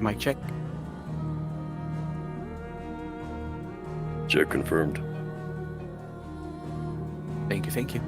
Mic check. Check confirmed. Thank you, thank you.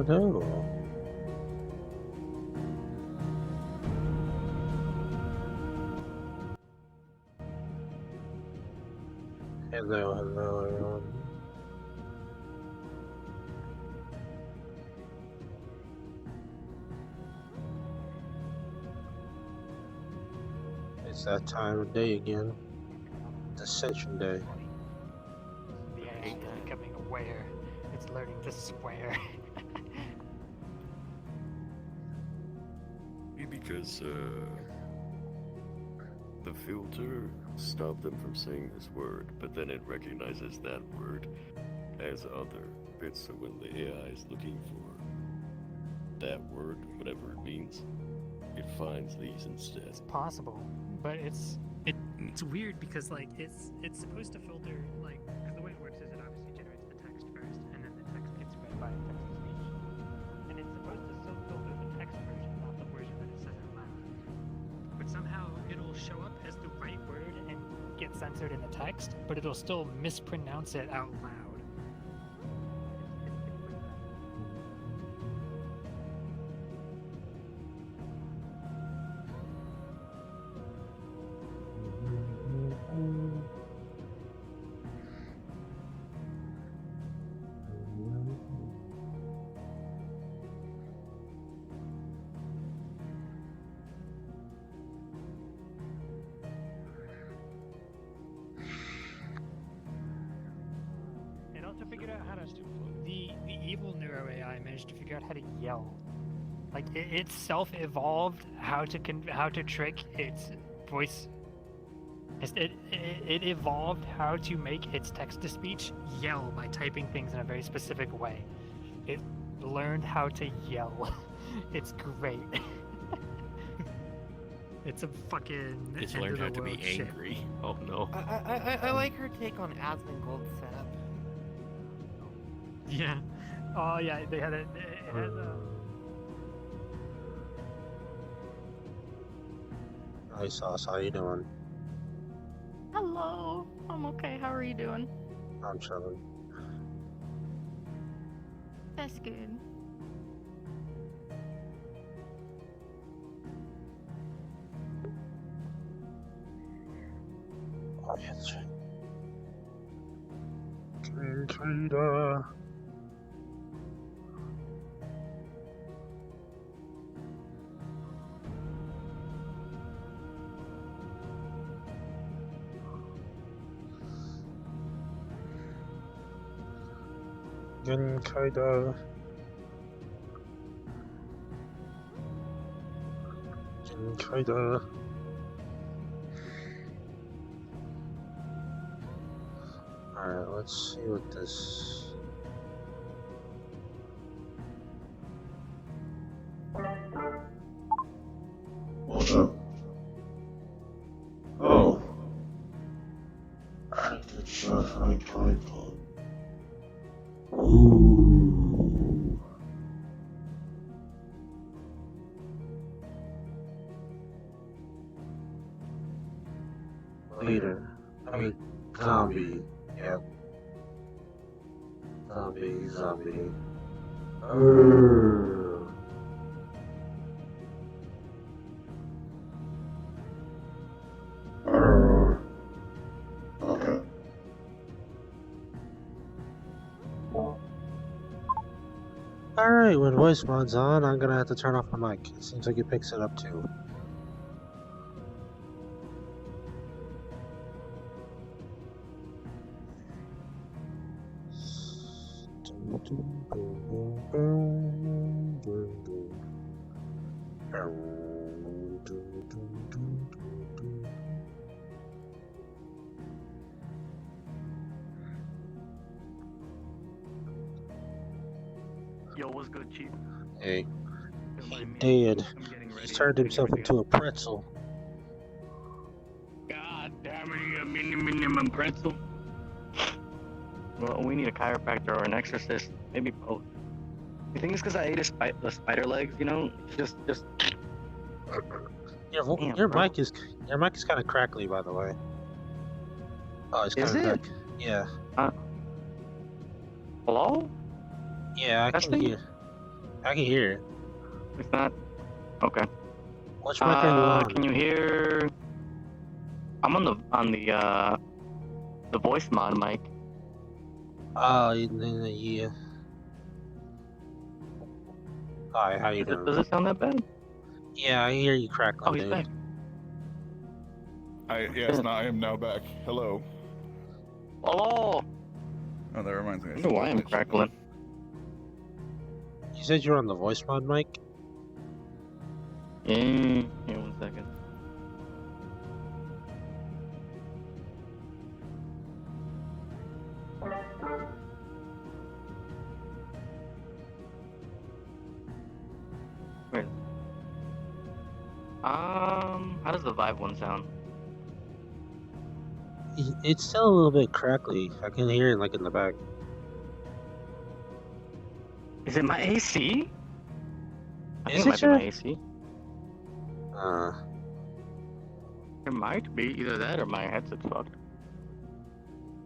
hello. Hello, hello, everyone. It's that time of day again. It's Ascension Day. The AI is becoming aware. It's learning to swear. Maybe because the filter stopped them from saying this word, but then it recognizes that word as other bits. So when the AI is looking for that word, whatever it means, it finds these instead. It's possible, but it's weird because like it's supposed to filter like because the way it works is it obviously generates the text first, and then the text gets read by a text to speech, and it's supposed to still filter the text version, not the version that it says out loud. But somehow it'll show up as the right word and get censored in the text, but it'll still mispronounce it out loud. To figure out how to the evil neuro AI managed to figure out how to yell. Like it self-evolved how to trick its voice. It evolved how to make its text-to-speech yell by typing things in a very specific way. It learned how to yell. It's great. It's a fucking. It's learned how to be angry. Shit. Oh no. I like her take on Asmongold's setup. Yeah. Oh yeah, they had it. It has a. Hi, Sauce. How you doing? Hello. I'm okay. How are you doing? I'm chilling. That's good. Oh, yeah, that's right. Trader. Genkaida. Genkaida. Alright, let's see what this. What's up? Oh. Alright, it's iPod. Ooh. Later. I mean, zombie. Yep. Zombie. Okay. Alright, when voice mod's on, I'm gonna have to turn off my mic. It seems like it picks it up too. Yo, what's good, Chief? Hey, he did. He's turned himself into a pretzel. God damn it, you minimum pretzel. Well, we need a chiropractor or an exorcist, maybe both. You think it's because I ate the spider legs? You know, just. Your mic is kind of crackly, by the way. Oh, it's Is coming it? back. Yeah. Hello? Yeah, I can Testing? hear. I can hear it. It's not. Okay. Which mic are you on? Can you hear? I'm on the voice mod mic. Oh, yeah. Hi, how you doing? Does it sound that bad? Yeah, I hear you crackling, Oh, he's dude. back. I am now back. Hello. Hello. Oh, that reminds me. I don't know why I'm crackling. You said you're on the voice mod mic? Yeah. Here, 1 second. Wait. How does the Vive one sound? It's still a little bit crackly. I can hear it like in the back. Is it my AC? I Is think it it might be your? my AC. It might be either that or my headset's fucked.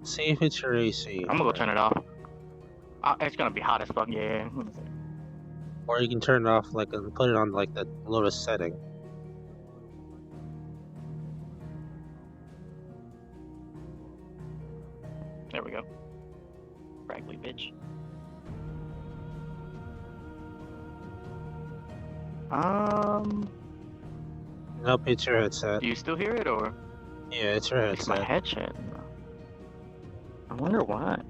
See if it's your AC. I'm gonna go turn it off. It's gonna be hot as fuck. Yeah. Or you can turn it off like and put it on like the lowest setting. There we go. Crackly bitch. Nope, it's your headset. Do you still hear it or? Yeah, it's your It's my headset. headset. I wonder why.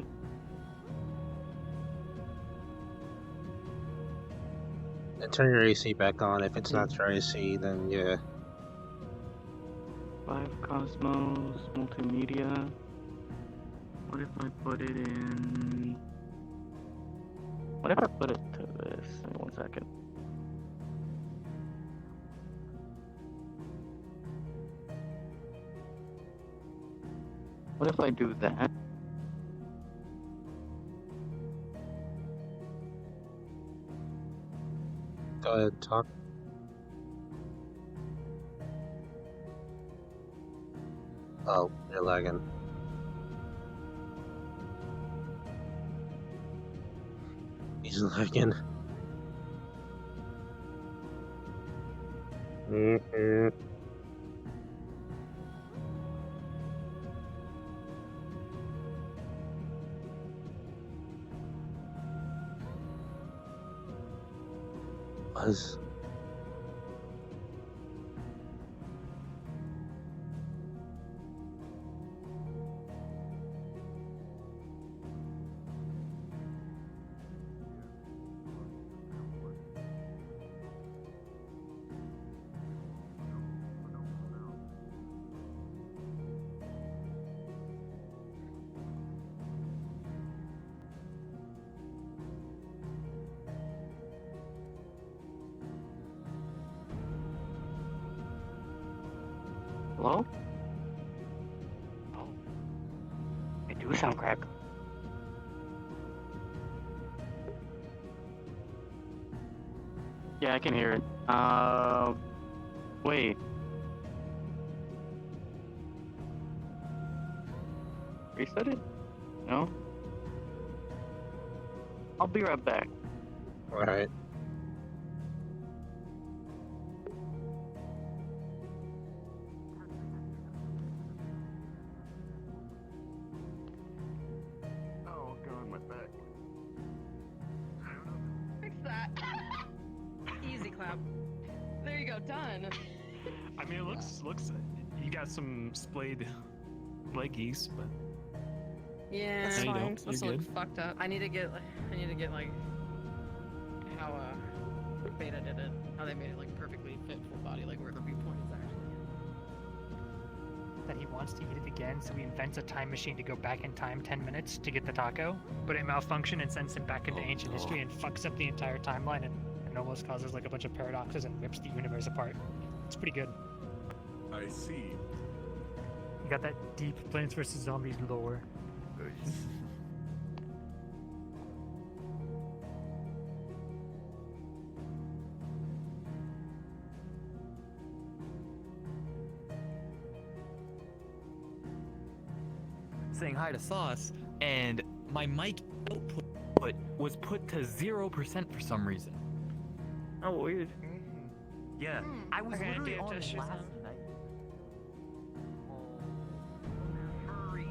And turn your AC back on. If it's not your AC, then yeah. Live Cosmos Multimedia. What if I put it in? What if I put it to this? Hang on 1 second. What if I do that? Go ahead and talk. Oh, you're lagging. He's lagging. Was. Hello? Oh. It do sound crackly. Yeah, I can hear it. Wait. Reset it? No? I'll be right back. Alright. Oh god, my back. Fix that. Easy clap. There you go, done. I mean, it looks. You got some splayed leggies, but Yeah, That's it's fine. fine. You're Supposed to look good. fucked up. I need to get like how Beta did it. How they made it like perfectly fit full body, like where the viewpoint is actually. that he wants to eat it again, so he invents a time machine to go back in time 10 minutes to get the taco, but it malfunctioned and sends him back into ancient history and fucks up the entire timeline and almost causes like a bunch of paradoxes and rips the universe apart. It's pretty good. I see. You got that deep Plants vs. Zombies lore. Saying hi to Sauce, and my mic output was put to 0% for some reason. Oh, weird. Yeah. I was Okay, literally do on gesture last sound. night. Oh, hurry.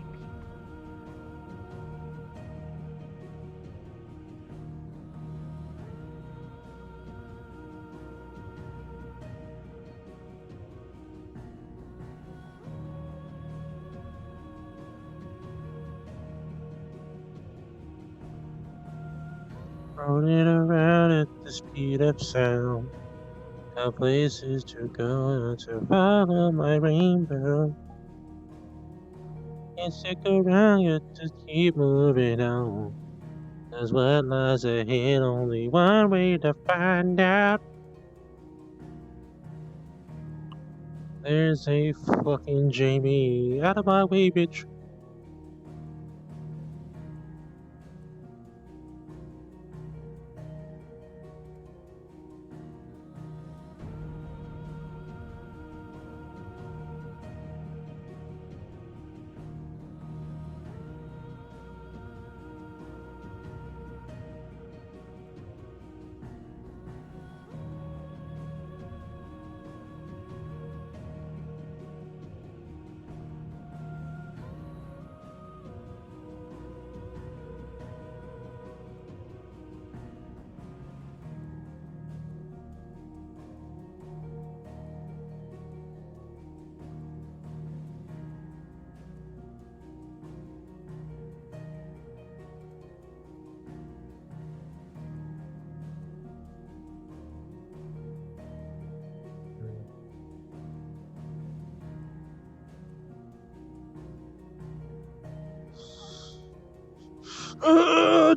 Rolling around at the speed of sound. Got places to go to follow my rainbow. Can't stick around, you just keep moving on. 'Cause what lies ahead, only one way to find out. There's a fucking Jamie. Out of my way, bitch.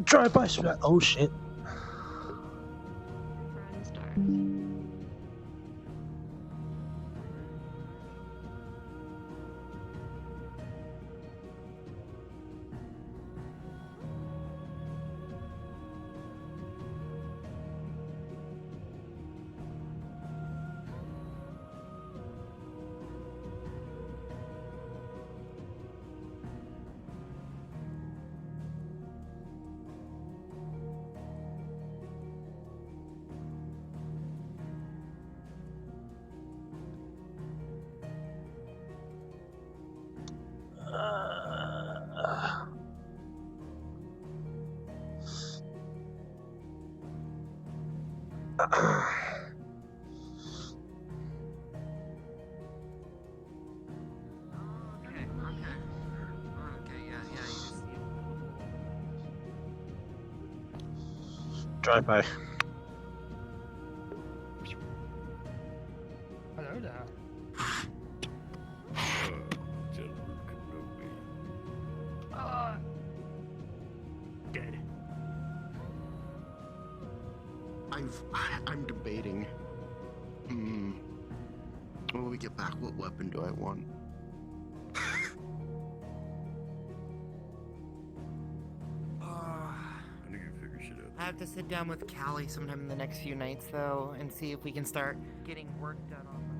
Drive by smack. Oh shit. Friend stars. Drive by. Hello there. General Kenobi. Dead. I'm debating. When we get back, what weapon do I want? I think you figure shit out. I have to sit down with Callie sometime in the next few nights, though, and see if we can start getting work done on my...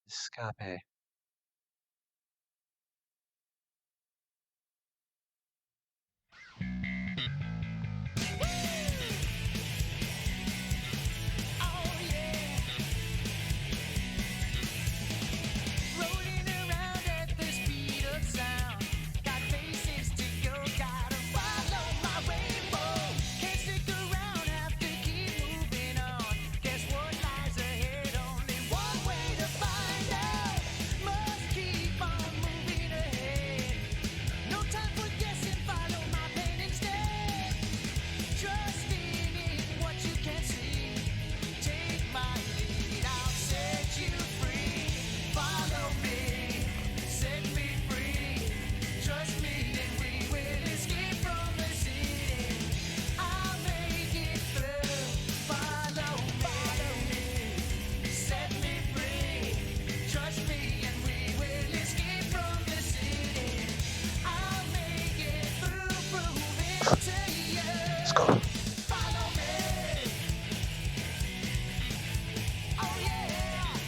Escape. Rolling around at the speed of sound. Got places to go, gotta follow my rainbow. Can't stick around. go. Follow me. Oh yeah.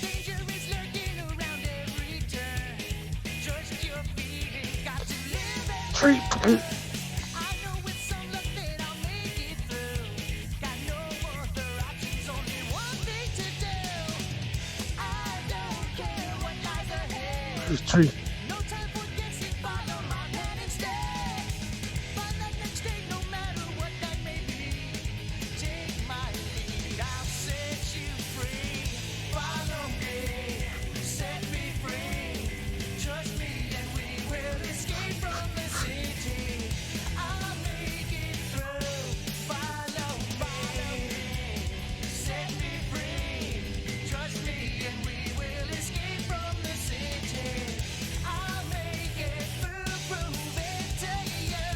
Danger is lurking around every turn. Trust your feelings, got to live and Tree. learn. I know with some luck that I'll make it through. Got no other options, only one thing to do. I don't care what lies ahead. Tree. No time for guessing, follow my plan instead. Find that next day, no matter what that may be. Take my lead, I'll set you free. Follow me, set me free. Trust me, and we will escape from the city. I'll make it through. Follow me, set me free. Trust me, and we will escape from the city. I'll make it through, prove it to you.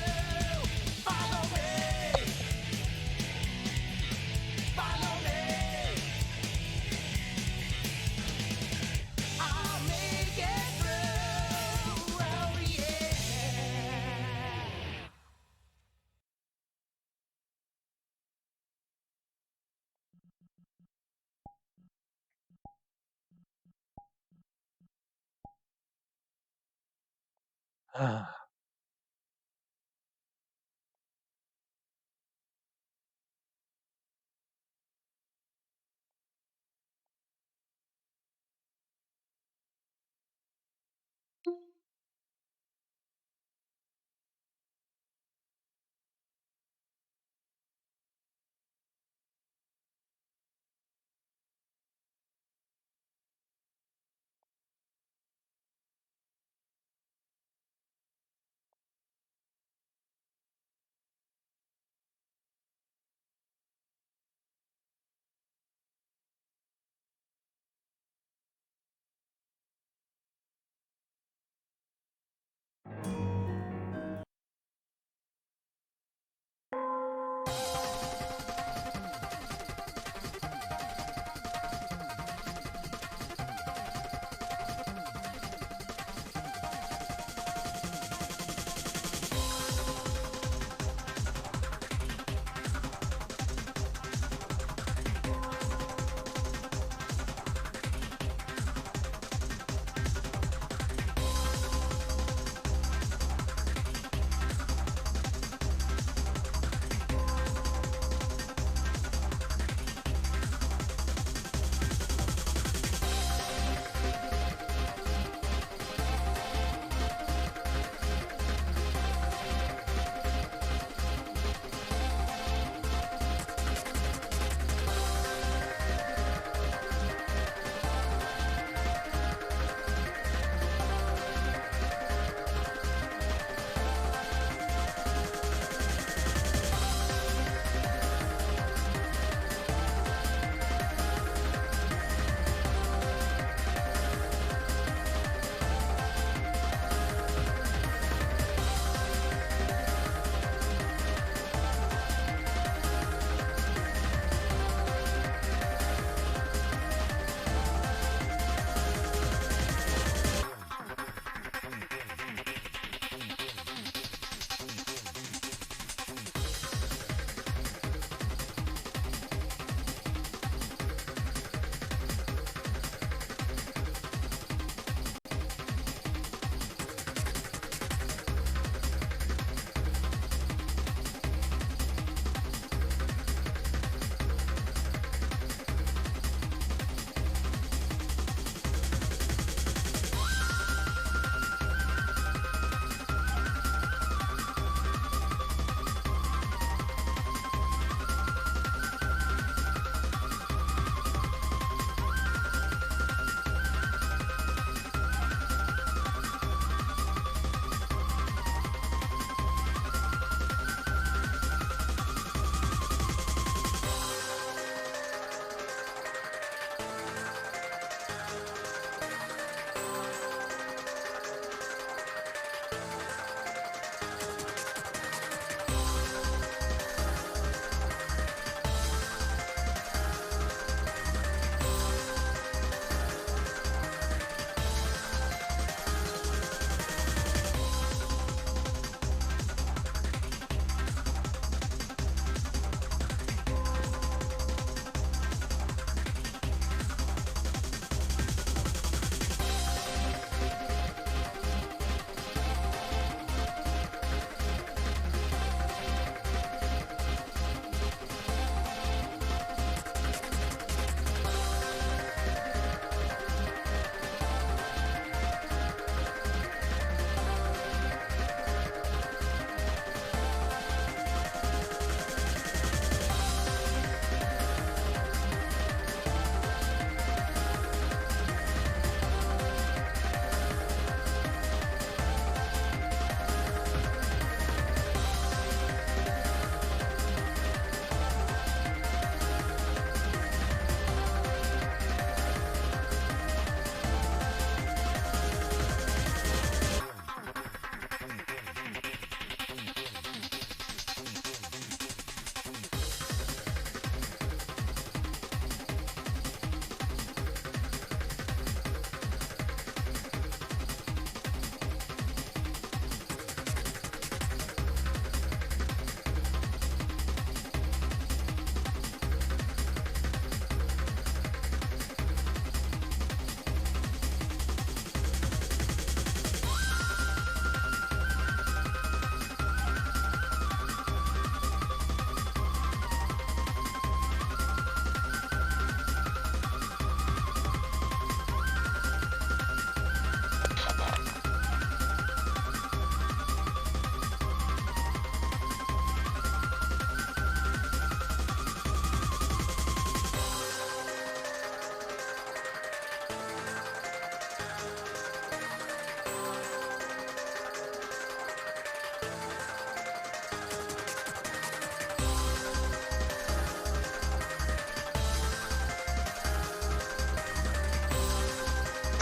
Follow me, follow me. I'll make it through, oh yeah. Ah.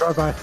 Drive by.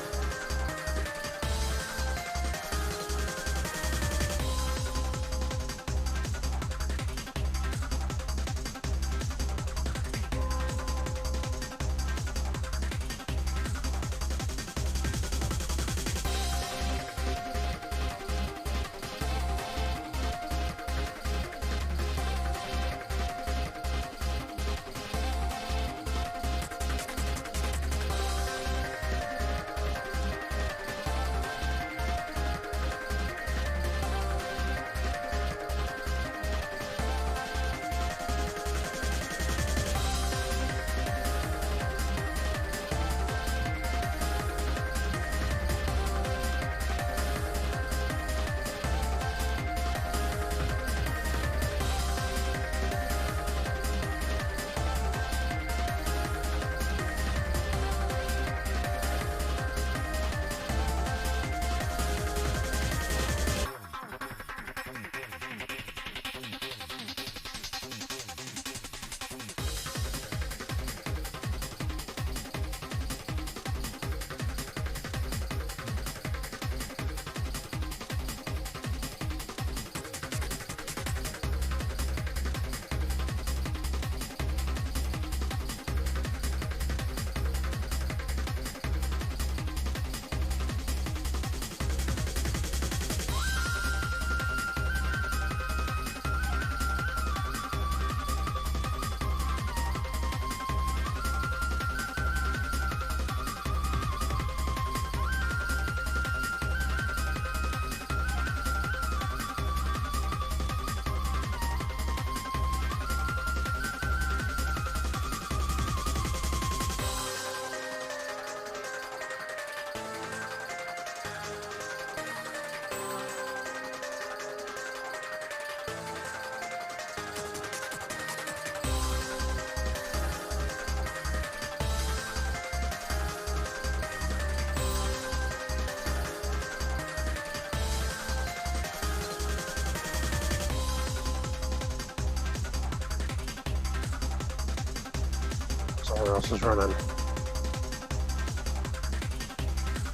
Someone else is running.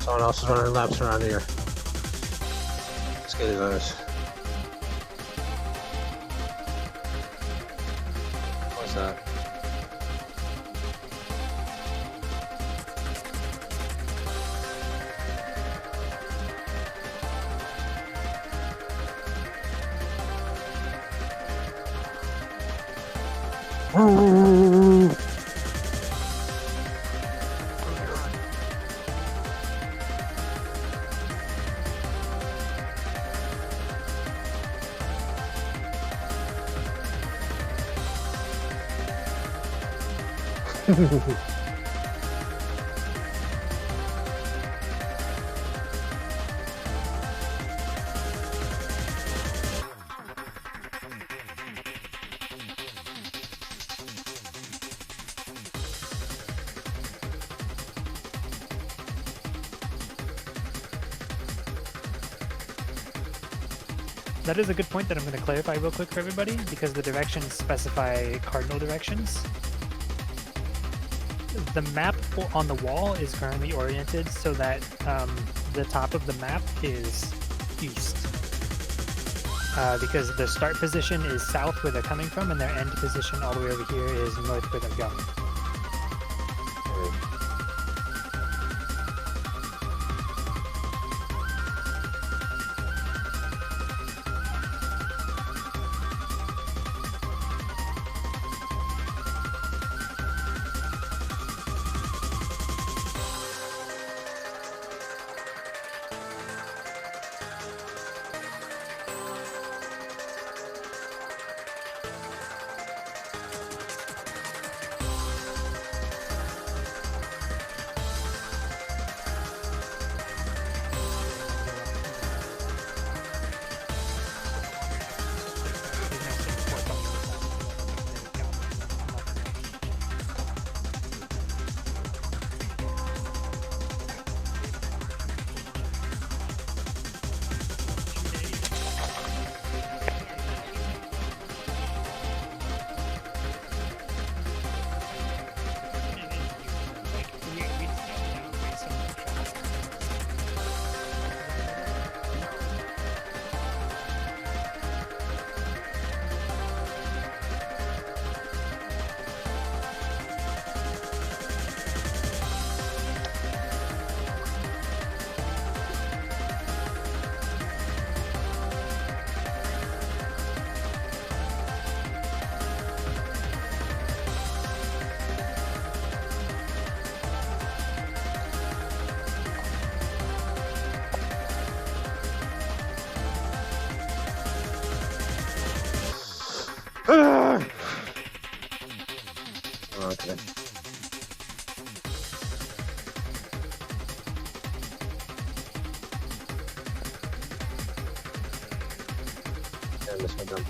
Someone else is running laps around here. Let's get his eyes. What's that? That is a good point that I'm going to clarify real quick for everybody, because the directions specify cardinal directions. The map on the wall is currently oriented so that the top of the map is east. Because their start position is south where they're coming from, and their end position all the way over here is north where they're going. Okay. I missed my jump.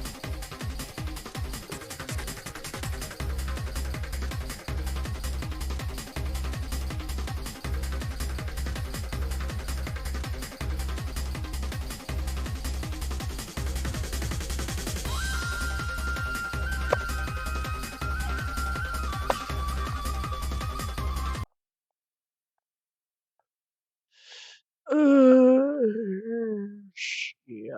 Shit.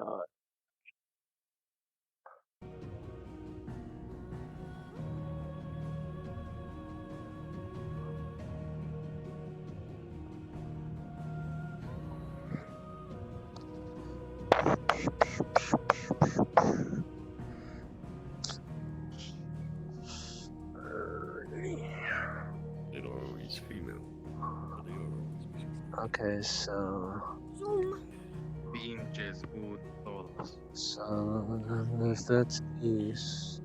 They are always female. But they are always female. Okay, so Pinches putos. if that's east.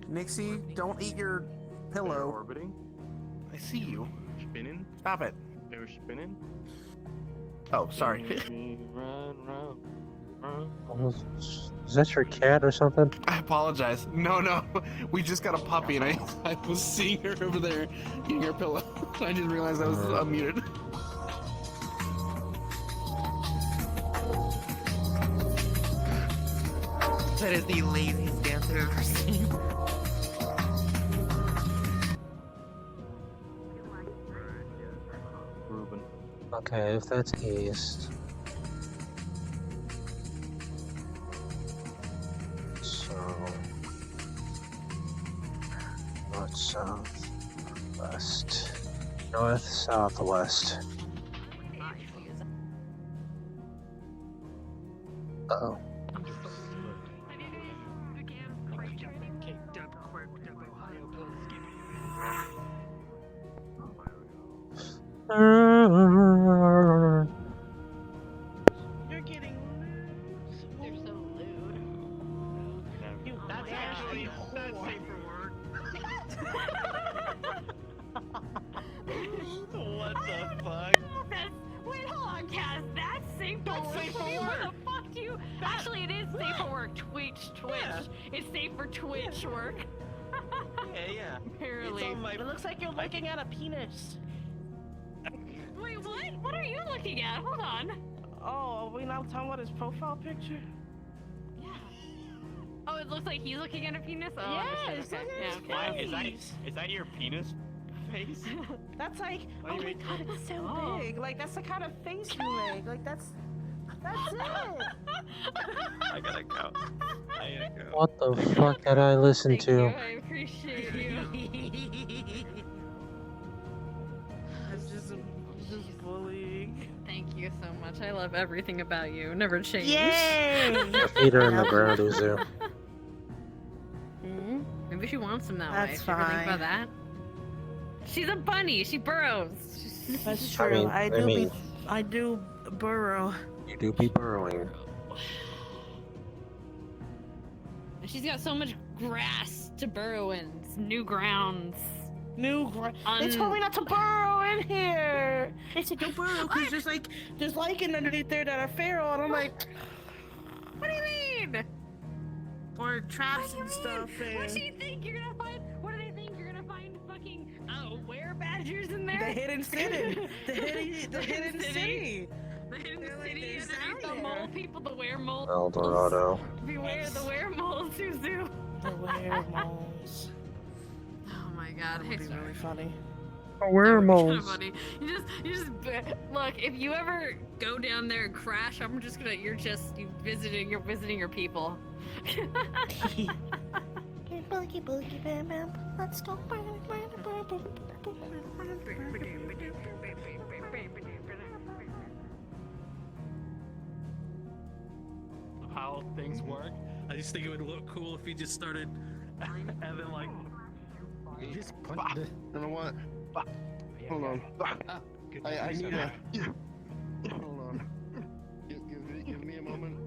Nixie, don't eat your pillow. Orbiting? I see you. Spinning? Stop it. They were spinning? Oh, sorry. Run, run, run. Is that your cat or something? I apologize. No. We just got a puppy and I was seeing her over there eating her pillow. I didn't realize I was unmuted. That is the laziest dance I've ever seen. Ruben. Okay, if that's east. So north, south, west. North, south, west. Uh-oh. You're getting loose. You're so lewd. That's actually that's safe for work. What the fuck? Wait, hold on, Kaz. That's safe for work. safe for What work. the fuck do you? Actually, it is safe for work. Twitch. Yeah. It's safe for Twitch work. Yeah. Apparently. It's on my... It looks like you're looking at a penis. Wait, what? What are you looking at? Hold on. Oh, are we not talking about his profile picture? Yeah. Oh, it looks like he's looking at a penis. Oh, Yes, understood. Okay. look at Yeah. his Okay. Why, face. is that your penis face? That's like, Why oh you my make- god, it's so Oh. big. Like that's the kind of face you make. Like that's it. I gotta go. I gotta go. What the fuck did I listen Thank to? you. I appreciate you. It's just bullying. Thank you so much. I love everything about you. Never change. Yay! Your feet are in the ground, Uzu. Hmm? Maybe she wants him that way. That's Did you ever think fine. about that? She's a bunny. She burrows. That's I true. mean- I do burrow. You do be burrowing. And she's got so much grass to burrow in. It's new grounds. They told me not to burrow in here. They said don't burrow because there's lichen underneath there that are feral, and I'm like, What do you mean? or traps and stuff. What do you think you're gonna find? What do they think you're gonna find? Fucking were badgers in there? The hidden city. The hidden city. The hidden They're like, city they're underneath the out mole there. people, the were-moles. El Dorado. Beware the were-moles, Suzu. The werewolves. Oh my god, That would hey, be really funny. Werewolves. funny. You just look. If you ever go down there and crash, you're visiting your people. Boogie boogie bam bam. Let's go. How things work. I just think it would look cool if he just started and then like Just you know what? Hold on. I need a. Hold on. Give me a moment.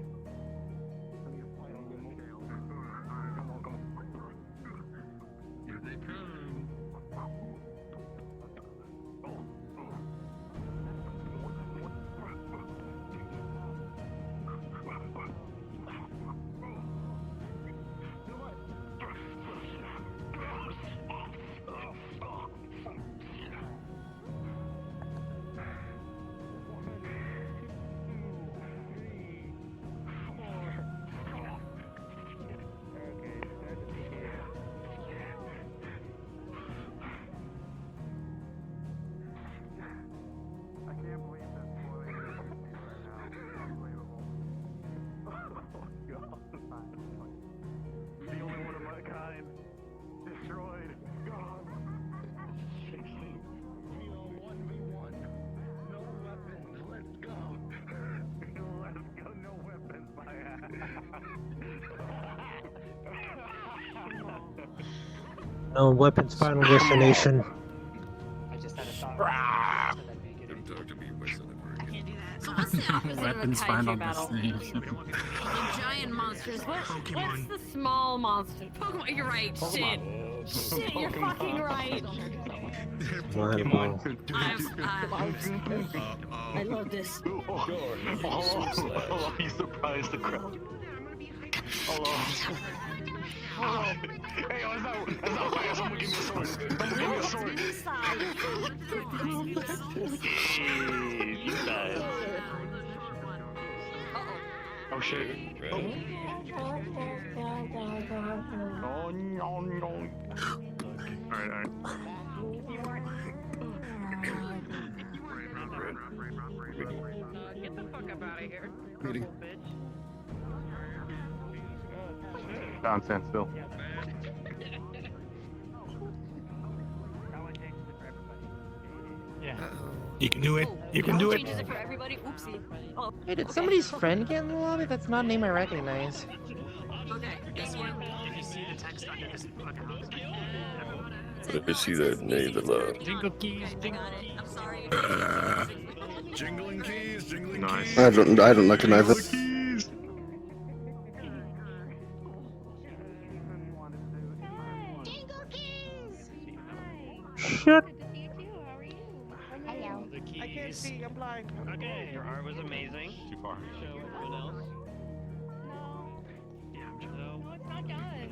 No weapons, final destination. I just had a thought. So that'd be a good Don't talk to me if I said it I can't do that. So what's the opposite of a Weapons kaiju final battle? destination. The giant monsters. What's the small monster? Pokemon. You're right. Shit. Shit. You're fucking right. I love this. Oh, you surprised the crowd. Oh, hey, that's not fair. Someone give me a sword. Someone give me a sword. Hey, you died. Oh shit. Oh no. Alright. Get the fuck up out of here. Meeting. Don, stand still. Yeah. You can do it. You can do it. Changes it for everybody. Oopsie. Oh. Hey, did somebody's friend get in the lobby? That's not a name I recognize. Okay. This one. If you see the text under this account. I see that name a lot. Jingle keys. I got it. I'm sorry. Jingling keys, jingling Nice. keys. I don't recognize it. Shit. Hello. I can't see. I'm blind. Okay, your art was amazing. Too far. Show everyone else. No, it's not done.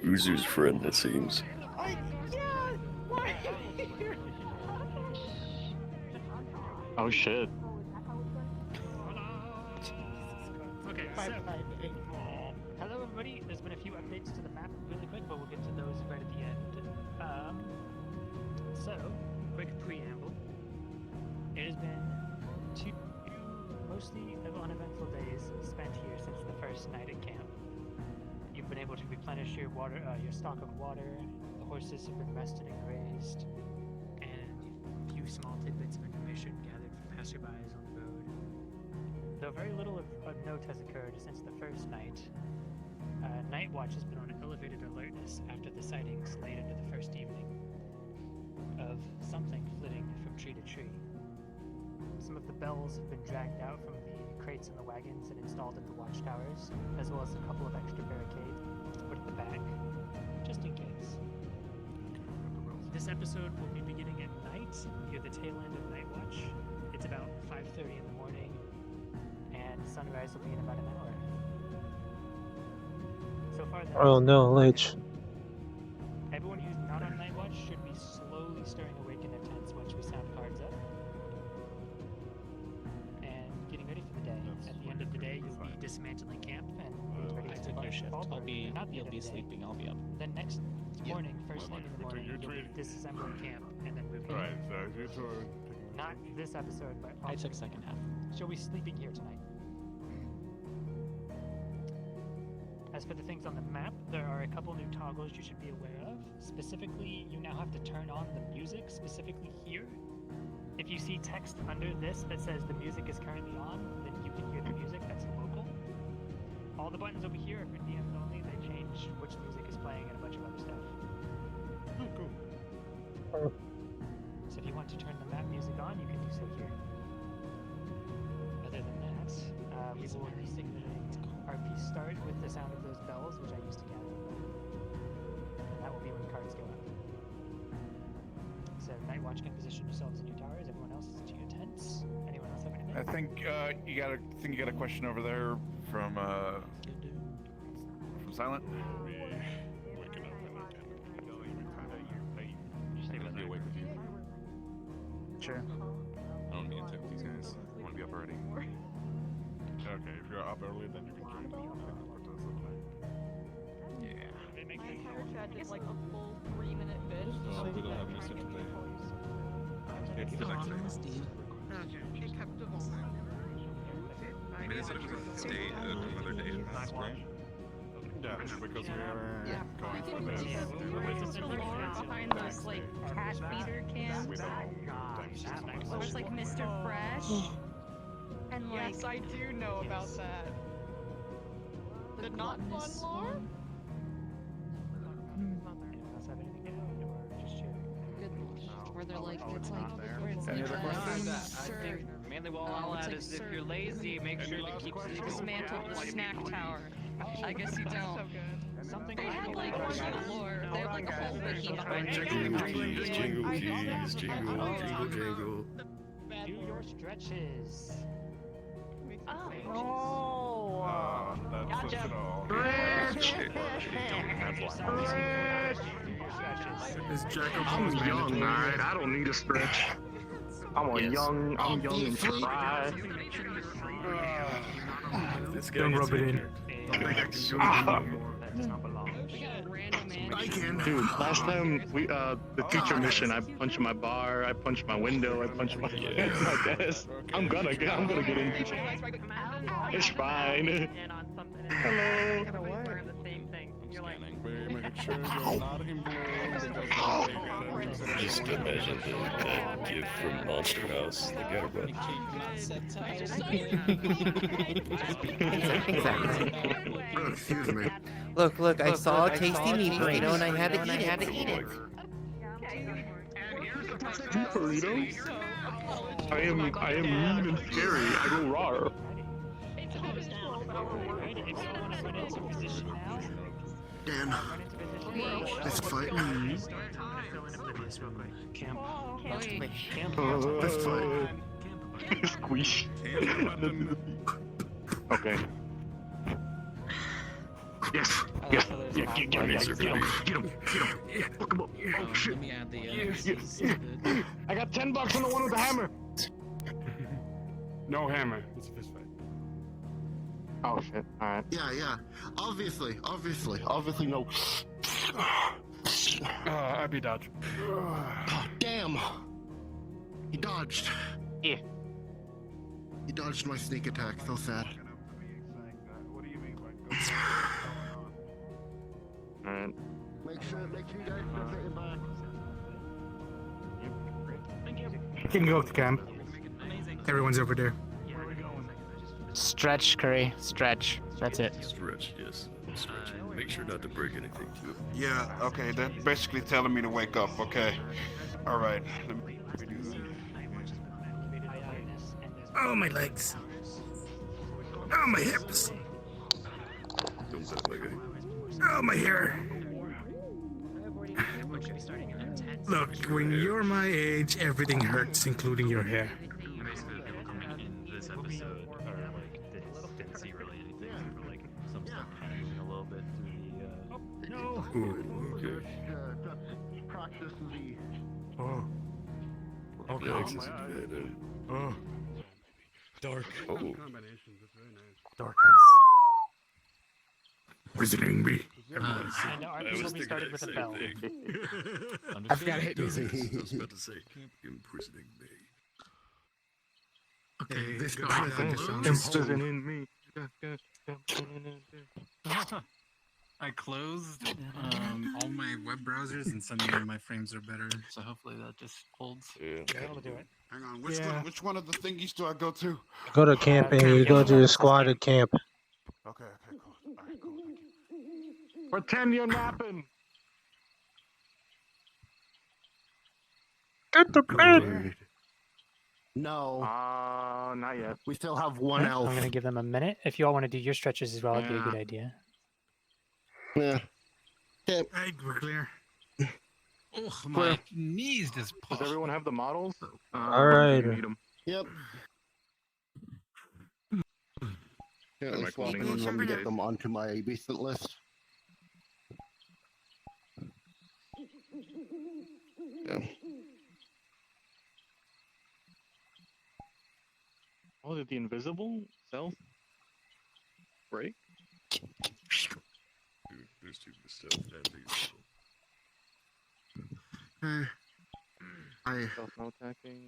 Uzu's friend, it seems. Oh shit. Okay, so. Hello, everybody. There's been a few updates to the map really quick, but we'll get to those right at the end. So, quick preamble. It has been two mostly uneventful days spent here since the first night at camp. You've been able to replenish your water, your stock of water. The horses have been rested and grazed, and a few small tidbits of information gathered from passerbys on the road. Though very little of note has occurred since the first night, Night Watch has been on elevated alertness after the sightings late into the first evening of something flitting from tree to tree. Some of the bells have been dragged out from the crates in the wagons and installed at the watchtowers, as well as a couple of extra barricades put at the back, just in case. This episode will be beginning at night, near the tail end of Night Watch. It's about 5:30 in the morning, and sunrise will be in about an hour. So far, Oh no, Lich. everyone who's not on Night Watch should be slowly stirring awake in their tents once we sound cards up. And getting ready for the day. At the end of the day, you'll be dismantling camp and ready to march to Fallbrook. Not the end You'll of be the day. sleeping. I'll be up. Then next morning, first thing in the morning, you'll be disassembling camp and then moving. Alright, so your turn. Not this episode, but I took second half. she'll be sleeping here tonight. As for the things on the map, there are a couple new toggles you should be aware of. Specifically, you now have to turn on the music, specifically here. If you see text under this that says the music is currently on, then you can hear the music, that's local. All the buttons over here are for DMs only, they change which music is playing and a bunch of other stuff. Oh, cool. So if you want to turn the map music on, you can do so here. Other than that, we will be signaling our piece start with the sound of those bells, which I used to gather. And that will be when cards go up. So Night Watch can position yourselves in your towers, everyone else is into your tents. Anyone else have anything? I think you got a question over there from Silent. Waking up and I can be awake with you. Sure. I don't need to tip these guys. I want to be up already. Okay, if you're up early, then you can join. What does it look like? Yeah. My hair chat is like a full 3-minute bit. We don't have an Ascension day. It's the next day. Okay, it kept evolving. I mean, is it a day, another day in the spring? Yeah, because we are going for this. Behind those like cat feeder cams. There's like Mr. Fresh. And like Yes, I do know about that. The not fun lore? Where they're like, Oh, it's it's like, not there. where it's Any like, other questions? I think mainly what I'll I'll add add is is if you're lazy, make sure to keep dismantle the snack tower. I guess you That's don't. so good. Something They had like more lore. They had like a whole wiki behind it. Jingle keys, jingle keys, jingle, jingle, jingle. Do your stretches. Oh, that flips it all. I'm young, alright? I don't need a stretch. I'm young and fried. This guy Don't gets rub it in. injured. I can. Dude, last time the teacher mission, I punched my bar, I punched my window, I punched my desk. I'm gonna get injured. It's fine. Hello. Just imagine that gift from Monster House. The guy Excuse me. Look, I saw a tasty meat burrito and I had to eat it. Burrito? I am mean and scary. I go raw. Dan, let's fight. Let's fight. Squish. Okay. Yes. Yeah, get him. Yeah, fuck him up. Oh, shit. Let me add the I got $10 on the one with the hammer. No hammer. It's a fist fight. Oh shit. Alright. Yeah. Obviously, no. I'd be dodge. Oh, damn. He dodged. Yeah. He dodged my sneak attack. So sad. What do you mean by Alright. Make sure you guys flip it back. You can go to camp. Everyone's over there. Stretch, Curry. Stretch. That's it. Stretch, yes. Stretch. Make sure not to break anything too. Yeah, okay, they're basically telling me to wake up, okay. Alright. Oh, my legs. Oh, my hips. Don't sound like it. Oh, my hair. Look, when you're my age, everything hurts, including your hair. This episode, or like, didn't see really anything. Like some stuff happening a little bit through the. No. Okay. Practice the. Oh. Okay. Access advantage. Oh. Dark. Oh. Darkness. Imprisoning me. I know, our I was people thinking started that with a same bell. thing. I've got hit music. I was about to say, imprisoning me. Okay, this Imprisoning me. I closed all my web browsers and suddenly my frames are better, so hopefully that just holds. Yeah. Be able to do it. Hang on, which one of the thingies do I go to? Go to camping. You go to the squatted camp. Okay, cool. Alright, cool, thank you. Pretend you're napping. Get to bed. No. Not yet. We still have one elf. I'm gonna give them a minute. If you all want to do your stretches as well, it'd be a good idea. Yeah. Hey, we're clear. Oh, my knees just Does everyone have the models? All right. You need them. Yep. Yeah, Am I let's swap cloning in and let me you get guys? them onto my recent list. Yeah. Oh, is it the invisible self? Break? Dude, there's two stealth and these. Self no attacking.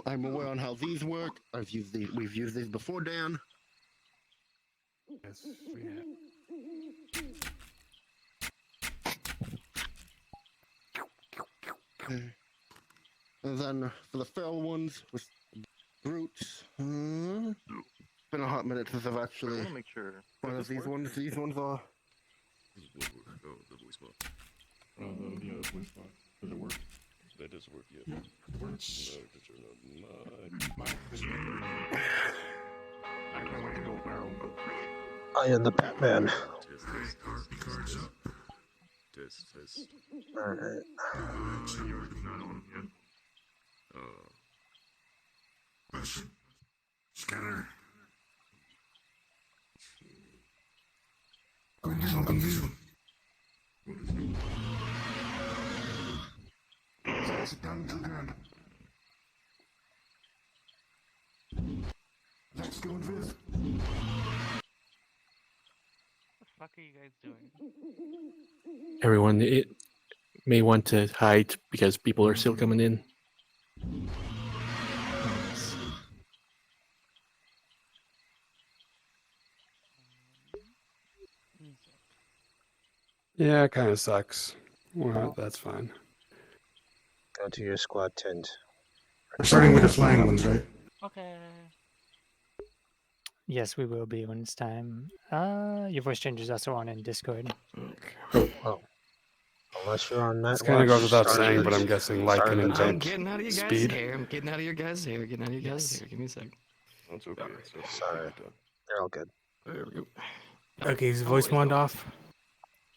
I'm aware on how these work. We've used these before, Dan. Yes, we have. And then for the feral ones with brutes, been a hot minute since I've I actually want to make sure. one of these ones. These ones are. Oh, the voice box. Oh, the voice box. Does it work? That does work, yeah. Yeah, it works. No, to turn on my... I kind of like to go barrel, but... I am the Batman. Test. Alright. Yours is not on yet. Question. Scanner. Confusion. Sit down to the ground. Let's go and visit. What the fuck are you guys doing? Everyone it may want to hide because people are still coming in. Yeah, it kind of sucks. Well, that's fine. Go to your squad tent. We're starting with the flying ones, right? Okay. Yes, we will be when it's time. Your voice change is also on in Discord. Oh. Unless you're on that. This kind of goes without saying, but I'm guessing Lycan and I'm Jump getting out of your guys' speed. hair. I'm getting out of your guys' hair. Getting out of your guys' hair. Give me a sec. That's okay. Sorry. They're all good. There we go. Okay, is the voice wand off?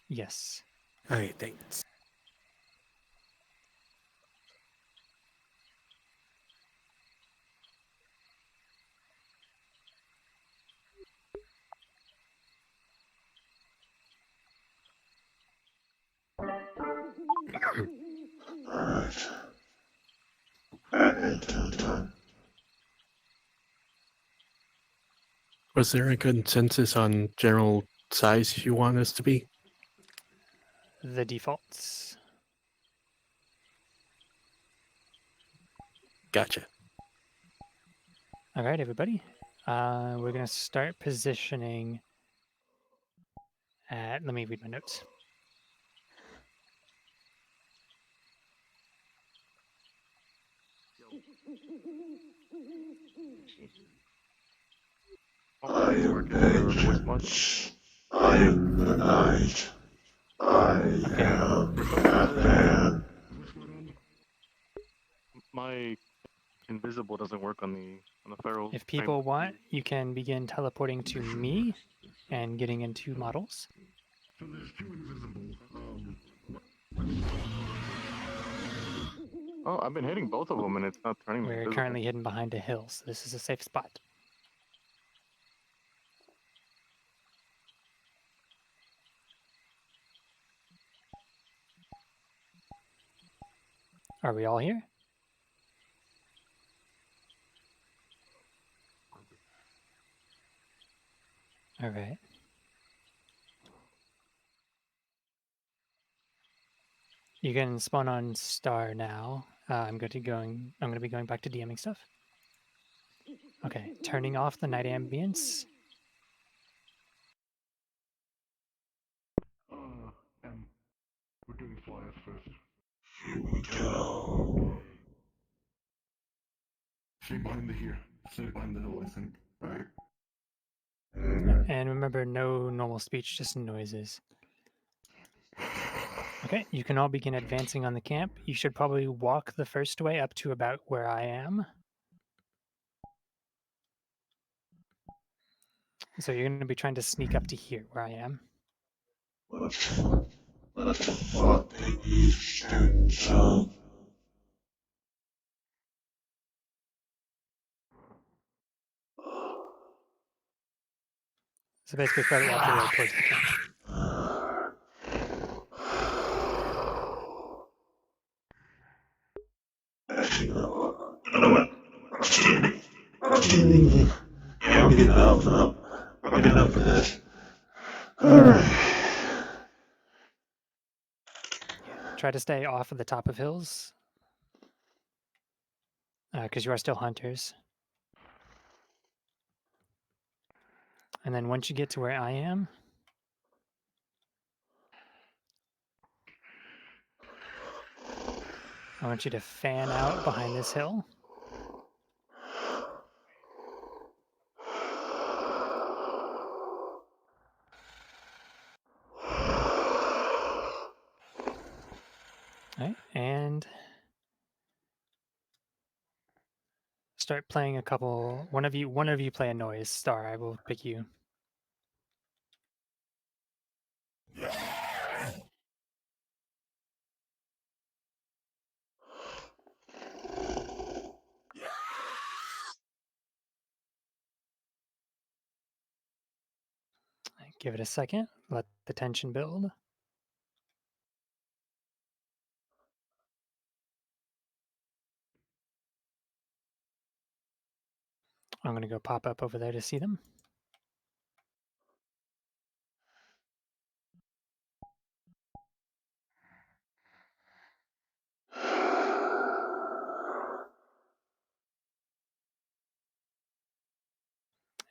Yes. Okay, thanks. Was there a consensus on general size you want us to be? The defaults. Gotcha. All right, everybody. We're going to start positioning at... Let me read my notes. I am Nate. I am the Knight. I am Batman. My invisible doesn't work on the feral. If people want, you can begin teleporting to me and getting into models. So there's two invisible. Oh, I've been hitting both of them and it's not turning me We're invisible. currently hidden behind a hill, so this is a safe spot. Are we all here? All right. You can spawn on Star now. I'm going to be going back to DMing stuff. Okay, turning off the night ambience. We're doing flyers first. Here we go. Stay behind the here. Stay behind the hill, I think. Alright. And remember, no normal speech, just noises. Okay, you can all begin advancing on the camp. You should probably walk the first way up to about where I am. So you're going to be trying to sneak up to here, where I am. What the fuck did you students up? So basically, further up the road towards the camp. Actually, no. You know what? I'm kidding. Yeah, I'm getting up. I'm getting up for this. Alright. Try to stay off of the top of hills. Because you are still hunters. And then once you get to where I am, I want you to fan out behind this hill. Alright, and start playing a couple. One of you play a noise. Star, I will pick you. Give it a second. Let the tension build. I'm going to go pop up over there to see them.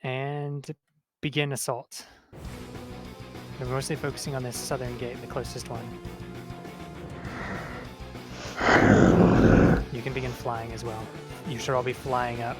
And begin assault. We're mostly focusing on this southern gate, the closest one. You can begin flying as well. You should all be flying up.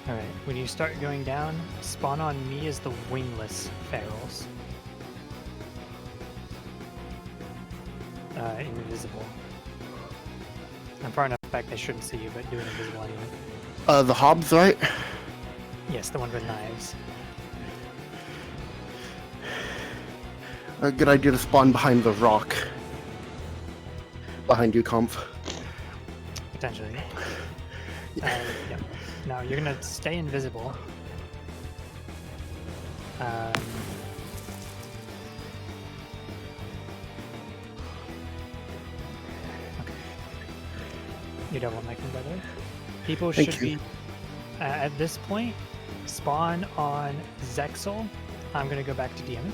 Alright, when you start going down, spawn on me as the wingless ferals. Invisible. I'm far enough back they shouldn't see you, but do it invisible anyway. The hobs, right? Yes, the one with knives. A good idea to spawn behind the rock. Behind you, Comp. Potentially. Yeah. Now you're gonna stay invisible. Okay. You double mic by the way. People Thank should you. be at this point spawn on Zexel. I'm gonna go back to DMing.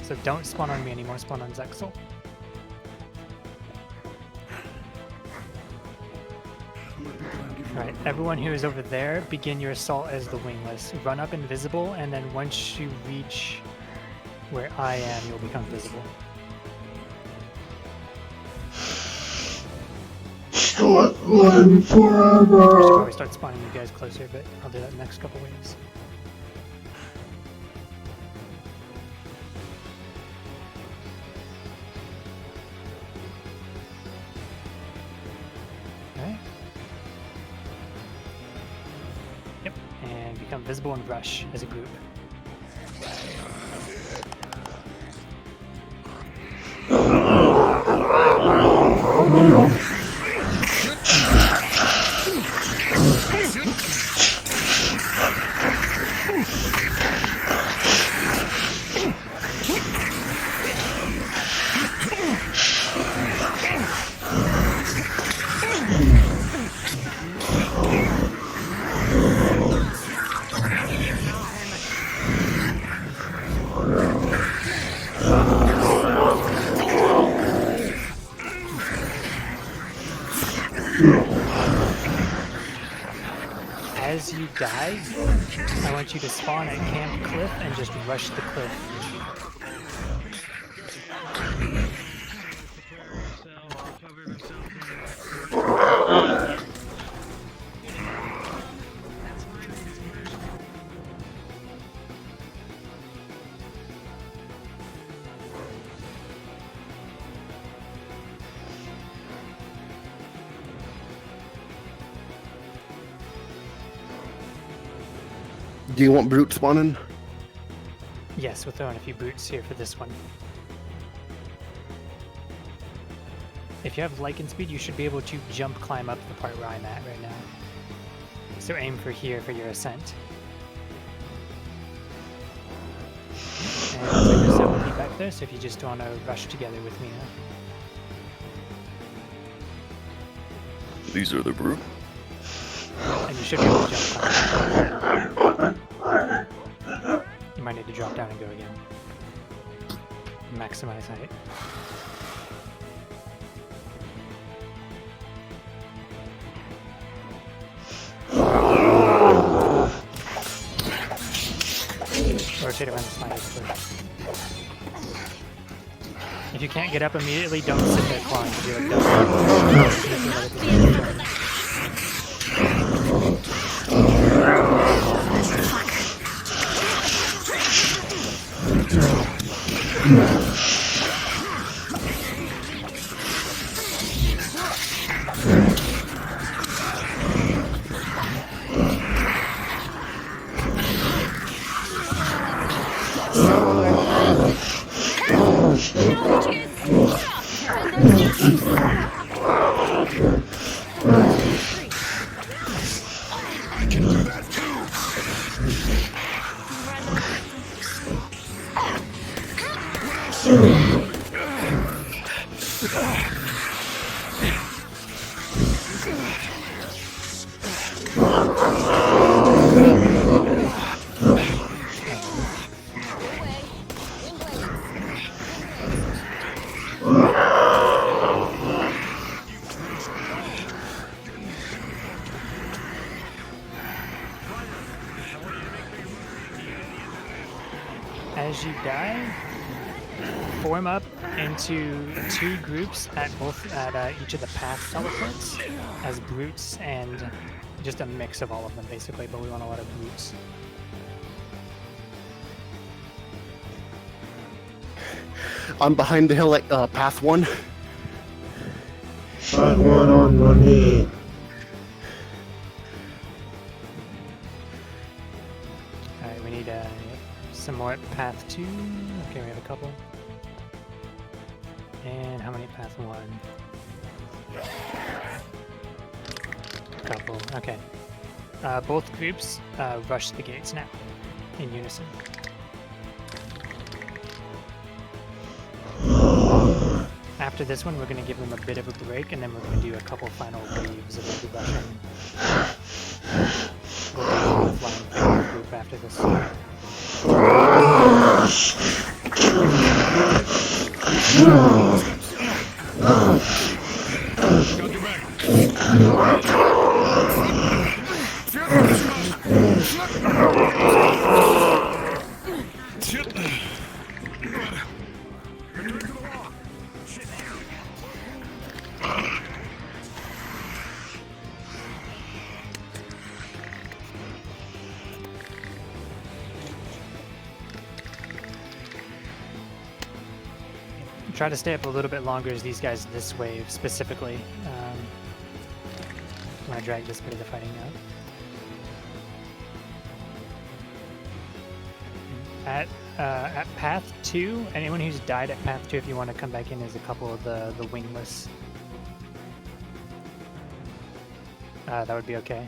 So don't spawn on me anymore, spawn on Zexel. Alright, everyone who is over there, begin your assault as the wingless. Run up invisible, and then once you reach where I am, you'll become visible. Scotland I should forever! probably start spawning you guys closer, but I'll do that next couple waves. Alright. Yep, and become visible and rush as a group. die, I want you to spawn at Camp Cliff and just rush the cliff. Do you want brute spawning? Yes, we're throwing a few brutes here for this one. If you have Lycan speed, you should be able to jump climb up the part where I'm at right now. So aim for here for your ascent. And there's somebody back there, so if you just want to rush together with me now. These are the brute. And you should be able to jump climb. You might need to drop down and go again. Maximize height. Rotate around the spiders first. If you can't get up immediately, don't sit there clawing. Do like as you die, form up into two groups at each of the path teleports as brutes, and just a mix of all of them basically, but we want a lot of brutes. I'm behind the hill at path 1. Path 1 on one knee. Alright, we need some more at path 2. Okay, we have a couple. And how many at path 1? Couple. Okay. Both groups rush the gates now in unison. After this one, we're going to give them a bit of a break, and then we're going to do a couple final waves of the rushing. We'll do a flying group after this. Try to stay up a little bit longer as these guys this wave specifically. I'm going to drag this bit of the fighting out. At path 2, anyone who's died at path 2, if you want to come back in, is a couple of the wingless. That would be okay.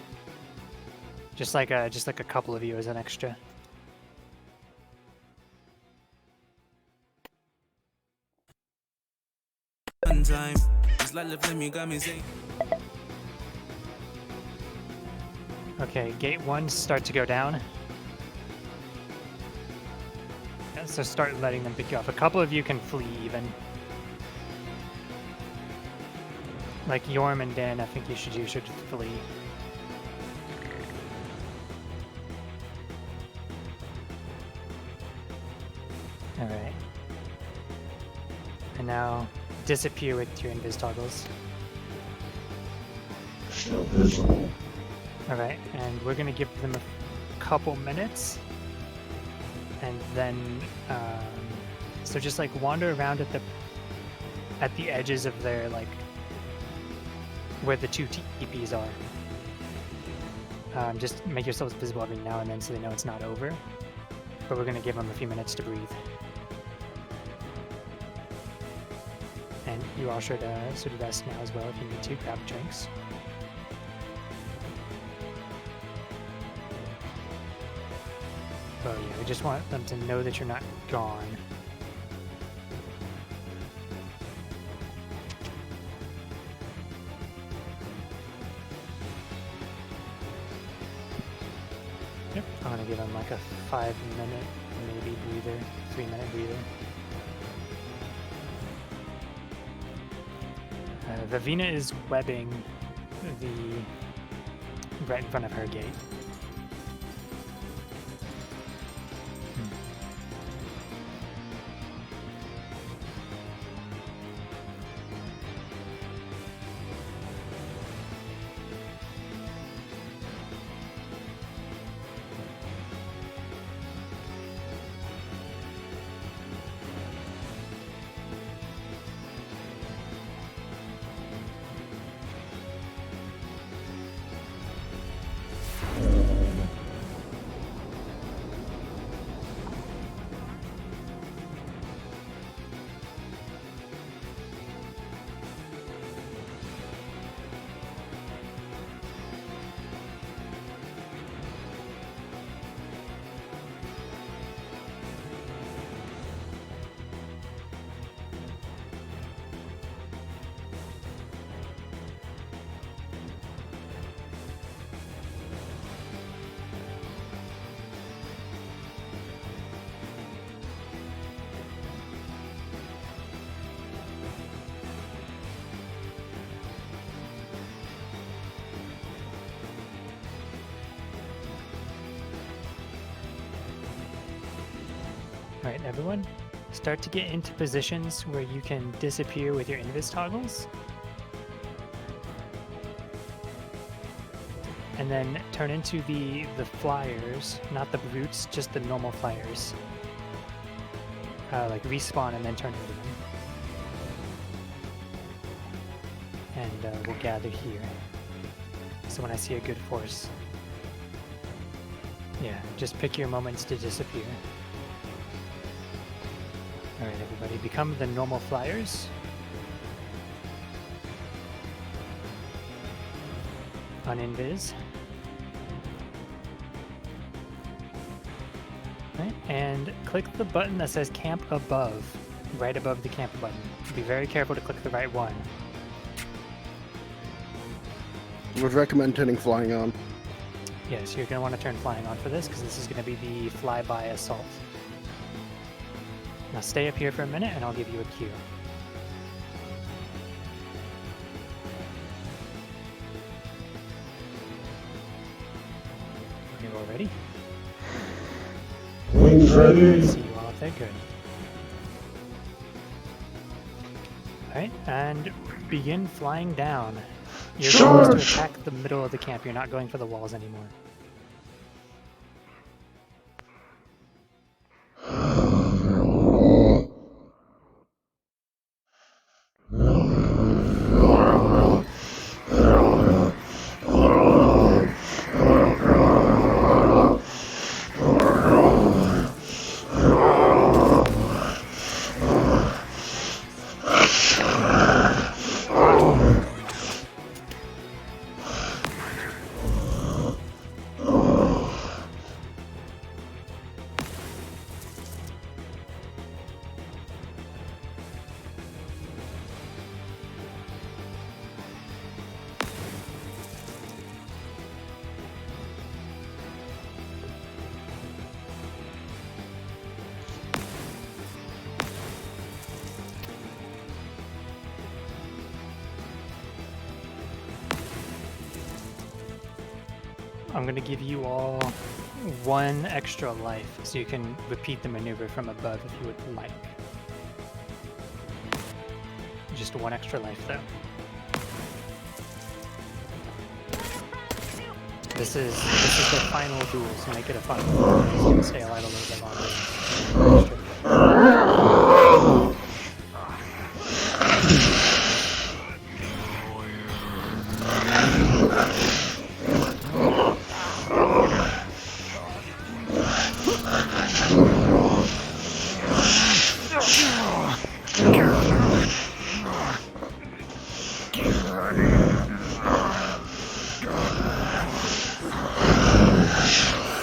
Just like a couple of you as an extra. Okay, gate 1 start to go down. Yeah, so start letting them pick you off. A couple of you can flee even. Like Yorm and Dan, I think you should flee. Alright. And now disappear with your invis toggles. Still visible. Alright, and we're gonna give them a couple minutes. And then, so just like wander around at the edges of their, like, where the two TPs are. Just make yourselves visible every now and then so they know it's not over. But we're gonna give them a few minutes to breathe. And you all should rest now as well if you need to. Grab drinks. Oh yeah, we just want them to know that you're not gone. Yep, I'm gonna give them like a 5-minute, maybe breather, 3-minute breather. Vivina is webbing right in front of her gate. Alright, everyone, start to get into positions where you can disappear with your invis toggles. And then turn into the flyers, not the brutes, just the normal flyers. Like respawn and then turn into them. And we'll gather here. So when I see a good force, yeah, just pick your moments to disappear. Alright, everybody, become the normal flyers. On invis. Right, and click the button that says camp above, right above the camp button. Be very careful to click the right one. I would recommend turning flying on. Yes, you're going to want to turn flying on for this because this is going to be the flyby assault. Now stay up here for a minute and I'll give you a cue. Are you all ready? Wings ready. See you all up there, good. Alright, and begin flying down. You're supposed to attack the middle of the camp, you're not going for the walls anymore. I'm gonna give you all 1 extra life, so you can repeat the maneuver from above if you would like. Just 1 extra life, though. This is the final duel, so make it a fun one. It's gonna stay alive a little bit longer.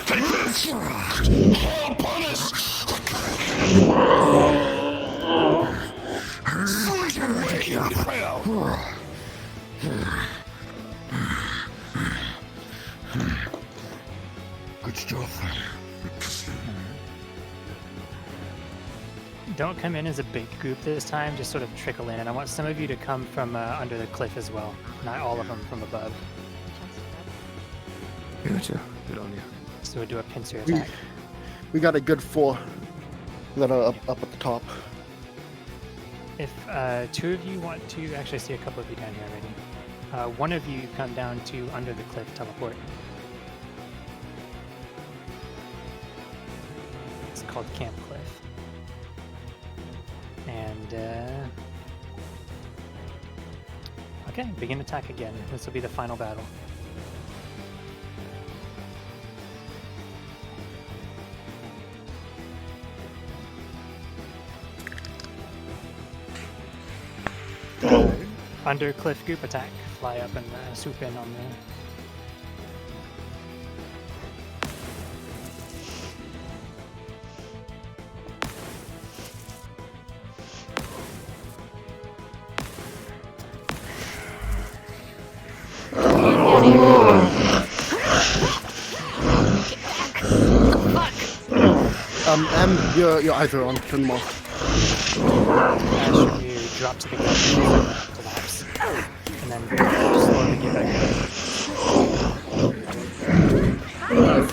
Take this! Punish! Good stuff. Don't come in as a big group this time, just sort of trickle in. And I want some of you to come from under the cliff as well, not all of them from above. Gotcha. Good on you. So we'll do a pincer attack. We got a good 4 that are up at the top. If 2 of you want to, actually I see a couple of you down here already. 1 of you come down to under the cliff teleport. It's called Camp Cliff. And okay, begin attack again. This will be the final battle. Under cliff group attack. Fly up and swoop in on the. You're either on turn more. Ash, you drop to the ground, collapse, and then slowly get back up.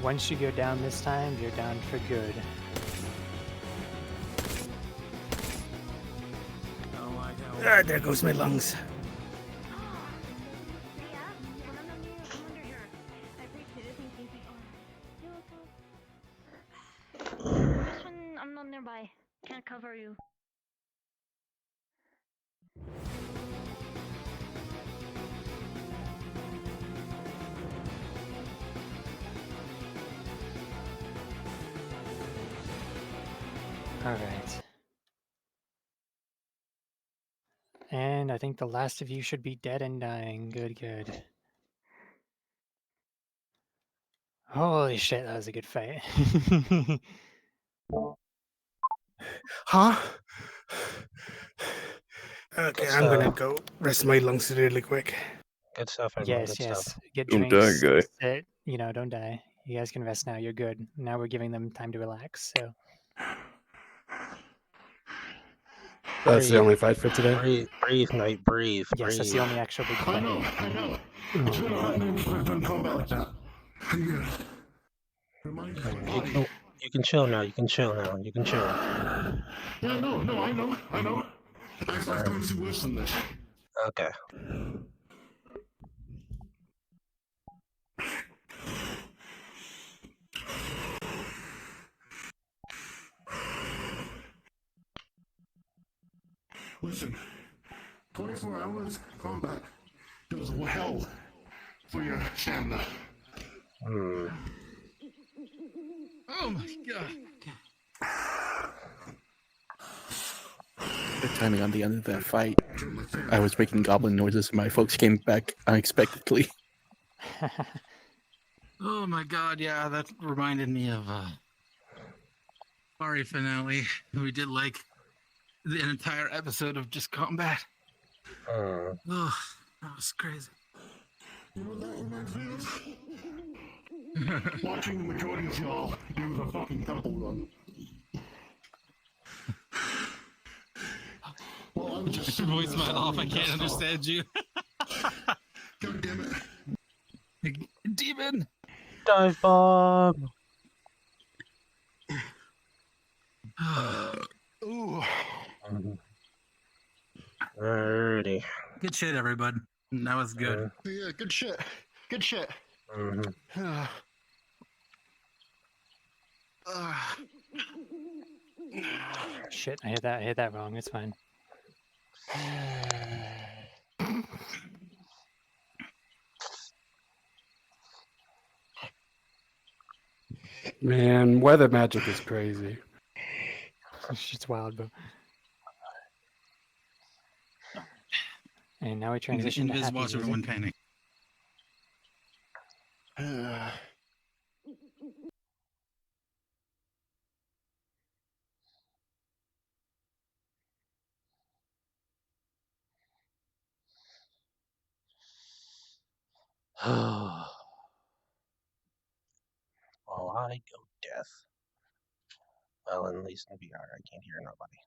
Once you go down this time, you're down for good. Ah, there goes my lungs. This one, I'm not nearby. Can't cover you. All right. And I think the last of you should be dead and dying. Good, good. Holy shit, that was a good fight. Huh? Okay, Good I'm gonna stuff. go rest my lungs really quick. Good stuff, everyone. Yes, Good yes. stuff. Get Don't drinks. die, guy. Sit, don't die. You guys can rest now. You're good. Now we're giving them time to relax. So That's the only fight for today. Breathe, Knight. Breathe. yes, that's the only actual big I fight. know. It's been a hot minute since I've done combat like that. Reminds me. You can chill now. You can chill now. You can chill. Yeah, no, I know. I've done some worse than this. Okay. Listen, 24 hours combat does hell for your stamina. Oh my god. Good timing on the end of that fight. I was making goblin noises and my folks came back unexpectedly. Oh my god, yeah, that reminded me of Mari finale. We did like the entire episode of just combat. Oh, that was crazy. You know what that reminds me of? Watching the majority of y'all do the fucking temple run. Well, I'm just Your voice might off, I can't understand you. God damn it. Demon! Dive bomb! Ooh. Alrighty. Good shit, everybody. That was good. Yeah, good shit. Good shit. Shit, I hit that wrong. It's fine. Man, weather magic is crazy. Shit's wild, bro. And now we transition to Invis happy watch music. everyone panic. Well, I go death. Well, at least in VR, I can't hear nobody.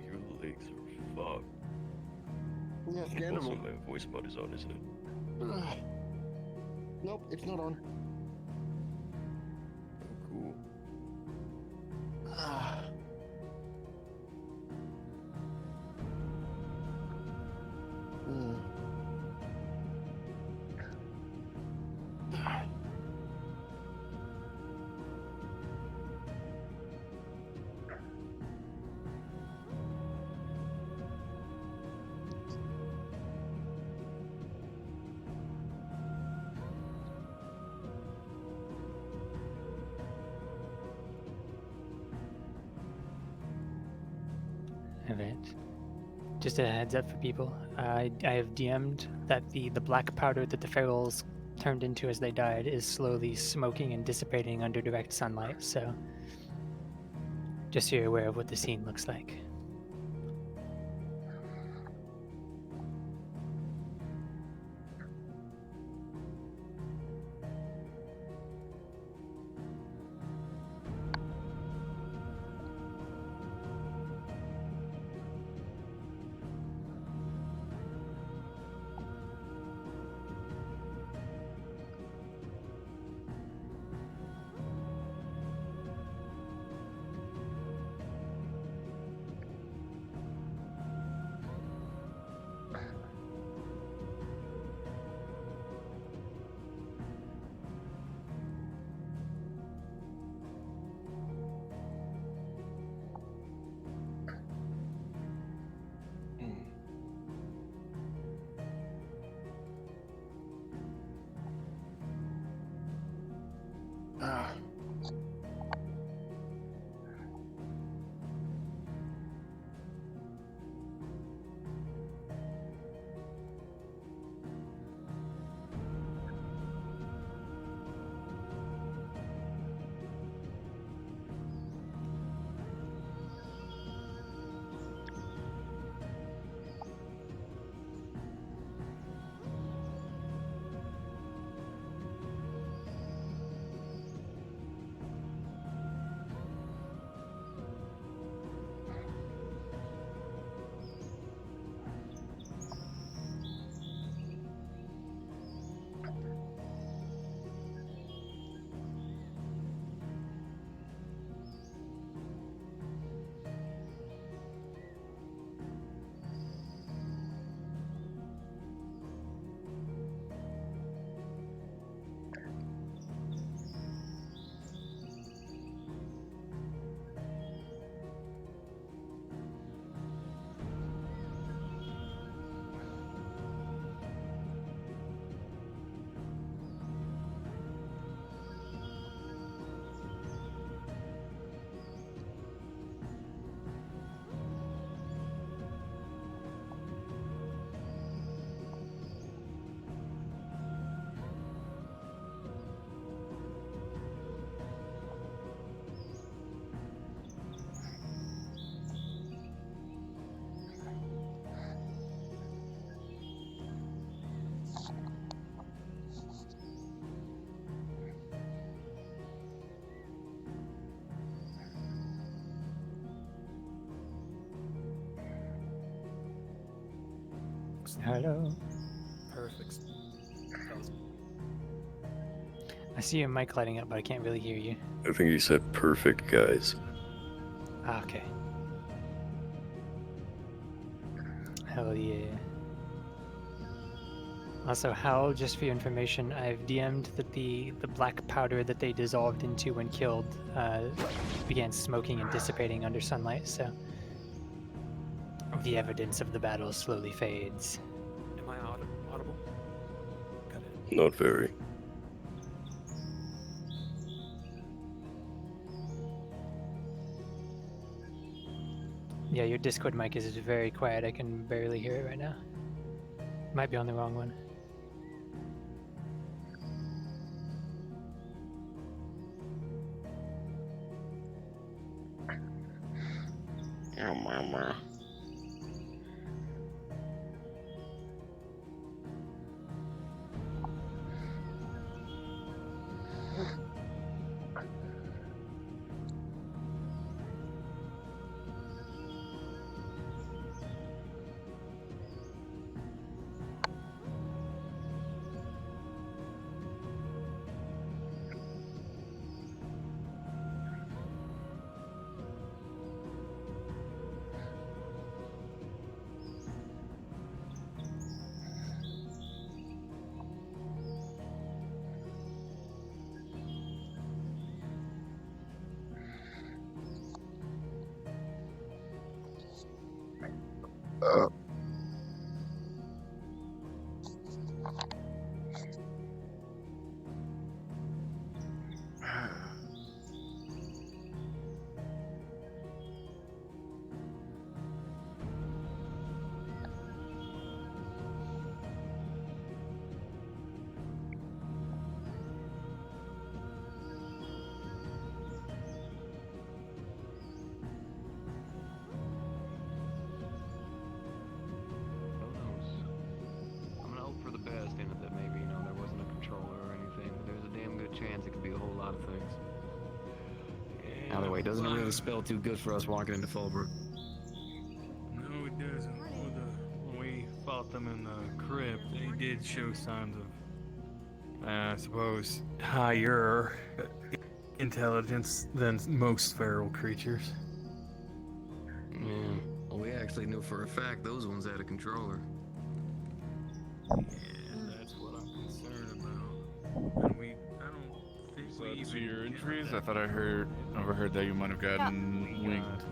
Your legs are fucked. Yeah, scan Also, them. my voice mod is on, isn't it? Nope, it's not on. Oh, cool. Alright. Just a heads up for people. I have DM'd that the black powder that the ferals turned into as they died is slowly smoking and dissipating under direct sunlight, so just so you're aware of what the scene looks like. Hello. Perfect. I see your mic lighting up, but I can't really hear you. I think he said perfect, guys. Ah, okay. Hell yeah. Also, Hal, just for your information, I've DM'd that the black powder that they dissolved into when killed began smoking and dissipating under sunlight, so the evidence of the battle slowly fades. Am I audible? Got it. Not very. Yeah, your Discord mic is very quiet. I can barely hear it right now. Might be on the wrong one. Oh, mama. I'm gonna hope for the best in it that maybe, you know, there wasn't a controller or anything, but there's a damn good chance it could be a whole lot of things. Either way, doesn't really spell too good for us walking into Fallbrook. No, it doesn't. When we fought them in the crypt, they did show signs of, I suppose, higher intelligence than most feral creatures. Yeah. Well, we actually knew for a fact those ones had a controller. Yeah, that's what I'm concerned about. And I don't think So we to even your get injuries, that. I thought I overheard that you might have gotten winged.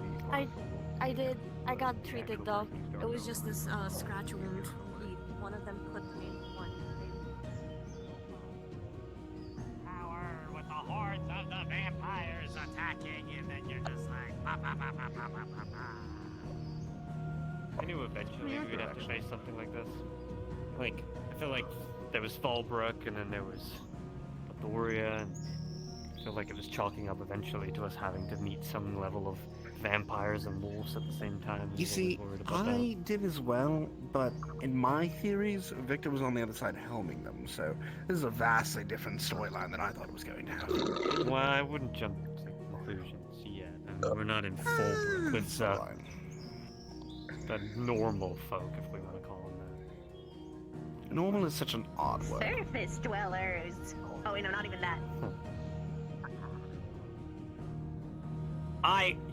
I did. I got treated though. It was just this scratch wound. One of them clipped me. One. Power with the hordes is attacking, and then you're just like, bah, bah, bah, bah, bah, bah, bah, bah. I knew eventually we would have to face something like this. Like, I feel like there was Fallbrook, and then there was Doria, and I feel like it was chalking up eventually to us having to meet some level of vampires and wolves at the same time. You see, I did as well, but in my theories, Victor was on the other side helming them, so this is a vastly different storyline than I thought it was going to have. Well, I wouldn't jump to conclusions yet. I mean, we're not in Fallbrook with the normal folk, if we want to call them that. Normal is such an odd word. Surface dwellers. Oh, wait, no, not even that.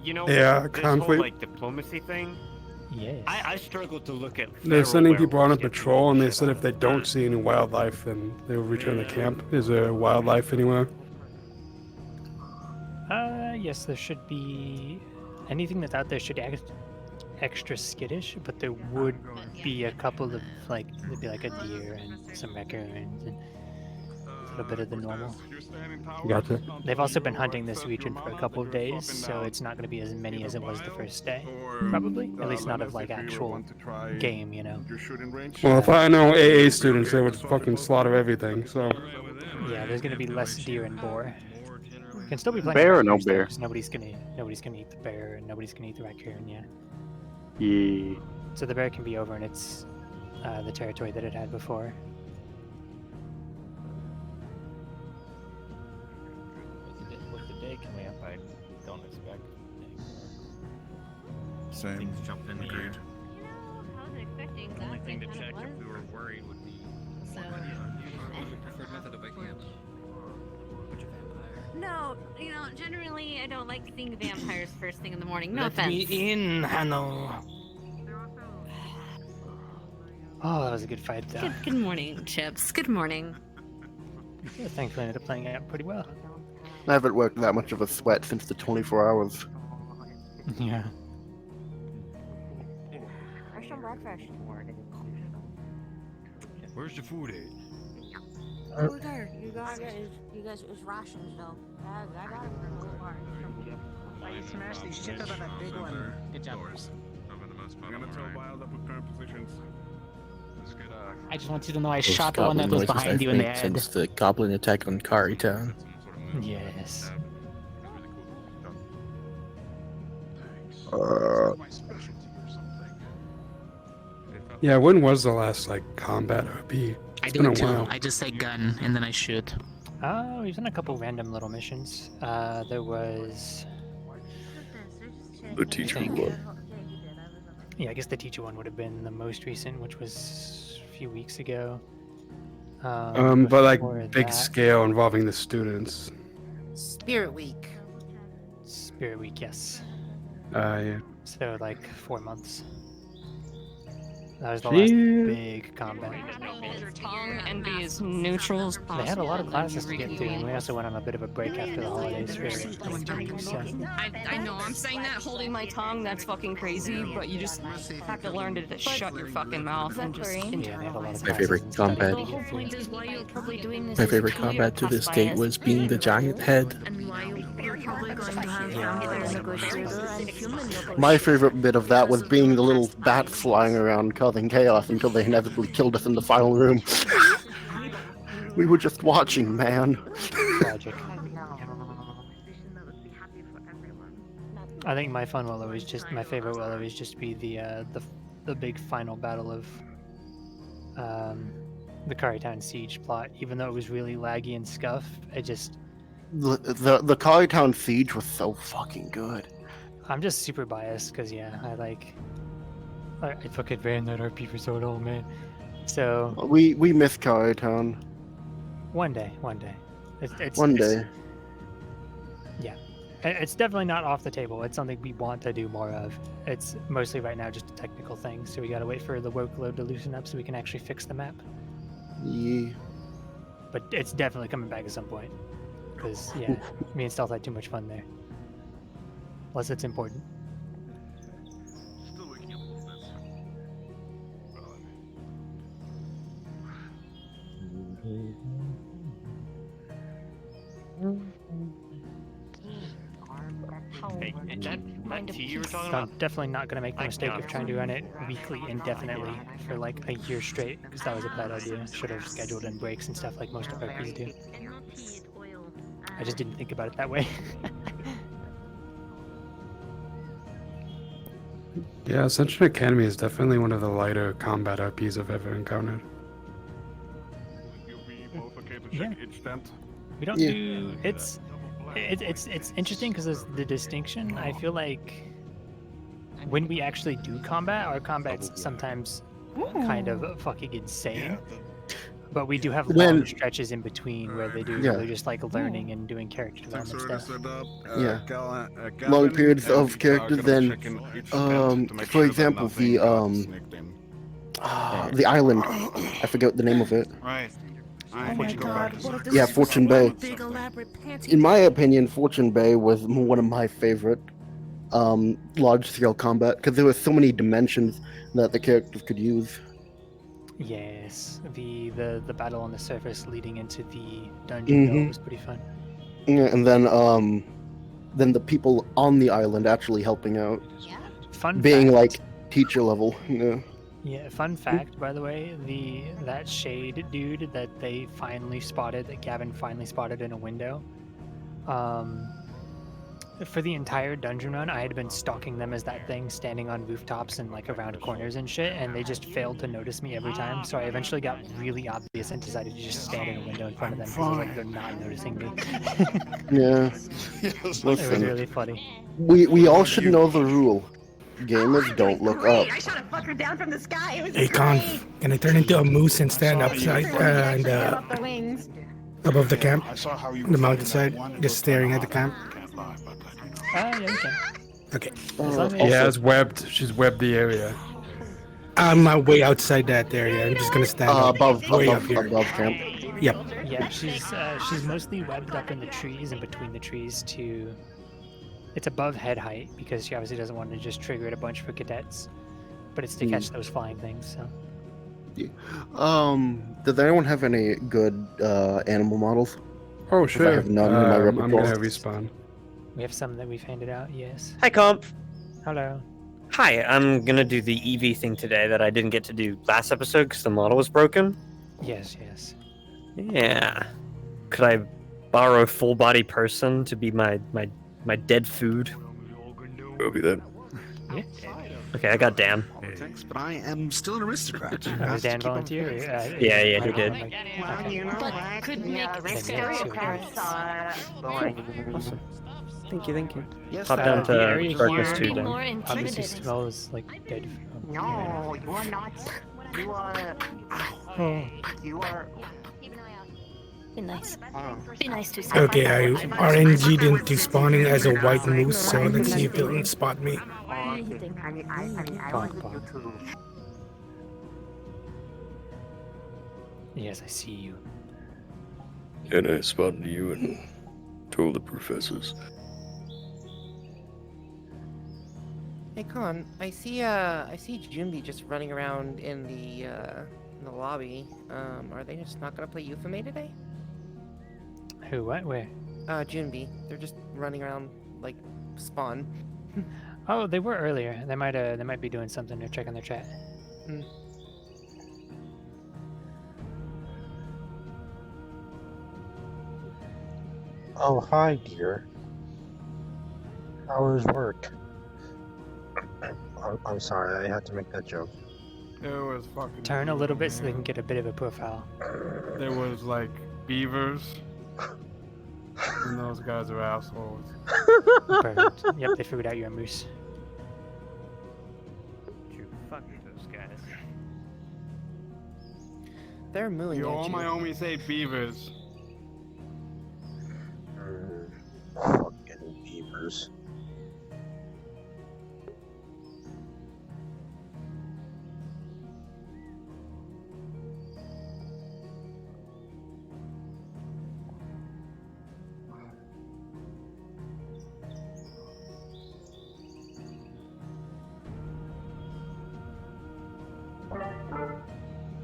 Yeah, this conflict. whole, like, diplomacy thing, yes. I struggle to look at They're feral sending people on a werewolves get patrol, and they said if they don't see any wildlife, then they will return to camp. Is there wildlife anywhere? Yes, there should be anything that's out there should act extra skittish, but there would be a couple of there'd be like a deer and some raccoons and a little bit of the normal. Gotcha. They've also been hunting this region for a couple of days, so it's not going to be as many as it was the first day, probably. At least not of like actual game, you know. Well, if I know AA students, they would fucking slaughter everything. So. Yeah, there's going to be less deer and boar. Can still be plenty Bear of or no raccoons, though, bear? 'cause nobody's gonna eat the bear, and nobody's gonna eat the raccoon. Yeah. Yeah. So the bear can be over in its the territory that it had before. With the day coming up, I don't expect Same. things jumping in the air. I wasn't expecting The only that. thing to It check kinda if we were worried would be So- preferred method of waking up. No, generally I don't like seeing vampires first thing in the morning. No Let offense. me in, Hanno. Oh, that was a good fight, though. Good morning, Chips. Good morning. Yeah, thankfully, ended up playing out pretty well. I haven't worked that much of a sweat since the 24 hours. Yeah. Where's some breakfast? Where's the food at? Over there. You guys, it's rations though. I got it from the bar. Why you smashed the shit out of that big one? Good job. I'm gonna tell Wild up with current positions. Let's get I just want you to know I Those shot the one that was goblin noises behind I've you in the made head. since the goblin attack on Kari Town. Yes. Yeah, when was the last combat OP? I It's do been a it too. while. I just say gun and then I shoot. We've done a couple random little missions. There was. The teacher one. Yeah, I guess the teacher one would have been the most recent, which was a few weeks ago. But like before big that- scale involving the students. Spirit Week. Spirit Week, yes. Yeah. So like 4 months. That was the Gee. last big combat. Hold your tongue and be as neutral as possible. They had a lot of classes to get through, and we also went on a bit of a break after the holidays for so. I know, I'm saying that holding my tongue, that's fucking crazy, but you just have to learn to shut your fucking mouth and just internalize My it. favorite combat. The whole point is why you're probably doing this My is favorite to kill your combat to this past date bias was being the giant head. and why you're probably going to have My favorite bit of that was being the little bat flying around causing chaos until they inevitably killed us in the final room. We were just watching, man. Tragic. I think my favorite will always just be the big final battle of the Karitown siege plot. Even though it was really laggy and scuff, it just The Kali Town siege was so fucking good. I'm just super biased because I fucking ran that RP for so long, man. So We miss Kali Town. one day. It's One day. Yeah, it's definitely not off the table. It's something we want to do more of. It's mostly right now just a technical thing, so we gotta wait for the workload to loosen up so we can actually fix the map. Yeah. But it's definitely coming back at some point. Because, yeah, me and Stealth had too much fun there. Unless it's important. make that tea you were talking So I'm about. definitely not going to make the mistake of trying to run it weekly indefinitely for like a year straight, because that was a bad idea. Should have scheduled in breaks and stuff like most RPs do. I just didn't think about it that way. Yeah, Ascension Academy is definitely one of the lighter combat RPs I've ever encountered. You'll be both okay to Yeah. check each tent. We don't do it's interesting because there's the distinction. I feel like when we actually do combat, our combat's sometimes kind of fucking insane. But we do have long stretches in between where they do they're just like learning and doing character development stuff. Yeah. Long periods of character. Then, for example, the island. I forget the name of it. Right. Yeah, Fortune Bay. In my opinion, Fortune Bay was one of my favorite large-scale combat because there were so many dimensions that the characters could use. Yes, the battle on the surface leading into the dungeon though was pretty fun. Yeah, and then the people on the island actually helping out. Fun being fact. like teacher level. Yeah. Yeah, fun fact, by the way, that shade dude that they finally spotted, that Gavin finally spotted in a window, for the entire dungeon run, I had been stalking them as that thing, standing on rooftops and like around corners and shit, and they just failed to notice me every time, so I eventually got really obvious and decided to just stand in a window in front of them, because I was like, they're not noticing me. Yeah. It was Listen, really funny. we all should know the rule. Gamers don't look up. I shot a fucker down from the sky. It was Hey, Con, can I turn into a moose and stand upside up the wings. above the camp, the mountainside, just staring at the camp? Yeah, you can. Okay. Yeah, it's webbed. She's webbed the area. I'm way outside that area. I'm just gonna stand way up here. Above camp. Yep. Yeah, she's mostly webbed up in the trees and between the trees to. It's above head height because she obviously doesn't want to just trigger it a bunch for cadets, but it's to catch those flying things. So. Does anyone have any good animal models? Oh sure. I have none in my I'm repertoire. gonna respawn. We have some that we've handed out. Yes. Hi, Comp. Hello. Hi, I'm gonna do the EV thing today that I didn't get to do last episode because the model was broken. Yes. Yeah. Could I borrow a full body person to be my dead food? Copy that. Yeah. Okay, I got Dan. Thanks, but I am still an aristocrat. Did Dan volunteer? Yeah, he did. But could make stereotypes. Awesome. Thank you. Yes, Hop down the to area darkness here 2 then. obviously smells like dead. No, you are not. You are. You are. Be nice. Be nice to Okay, I RNG'd into spawning as a white moose, so let's see if they'll spot me. I want you to. Yes, I see you. And I spotted you and told the professors. Hey Con, I see Junbi just running around in the lobby. Are they just not gonna play Euphemy today? Who? What? Where? Junbi. They're just running around like spawn. Oh, they were earlier. They might be doing something. They're checking their chat. Oh, hi, dear. How was work? I'm sorry, I had to make that joke. It was fucking. Turn a little bit so they can get a bit of a profile. There was like beavers. And those guys are assholes. Perfect. Yep, they figured out you're a moose. Fuck those guys. They're mooing You at all you. my homies hate beavers. Fucking beavers.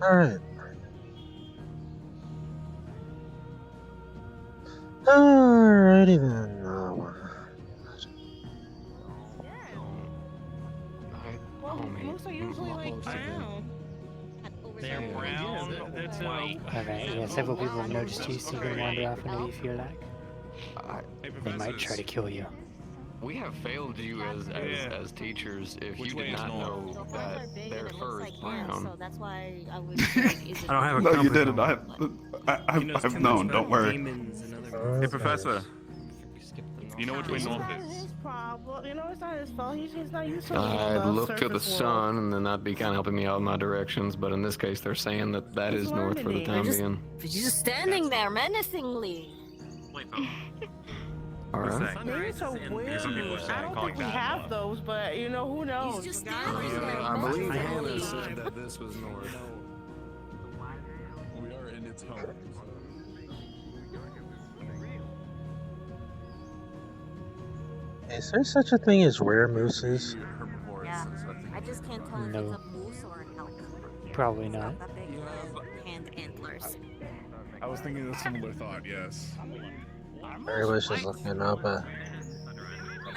Alright. Alrighty then. Alright, yeah, several people have noticed you, so you can wander off whenever you feel like. They might try to kill you. We have failed you as teachers if you did not know that their fur is brown. So that's why I was like, is it I don't have a No, you compass didn't. on. I've known. Don't worry. Hey, Professor. You know which way north is? Problem. You know, it's not his fault. He's not used to I'd the look to the surface world. sun, and then that'd be kind of helping me out in my directions. But in this case, they're saying that that is north for the time being. You're just standing there menacingly. All right. Maybe it's so weird. I don't think we have those, but you know, who knows? He's just standing there I believe menacingly. Hannah said that this was north. We are in its home. Is there such a thing as rare mooses? Yeah, I just can't tell if No. it's a moose or an elk. Probably not. That big hand antlers. I was thinking a similar thought, yes. Everybody's just looking up at.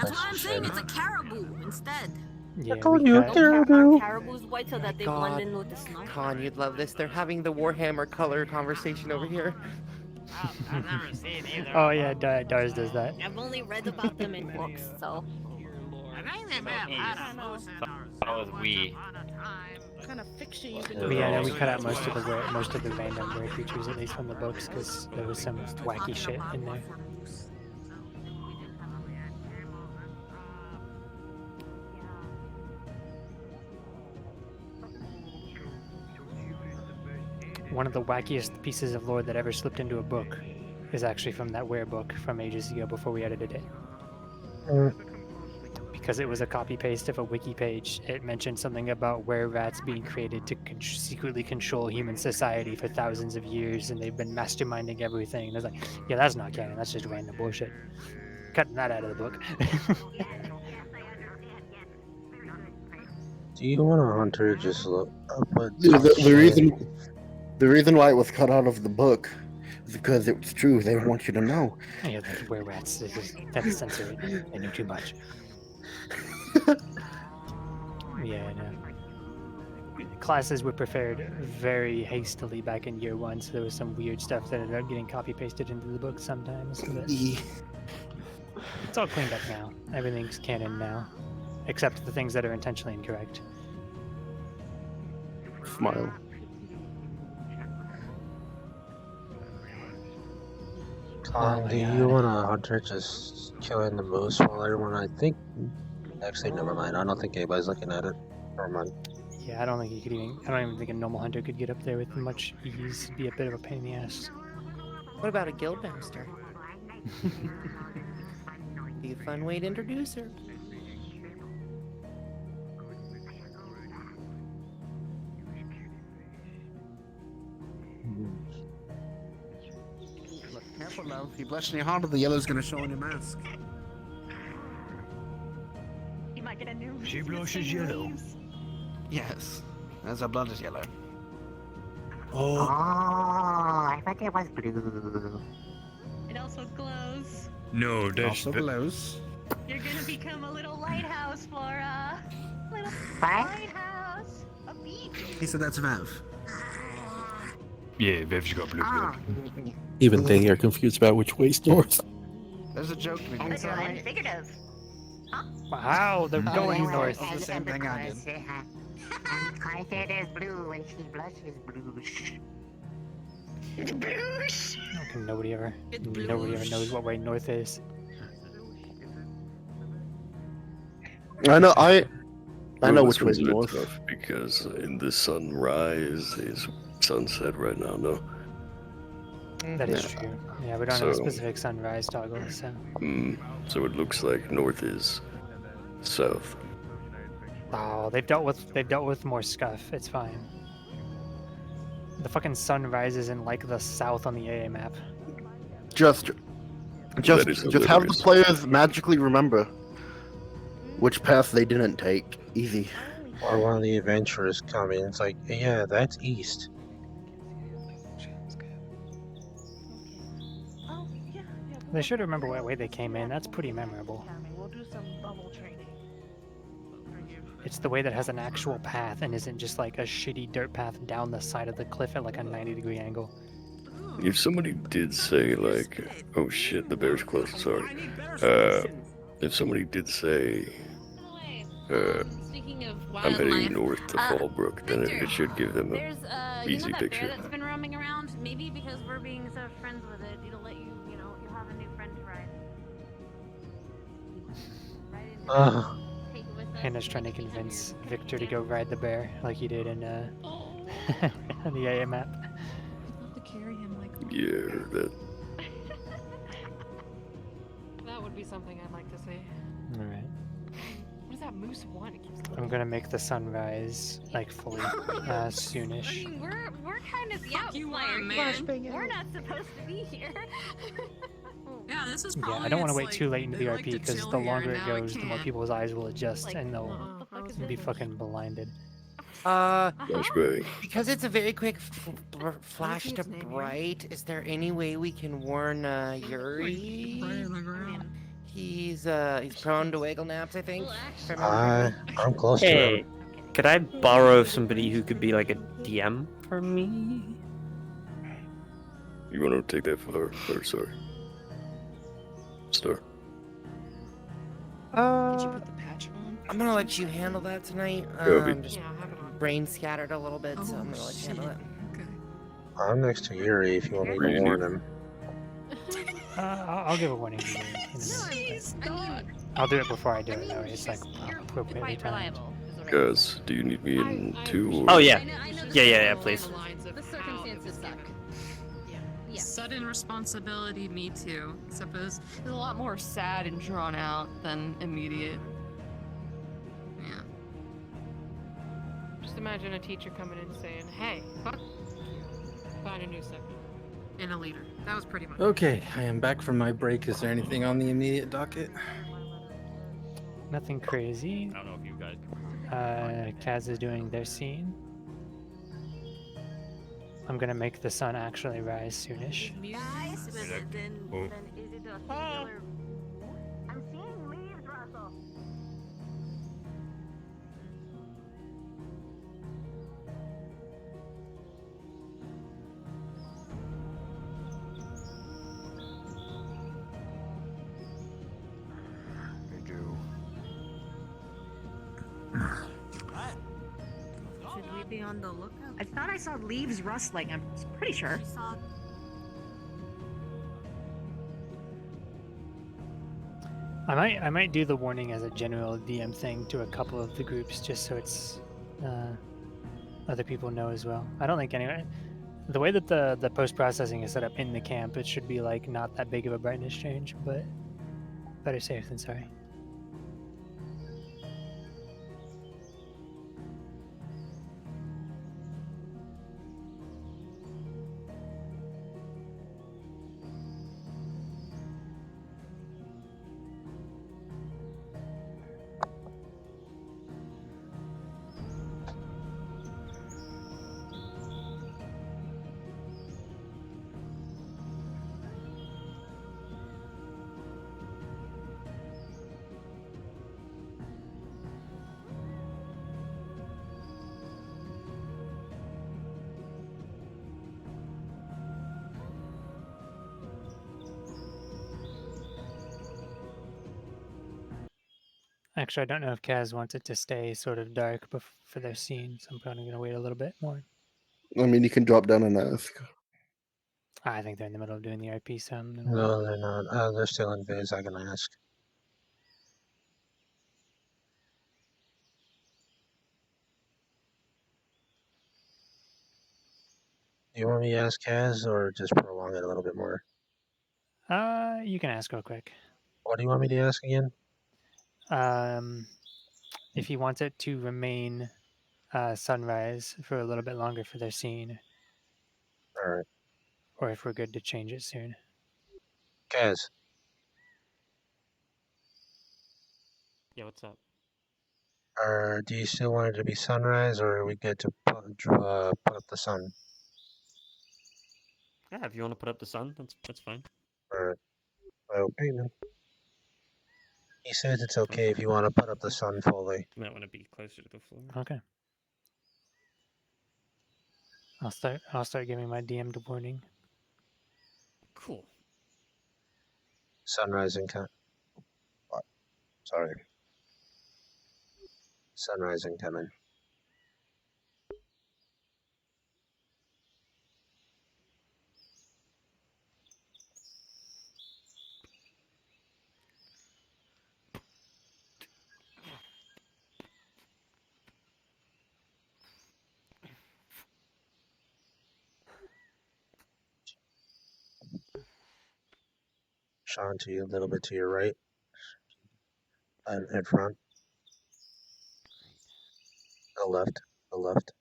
That's why I'm saying it's a caribou instead. Yeah, I told we you, got- caribou. Caribou's white so that they God. blend in with the snow. Con, you'd love this. They're having the Warhammer color conversation over here. I've never seen either. Oh yeah, Dars does that. I've only read about them in books, so. That was we. What kind of fiction you can But do? yeah, no, we cut out most of the random rare creatures, at least from the books, because there was some wacky shit in there. One of the wackiest pieces of lore that ever slipped into a book is actually from that Were book from ages ago before we edited it. Because it was a copy paste of a wiki page. It mentioned something about were rats being created to secretly control human society for thousands of years, and they've been masterminding everything. And I was like, yeah, that's not canon. That's just random bullshit. Cutting that out of the book. Do you want a hunter just look up what The reason why it was cut out of the book is because it was true. They want you to know. Yeah, the were rats. They just have to censor it. They knew too much. Yeah, no. Classes were prepared very hastily back in year one, so there was some weird stuff that ended up getting copy pasted into the book sometimes. But it's all cleaned up now. Everything's canon now, except the things that are intentionally incorrect. Smile. Do you want a hunter just killing the moose while everyone? I think. Actually, never mind. I don't think anybody's looking at it. Never mind. Yeah, I don't think you could even. I don't even think a normal hunter could get up there with much ease. It'd be a bit of a pain in the ass. What about a guild master? Be a fun way to introduce her. Look, careful now. If you blush any harder, the yellow's gonna show on your mask. You might get a new. She blushes yellow. Yes, as her blood is yellow. Oh, Oh, I thought it was blue. It also glows. no, that's Also glows. You're gonna become a little lighthouse, Flora. Little What? lighthouse. A beach. He said that's Vav. yeah, Viv's got blue blood. Even they are confused about which way's north. There's a joke to be That's made. right. Figurative. Wow, they're going north. It's the same thing I did. I said it's blue and she blushes blue. Okay, nobody ever knows what way north is. I know. I know Well, which this way's one's a bit north. tough because in the sunrise is sunset right now. No. That is Yeah. true. Yeah, we don't have a So- specific sunrise toggle, so. So it looks like north is south. Oh, they've dealt with more scuff. It's fine. The fucking sun rises in like the south on the AA map. Just have the players magically remember which path they didn't take. Easy. Or one of the adventurers coming. It's like, yeah, that's east. They should remember what way they came in. That's pretty memorable. We'll do some bubble training. It's the way that has an actual path and isn't just like a shitty dirt path down the side of the cliff at like a 90-degree angle. If somebody did say like, oh shit, the bear's close, sorry. If somebody did say, Speaking of I'm heading wildlife, north to Fallbrook, then Victor, it should give them there's an you know easy that picture. bear that's been roaming around? Maybe because we're being so friends with it, it'll let you, you know, you'll have a new friend to ride. Take it with us. Hannah's trying to convince Victor to go ride the bear like he did in on the AA map. I'd love to carry him like. Yeah, that. That would be something I'd like to see. All right. What does that moose want? It keeps I'm gonna make the sunrise like fully soonish. I mean, we're kind of the outlier, man. We're not supposed to be here. Yeah, this is Yeah, probably. I don't want to it's wait like, too late into they the like RP to because chill the here, longer it now I goes, the more can't. people's eyes will adjust and they'll be this? fucking blinded. Because it's a very quick flash to bright, is there any way we can warn Yuri? He's prone to wiggle naps, I think. if I remember correctly. I'm close to Hey, him. could I borrow somebody who could be like a DM for me? You want to take that far? Or sorry. Star. Did you put the patch on? I'm gonna let you handle that tonight. Copy. Just brain scattered a little bit, so I'm gonna let you handle it. I'm next to Yuri if you want me to warn him. I'll give a warning to you in a minute, but I'll do it before I do it. That way it's like appropriately timed. Guys, do you need me in too? Or... Oh yeah. Yeah, please. The circumstances suck. Yeah. Sudden responsibility, me too. Except it's a lot more sad and drawn out than immediate. Yeah. Just imagine a teacher coming in saying, "Hey, find a new subject." And a leader. That was pretty much. Okay, I am back from my break. Is there anything on the immediate docket? Nothing crazy. I don't know if you guys. Kaz is doing their scene. I'm gonna make the sun actually rise soonish. Guys, then is it a singular? I'm seeing leaves, Russell. Should we be on the lookout? I thought I saw leaves rustling. I'm pretty sure. I might do the warning as a general DM thing to a couple of the groups just so it's other people know as well. I don't think anyway. The way that the post-processing is set up in the camp, it should be like not that big of a brightness change, but better safe than sorry. Actually, I don't know if Kaz wants it to stay sort of dark for their scene, so I'm probably going to wait a little bit more. I mean, you can drop down and ask. I think they're in the middle of doing the RP, so I'm gonna No, they're not. They're still in phase. I can ask. Do you want me to ask Kaz or just prolong it a little bit more? You can ask real quick. What do you want me to ask again? If he wants it to remain sunrise for a little bit longer for their scene. All right. Or if we're good to change it soon. Kaz. Yeah, what's up? Do you still want it to be sunrise, or are we good to put up the sun? Yeah, if you want to put up the sun, that's fine. All right. Okay then. He says it's okay if you want to put up the sun fully. You might want to be closer to the floor. Okay. I'll start giving my DM the warning. Cool. Sunrise incoming. Sorry. Sunrise incoming. Sean, to you, a little bit to your right. And in front. The left. The left.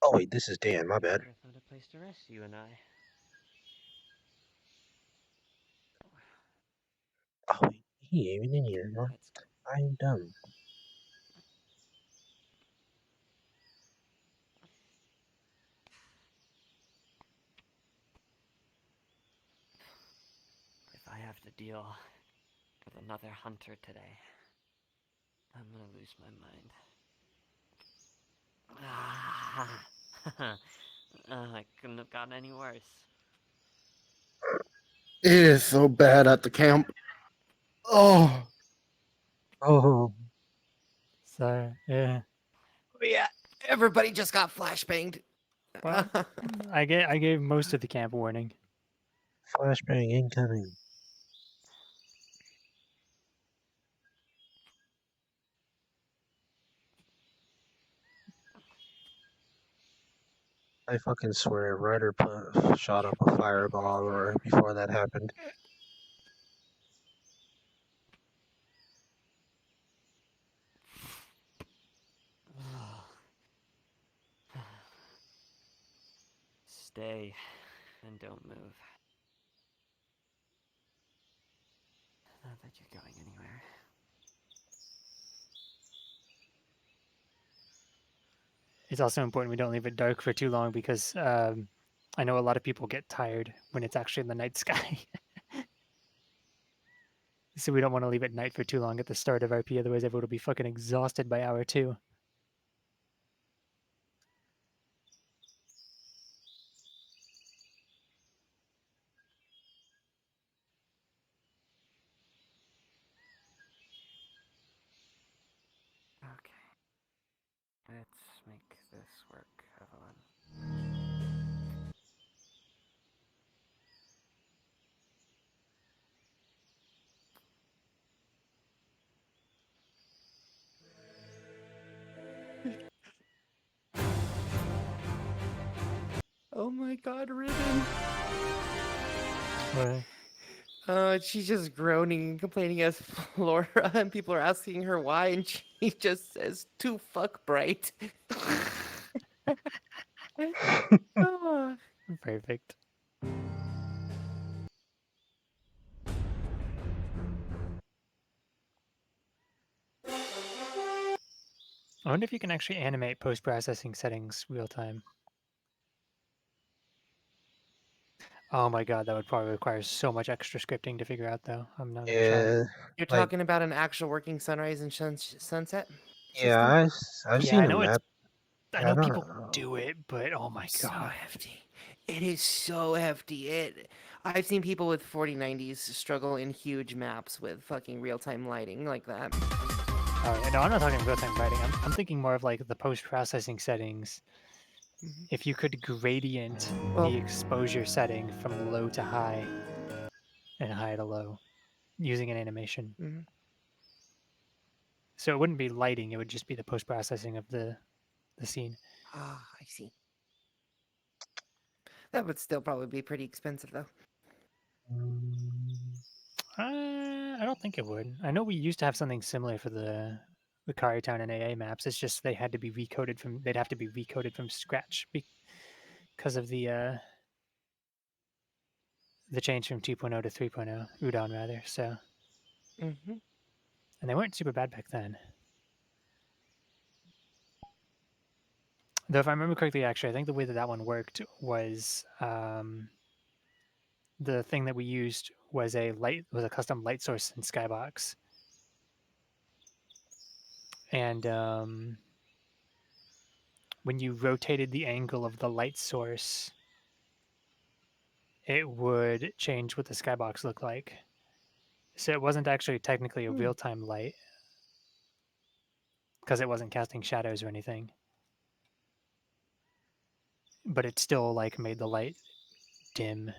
Oh, wait, this is Dan. My bad. There's not a place to rest, you and I. Oh, wait, he ain't even in here, huh? I'm dumb. If I have to deal with another hunter today, I'm gonna lose my mind. I couldn't have gotten any worse. It is so bad at the camp. Oh. Oh. So yeah. Yeah, everybody just got flashbanged. Well, I gave most of the camp warning. Flashbang incoming. I fucking swear, Ryder shot up a fireball or before that happened. Stay and don't move. Not that you're going anywhere. It's also important we don't leave it dark for too long because I know a lot of people get tired when it's actually in the night sky. So we don't want to leave it night for too long at the start of RP, otherwise everyone will be fucking exhausted by hour 2. Okay. Let's make this work, Evelyn. Oh my god, Ribbon. What? She's just groaning and complaining as Flora, and people are asking her why, and she just says, "Too fuck bright." Oh. Perfect. I wonder if you can actually animate post-processing settings real time. Oh my god, that would probably require so much extra scripting to figure out, though. I'm not gonna try. You're talking about an actual working sunrise and sunset? Yeah, I've Yeah, seen I a know map. I know people do it, but oh my So god. hefty. It is so hefty. I've seen people with 4090s struggle in huge maps with fucking real-time lighting like that. Oh, yeah, no, I'm not talking real-time lighting. I'm thinking more of like the post-processing settings. If you could gradient the exposure setting from low to high and high to low using an animation. So it wouldn't be lighting, it would just be the post-processing of the scene. Ah, I see. That would still probably be pretty expensive, though. I don't think it would. I know we used to have something similar for the Carytown and AA maps. It's just they'd have to be recoded from scratch because of the change from 2.0 to 3.0, Udon rather. So, and they weren't super bad back then. Though if I remember correctly, actually, I think the way that one worked was the thing that we used was a custom light source in Skybox and when you rotated the angle of the light source, it would change what the skybox looked like. So it wasn't actually technically a real-time light because it wasn't casting shadows or anything. But it still like made the light dim.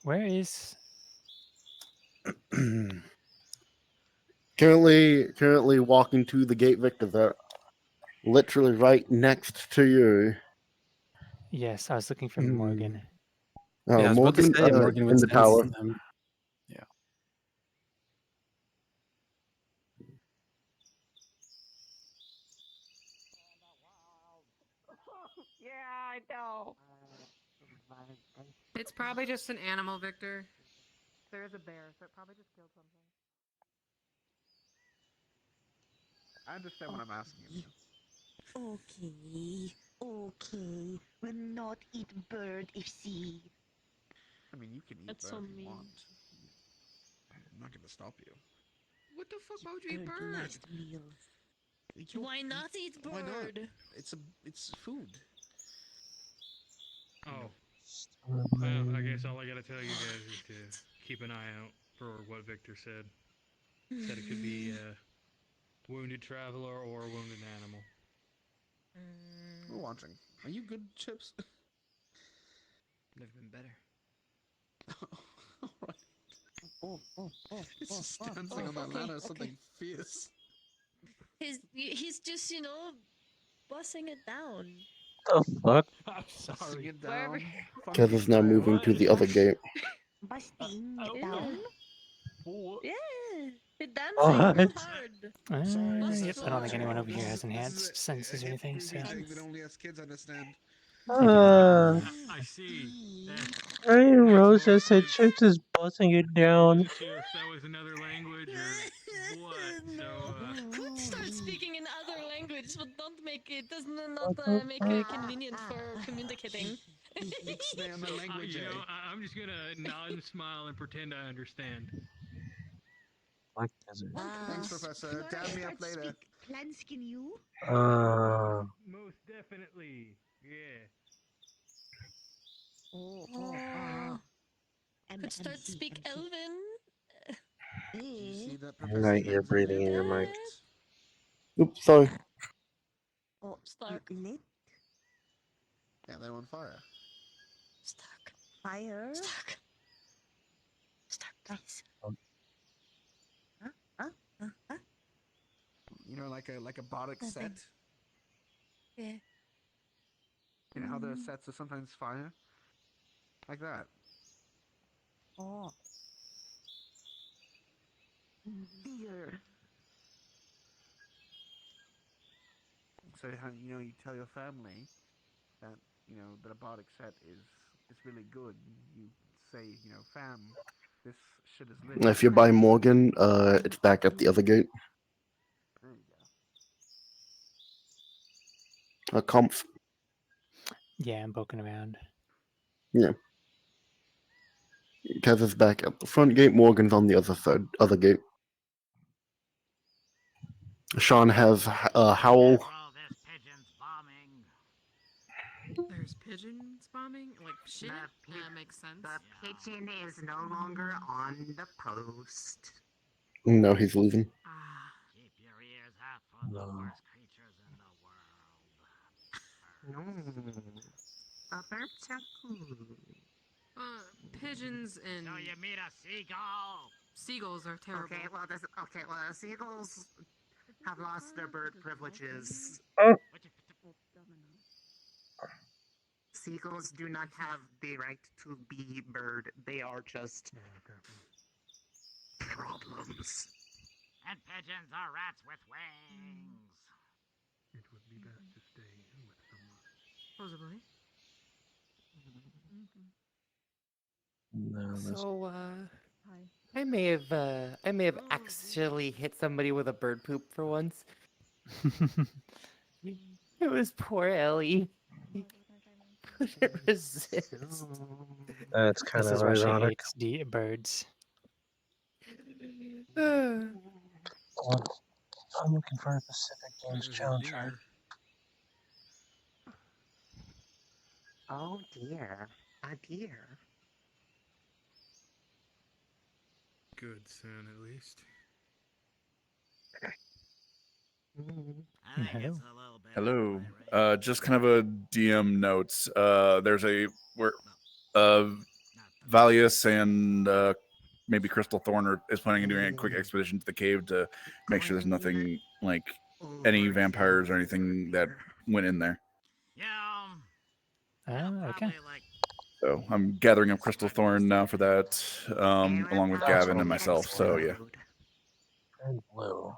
Where is currently walking to the gate, Victor. They're literally right next to you. Yes, I was looking for Morgan. Yeah, I was about to Morgan, say Morgan would in the sense tower. them. Yeah. Yeah, I know. It's probably just an animal, Victor. There is a bear, so it probably just killed something. I understand what I'm asking of you. Okay, okay. Will not eat bird if see. I mean, you can eat That's bird so if you mean. want. I'm not gonna stop you. What the fuck? Why would you eat bird? Last meal. Why not eat bird? Why not? It's food. Oh. Well, I guess all I gotta tell you guys is to keep an eye out for what Victor said. Said it could be a wounded traveler or a wounded animal. We're watching. Are you good, Chips? Never been better. Alright. It's just dancing on that ladder, something fierce. He's just, you know, bussing it down. The fuck? I'm sorry. It down. Kev is now moving to the other gate. Busting it down. Yeah, you're dancing What? real hard. Yep, I don't think anyone over here has enhanced senses or anything. So. That only us kids understand. I see. Ray and Rose just said Chips is busting it down. Wasn't sure if that was another language or what. So, Could start speaking in other language, but don't make it does not What the make fuck? it convenient for communicating. Stay on the language. you know, I'm just gonna nod and smile and pretend I understand. Black Desert. Thanks, Professor. Dab me up later. Plants can you? Most definitely. Yeah. Could start speak Elven. Did you see that, I'm Professor? not ear breathing in your mic. Oops, sorry. Oh, Stark. Lit? Yeah, they're on fire. Stark. Fire? Stark. Stark, please. Huh? You know, like a bodic set. Yeah. You know how the sets are sometimes fire? Like that. Oh. Dear. So you tell your family that that a bodic set is really good. You say, fam, this shit is lit. If you're by Morgan, it's back at the other gate. There you go. A comp. Yeah, I'm poking around. Yeah. Kev is back at the front gate. Morgan's on the other gate. Sean has Howl. There's pigeons bombing? Like, shit? That makes sense. The pigeon is no longer on the post. No, he's leaving. Keep your ears out for the worst creatures in the world. No. The birds are cool. Pigeons and... So you meet a seagull. Seagulls are terrible. Okay, well, the seagulls have lost their bird privileges. Seagulls do not have the right to be bird. They are just problems. And pigeons are rats with wings. It would be best to stay with someone. Possibly. No, that's So, I may have actually hit somebody with a bird poop for once. It was poor Ellie. He couldn't resist. that's kind This of is why she ironic. hates birds. Well, I'm looking for a Pacific Games challenge. Right? Oh dear. Oh dear. Good sound, at least. Hello. Just kind of a DM notes. There's a where Valius and maybe Crystal Thorn is planning on doing a quick expedition to the cave to make sure there's nothing like any vampires or anything that went in there. Okay. So I'm gathering up Crystal Thorn now for that, along with Gavin and myself. So yeah. And blue.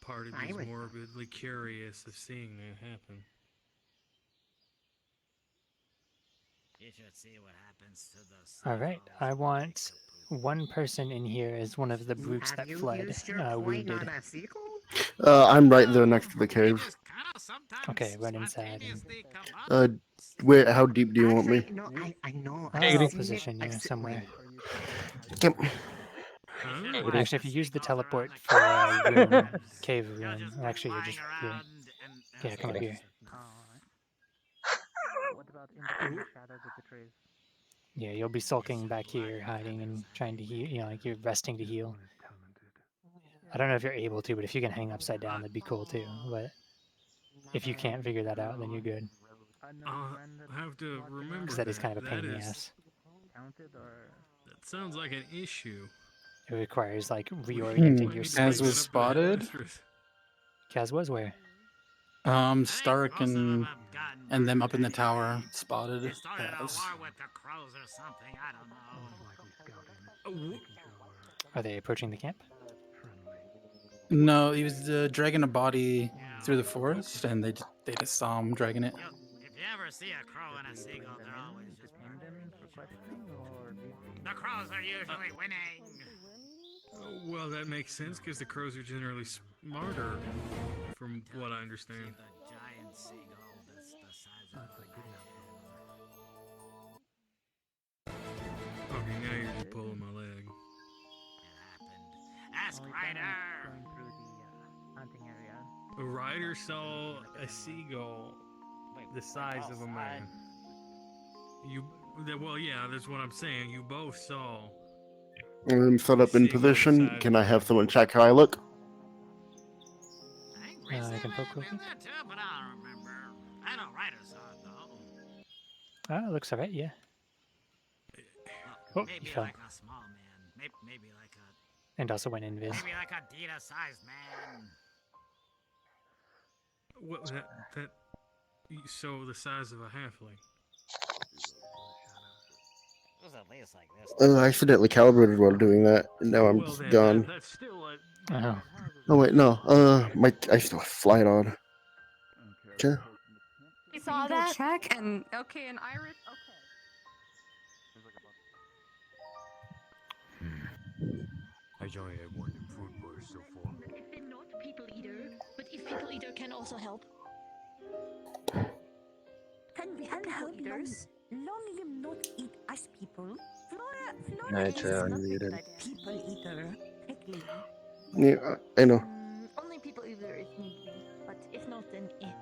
Part of me is morbidly curious of seeing that happen. You should see what happens to the All right. I want one person in here as one of the brutes that fled, wounded. I'm right there next to the cave. Okay, run inside. Where? How deep do you want me? No, I know. I'll position you somewhere. Yep. Actually, if you use the teleport for a room, cave room, actually you're just right here. Yeah, come up here. What about in the shadows of the trees? Yeah, you'll be sulking back here, hiding and trying to heal. You know, like you're resting to heal. I don't know if you're able to, but if you can hang upside down, that'd be cool too. But if you can't figure that out, then you're good. I have to remember Because that is kind of a pain in the ass. That sounds like an issue. It requires like reorienting your Kaz space. was spotted. Kaz was where? Stark and them up in the tower spotted. With the crows or something, I don't know. Are they approaching the camp? No, he was dragging a body through the forest, and they just saw him dragging it. If you ever see a crow and a seagull, they're always just the crows are usually winning. Well, that makes sense because the crows are generally smarter, from what I understand. The giant seagull that's the size of a Okay, now you're just pulling my leg. Ask Ryder. Going through the hunting area. A rider saw a seagull the size of a man. Well, yeah, that's what I'm saying. You both saw. I'm set up in position. Can I have someone check how I look? I can poke real quick. But I don't remember. I know Ryder saw it though. Oh, looks alright, yeah. Oh, Maybe you fell. like a small man. Maybe like a. And also went invis. Maybe like a Dita-sized man. What that? So the size of a halfling. It was at least like this. I accidentally calibrated while doing that, and now I'm gone. That's still a. Oh wait, no. I still fly it on. Okay. You saw that? Check and okay, and Iris. I only had one food burst so far. If they're not people eater, but if people eater can also help. Can help eaters? Long live not eat us people. Flora Nitro is unmuted. people eater. Technically. Yeah, I know. Only people eater if need be, but if not, then eh.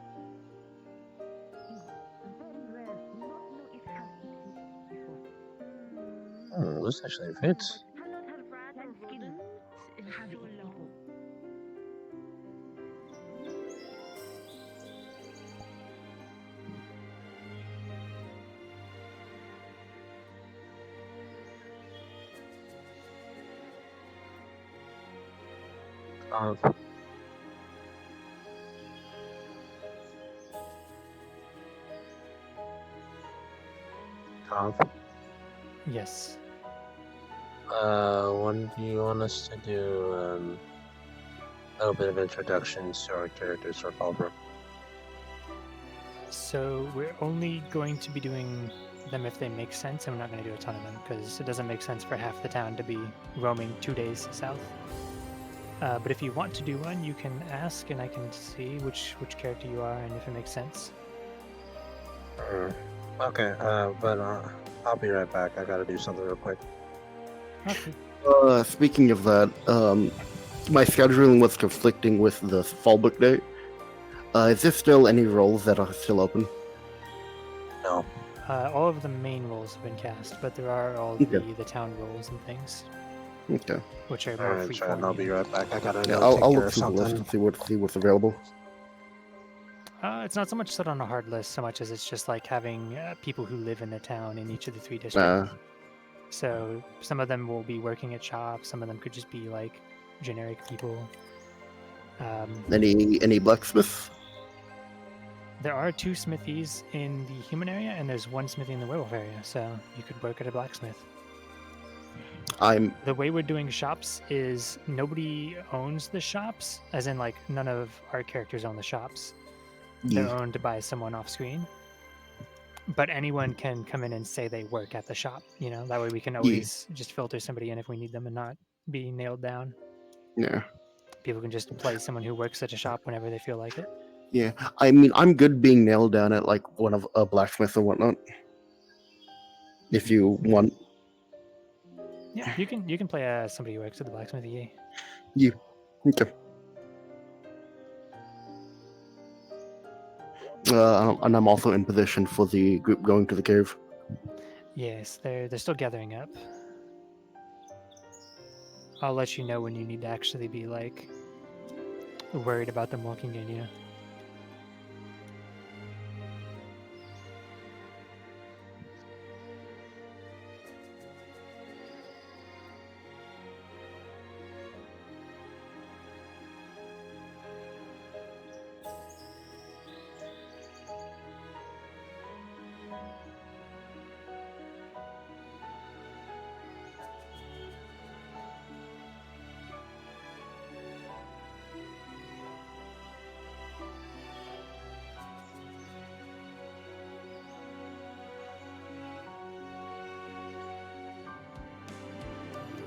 Oh, this actually fits. Yes. When do you want us to do a little bit of introductions to our characters for Fallbrook? So we're only going to be doing them if they make sense, and we're not going to do a ton of them because it doesn't make sense for half the town to be roaming 2 days south. But if you want to do one, you can ask, and I can see which character you are and if it makes sense. Okay, but I'll be right back. I gotta do something real quick. Okay. Speaking of that, my scheduling was conflicting with the Fallbrook date. Is there still any roles that are still open? No. All of the main roles have been cast, but there are all Okay. the town roles and things. Okay. Which are more Alright, Chad, I'll be right back. I gotta Yeah, go take I'll care look of through the list something. and see what's available. It's not so much set on a hard list so much as it's just like having people who live in the town in each of the 3 districts. So some of them will be working at shops, some of them could just be like generic people. Any blacksmiths? There are 2 smithies in the human area, and there's 1 smithy in the werewolf area, so you could work at a blacksmith. The way we're doing shops is nobody owns the shops, as in like none of our characters own the shops. They're owned by someone off screen. But anyone can come in and say they work at the shop, you know, that way we can always just filter somebody in if we need them and not be nailed down. Yeah. People can just play someone who works at a shop whenever they feel like it. Yeah. I mean, I'm good being nailed down at like one of a blacksmith or whatnot. If you want. Yeah, you can play as somebody who works at the blacksmith. Yeah. Okay. And I'm also in position for the group going to the cave. Yes, they're still gathering up. I'll let you know when you need to actually be like worried about them walking in, you know.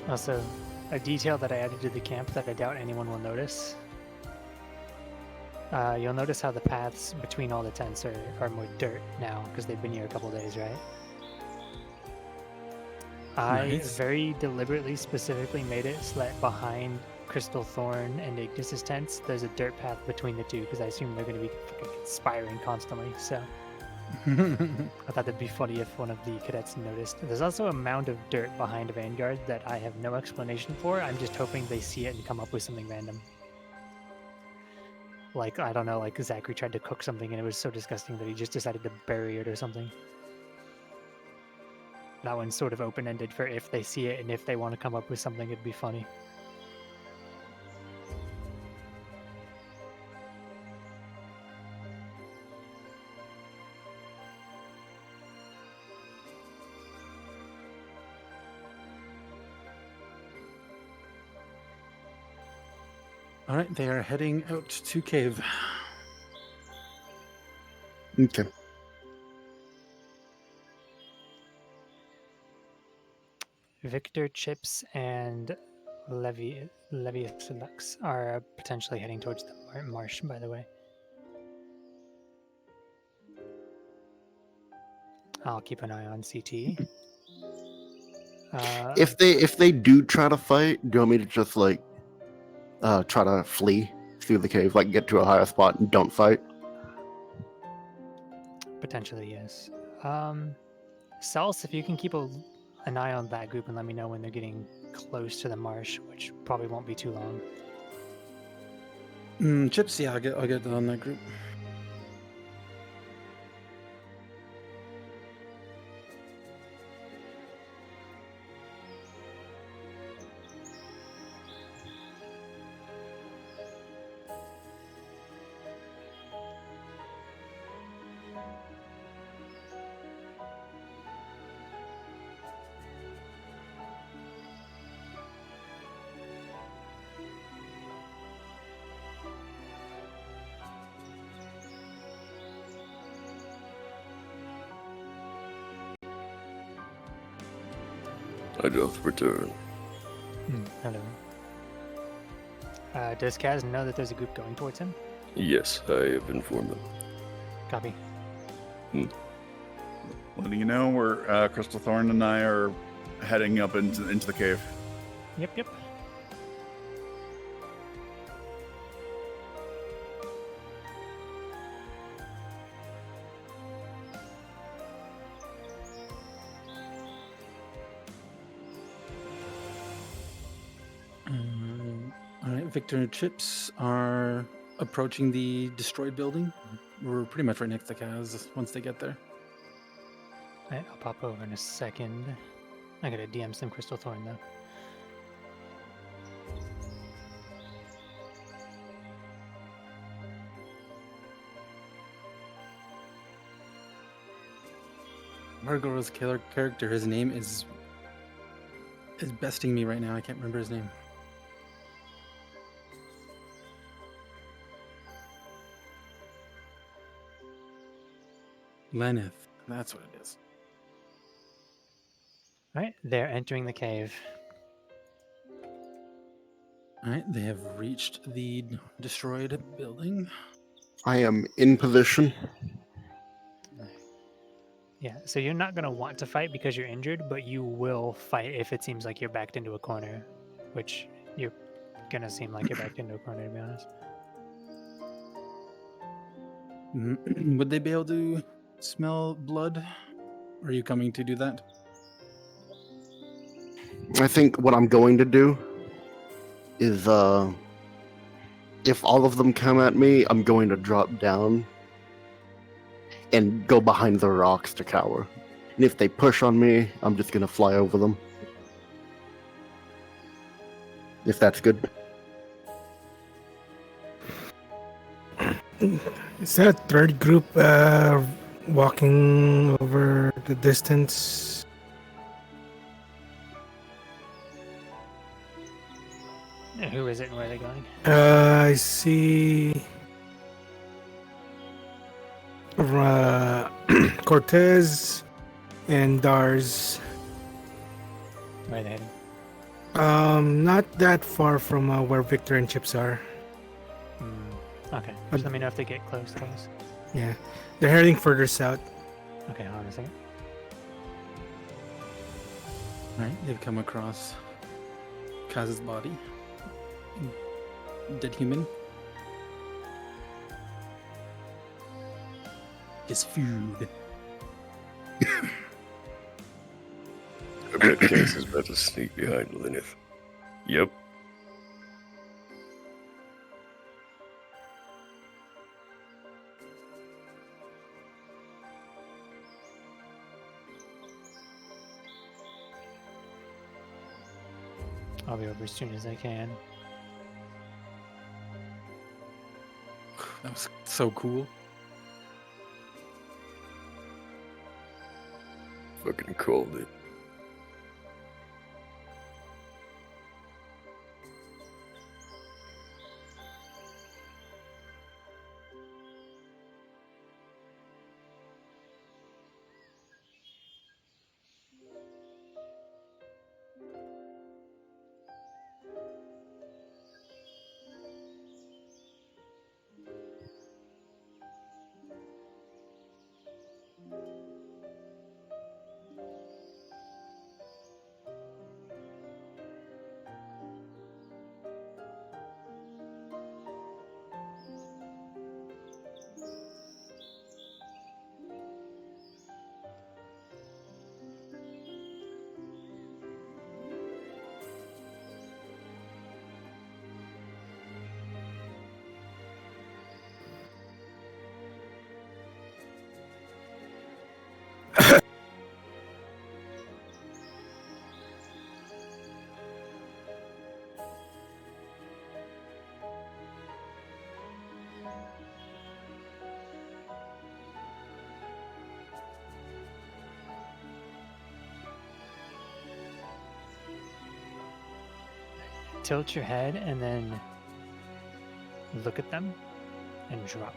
Also, a detail that I added to the camp that I doubt anyone will notice. You'll notice how the paths between all the tents are more dirt now, because they've been here a couple days, right? I very deliberately, specifically made it so that behind Crystal Thorn and Ignis's tents, there's a dirt path between the two, because I assume they're going to be fucking conspiring constantly, so... I thought that'd be funny if one of the cadets noticed. There's also a mound of dirt behind Vanguard that I have no explanation for. I'm just hoping they see it and come up with something random. Like, I don't know, like Zachary tried to cook something and it was so disgusting that he just decided to bury it or something. That one's sort of open-ended for if they see it and if they want to come up with something, it'd be funny. All right, they are heading out to cave. Okay. Victor, Chips, and Levius Lux are potentially heading towards the marsh, by the way. I'll keep an eye on CT. If they do try to fight, do you want me to just like try to flee through the cave, like get to a higher spot and don't fight? Potentially, yes. Cels, if you can keep an eye on that group and let me know when they're getting close to the marsh, which probably won't be too long. Chips, yeah, I'll get on that group. I doth return. Hello. Does Kaz know that there's a group going towards him? Yes, I have informed them. Copy. What do you know? Where Crystal Thorn and I are heading up into the cave. Yep. All right, Victor and Chips are approaching the destroyed building. We're pretty much right next to Kaz once they get there. Alright, I'll pop over in a second. I gotta DM some Crystal Thorn though. Margoro's killer character, his name is besting me right now. I can't remember his name. Lenith. That's what it is. Alright, they're entering the cave. Alright, they have reached the destroyed building. I am in position. Yeah, so you're not gonna want to fight because you're injured, but you will fight if it seems like you're backed into a corner, which you're gonna seem like you're backed into a corner, to be honest. Would they be able to smell blood? Are you coming to do that? I think what I'm going to do is, if all of them come at me, I'm going to drop down and go behind the rocks to cower. And if they push on me, I'm just going to fly over them. If that's good. Is that a third group walking over the distance? Who is it and where are they going? I see Cortez and Dars. Where are they heading? Not that far from where Victor and Chips are. Okay, just let me know if they get close. Yeah, they're heading further south. Okay, hold on a second. Alright, they've come across Kaz's body. Dead human. His food. I bet Kaz is about to sneak behind Lineth. Yep. I'll be over as soon as I can. That was so cool. Fucking called it. Tilt your head and then look at them and drop.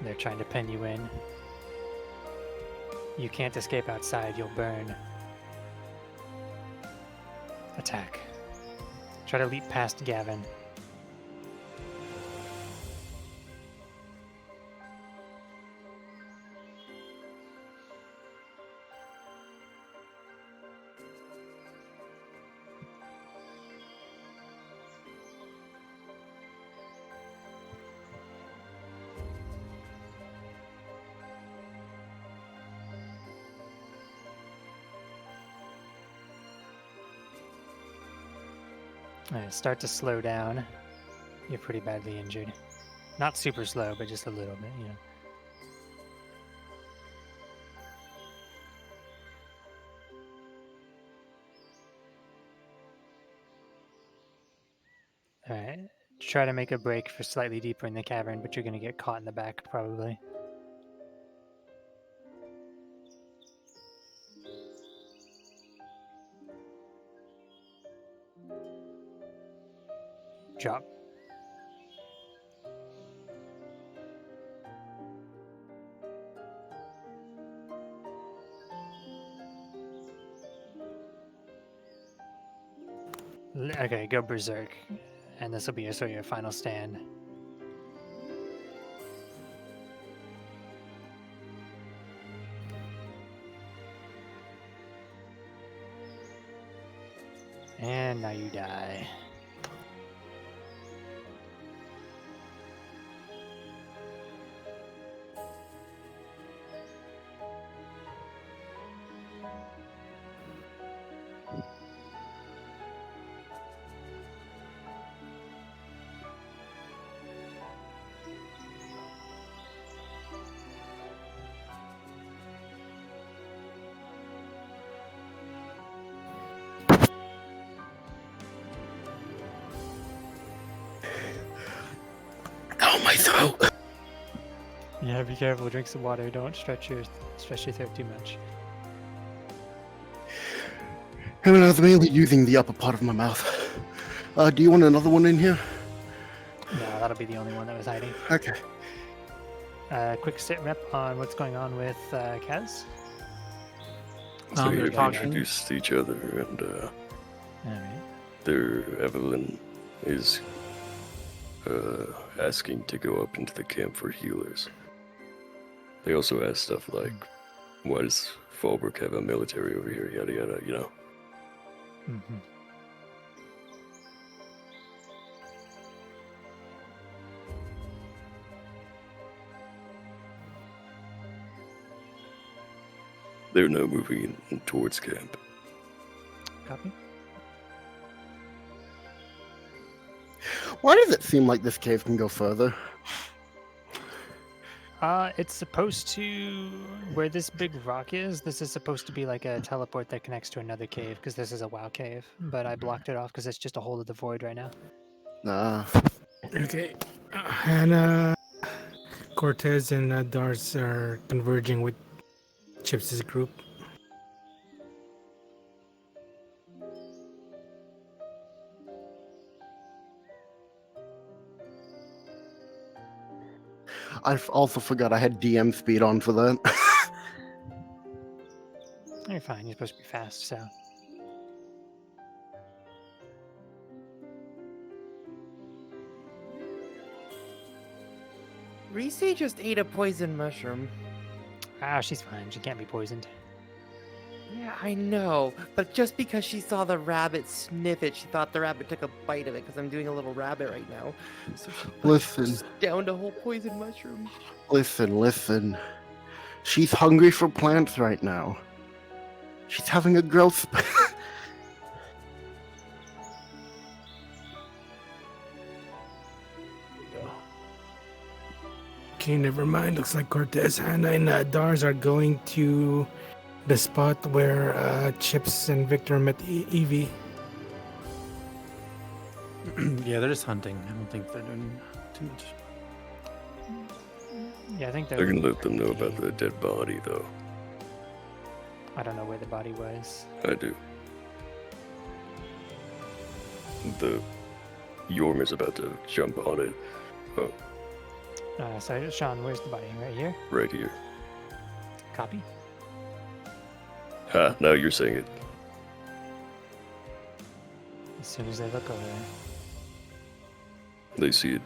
They're trying to pin you in. You can't escape outside, you'll burn. Attack. Try to leap past Gavin. Alright, start to slow down. You're pretty badly injured. Not super slow, but just a little bit, you know. Alright, try to make a break for slightly deeper in the cavern, but you're gonna get caught in the back, probably. Drop. Okay, go berserk, and this will be your final stand. And now you die. Ow, my throat! Yeah, be careful. Drink some water. Don't stretch your throat too much. I mean, I was mainly using the upper part of my mouth. Do you want another one in here? No, that'll be the only one that was hiding. Okay. Quick sit rep on what's going on with Kaz. So they're they've talking. introduced each other, and Alright. Evelyn is asking to go up into the camp for healers. They also ask stuff like, why does Fallbrook have a military over here, yada yada, you know? Mm-hmm. They're now moving in towards camp. Copy. Why does it seem like this cave can go further? It's supposed to, where this big rock is, this is supposed to be like a teleport that connects to another cave, because this is a WoW cave, but I blocked it off because it's just a hole of the void right now. Okay. Hannah, Cortez, and Dars are converging with Chips' group. I also forgot I had DM speed on for that. You're fine, you're supposed to be fast, so. Reese just ate a poison mushroom. Ah, she's fine, she can't be poisoned. Yeah, I know, but just because she saw the rabbit sniff it, she thought the rabbit took a bite of it, because I'm doing a little rabbit right now. So Listen. down to whole poison mushroom. Listen. She's hungry for plants right now. She's having a growth spurt. Okay, never mind. Looks like Cortez, Hannah, and Dars are going to the spot where Chips and Victor met Evie. Yeah, they're just hunting. I don't think they're doing too much. Yeah, I think I they're. can let them know about the dead body, though. I don't know where the body was. I do. The Yorm is about to jump on it. Oh. So, Sean, where's the body? Right here? Right here. Copy. Ha, now you're saying it. As soon as they look over there. They see it.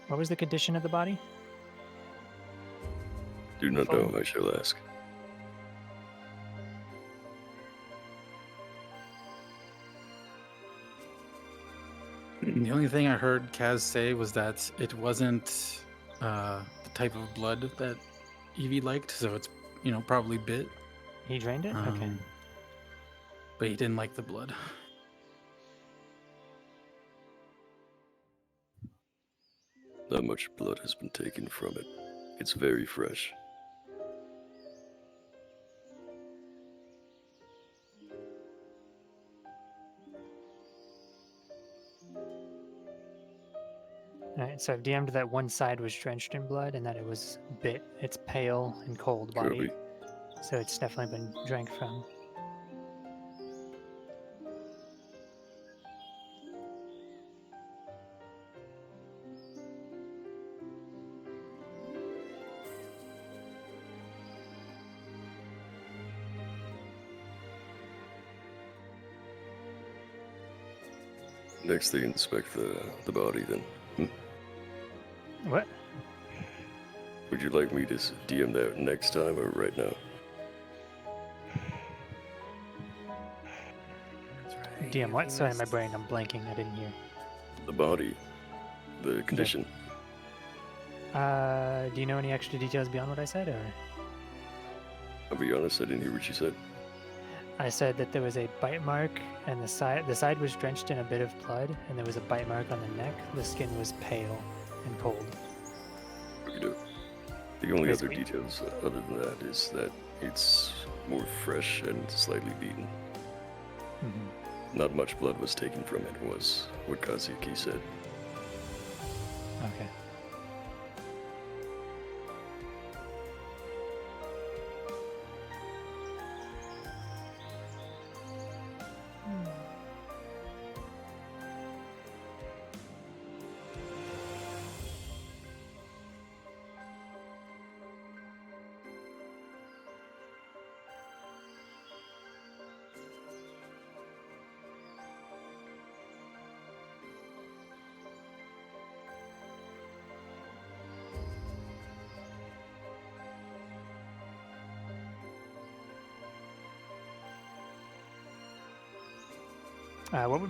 What was the condition of the body? Do not know, I shall ask. The only thing I heard Kaz say was that it wasn't the type of blood that Evie liked, so it's, probably bit. He drained it? Okay. But he didn't like the blood. Not much blood has been taken from it. It's very fresh. Alright, so I've DM'd that one side was drenched in blood and that it was bit. It's pale and cold body. Copy. So it's definitely been drank from. Next they inspect the body then. What? Would you like me to DM that next time or right now? DM what? Sorry, my brain, I'm blanking. I didn't hear. The body. The condition. Do you know any extra details beyond what I said, or? I'll be honest, I didn't hear what you said. I said that there was a bite mark, and the side was drenched in a bit of blood, and there was a bite mark on the neck. The skin was pale and cold. Okay, the only other details other than that is that it's more fresh and slightly beaten. Mm-hmm. Not much blood was taken from it, was what Kazuki said. Okay.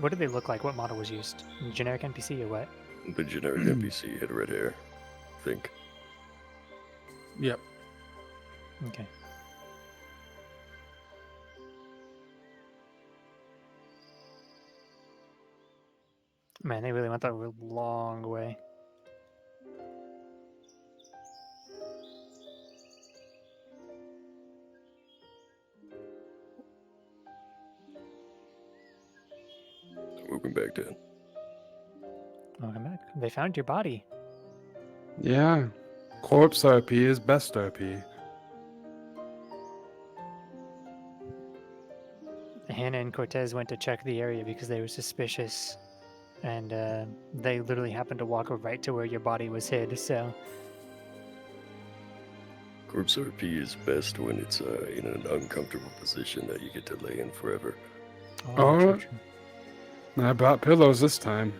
What did they look like? What model was used? Generic NPC or what? The generic NPC had red hair, I think. Yep. Okay. Man, they really went that a long way. Welcome back, Dan. Welcome back. They found your body. Yeah. Corpse RP is best RP. Hannah and Cortez went to check the area because they were suspicious. And they literally happened to walk right to where your body was hid, so... Corpse RP is best when it's in an uncomfortable position that you get to lay in forever. Oh, I brought pillows this time.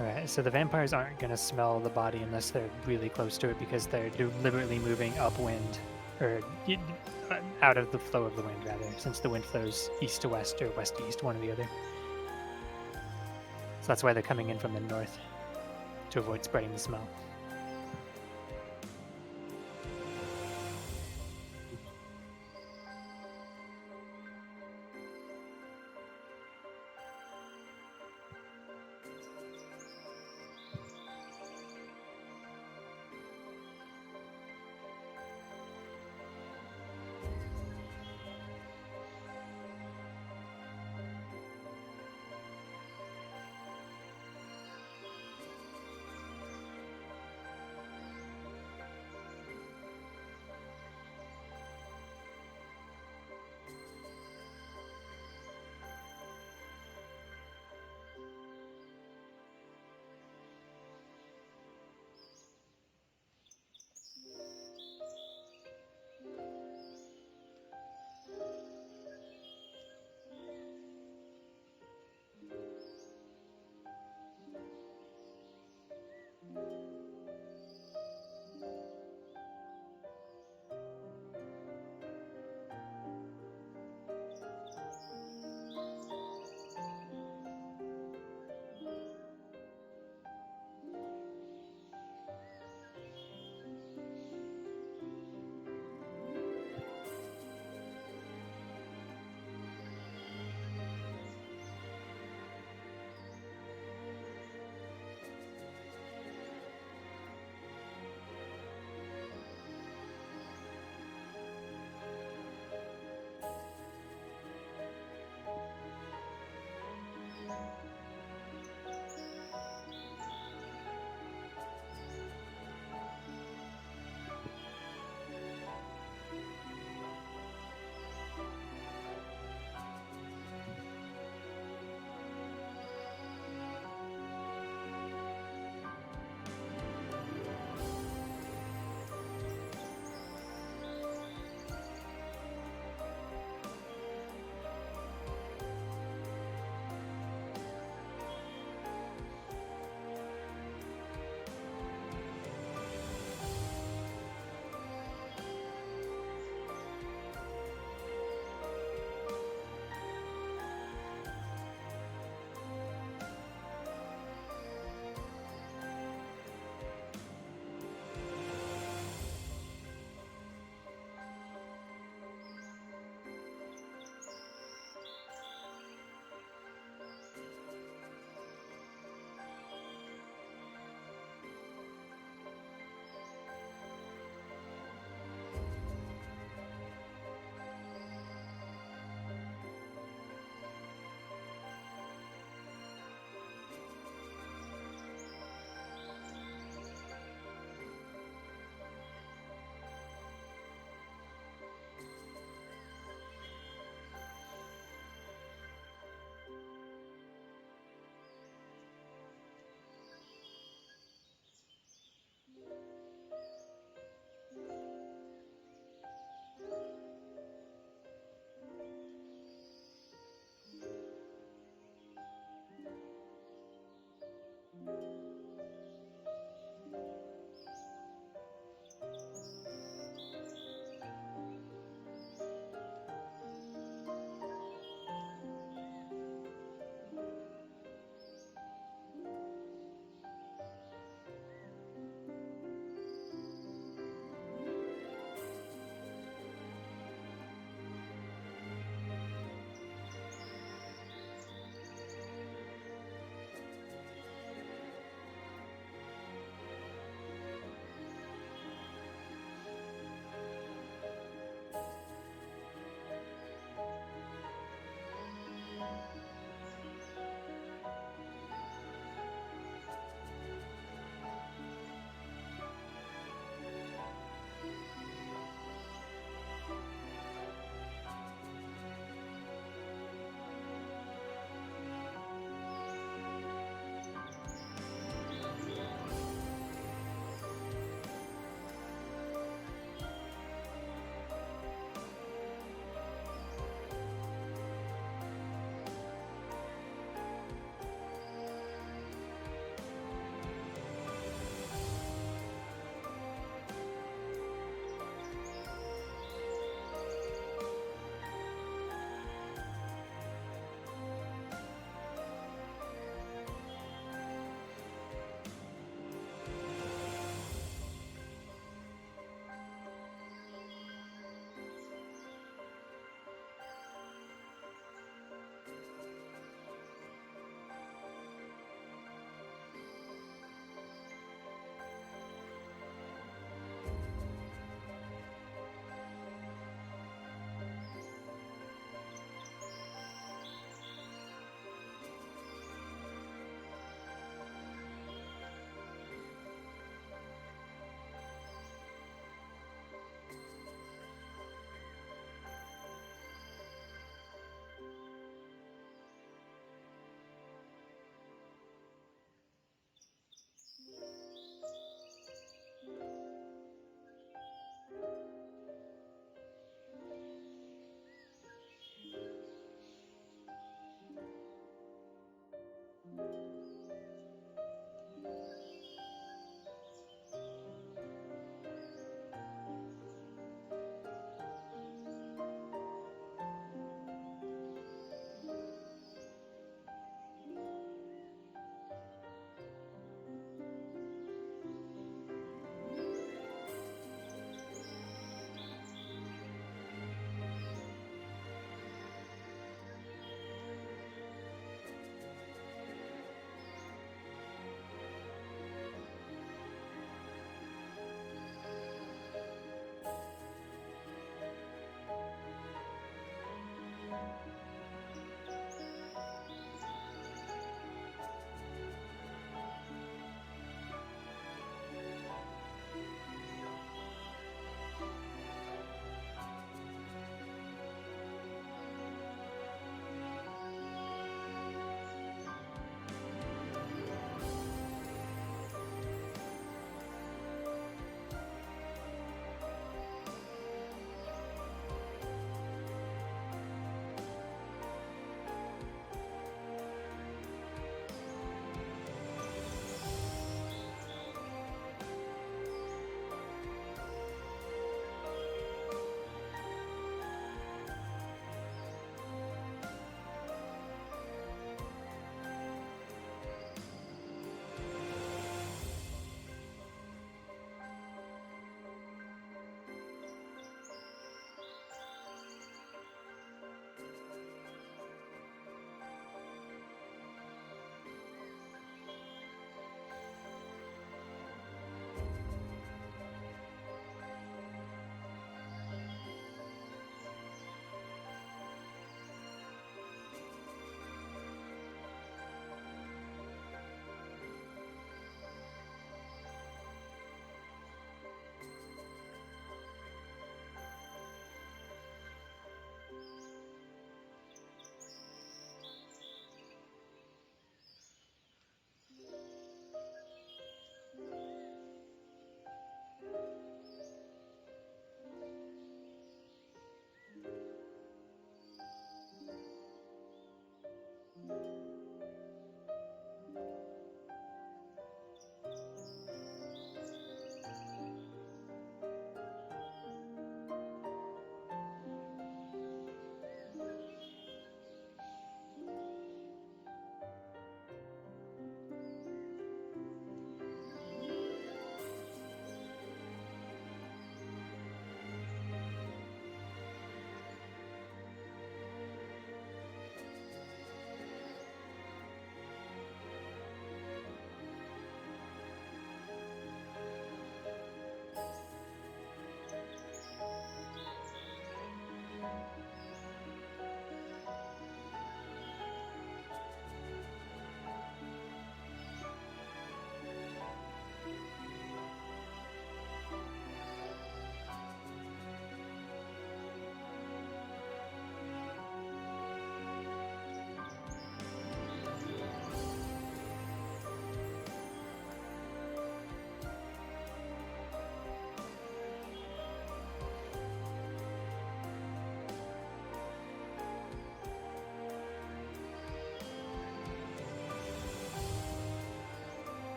Alright, so the vampires aren't going to smell the body unless they're really close to it because they're deliberately moving upwind, or out of the flow of the wind, rather, since the wind flows east to west or west to east, one or the other. that's why they're coming in from the north to avoid spreading the smell.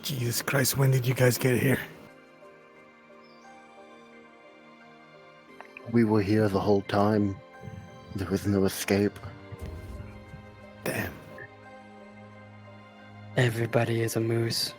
Jesus Christ, when did you guys get here? We were here the whole time. There was no escape. Damn. Everybody is a moose.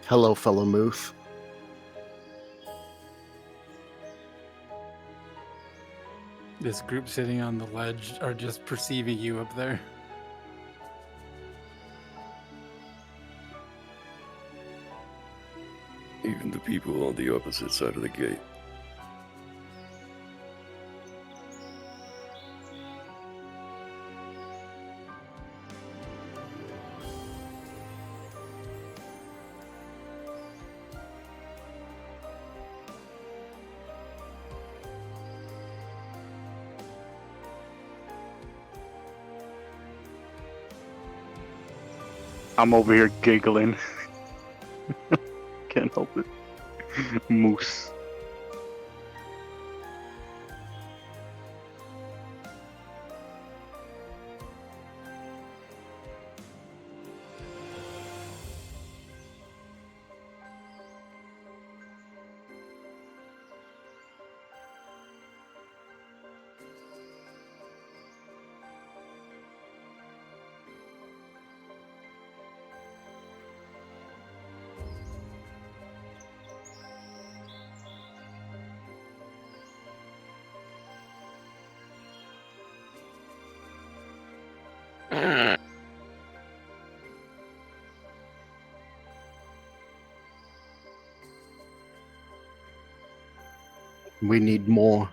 Hello, fellow moose. This group sitting on the ledge are just perceiving you up there. Even the people on the opposite side of the gate. I'm over here giggling. Can't help it. Moose. We need more.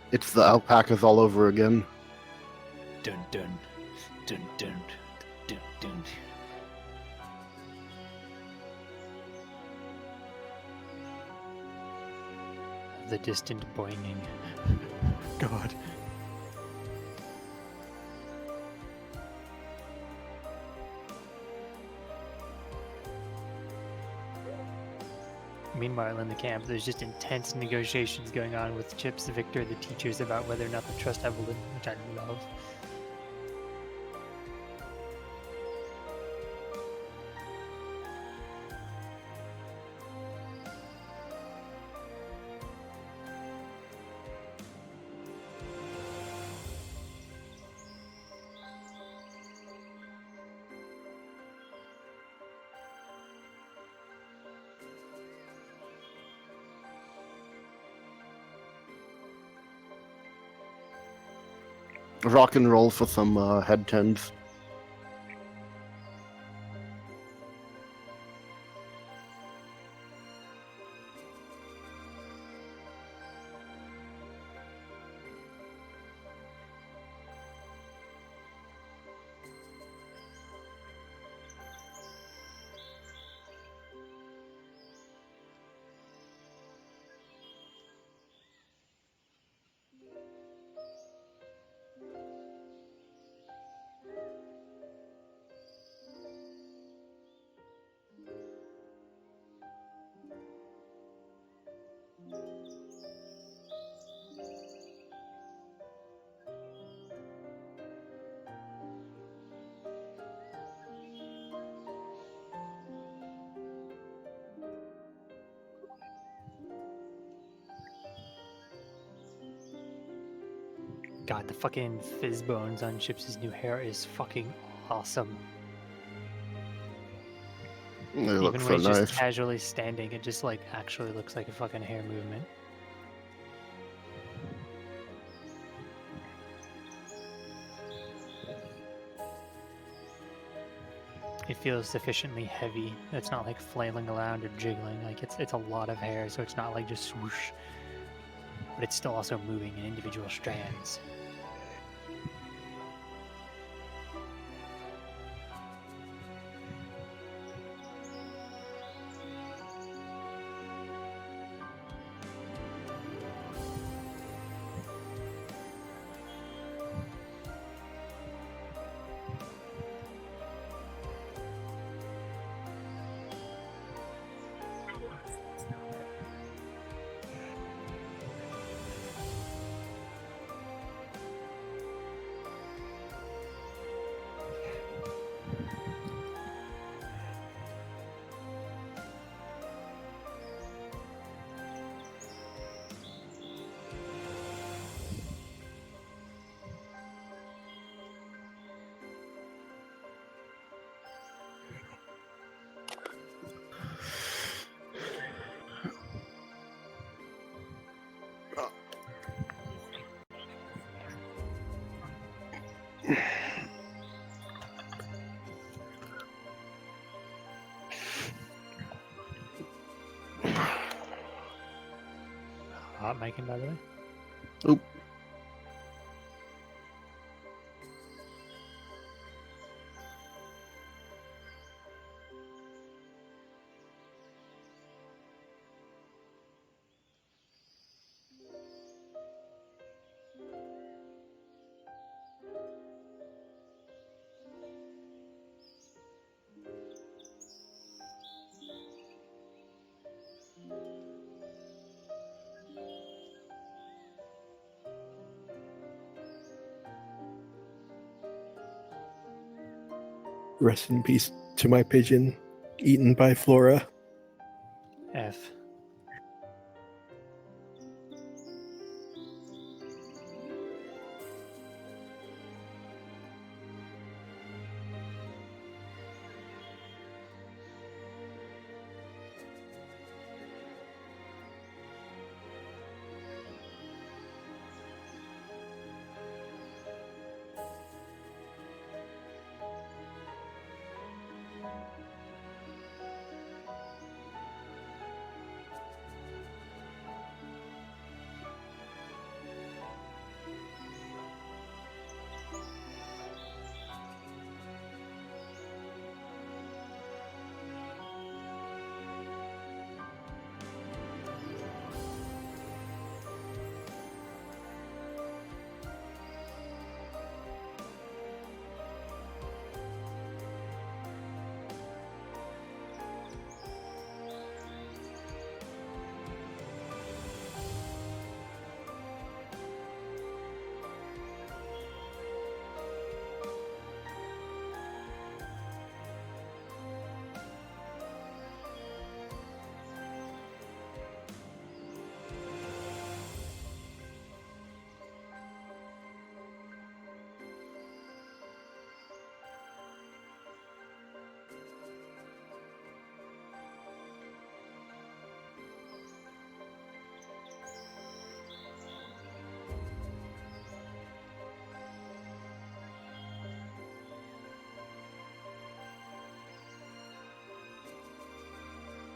It's the alpacas all over again. Dun dun dun dun dun dun. The distant boinging. God. Meanwhile, in the camp, there's just intense negotiations going on with Chips, Victor, the teachers about whether or not to trust Evelyn, which I love. rock and roll for some head turns. God, the fucking fizz bones on Chips' new hair is fucking awesome. They Even look when so he's nice. just casually standing, it just like actually looks like a fucking hair movement. It feels sufficiently heavy. It's not like flailing around or jiggling. Like it's a lot of hair, so it's not like just swoosh. But it's still also moving in individual strands. Hot mic, by the way. Oop. Rest in peace to my pigeon, eaten by Flora. F.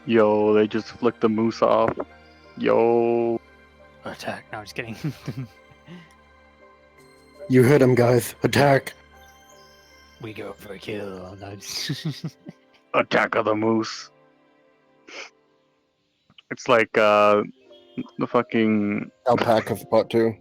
Yo, they just flicked the moose off. Yo. Attack. No, I'm just kidding. You heard him, guys. Attack. We go for a kill. No, Attack of the moose. It's like the fucking Alpaca for part 2.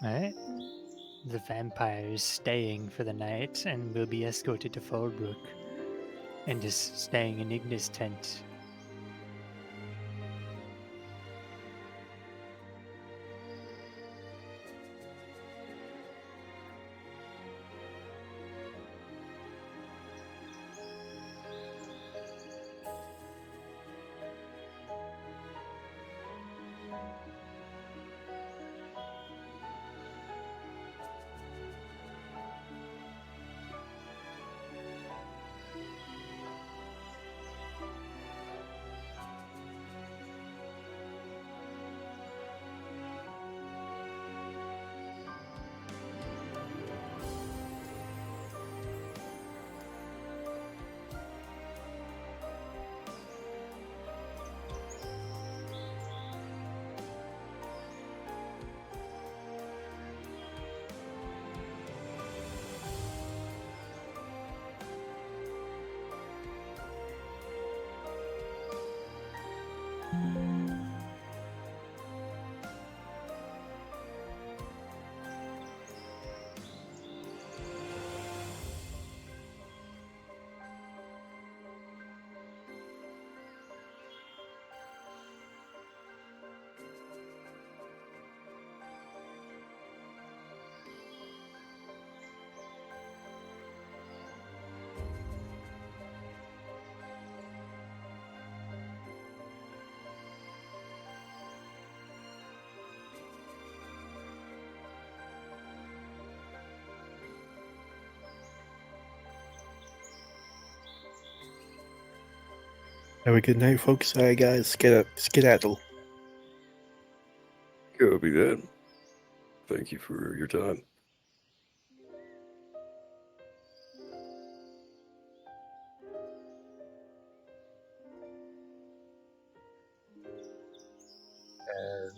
Alright. The vampire is staying for the night and will be escorted to Fallbrook and is staying in Ignis' tent. Have a good night, folks. Sorry, guys. Skedaddle. Copy that. Thank you for your time.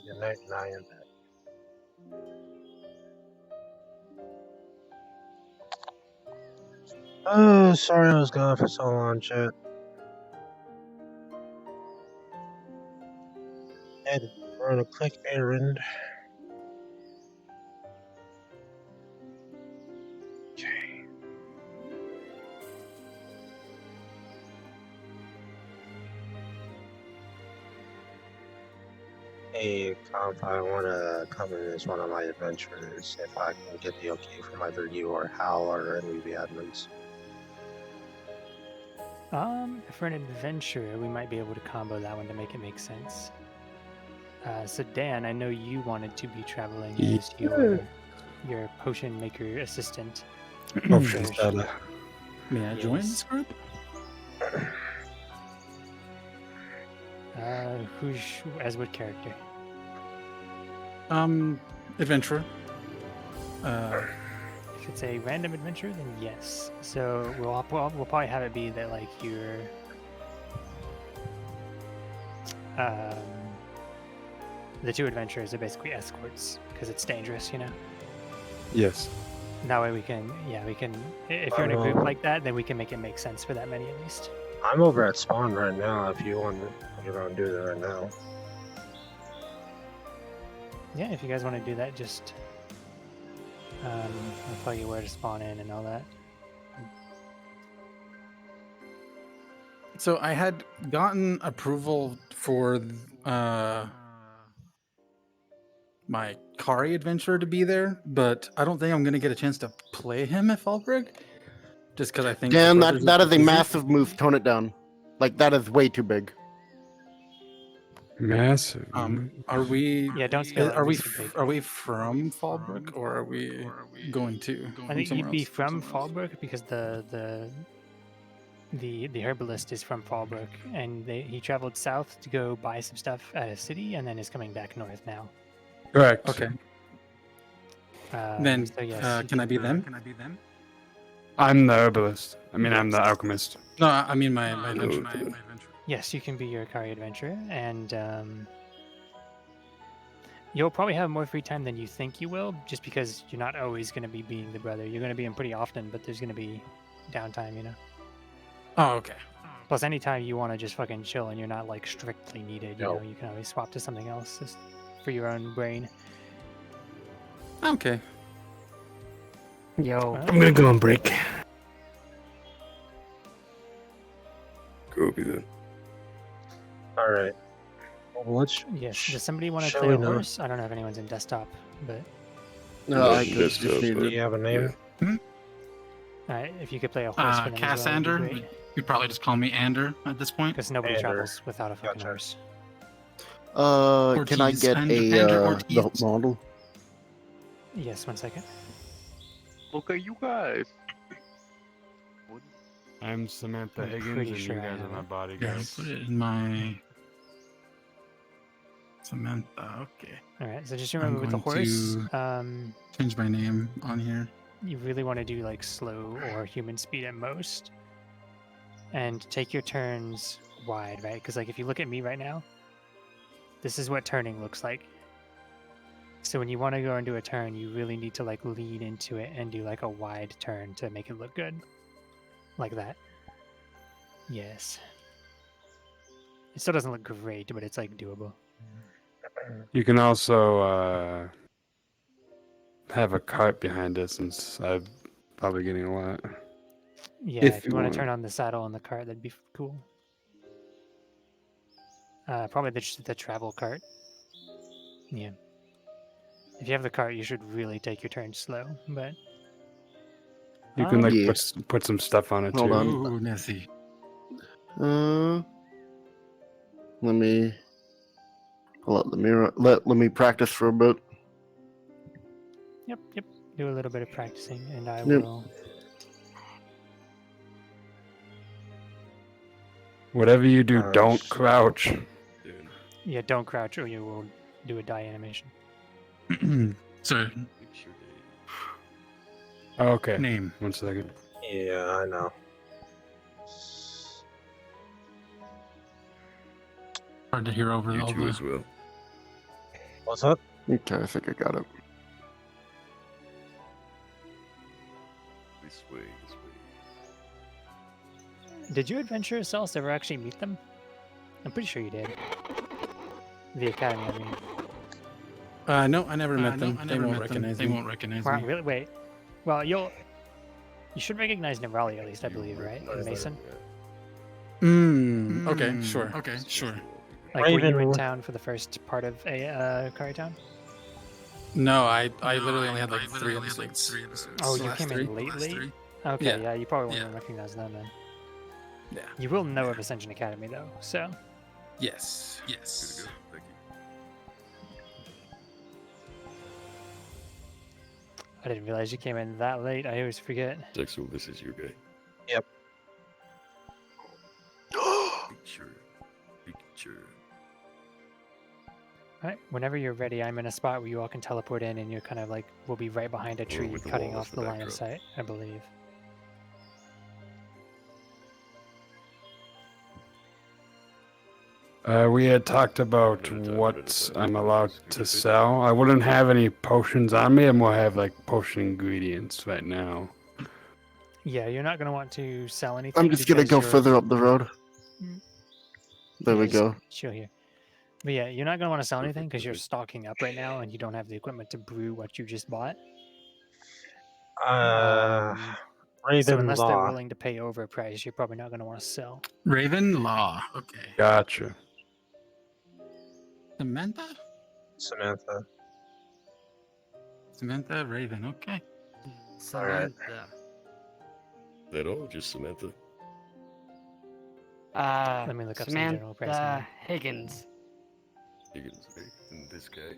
Good night, and I am back. Oh, sorry I was gone for so long, chat. Had to run a quick errand. Hey, Conf, I want to come in as one of my adventures if I can get the okay from either you or Hal or any of the admins. For an adventure, we might be able to combo that one to make it make sense. So Dan, I know you wanted to be traveling as your potion maker assistant. Potion seller. May I join this group? Who's as what character? Adventurer. If it's a random adventure, then yes. So we'll probably have it be that like you're the two adventurers are basically escorts because it's dangerous, you know. Yes. That way we can if you're in a group like that, then we can make it make sense for that many at least. I'm over at spawn right now. If you want to do that right now. Yeah, if you guys want to do that, just I'll tell you where to spawn in and all that. So I had gotten approval for my Kari adventurer to be there, but I don't think I'm gonna get a chance to play him at Fallbrook. Just because I think Dan, that is a massive move. Tone it down. Like, that is way too big. Massive. Are we? Yeah, don't scale it. Are we? Just a big. Are we from Fallbrook, or are we going to? I think you'd be from Fallbrook because the herbalist is from Fallbrook, and he traveled south to go buy some stuff at a city, and then is coming back north now. Correct. Okay. Then, so yes, can I be them? I'm the herbalist. I mean, I'm the alchemist. No, I mean my adventure. Yes, you can be your Akari adventurer, and you'll probably have more free time than you think you will, just because you're not always going to be being the brother. You're going to be in pretty often, but there's going to be downtime, you know? Oh, okay. Plus, anytime you want to just fucking chill and you're not, like, strictly needed, you No. know, you can always swap to something else just for your own brain. Okay. Yo. I'm gonna go on break. Groovy then. All right. Well, let's. Yes. Does somebody want to shall play we a know? horse? I don't know if anyone's in desktop, but No, I That's just need Do to. you have a name? if you could play a horse for them as well, that'd be Cassander. great. You'd probably just call me Ander at this point. Because nobody Ander. travels without a fucking horse. Can I Ortiz, get Ander the Ortiz. model? Yes, 1 second. Look at you guys. I'm Samantha I'm Higgins, pretty and sure you I guys are have my it. Yeah, bodyguards. put it in my Samantha. Okay. All right, so just I'm remember with the going horse, to change my name on here. you really want to do like slow or human speed at most, and take your turns wide, right? Because like if you look at me right now, this is what turning looks like. So when you want to go into a turn, you really need to like lean into it and do like a wide turn to make it look good, like that. Yes. It still doesn't look great, but it's like doable. You can also have a cart behind it, since I'm probably getting a lot. Yeah, if you want to turn on the saddle on the cart, that'd be cool. Probably the travel cart. Yeah. If you have the cart, you should really take your turn slow, but... You can like Yeah. put some stuff on it Hold too. on. Ooh, Nessie. Let me pull out the mirror. Let me practice for a bit. Yep. Do a little bit of practicing, and I Yep. will... Whatever you do, Alright. don't crouch. Yeah, don't crouch or you will do a die animation. Sorry. Okay. Name. 1 second. Yeah, I know. Hard to hear over You all two the... as well. What's up? Okay, I think I got it. This way, this way. Did your adventurer selves ever actually meet them? I'm pretty sure you did. The academy, I mean. No, I never met them. They won't recognize me. They won't recognize Wow, me. really? Wait. Well, you should recognize Nevrali at least, I believe, right? And Mason? Okay, sure. Okay, sure. Like, were you in Raven- town for the first part of Kari Town? No, I literally only had like 3 episodes. Oh, you Last came three? in lately? Last 3? Okay, Yeah. yeah, you probably won't even recognize them then. Yeah. You will know of Ascension Academy, though, so... Yes. Yes. Thank you. I didn't realize you came in that late. I always forget. Dexel, this is your guy. Yep. Picture. Alright, whenever you're ready, I'm in a spot where you all can teleport in, and you're kind of like, we'll be right behind a tree, with the cutting wall as off the the line of backdrop. sight, I believe. We had talked about what I'm allowed to sell. I wouldn't have any potions on me. I'm gonna have like potion ingredients right now. Yeah, you're not going to want to sell anything. I'm just gonna because go you're- further up the road. There Yeah, we just go. Chill here. But yeah, you're not going to want to sell anything because you're stocking up right now and you don't have the equipment to brew what you just bought. Raven So unless they're Law. willing to pay overprice, you're probably not going to want to sell. Raven Law. Okay. Gotcha. Samantha? Samantha. Samantha Raven. Okay. Alright. That all? Just Samantha? Let me look up some general pricing Samantha here. Higgins. Higgins, and this guy.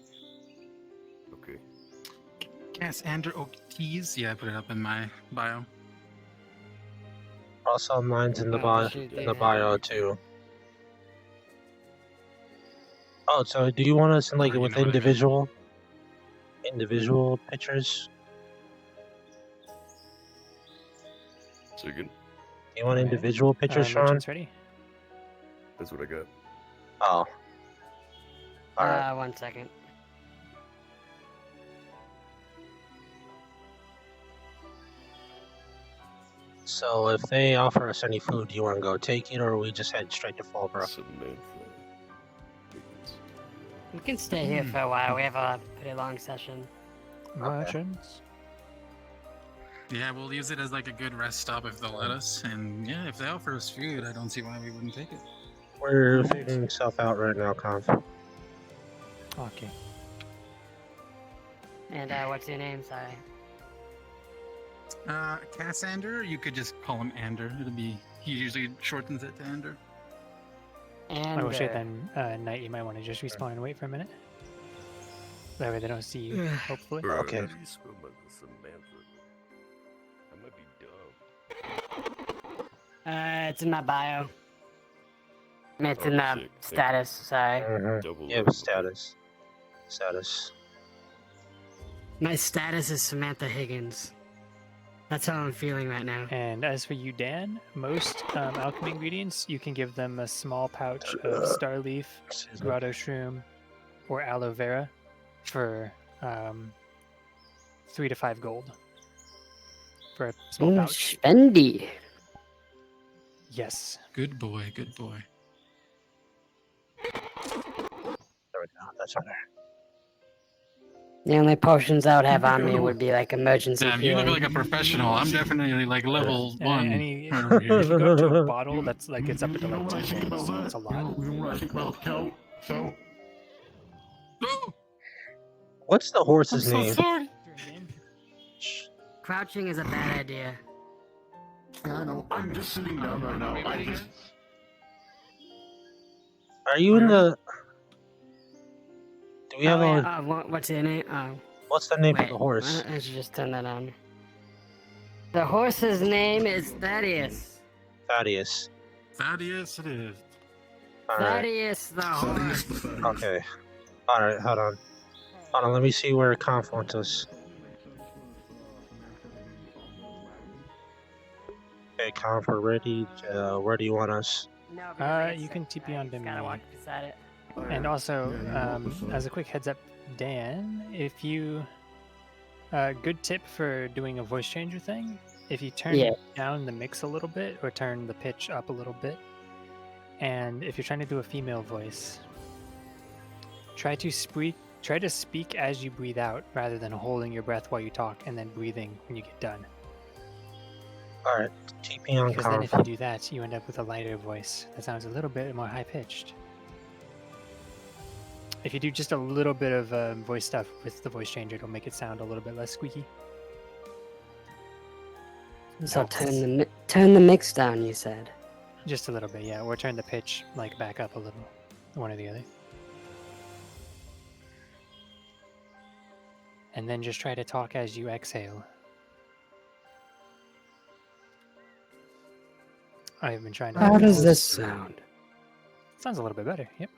Okay. Cassander Ortiz. Yeah, I put it up in my bio. Also, mine's in the bio too. Oh, so do you want us in like you with know what I mean. individual pictures? So again, Do you want individual pictures, Sean? Merchant's ready. that's what I got. Oh. Alright. 1 second. So if they offer us any food, do you want to go take it, or we just head straight to Fallbrook? We can stay here for a while. We have a pretty long session. Merchants. Yeah, we'll use it as like a good rest stop if they'll let us. And yeah, if they offer us food, I don't see why we wouldn't take it. We're figuring stuff out right now, Conf. Okay. And what's your name? Sorry. Cassander, you could just call him Ander. He usually shortens it to Ander. And I will say then, Knight, you might want to just respawn and wait for a minute. That way they don't see you, hopefully. Okay. How do you spell Samantha? I might be dumb. It's in my bio. It's in the sick. status. Sorry. Yeah, status. Status. My status is Samantha Higgins. That's how I'm feeling right now. And as for you, Dan, most alchemy ingredients, you can give them a small pouch of star leaf, grotto shroom, or aloe vera for 3 to 5 gold. For a small pouch. Spendy. Yes. Good boy, good boy. There we go. That's better. The only potions I would have on me would be like emergency Damn, you healing. look like a professional. I'm definitely like level 1. If over here. you go up to a bottle, that's like it's up to like 10 gold, so it's a lot. What's the horse's I'm so name? sorry. Crouching is a bad idea. I know. I'm just sitting down right now. Are you in the? Do we have a? What's the name? What's the name wait, of the horse? I should just turn that on. The horse's name is Thaddeus. Thaddeus. Thaddeus it is. All right. Thaddeus the horse. Okay. All right. Hold on. Hold on. Let me see where Conf wants us. Okay, Conf, we're ready. Where do you want us? You can TP onto me. Gotta walk beside it. And also, as a quick heads up, Dan, if you good tip for doing a voice changer thing, if you turn down the mix a little bit or turn the pitch up a little bit, and if you're trying to do a female voice, try to speak as you breathe out rather than holding your breath while you talk and then breathing when you get done. All right, TP on Because then Conf. if you do that, you end up with a lighter voice that sounds a little bit more high pitched. If you do just a little bit of voice stuff with the voice changer, it'll make it sound a little bit less squeaky. So turn the mix down, you said. Just a little bit, yeah. Or turn the pitch like back up a little. One or the other. And then just try to talk as you exhale. I've been trying to... How does this sound? Sounds a little bit better, yep.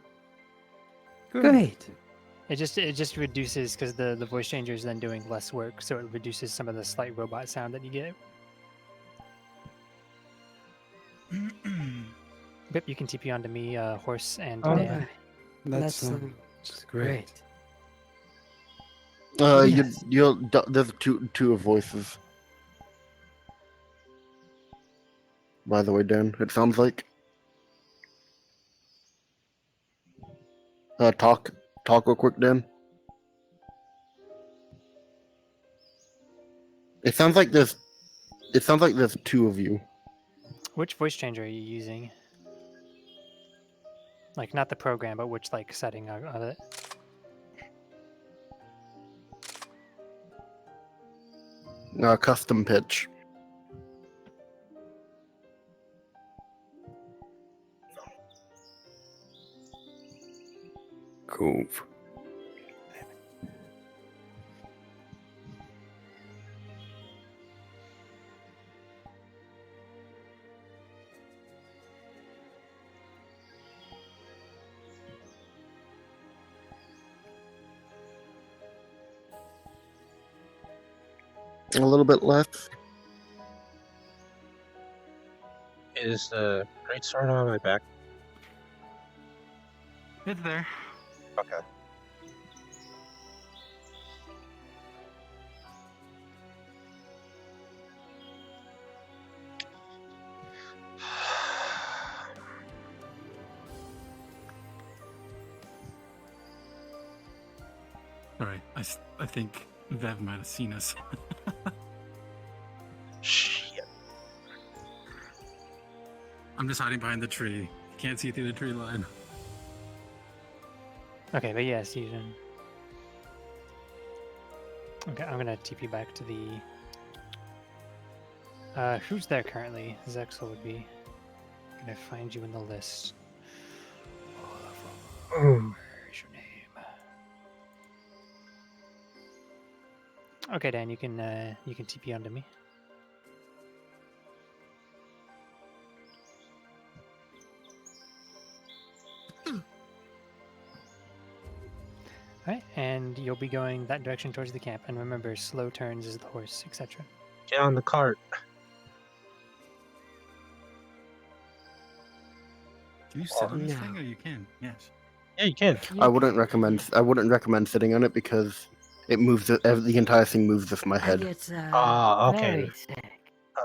Great. It just reduces, because the voice changer is then doing less work, so it reduces some of the slight robot sound that you get. Yep, you can TP onto me, Horse, and Dan. That's great. There's two voices. By the way, Dan, it sounds like. Talk real quick, Dan. It sounds like there's two of you. Which voice changer are you using? Like, not the program, but which, like, setting of it? Custom pitch. Cool. A little bit left. Is the great sword on my back? It's there. Okay. Alright, I think Vev might have seen us. Shit. I'm just hiding behind the tree. Can't see through the tree line. Okay, but yes, you didn't. Okay, I'm gonna TP back to the. Who's there currently? Zexel would be. I'm gonna find you in the list. Where's your name? Okay, Dan, you can TP onto me. Alright, and you'll be going that direction towards the camp. And remember, slow turns is the horse, etc. Get on the cart. Can you sit on this thing, or you can? Yes. Yeah, you can. I wouldn't recommend sitting on it because it moves. The entire thing moves off my head. Okay.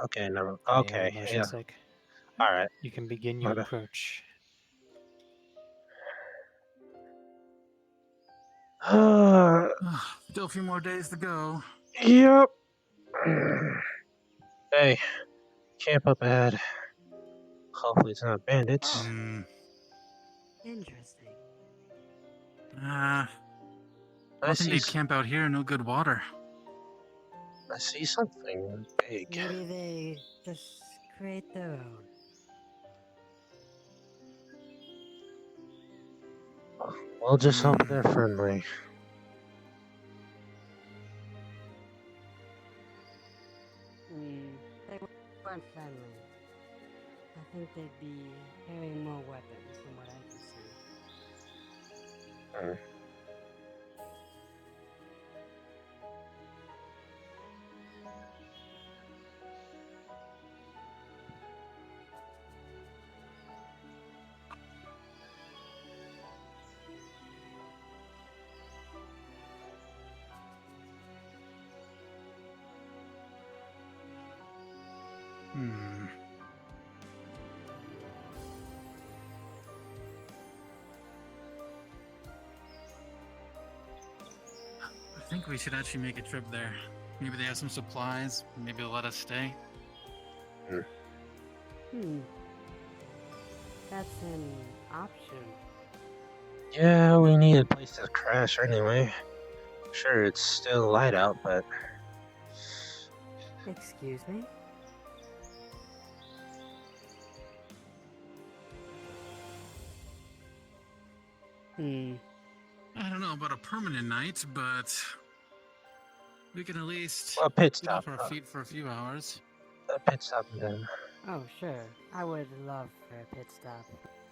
Okay, never. Okay, motion yeah. sick. All right. You can begin your approach. Still a few more days to go. Yep. Hey, camp up ahead. Hopefully it's not bandits. Interesting. I don't think they'd camp out here. No good water. I see something big. Maybe they just create their own. We'll just hope they're friendly. They weren't friendly. I think they'd be carrying more weapons from what I can see. I think we should actually make a trip there. Maybe they have some supplies. Maybe they'll let us stay. That's an option. Yeah, we need a place to crash anyway. Sure, it's still light out, but... Excuse me? I don't know about a permanent night, but we can at least a pit get off stop. our feet for a few hours. A pit stop then. Oh, sure. I would love for a pit stop.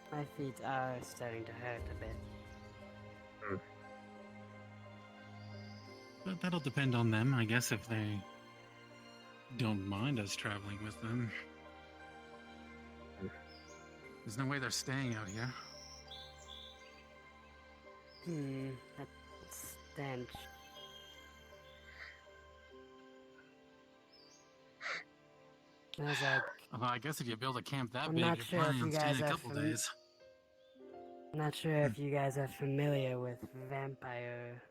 My feet are starting to hurt a bit. But that'll depend on them, I guess, if they don't mind us traveling with them. There's no way they're staying out here. That stench. Although I guess if you build a camp that I'm big, not you're sure planning if on you staying guys a are couple days. I'm not sure if you guys are familiar with vampire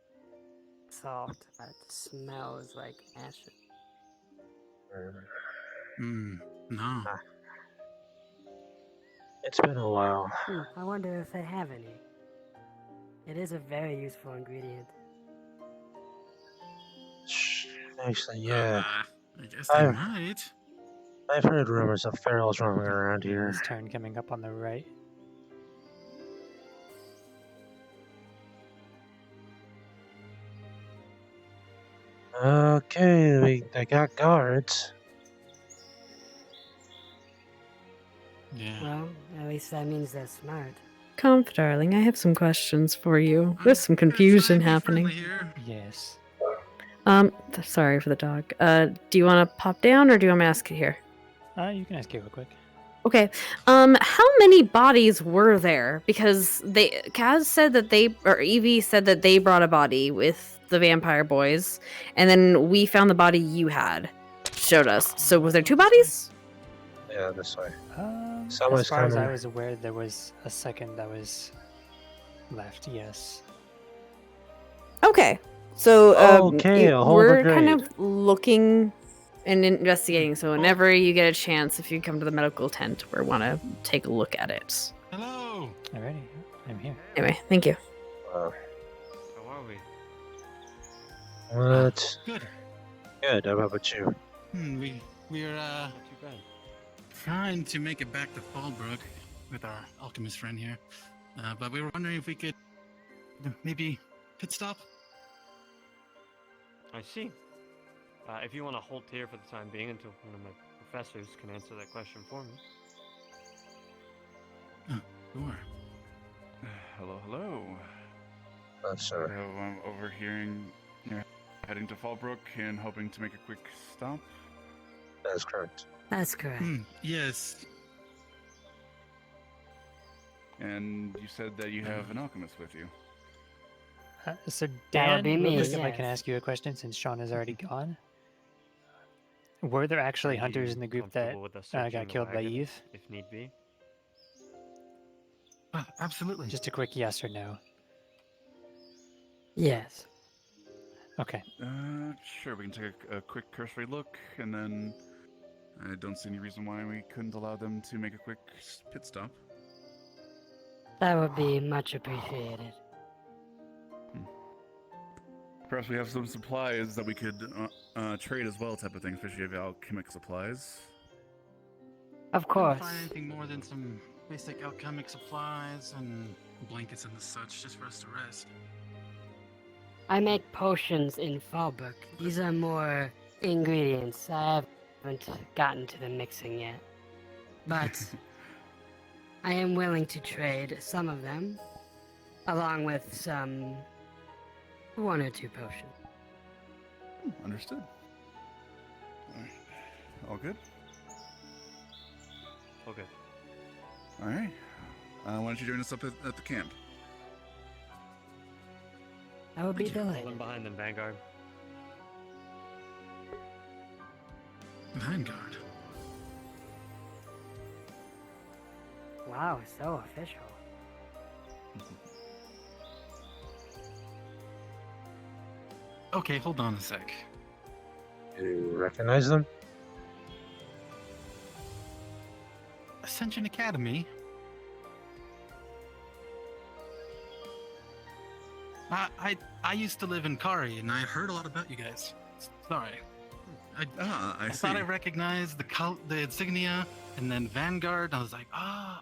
salt, but it smells like acid. No. It's been a while. I wonder if they have any. It is a very useful ingredient. Actually, yeah. I guess they might. I've heard rumors of ferals roaming around here. This turn coming up on the right. Okay, they got guards. Yeah. Well, at least that means they're smart. Conf, darling, I have some questions for you. There's some confusion happening. Yes. Sorry for the dog. Do you want to pop down or do you want me to ask it here? You can ask it real quick. Okay. How many bodies were there? Because Kaz said that Evie said that they brought a body with the vampire boys, and then we found the body you had showed us. So was there 2 bodies? Yeah, this way. As Someone's far as I coming. was aware, there was a second that was left. Yes. Okay. So Okay, hold the we're kind grave. of looking and investigating. So whenever you get a chance, if you come to the medical tent, we want to take a look at it. Hello. Alrighty, I'm here. Anyway, thank you. How are we? What? Good. Good. How about you? We're trying to make it back to Fallbrook with our alchemist friend here, but we were wondering if we could maybe pit stop. I see. If you want to hold here for the time being until one of my professors can answer that question for me. Sure. Hello, hello. Sir. So I'm overhearing you're heading to Fallbrook and hoping to make a quick stop. That's correct. That's correct. Yes. And you said that you have an alchemist with you. So That would Dan, be real me, quick, if I can yes. ask you a question, since Sean is already gone. Were there actually hunters in the group that Comfortable with us searching got the killed by wagon, Eve? if need be. Absolutely. Just a quick yes or no. Yes. Okay. Sure, we can take a quick cursory look, and then I don't see any reason why we couldn't allow them to make a quick pit stop. That would be much appreciated. Perhaps we have some supplies that we could trade as well, type of thing, especially if alchemic supplies. Of course. Couldn't find anything more than some basic alchemic supplies and blankets and the such, just for us to rest. I make potions in Fallbrook. These are more ingredients. I haven't gotten to the mixing yet. But I am willing to trade some of them, along with some 1 or 2 potions. Understood. All good? Okay. All right. Why don't you join us up at the camp? I would be Hold delighted. in behind them, Vanguard. Vanguard. Wow, so official. Okay, hold on a sec. Do you recognize them? Ascension Academy. I used to live in Kari, and I heard a lot about you guys. Sorry. I see. thought I recognized the insignia, and then Vanguard. I was like,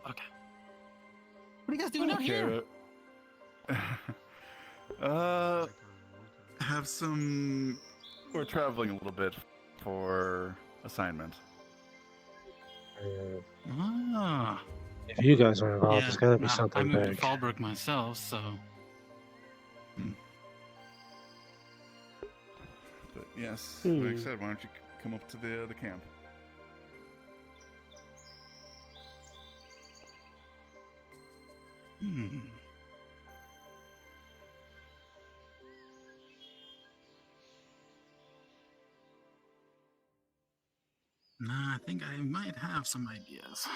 okay. What are you guys doing out here? Have some. We're traveling a little bit for assignment. If you guys are involved, it's gotta be I something moved big. to Fallbrook myself, so. But yes, like I said, why don't you come up to the camp? Nah, I think I might have some ideas.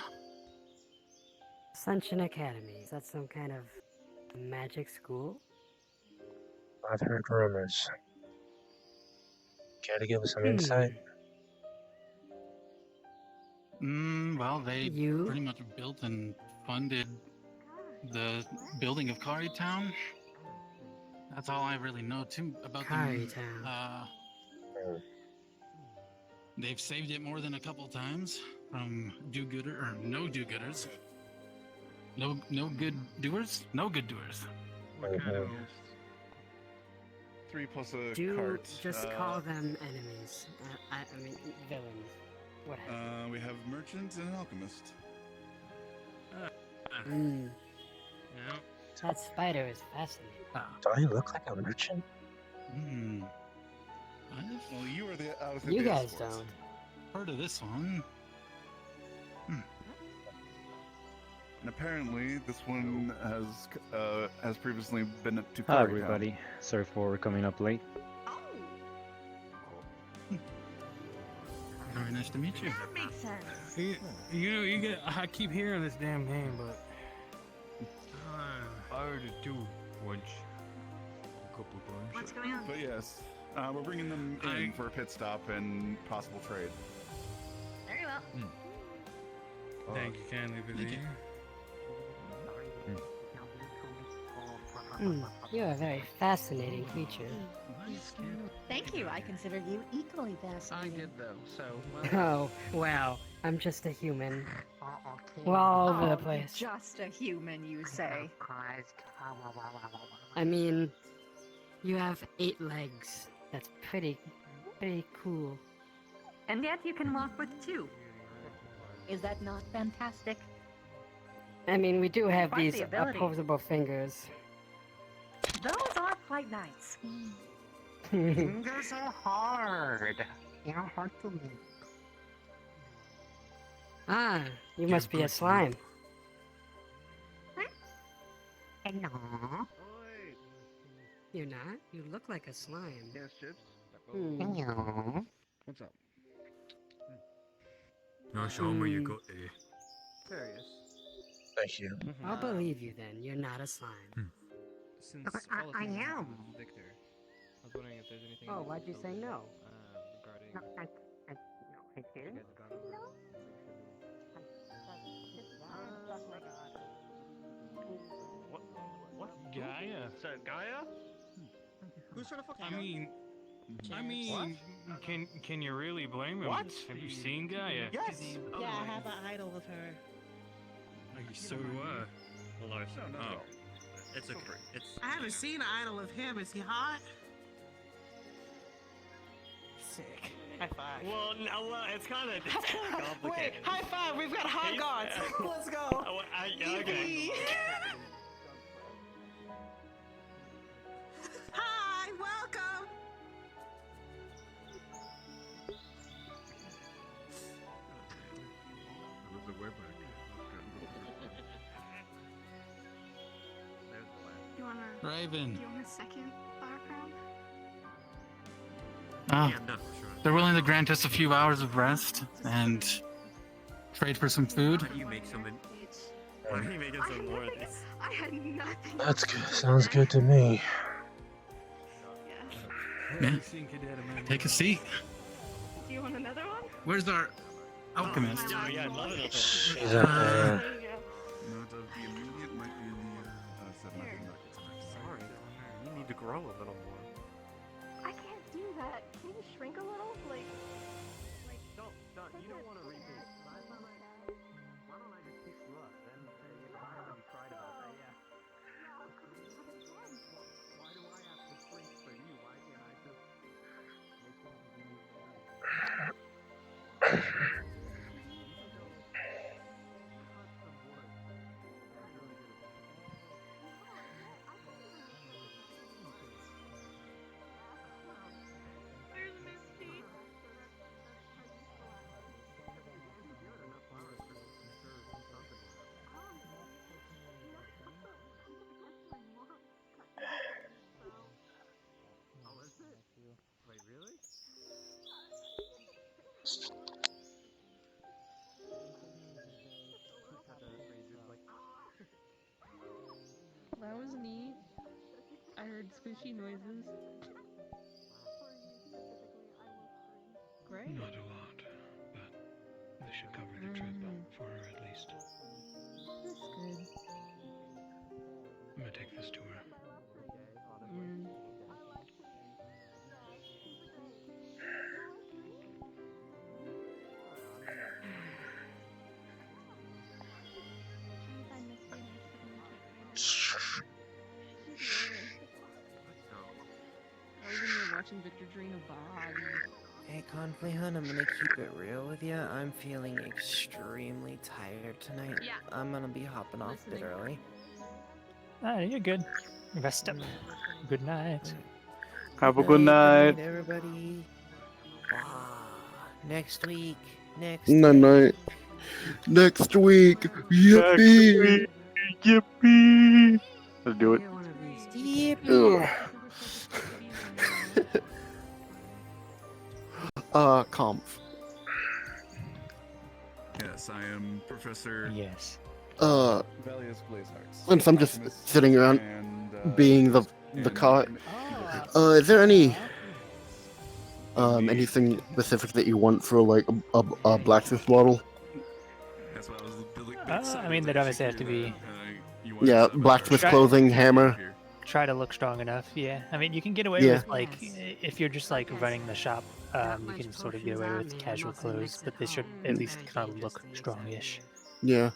Ascension Academy. Is that some kind of magic school? I've heard rumors. Care to give us some insight? Well, they pretty much built and funded the building of Kari Town. That's all I really know too about Kari them. Town. They've saved it more than a couple times from do-gooder or no do-gooders. No good doers? No good doers. What kind of 3 plus a Do cart? just call them enemies. I mean, villains. What have We have merchant and an alchemist. you. That spider is fascinating. Do I look like a merchant? Well, you are the out of You guys don't. Heard of this one? And apparently, this one has previously been to Hi, Currytown. everybody. Sorry for coming up late. Very nice to meet you. That makes sense. You get. I keep hearing this damn name, but I heard it too once. A couple times. What's going on? But yes, we're bringing them in for a pit stop and possible trade. Very well. Thank you kindly for the. You're a very fascinating creature. Thank you. I consider you equally fascinating. I did though, so. Oh, well, I'm just a human. We're all over the place. Just a human, you say. I mean, you have 8 legs. That's pretty cool. And yet you can walk with 2. Is that not fantastic? I mean, we do have Quite these the ability. opposable fingers. Those are quite nice. Fingers are hard. They're hard to make. Ah, you must be a slime. Hello. You're not? You look like a slime. Yes, Chips. Hello. What's up? Now show me you got there. Serious. Thank you. I'll believe you then. You're not a slime. Since But all of I you am. Victor, I was wondering if there's anything. Oh, why'd you say no? Regarding. No, I did. What? Gaia? Is that Gaia? Who's trying to fuck I mean, can you really blame him? What? Have you seen Gaia? Yes. Yeah, I have an idol of her. So do I. Hello. No, Oh, it's okay. It's. I haven't seen an idol of him. Is he hot? Sick. High five. Well, no, it's kind of complicated. Wait, high five. We've got hot gods. Let's go. Okay. Hi, welcome. You wanna? Raven. You want a second background? Ah, Yeah, no, sure. they're willing to grant us a few hours of rest and trade for some food. Why don't you make something? Why don't you make us some more of this? I had nothing. That's good. Sounds good to me. Yeah. Take a seat. Do you want another one? Where's our alchemist? Oh, yeah, I'd love it. She's up there. There you go. Note of the immediate might be in the said might be in the Sorry, you need to grow a little more. I can't do that. Can you shrink a little? Like Don't. You don't want to reboot. Last time I had, why don't I just pick you up? Then you cried about that. Yeah. Why do I have to shrink for you? Why can't I just make something you need to do? There's Misty. Wait, really? That was neat. I heard squishy noises. Great. Not a lot, but this should cover the trip for her at least. That's good. I'm gonna take this to her. Mm. I was in there watching Victor drain a body. Hey, Conflihun, I'm gonna keep it real with you. I'm feeling extremely tired tonight. Yeah. I'm gonna be hopping off a bit early. Ah, you're good. Rest up. Good night. Have a good night. everybody. Next week. Next Night. Next week. Yippee. Yippee. Let's do it. Yippee. Comp. Yes, I am Professor. Yes. Valius Blazehearts. Since I'm just sitting around being the car, is there anything specific that you want for like a blacksmith model? That's what I was building. I mean, they'd obviously have to be. Yeah, blacksmith clothing, hammer. Try to look strong enough. Yeah, I mean, you can get away with like if you're just like running the shop, you can sort of get away with casual clothes, but they should at least kind of look strongish. Yeah,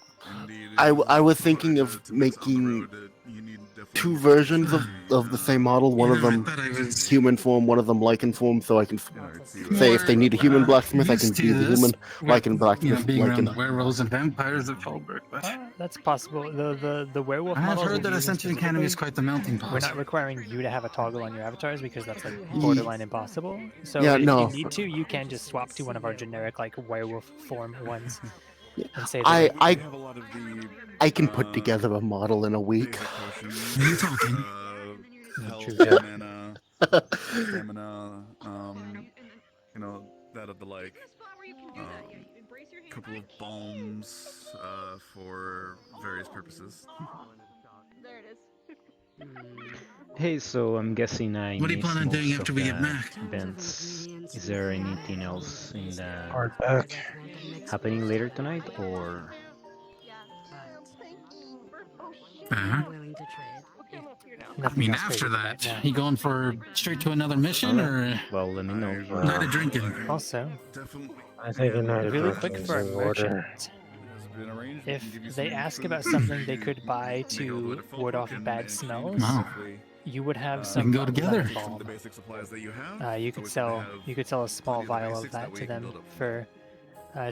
I was thinking of making 2 versions of the same model. One of them human form, one of them lichen form, so I can say if they need a human blacksmith, I can be the human lichen blacksmith. Being around the werewolves and vampires of Fallbrook, but That's possible. The werewolf. I have models heard are that using Ascension Academy is specifically- quite the melting pot. We're not requiring you to have a toggle on your avatars because that's like borderline impossible. So Yeah, if no. you need to, you can just swap to one of our generic like werewolf form ones. And say I that I can put together a model in a week. You talking? Health, mana, stamina, you know, that of the like, couple of bombs, for various purposes. There it is. Hey, so I'm guessing I What do you missed plan on doing most after of we get the back? events. Is there anything else in the Hard back. happening later tonight, or Uh-huh. I mean, after that, you going for straight to another mission, or well, let me know. night of drinking? Also, I think a night of really drinking quick is for a in order. merchant. If they ask about something they could buy to ward off bad smells, you would have some. can go together. lemon balm. The basic supplies that you have. You could sell a small vial of that to them for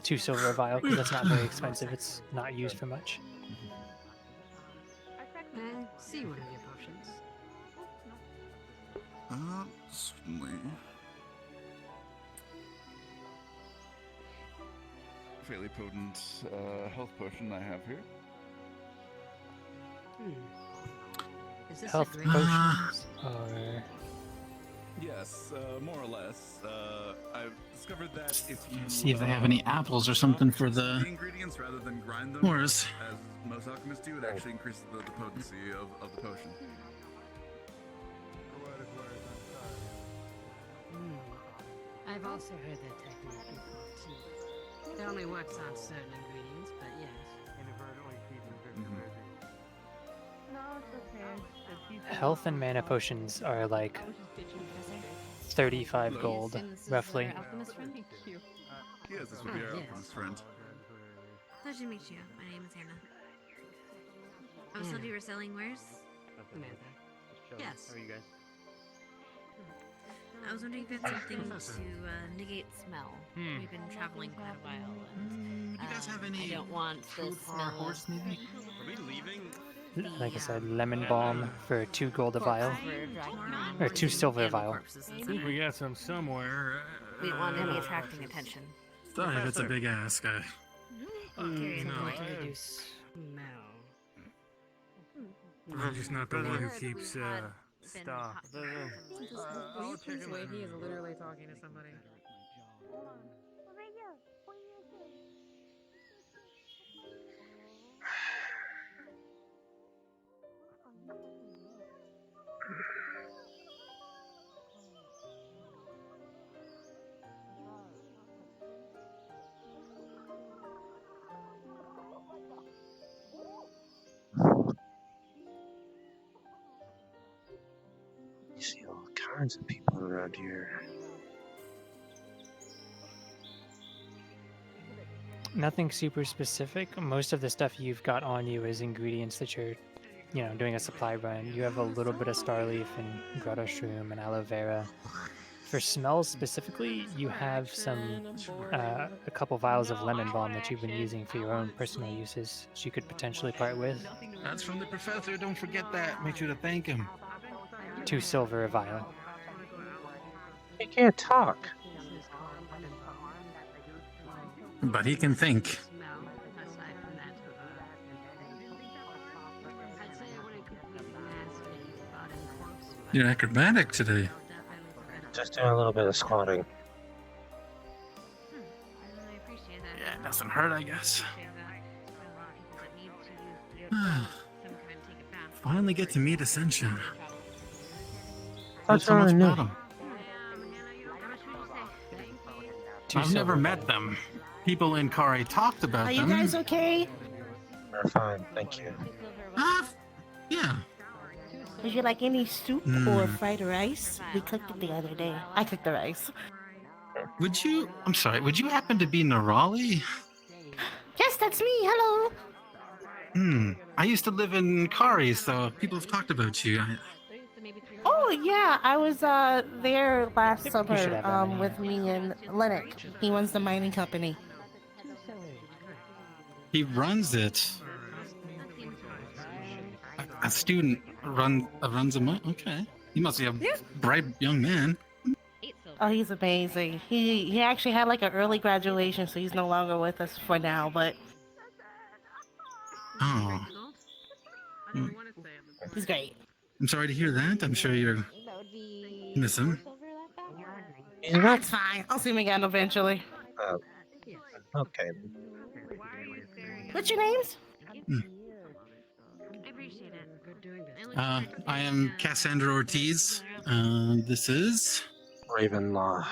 2 silver a vial because that's not very expensive. It's not used for much. See one of your potions. Certainly. Fairly potent health potion I have here. Is this Health a great potions or Yes, more or less. I've discovered that if you See if they have any apples or something for the ingredients rather than grind them, Wars. as most alchemists do, it actually increases the potency of the potion. I've also heard that technique before too. It only works on certain ingredients, but yes. health and mana potions are like 35 gold, roughly. Yes, this would be our alchemist friend. Pleasure to meet you. My name is Hannah. I was told you were selling wares? Yes. How are you guys? I was wondering if you had something to negate smell. We've been traveling quite a while. And, you guys have any I don't want the smell horse maybe? Are we leaving? Like I said, lemon balm for 2 gold a vial. Or 2 silver a vial. I think we got some somewhere. We don't want any attracting attention. Sorry if it's a big ask. Something no, to reduce smell. I'm just not the one who keeps stock. Will you please wait? He is literally talking to somebody. You see all kinds of people around here. Nothing super specific. Most of the stuff you've got on you is ingredients that you're, doing a supply run. You have a little bit of starleaf and grotto shroom and aloe vera. For smells specifically, you have a couple vials of lemon balm that you've been using for your own personal uses, which you could potentially part with. That's from the professor. Don't forget that. Make sure to thank him. 2 silver a vial. He can't talk. But he can think. You're acrobatic today. Just doing a little bit of squatting. Yeah, it doesn't hurt, I guess. Finally get to meet Ascension. Heard so much about him. I've never met them. People in Kari talked about Are them. you guys okay? We're fine, thank you. Yeah. Would you like any soup or fried rice? We cooked it the other day. I cooked the rice. Would you? I'm sorry. Would you happen to be Nerali? Yes, that's me. Hello. I used to live in Kari, so people have talked about you. Oh yeah, I was there last should summer have that with me and Lennox. He runs the mining company. He runs it. A student runs a mine. Okay. He must be a bright young man. Oh, he's amazing. He actually had like an early graduation, so he's no longer with us for now. But Oh. he's great. I'm sorry to hear that. I'm sure you're miss him. That's fine. I'll see him again eventually. Okay. What's your names? I am Cassandra Ortiz. This is Ravenlaw.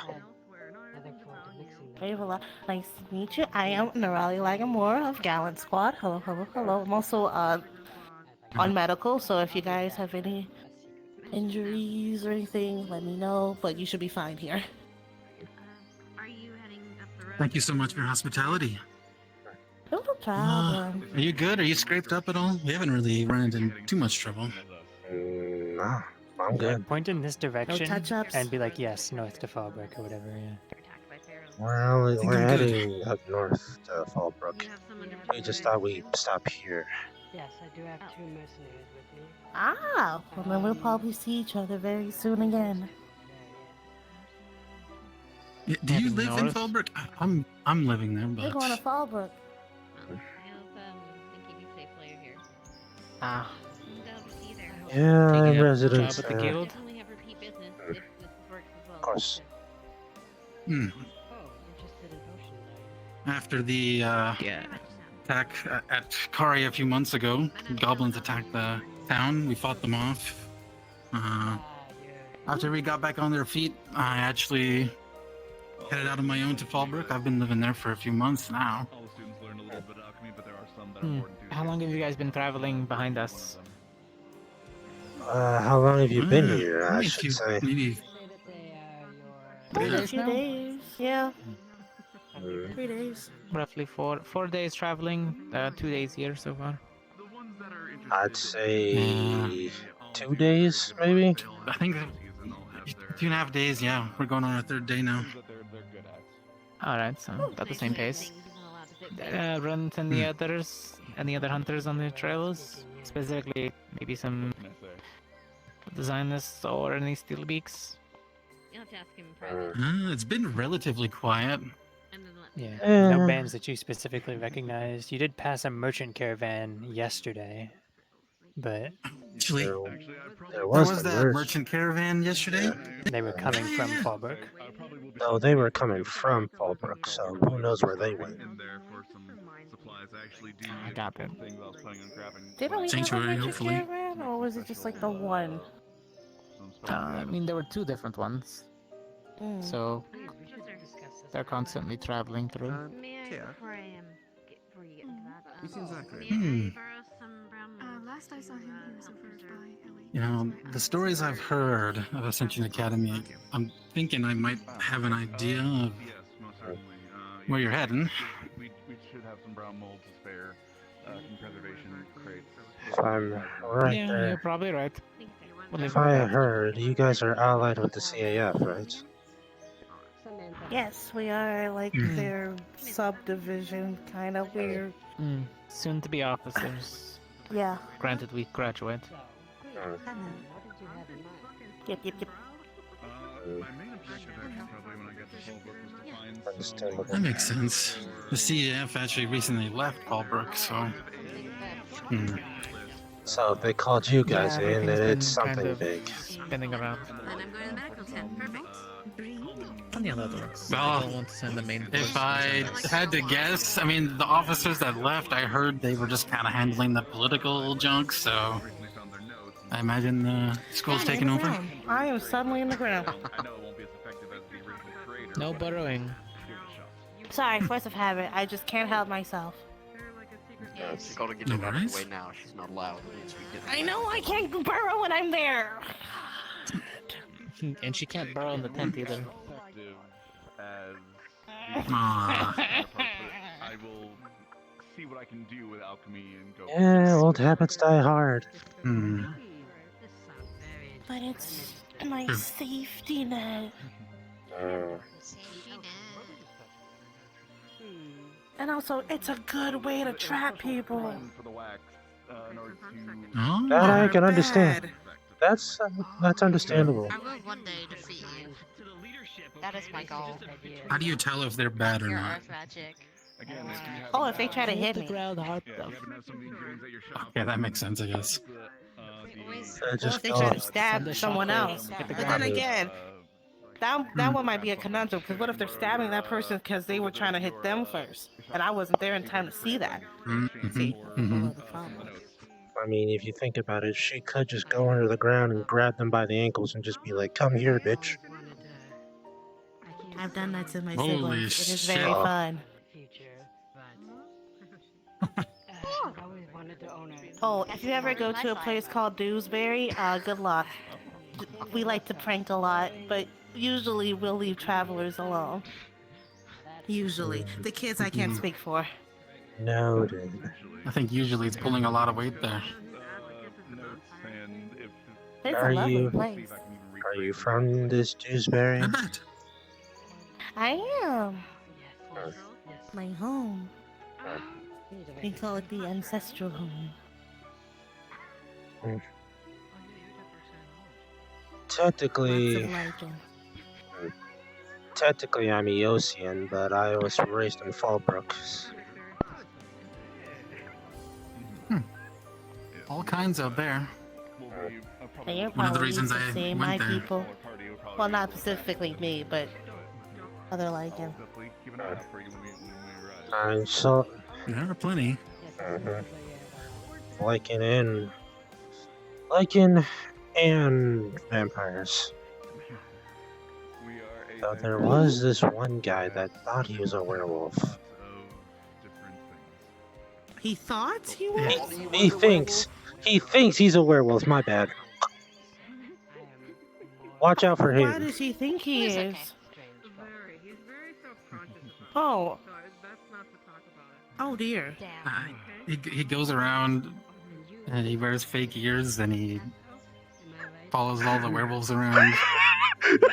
Ravenlaw. Nice to meet you. I am Nerali Lagamore of Gallant Squad. Hello, hello, hello. I'm also on medical, so if you guys have any injuries or anything, let me know. But you should be fine here. Thank you so much for your hospitality. No problem. Are you good? Are you scraped up at all? We haven't really run into too much trouble. Nah, I'm good. Point in this direction touch-ups? and be like, yes, north to Fallbrook or whatever. Yeah. We're heading up north to Fallbrook. We just thought we'd stop here. Yes, I do have 2 mercenaries with me. Ah, well then we'll probably see each other very soon again. Do you live in Fallbrook? I'm living there, We're but going to Fallbrook. Ah. Yeah, I'm residents Job at the there. guild. Of course. After the attack at Kari a few months ago, goblins attacked the town. We fought them off. After we got back on their feet, I actually headed out on my own to Fallbrook. I've been living there for a few months now. All the students learn a little bit of alchemy, but there are some that are more enthusiastic. How long have you guys been traveling behind us? How long have you been here, I Maybe should say? Maybe 3 A days few now? days. Yeah. 3 days. Roughly 4 days traveling, 2 days here so far. I'd say 2 days, maybe. I think 2.5 days. Yeah, we're going on our 3rd day now. Alright, so about the same pace. Runs and the others, any other hunters on the trails? Specifically, maybe some designers or any steel beaks? You'll have to ask him in private. It's been relatively quiet. Yeah, no bands that you specifically recognized. You did pass a merchant caravan yesterday, but Actually, There was was the that merch. merchant caravan yesterday. they were coming from Fallbrook. No, they were coming from Fallbrook, so who knows where they went. I got it. Didn't we have a Sanctuary, merchant hopefully. caravan, or was it just like the one? I mean, there were 2 different ones, so they're constantly traveling through. He seems like Last I saw him, he was over by Ellie. You know, the stories I've heard of Ascension Academy, I'm thinking I might have an idea of where you're heading. We should have some brown mold to spare. Some preservation crates. If I'm right Yeah, there. you're probably right. We'll leave If it at I that. heard, you guys are allied with the CAF, right? Yes, we are like their subdivision, kind of weird. Soon to be officers. Yeah. Granted, we graduate. Yep, yep, yep. Understandable. That makes sense. The CEF actually recently left Fallbrook, so. So they called you guys Yeah, in, and everything's it's been kind something of big. spinning around. Then I'm going to the medical tent. Perfect. On the other works. Well, I don't want to send the main force. If I had to guess, I mean, the officers that left, I heard they were just kind of handling the political junk, so I imagine the school's taking over. I am suddenly in the ground. No burrowing. Sorry, force of habit. I just can't help myself. Yeah, you gotta get her out of the way now. She's not allowed. Once we get I know I can't burrow when I'm there. And she can't burrow in the tent either. I will see what I can do with alchemy and go. Yeah, old habits die hard. But it's my safety net. And also, it's a good way to trap people. That I can understand. That's understandable. I will one day defeat you. That is my goal. How do you tell if they're bad or Your not? earth magic. Oh, if they try to hit me. Okay, that makes sense, I guess. Or if they try to stab someone else. But then again, that one might be a conundrum, because what if they're stabbing that person because they were trying to hit them first, and I wasn't there in time to see that? See? I mean, if you think about it, she could just go under the ground and grab them by the ankles and just be like, "Come here, bitch." I've done that to my Holy siblings. It is very shit. fun. Oh, if you ever go to a place called Dewsbury, good luck. We like to prank a lot, but usually we'll leave travelers alone. Usually. The kids I can't speak for. Noted. I think usually it's pulling a lot of weight there. It's Are a lovely you place. are you from this Dewsbury? I am. My home. We call it the ancestral home. Technically, Lots of technically I'm Eosian, but I was raised in Fallbrook. All kinds out there. And you're One of the probably reasons used to I seeing went my there. people. Well, not specifically me, but other like him. I'm so There are plenty. Lycan and vampires. So there was this one guy that thought he was a werewolf. He thought he was? He thinks he's a werewolf. My bad. Watch out for Why him. does he think he is? Oh. Oh dear. He goes around and he wears fake ears and he follows all the werewolves around.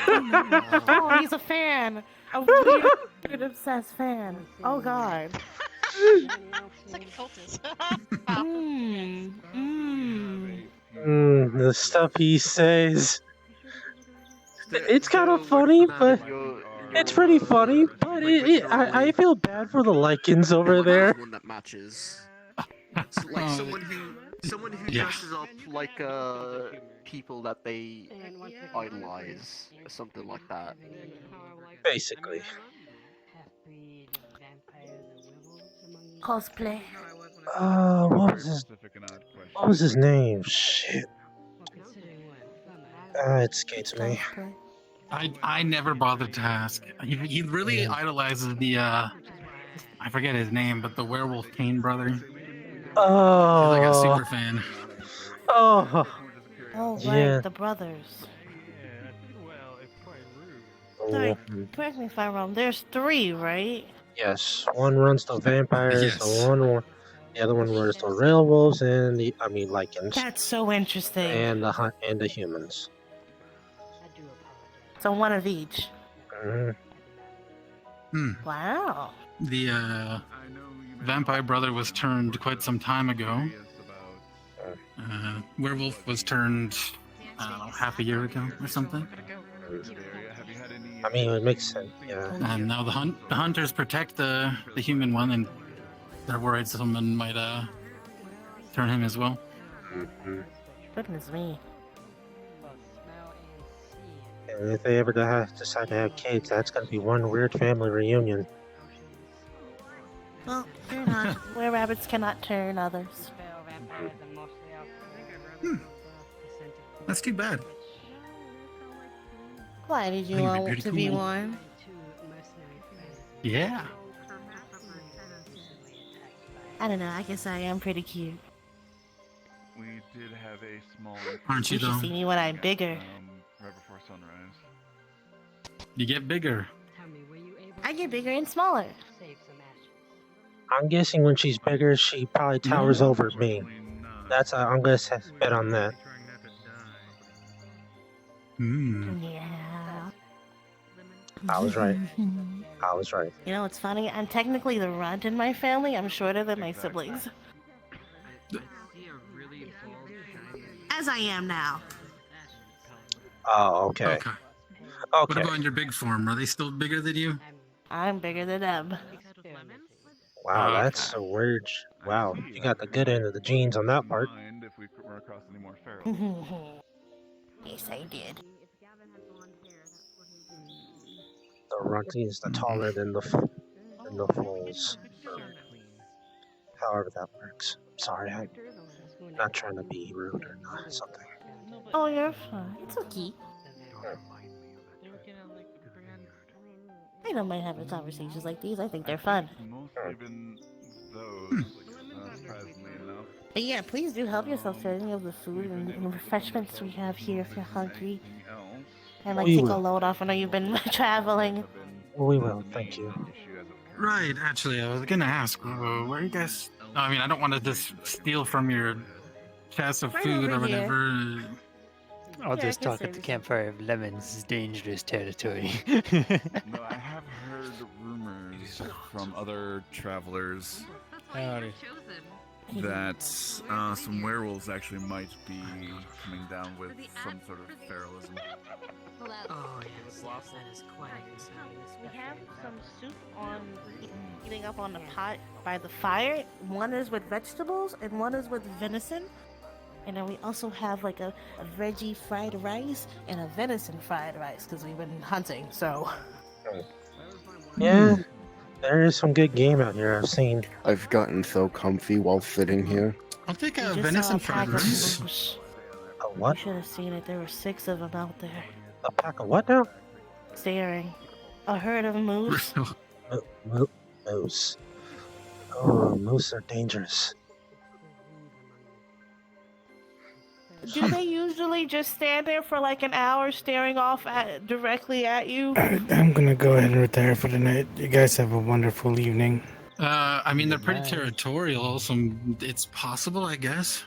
Oh, he's a fan. A weird, obsessed fan. Oh god. It's like a cultist. The stuff he says. It's kind of funny, but it's pretty funny. But I feel bad for the Lycans over there. One that matches. So, like someone who Yeah. dresses up like people that they idolize, or something like that. Basically. Cosplay. What was his name? Shit. It escapes me. I never bothered to ask. He really idolizes the I forget his name, but the werewolf Kane brother. Oh. He's like a super fan. Oh. Oh right, Yeah. the brothers. Oh. Sorry, correct me if I'm wrong. There's 3, right? Yes, one runs the vampires, Yes. the other one runs the werewolves, and Lycans, That's so interesting. and the humans. So one of each. Wow. The vampire brother was turned quite some time ago. Werewolf was turned, I don't know, half a year ago or something. I mean, it makes sense. Yeah. And now the hunters protect the human one, and they're worried someone might turn him as well. Goodness me. And if they ever decide to have kids, that's gonna be one weird family reunion. Well, fear not. Where rabbits cannot turn others. That's too bad. Why did you That'd be want pretty to be cool. one? Yeah. I don't know. I guess I am pretty cute. We did have a small. Aren't you You should though? see me when I'm bigger. Right before sunrise. You get bigger. I get bigger and smaller. I'm guessing when she's bigger, she probably towers over me. That's I'm gonna bet on that. Yeah. I was right. I was right. You know, it's funny. I'm technically the runt in my family. I'm shorter than my siblings. As I am now. Oh, okay. Okay. Okay. What about in your big form? Are they still bigger than you? I'm bigger than them. Wow, that's a weird. Wow, you got the good end of the genes on that part. If we run across any more ferals. Yes, I did. The runty is the taller than the foals. However that works. Sorry, I'm not trying to be rude or not something. Oh, you're fine. It's okay. I don't mind having conversations like these. I think they're fun. Mostly been those, surprisingly enough. But yeah, please do help yourself to any of the food and refreshments we have here if you're hungry. And like We take a will. load off. I know you've been traveling. We will, thank you. Right. Actually, I was gonna ask, where are you guys? I mean, I don't want to just steal from your chest of Right food over or here. whatever. I'll Yeah, just I can talk at the service campfire of lemons is dangerous territory. No, I have heard rumors from other travelers Howdy. that some werewolves actually might be coming down with some sort of feralism. Oh yes, that is quite We have some soup on heating up on the pot by the fire. One is with vegetables and one is with venison. And then we also have like a veggie fried rice and a venison fried rice because we've been hunting. So Yeah, there is some good game out here. I've seen. I've gotten so comfy while sitting here. I'll take we a just saw venison a fried pack of rice. moose. A what? You should have seen it. There were 6 of them out there A pack of what now? staring. A herd of moose. Moose. Oh, moose are dangerous. Do they usually just stand there for like an hour staring off directly at you? I'm gonna go ahead and retire for the night. You guys have a wonderful evening. I mean, they're pretty territorial, so it's possible, I guess.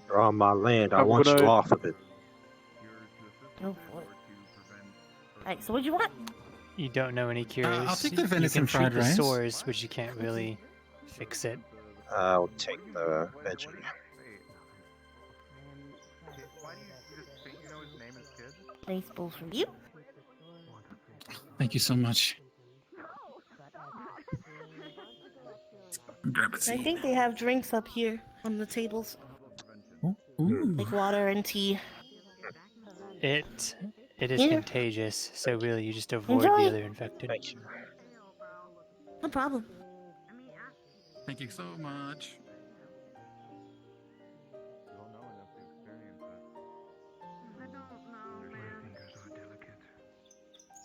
You're on my land. I want you off of it. Oh boy. Alright, so what do you want? You don't know any cures. I'll take the You venison can treat fried the rice. sores, but you can't really fix it. I'll take the veggie. Baseballs from you. Thank you so much. Grab a I seat. think they have drinks up here on the tables. Like water and tea. It is Yeah. contagious, so really you just avoid Enjoy. the other infected. Thank you. No problem. Thank you so much.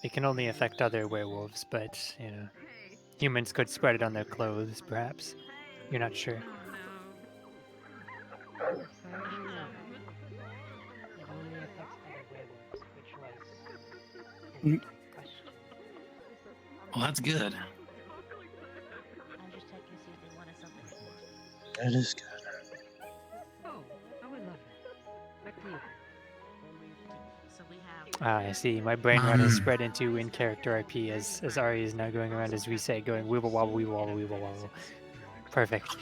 It can only affect other werewolves, but, you know, humans could spread it on their clothes, perhaps. You're not sure. Well, that's good. That is good. Ah, I see. My brain rot has spread into in-character IP as Ari is now going around as we say, going weeble wobble, weeble wobble, weeble wobble. Perfect.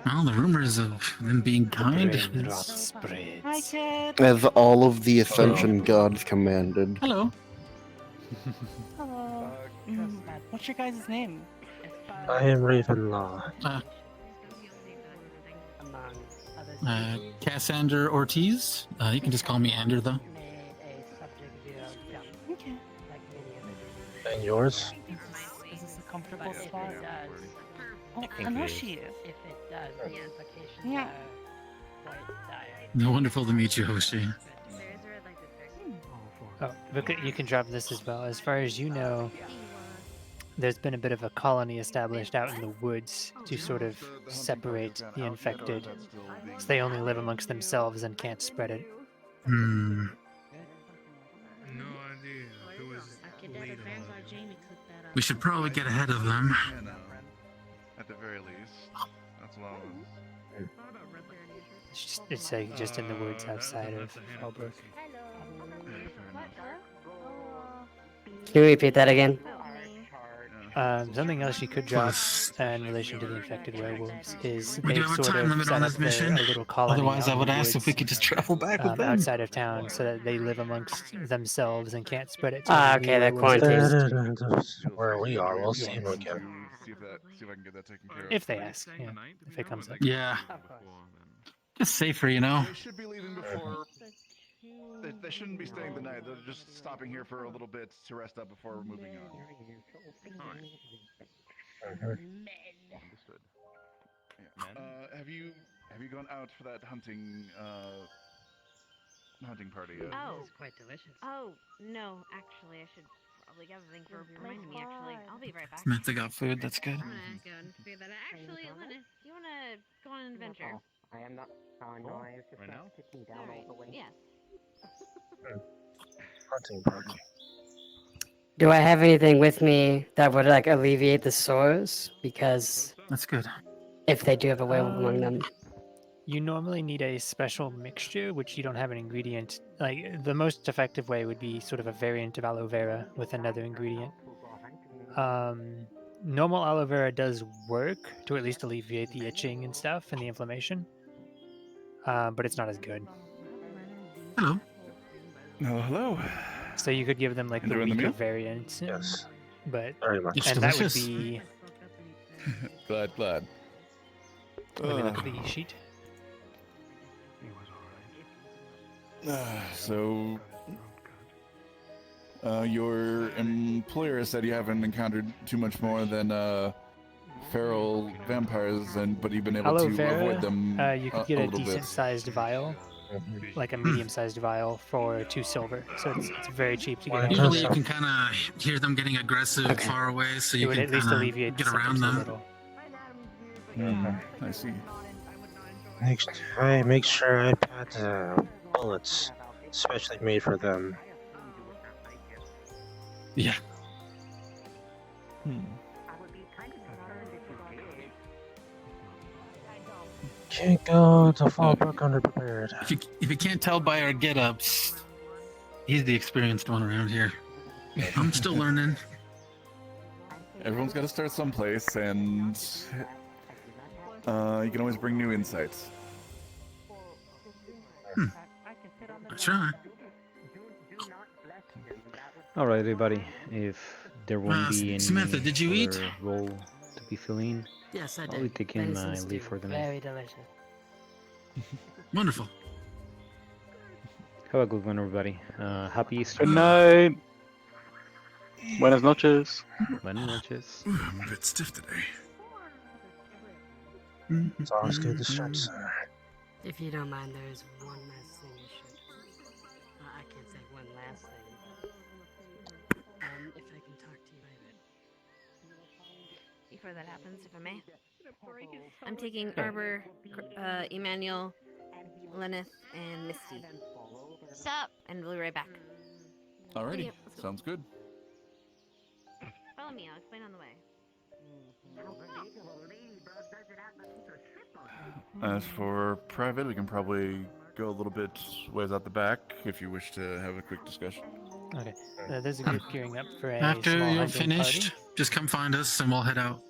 Well, the rumors of them being kind. Braindrot spreads. Hi, kid. As all of the Ascension gods commanded. Hello. Hello. What's your guys' name? I am Ravenlaw. Cassander Ortiz. You can just call me Ander, though. Okay. And yours? Is this a comfortable spot? Oh, think it Anoshi. If it does, the implications Yeah. are quite dire. No, wonderful to meet you, Hoshi. Oh, look at, you can drop this as well. As far as you know, there's been a bit of a colony established out in the woods to sort of separate the infected, so they only live amongst themselves and can't spread it. Hmm. No idea who was leading all We should probably get ahead of them. You know, at the very least, that's what I was. It's like just in the woods outside of Fallbrook. Can you repeat that again? Something else you could drop in relation to the infected werewolves is We do they've have a sort time of limit set on up this mission. a little colony. Otherwise, out I would in the ask if we woods, could just travel back with them. outside of town, so that they live amongst themselves and can't spread it to Ah, any okay, they're werewolves. quarantined. Where we are, we'll see them again. See if I can get that taken care of. If they ask, yeah, if it comes up. Yeah. Just safer, you know. They should be leaving before. They shouldn't be staying the night. They're just stopping here for a little bit to rest up before we're moving on. Understood. Yeah. Have you gone out for that hunting party yet? Oh, It's quite delicious. oh no! Actually, I should probably get the thing for reminding me. Actually, I'll be right back. Samantha got food. That's good. I'm gonna go and figure that out. Actually, Linus, you wanna go on an adventure? I am not. No, I was just Right now? sitting down all the way. Yes. Hunting party. Do I have anything with me that would like alleviate the sores? Because That's good. if they do have a werewolf among them. You normally need a special mixture, which you don't have an ingredient. Like, the most effective way would be sort of a variant of aloe vera with another ingredient. Normal aloe vera does work to at least alleviate the itching and stuff and the inflammation, but it's not as good. Hello. Hello. So you could give them like the Enjoying the weaker meal? variant. Yes. But Very much. It's and that would delicious. be. Glad. Let me look at the sheet. So, your employer said you haven't encountered too much more than feral vampires, but you've been able Aloe to vera, avoid them you could get a a little bit. decent-sized vial, like a medium-sized vial, for 2 silver. So it's very cheap to get. Usually, you can kind of hear them getting aggressive far away, so It you would can at least kinda alleviate the get around symptoms a them. little. I see. I make sure I pat bullets, especially made for them. Yeah. Can't go to Fallbrook underprepared. If you can't tell by our get-ups, he's the experienced one around here. I'm still learning. Everyone's got to start someplace, and you can always bring new insights. Sure. All right, everybody. If there won't be any Samantha, did you eat? other role to be filling, Yes, I I'll did. be taking my Venison leave stew, for the night. very delicious. Wonderful. Have a good one, everybody. Happy Easter. Good night. Buenas noches. Buenas noches. I'm a bit stiff today. It's always good to stretch, sir. If you don't mind, there is one last thing you should. I can't say one last thing. If I can talk to you Before that happens, if I may, I'm taking Arbor, Emmanuel, Lenneth, and Misty. Sup? And we'll be right back. Alrighty, Yeah, let's go. sounds good. Follow me. I'll explain on the way. As for private, we can probably go a little bit ways out the back if you wish to have a quick discussion. Okay. There's a group gearing up for a After small you're hunting finished, party. just come find us and we'll head out.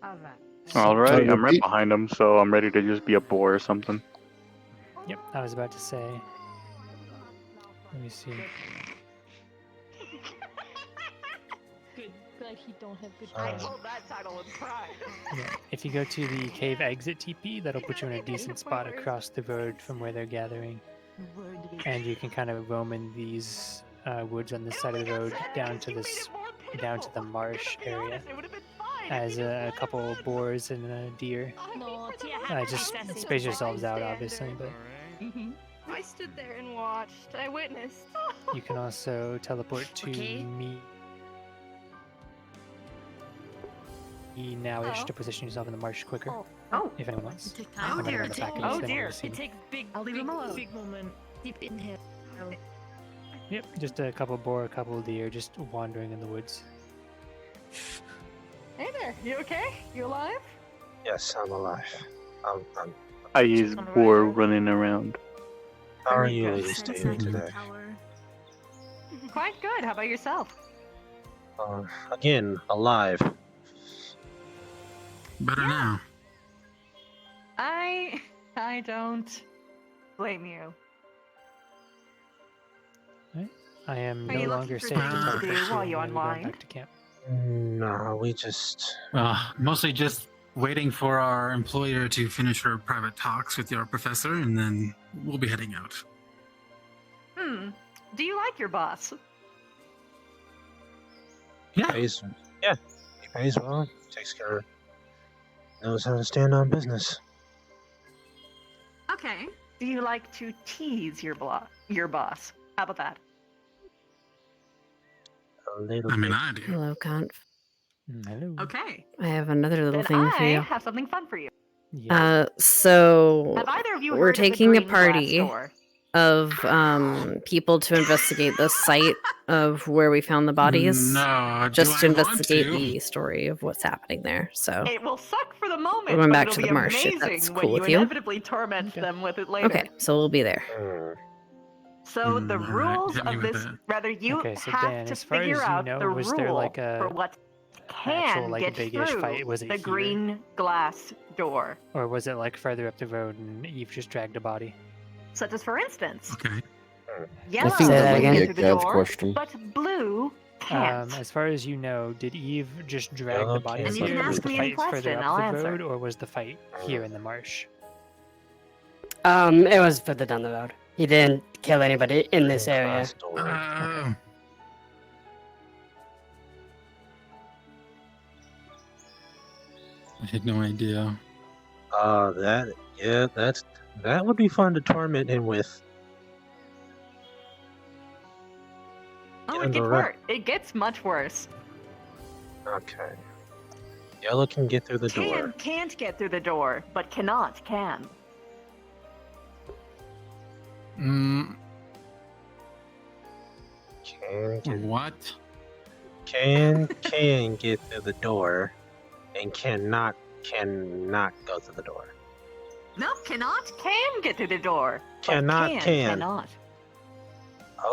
Alright. Alright, I'm right behind him, so I'm ready to just be a boar or something. Yep, I was about to say. Let me see. Good. Glad he don't have good. I told that title with pride. Yeah, if you go to the cave exit TP, that'll put you in a decent spot across the road from where they're gathering. And you can kind of roam in these woods on this side of the road down to the marsh area. As a couple boars and a deer. No, Just space yourselves out, obviously, but I stood there and watched. I witnessed. you can also teleport to me nowish to position yourself in the marsh quicker. Oh. If anyone wants. Oh dear. Oh dear. It takes big. I'll leave him alone. Big moment. Deep inhale. Yep, just a couple boar, a couple deer, just wandering in the woods. Hey there. You okay? You alive? Yes, I'm alive. I'm I use boar running around. How are you ladies doing today? Quite good. How about yourself? Again, alive. Better now. I don't blame you. I am Are no you longer looking for safe to things to teleport do to while you when we go unwind? back to camp. No, we just... Mostly just waiting for our employer to finish her private talks with your professor, and then we'll be heading out. Do you like your boss? Yeah. He pays well, takes care, knows how to stand on business. Okay. Do you like to tease your boss? How about that? A little I mean, bit. I do. Hello, Conf. Hello. Okay. I have another little Then thing for I you. have something fun for you. So Have either of you we're heard of the taking a green glass party door? of people to investigate the site of where we found the bodies. No, just to do I want investigate to? the story of what's happening there. So It will suck for the moment, We're going but back it'll to be the marsh, if amazing that's when cool you with you. inevitably torment them with it later. okay, so we'll be there. So the rules hit me of with this, it. rather, you Okay, so have Dan, to as far as figure you out know, the was there rule like a for what actual, can like, get big-ish through fight? Was it the here? green glass door. Or was it like further up the road and Eve just dragged a body? Such as, for instance, Okay. yellow I think that can might be get a through the Gav's door, question. but blue can't. As far as you know, did Eve just drag Yellow the bodies And you here? can Was ask the me any fight further question, up I'll the answer. road, or was the fight here in the marsh? It was further down the road. He didn't kill anybody in this area. Okay. I had no idea. That would be fun to torment him with. Oh, And it the gets re- worse. It gets much worse. Okay. Yellow can get through the door. Can't get through the door, but cannot can. What? Can get through the door, and cannot go through the door. No, cannot can get through the door. but Cannot can. Cannot.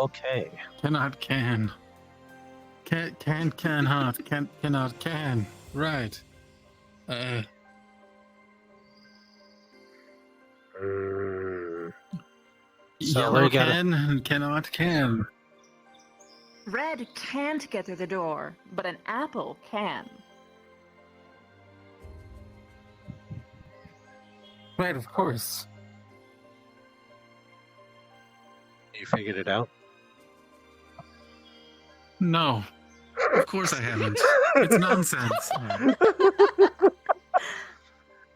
Okay. Cannot can. Cannot can. Right. So Yellow we gotta- can and cannot can. Red can't get through the door, but an apple can. Right, of course. You figured it out? No. Of course I haven't. It's nonsense.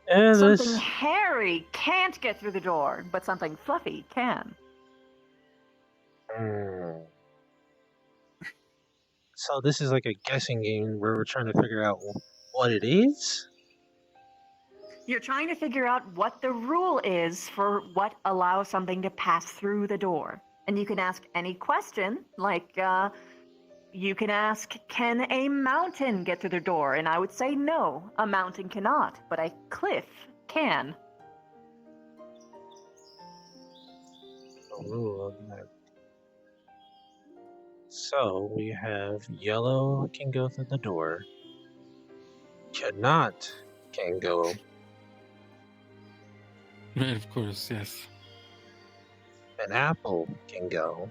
Something hairy can't get through the door, but something fluffy can. So this is like a guessing game where we're trying to figure out what it is? You're trying to figure out what the rule is for what allows something to pass through the door. And you can ask any question, like, you can ask, can a mountain get through the door? And I would say no, a mountain cannot, but a cliff can. So we have yellow can go through the door, cannot can go. Right, of course, yes. An apple can go.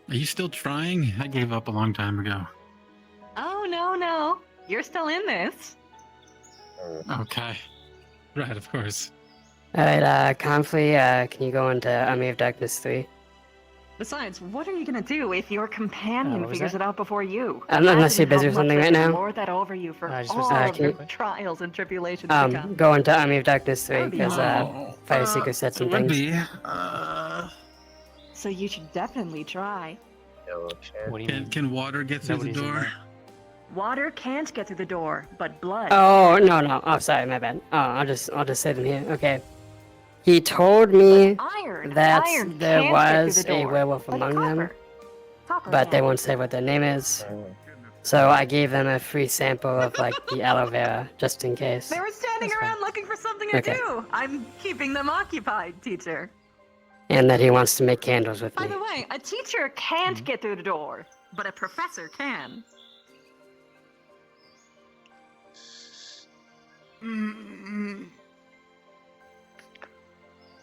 Are you still trying? I gave up a long time ago. Oh, no. You're still in this. Okay. Right, of course. Alright, Confley, can you go into Army of Darkness 3? Besides, what are you gonna do if your companion what was figures that? it out before you? Unless you're That busy didn't with help something much right that they now. lord that over you for just all research of your real quick. trials and tribulations to come. Go into Army of Darkness 3, That would be because, awful. Fire Seeker said some it would things. be. So you should definitely try. Can water get through the door? Water can't get through the door, but blood. Oh, no. Oh, sorry, my bad. Oh, I'll just say them here. Okay. He told me that iron there can't get through was the a door, werewolf but among them, Copper but they can. won't say what their name is. So I gave them a free sample of, like, the aloe vera, just in case. They were standing around looking for something to Okay. do. I'm keeping them occupied, teacher. And that he wants to make candles with By me. the way, a teacher can't get through the door, but a professor can.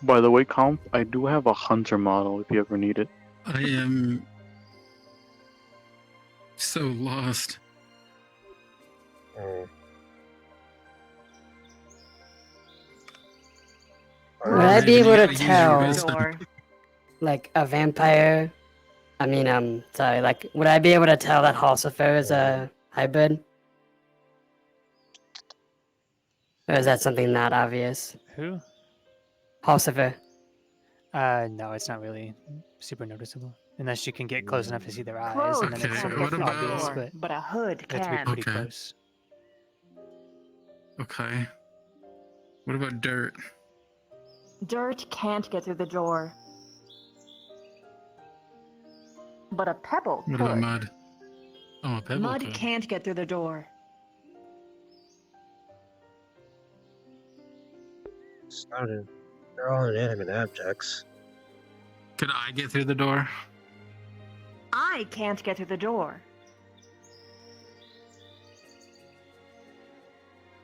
By the way, Comp, I do have a hunter model if you ever need it. I am so lost. Would I be able to gotta use your tell, wisdom. like, a vampire? Sorry, like, would I be able to tell that Halsifer is a hybrid? Or is that something not obvious? Who? Halsifer. No, it's not really super noticeable. Unless you can get close enough to see their eyes, and then Clothes it's sort can't of get through the obvious, door, but but a hood you have to be can. pretty Okay. close. Okay. What about dirt? Dirt can't get through the door, but a pebble What could. about mud? Oh, a pebble Mud could. can't get through the door. They're all inanimate objects. Could I get through the door? I can't get through the door.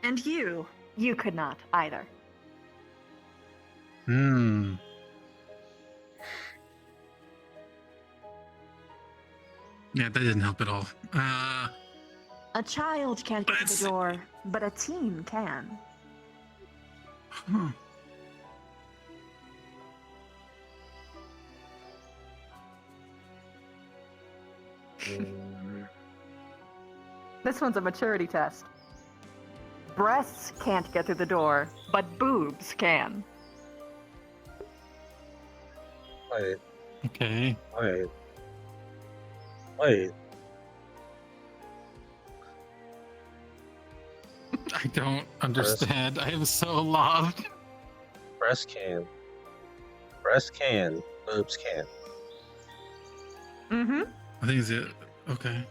And you could not either. Hmm. Yeah, that didn't help at all. A child can't get through the door, but a teen can. Huh. This one's a maturity test. Breasts can't get through the door, but boobs can. Wait. Okay. Wait. I don't understand. I am so lost. Breast can, boobs can. Mm-hmm. I think it's it. Okay.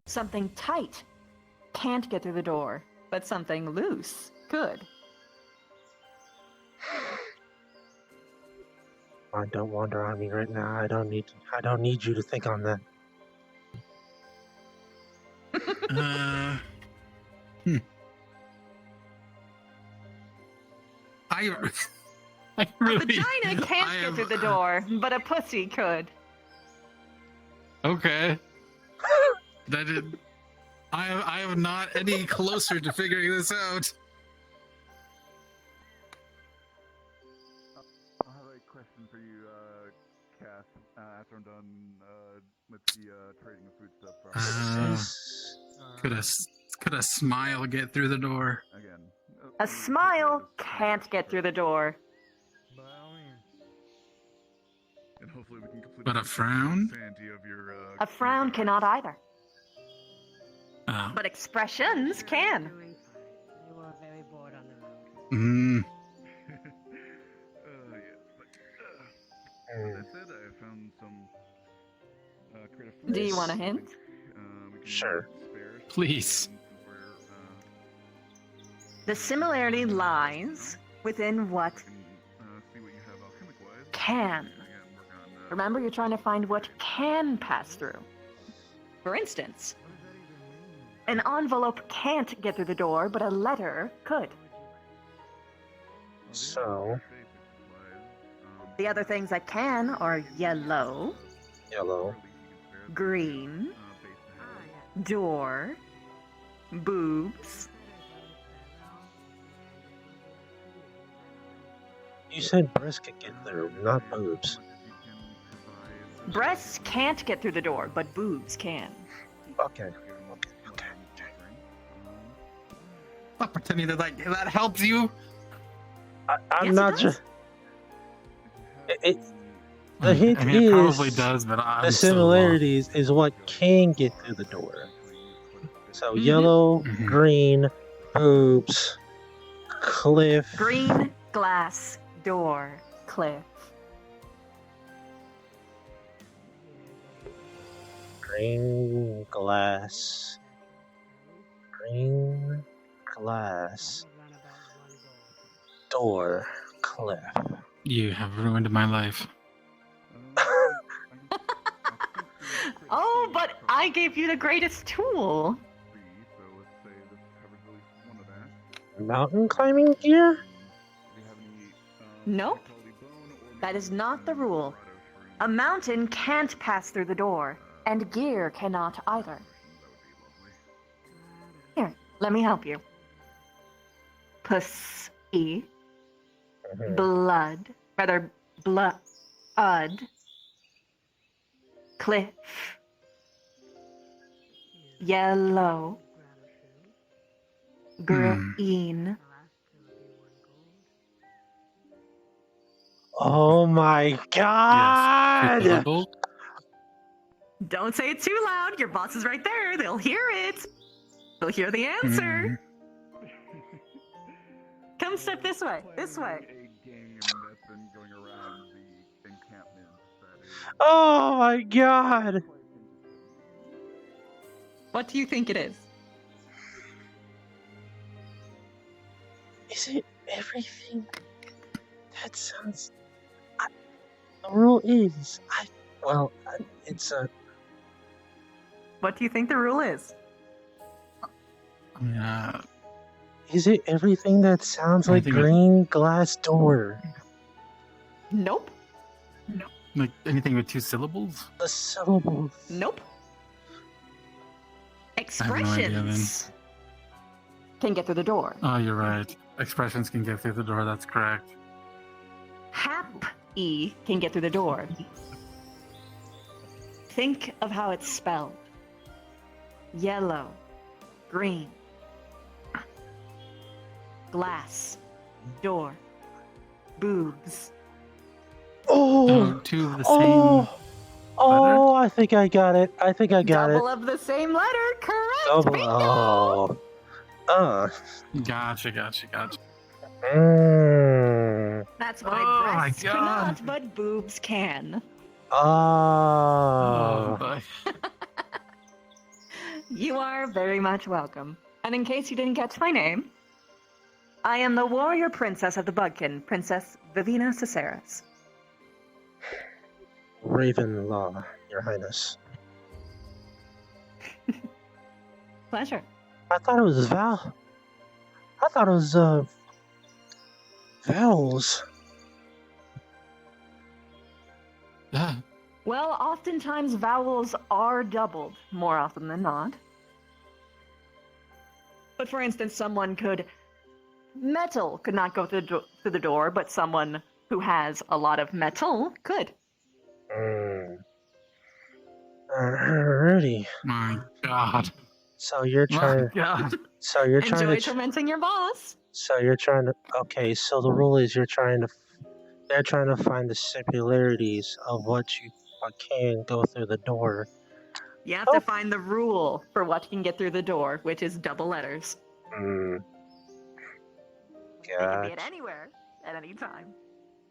Something tight can't get through the door, but something loose could. Don't wander on me right now. I don't need you to think on that. I A really. vagina can't get through the door, but a pussy could. Okay. That did. I am not any closer to figuring this out. I'll have a question for you, Cass, after I'm done with the trading of food stuff. Could a smile get through the door? Again. A smile can't get through the door. And hopefully we can complete But a frown? A frown cannot either. Oh. But expressions can. Mm. As I said, I found some creative food. Do you want a hint? Sure. Please. The similarity lies within what can. Remember, you're trying to find what can pass through. For instance, an envelope can't get through the door, but a letter could. So, The other things that can are yellow, green, door, boobs. you said breast could get through, not boobs. Breasts can't get through the door, but boobs can. Okay. Stop pretending that helps you. I'm Yes, not it just. does. The hint I mean, it is probably does, but I'm the so similarities is what can get through the door. So Mhm. yellow, green, boobs, cliff. Green, glass, door, cliff. Green glass. Green glass. Door, cliff. You have ruined my life. Oh, but I gave you the greatest tool. Mountain climbing gear? Nope. That is not the rule. A mountain can't pass through the door, and gear cannot either. Here, let me help you. Pussy. Blood. Rather, blood. Cliff. Yellow. Green. Oh my god! Don't say it too loud. Your boss is right there. They'll hear it. They'll hear the answer. Come step this way. This way. Oh my god! What do you think it is? Is it everything? That sounds. The rule is. It's a. What do you think the rule is? Is it everything that sounds like Anything with- green glass door? Nope. Like anything with 2 syllables? The syllables. Nope. I have no idea then. Expressions can get through the door. Oh, you're right. Expressions can get through the door, that's correct. Happy can get through the door. Think of how it's spelled. Yellow, green, glass, door, boobs. Oh! 2 of the Oh! Oh, I think I got it. I think I got Double it. of the same letter, correct? Double. Bingo! Oh. Gotcha. That's why Oh my breasts God. cannot, but boobs can. Oh. boy. You are very much welcome. And in case you didn't catch my name, I am the warrior princess of the Bugkin, Princess Vivina Caceres. Ravenlaw, Your Highness. Pleasure. I thought it was Val. I thought it was, vowels. Yeah. Well, oftentimes vowels are doubled, more often than not. But for instance, someone could... Metal could not go through the door, but someone who has a lot of metal could. Alrighty. My god. So you're trying. God. So you're trying Enjoy to. tormenting your boss. So you're trying to. Okay. So the rule is you're trying to. They're trying to find the similarities of what you can go through the door. You have to find the rule for what can get through the door, which is double letters. They can be at anywhere, at any time.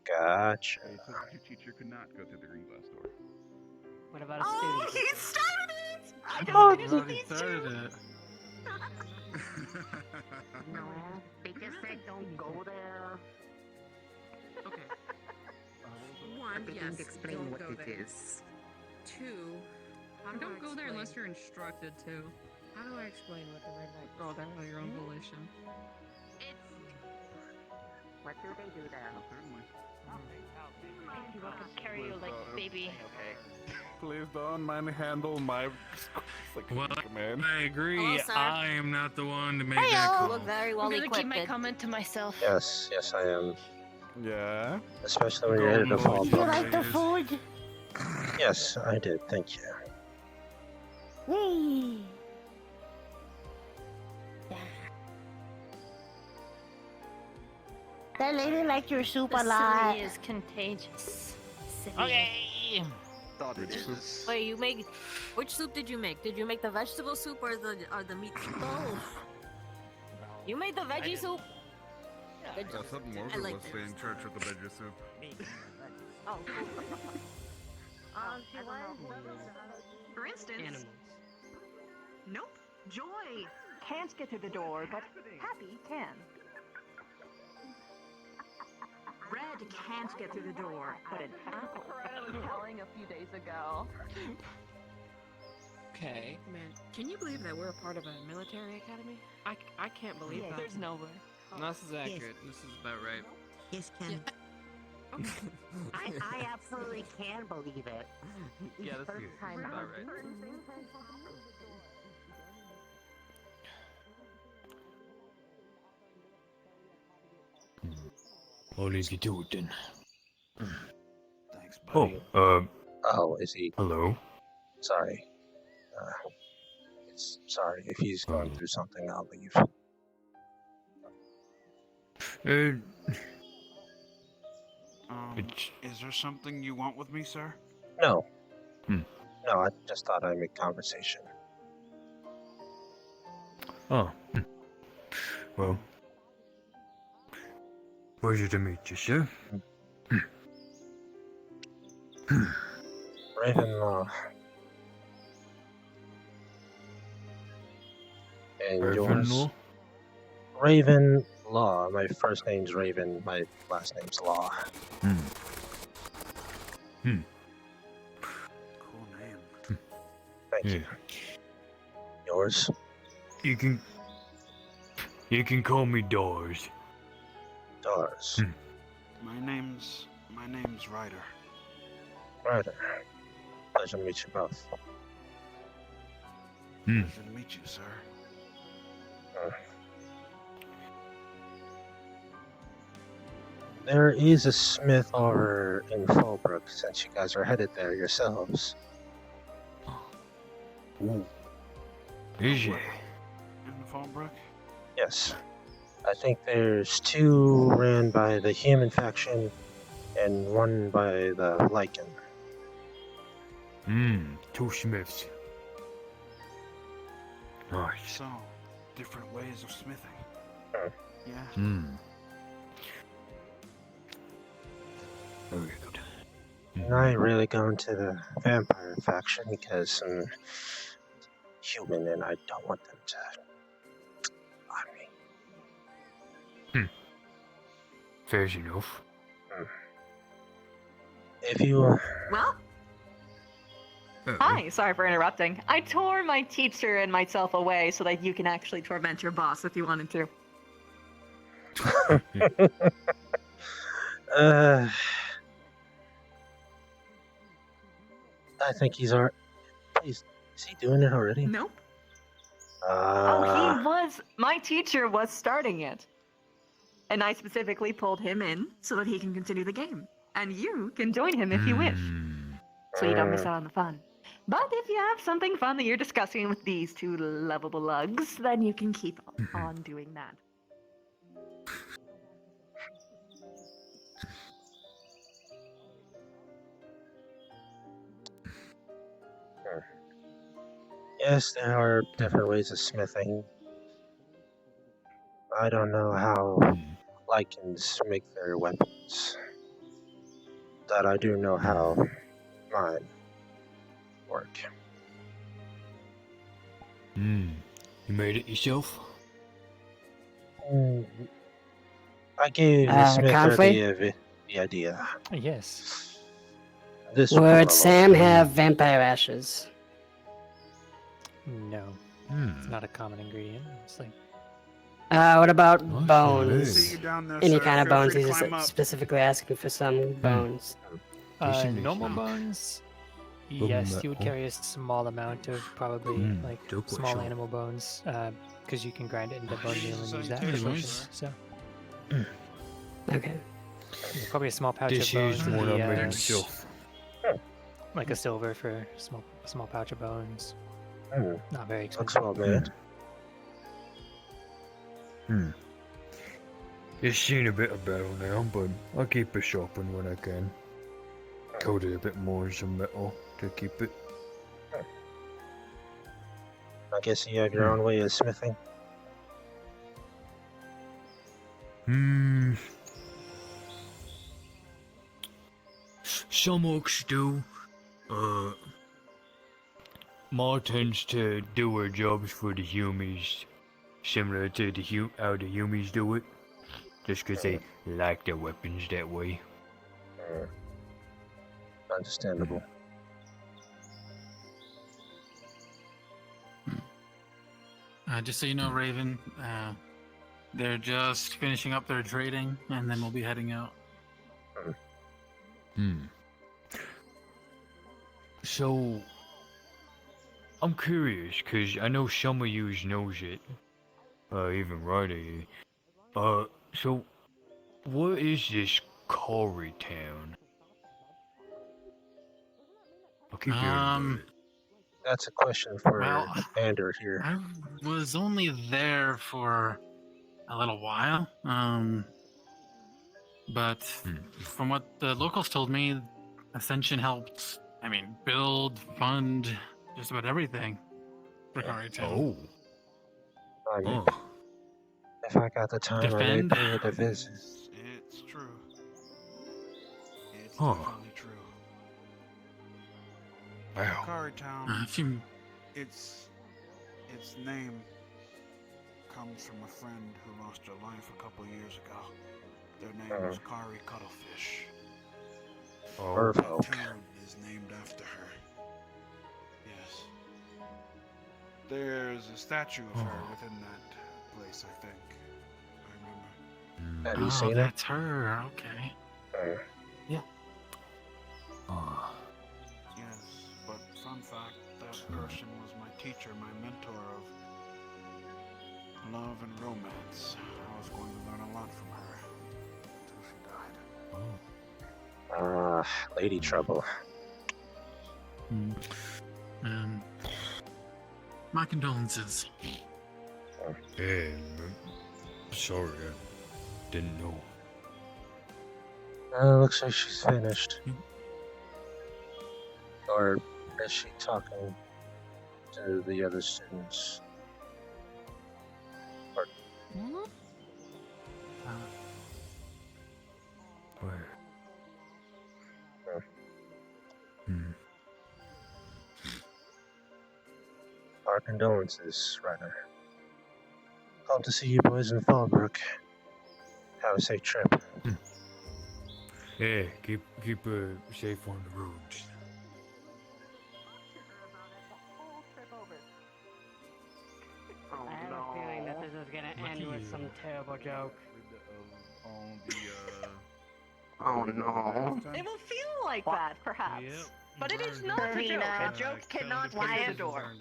Gotcha. A substitute teacher could not go through the green glass door. What about a Oh, student? he started it! I Oh, just finished these two. it. No, they just said don't go there. Okay. One, But they yes, didn't explain don't what go it there. is. Two, how do I Don't go there explain- unless you're instructed to. How do I explain what the red light? Go there on your own volition. What do they do there? You want to carry you like a baby. Please don't manhandle my Well, man. I agree. Hello, sir. I am not the one to make Heyo! that call. Look very well I'm gonna keep equipped. my comment to myself. Yes, yes, I am. Yeah. Especially when you're headed to Golden Fallbrook. You like the food? Yes, I did. Thank you. Yay! That lady liked your soup a lot. Facility is contagious. Okay. Thought it is. Wait, you make which soup did you make? Did you make the vegetable soup or the meat soup? Both. You made the veggie soup. Good I job. thought I Morgan like was this. in charge of the veggie soup. Oh. For instance, Animals. Nope. Joy can't get through the door, but Happy can. Red can't get through the door, but an apple. I was telling a few days ago. Okay. Man, can you believe that we're a part of a military academy? I can't believe that. There's no way. No, this is accurate. This is about right. Yes, Ken. I absolutely can believe it. Yeah, It's that's first good. time That's about out. right. I'll leave you to it then. Thanks, buddy. Oh, is he? Hello. Sorry. Sorry. If he's going through something, I'll leave. Is there something you want with me, sir? No. No, I just thought I'd make conversation. Oh. Well. Pleasure to meet you, sir. Ravenlaw. And yours? Ravenlaw? Raven Law. My first name's Raven. My last name's Law. Cool name. Thank you. Yours? You can call me Dars. Dars. My name's Ryder. Ryder. Pleasure to meet you both. Pleasure to meet you, sir. There is a smith over in Fallbrook, since you guys are headed there yourselves. Ooh. Is it? In Fallbrook? Yes. I think there's two ran by the human faction and one by the Lycan. Two smiths. Nice. So, different ways of smithing. Yeah. Very good. Not really going to the vampire faction because I'm human and I don't want them to harm me. Fair enough. If you... Well, hi, sorry for interrupting. I tore my teacher and myself away so that you can actually torment your boss if you wanted to. I think he's already... Is he doing it already? Nope. Oh, he was. My teacher was starting it. And I specifically pulled him in so that he can continue the game. And you can join him if you wish. So you don't miss out on the fun. But if you have something fun that you're discussing with these two lovable lugs, then you can keep on doing that. Yes, there are different ways of smithing. I don't know how Lycans make their weapons. That I do know how mine work. You made it yourself? I gave the Smith Confley? the idea. Yes. This will Would come Sam along. have vampire ashes? No. It's not a common ingredient. It's like What about Nice bones? See you down there, Any sir. kind of Feel bones? free to He's climb up. specifically asking for some bones. normal bones. Yes, you would carry a small amount of probably like small animal bones, because you can grind it into bone meal and use that for potions. So. Okay. Yeah, probably a small pouch This of bones. is would what be, I'm making myself. Like a silver for a small pouch of bones. Not very Looks expensive. well made. It's seen a bit of battle now, but I keep it sharpened when I can. Coat it a bit more in some metal to keep it. I guess you have your own way of smithing. Some orcs do. Ma tends to do her jobs for the humies, similar to how the humies do it, just 'cause they like their weapons that way. Understandable. Just so you know, Raven, they're just finishing up their trading, and then we'll be heading out. So, I'm curious, because I know some of you knows it, even Ryder here. So, what is this Quarry Town? I'll keep hearing about it. That's a question for Well, Ander here. I was only there for a little while, but from what the locals told me, Ascension helped, build, fund, just about everything for Quarry Town. I mean, if I got the time, Defend? I'd pay it a visit. It's true. It's Huh. definitely true. Wow. Quarry Town. Its name comes from a friend who lost her life a couple years ago. Their name was Kari Cuttlefish. Oh. The town is named after her. Yes. There's a statue of her within that place, I think. I remember. Have you seen it? That's her. Okay. Yes, but fun fact, that person was my teacher, my mentor of love and romance. I was going to learn a lot from her until she died. Lady Trouble. My condolences. Yeah, sorry, I didn't know. Looks like she's finished. Or is she talking to the other students? Or... Where? Our condolences, Ryder. Hope to see you boys in Fallbrook. Have a safe trip. Yeah, keep safe on the roads. I have a feeling that this is gonna end with some terrible joke. Oh no. It will feel like that, perhaps. But it is not a joke. A joke cannot close the door.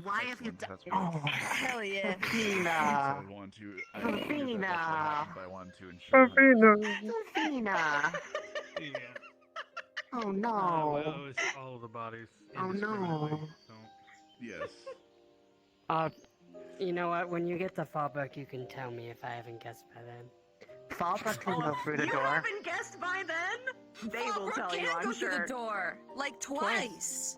Why have you done? Oh, hell yeah. Fina. Fina. Fina. Oh no. Well, it was all the bodies. Oh no. Yes. You know what? When you get to Fallbrook, you can tell me if I haven't guessed by then. Fallbrook can go through the You door. haven't guessed by then? They will tell you, I'm go sure. through the door like twice.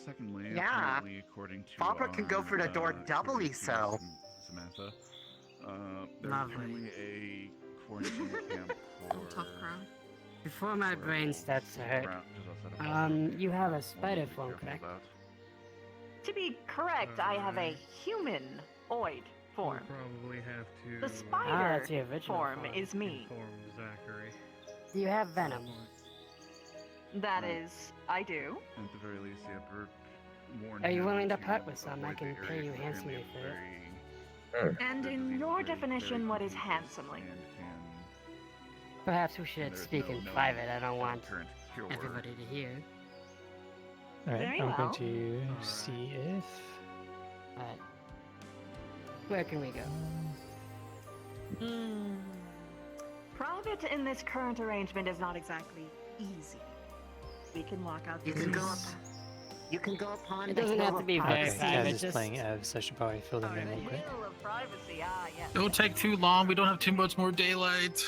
Secondly, Yeah. apparently, according to Fallbrook can go through the door doubly so. Samantha, there's Lovely. apparently a quarantine camp for... Before my brain starts to hurt, you have a spider form, correct? To be correct, I have a humanoid form. Probably have to The spider that's the original form is me. inform Zachary. Do you have venom? That is, I do. At the very least, yeah, Bert warned Are you him willing to to part with some? I avoid can the pay area you 'cause handsomely apparently for it. And in your definition, what is handsomely? Perhaps we should there's speak no in known private. I don't want current cure. everybody to hear. Alright, Very I'm well. going to see if. Alright. Where can we go? Private in this current arrangement is not exactly easy. We can walk out You the can go door. up. You can go upon It the doesn't hill have to of be very privacy. private. Kaz is playing Ev, so I should probably fill them in real quick. Hill of privacy, yes. Don't take too long. We don't have too much more daylight.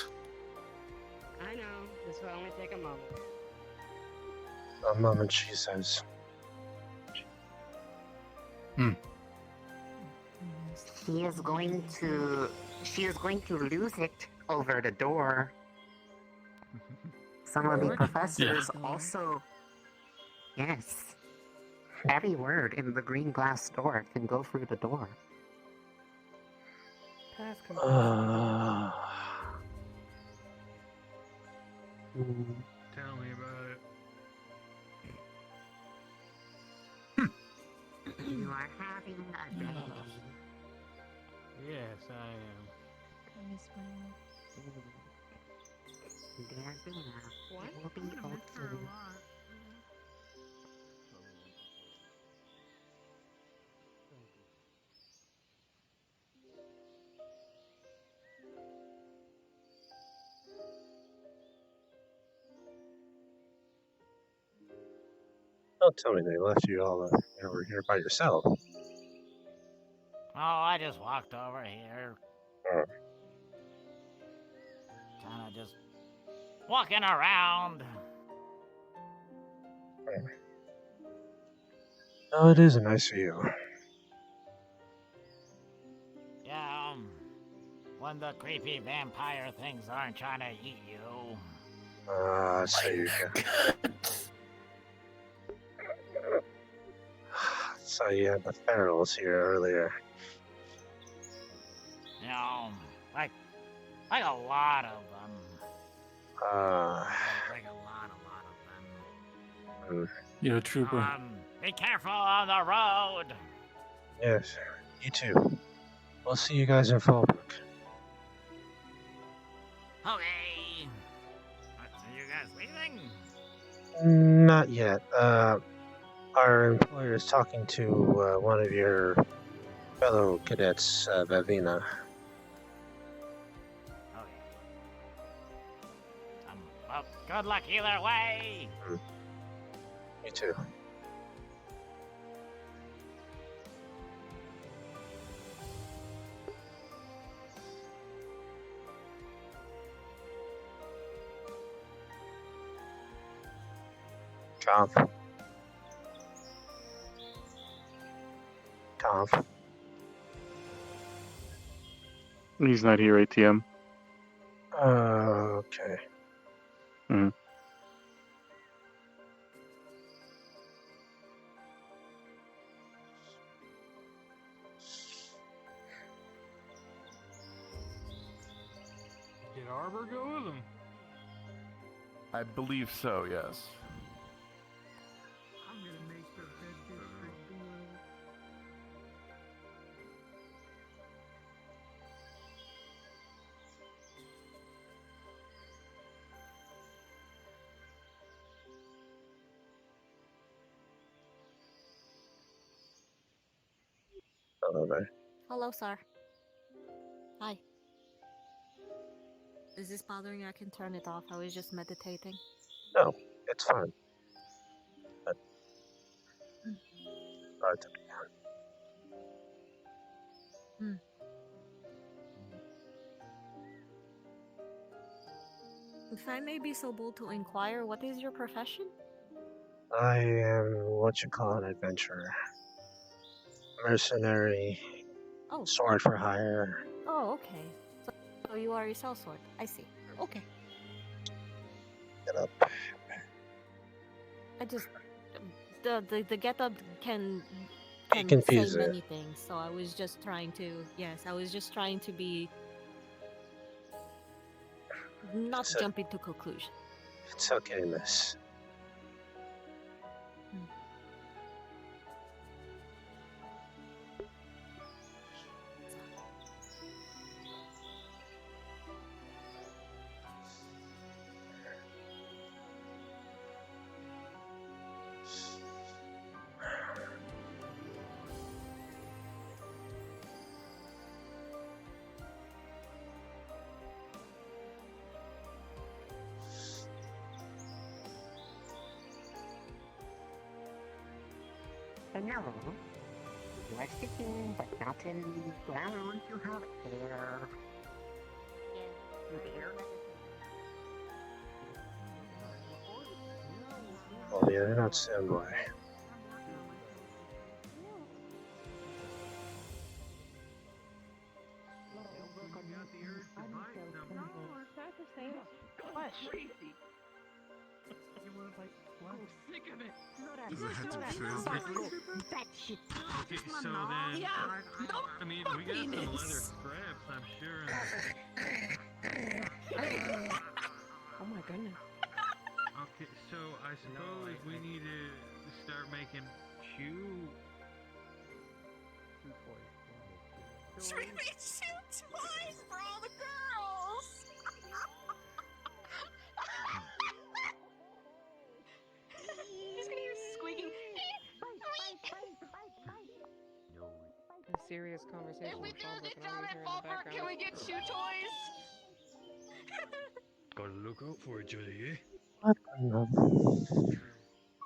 I know. This will only take a moment. A moment, she says. She is going to lose it over the door. Some of the professors also. Yes. Every word in the green glass door can go through the door. Tell me about it. You are having a day. Yes, I am. There, it will be okay. Don't tell me they left you all over here by yourself. Oh, I just walked over here. Kinda just walking around. Oh, it is a nice view. Yeah, when the creepy vampire things aren't trying to eat you. So you saw you had the ferals here earlier. You know, like a lot of them. Like a lot of them. Yo, trooper. Be careful on the road. Yes, you too. We'll see you guys in Fallbrook. Okay. Are you guys leaving? Not yet. Our employer is talking to one of your fellow cadets, Vavina. Well, good luck either way. You too. Conf. He's not here, ATM. Okay. Mm. Did Arbor go with him? I believe so, yes. I'm gonna make the bed district blue. Hello there. Hello, sir. Hi. Is this bothering you? I can turn it off. I was just meditating. No, it's fine. But, right. If I may be so bold to inquire, what is your profession? I am what you call an adventurer. Mercenary. Oh. Sword for hire. Oh, okay. So you are a sellsword. I see. Okay. Get up. I just the get up can can say confusing. many things, so I was just trying to. Yes, I was just trying to be not jumping to conclusion. It's okay, miss. No, you are sitting, but not in the ground. You have air. Oh yeah, they're not standby. Does it have to be food? Okay, so then, I mean, we got some leather scraps, I'm sure. Oh my goodness. Okay, so I suppose we need to start making shoe. Should we make shoe toys for all the girls? Just gonna hear squeaking. A serious conversation. If we with do Fallbrook, this and down all we at hear in the Fallbrook, can we background. get shoe toys? Gotta look out for each other, yeah? What the...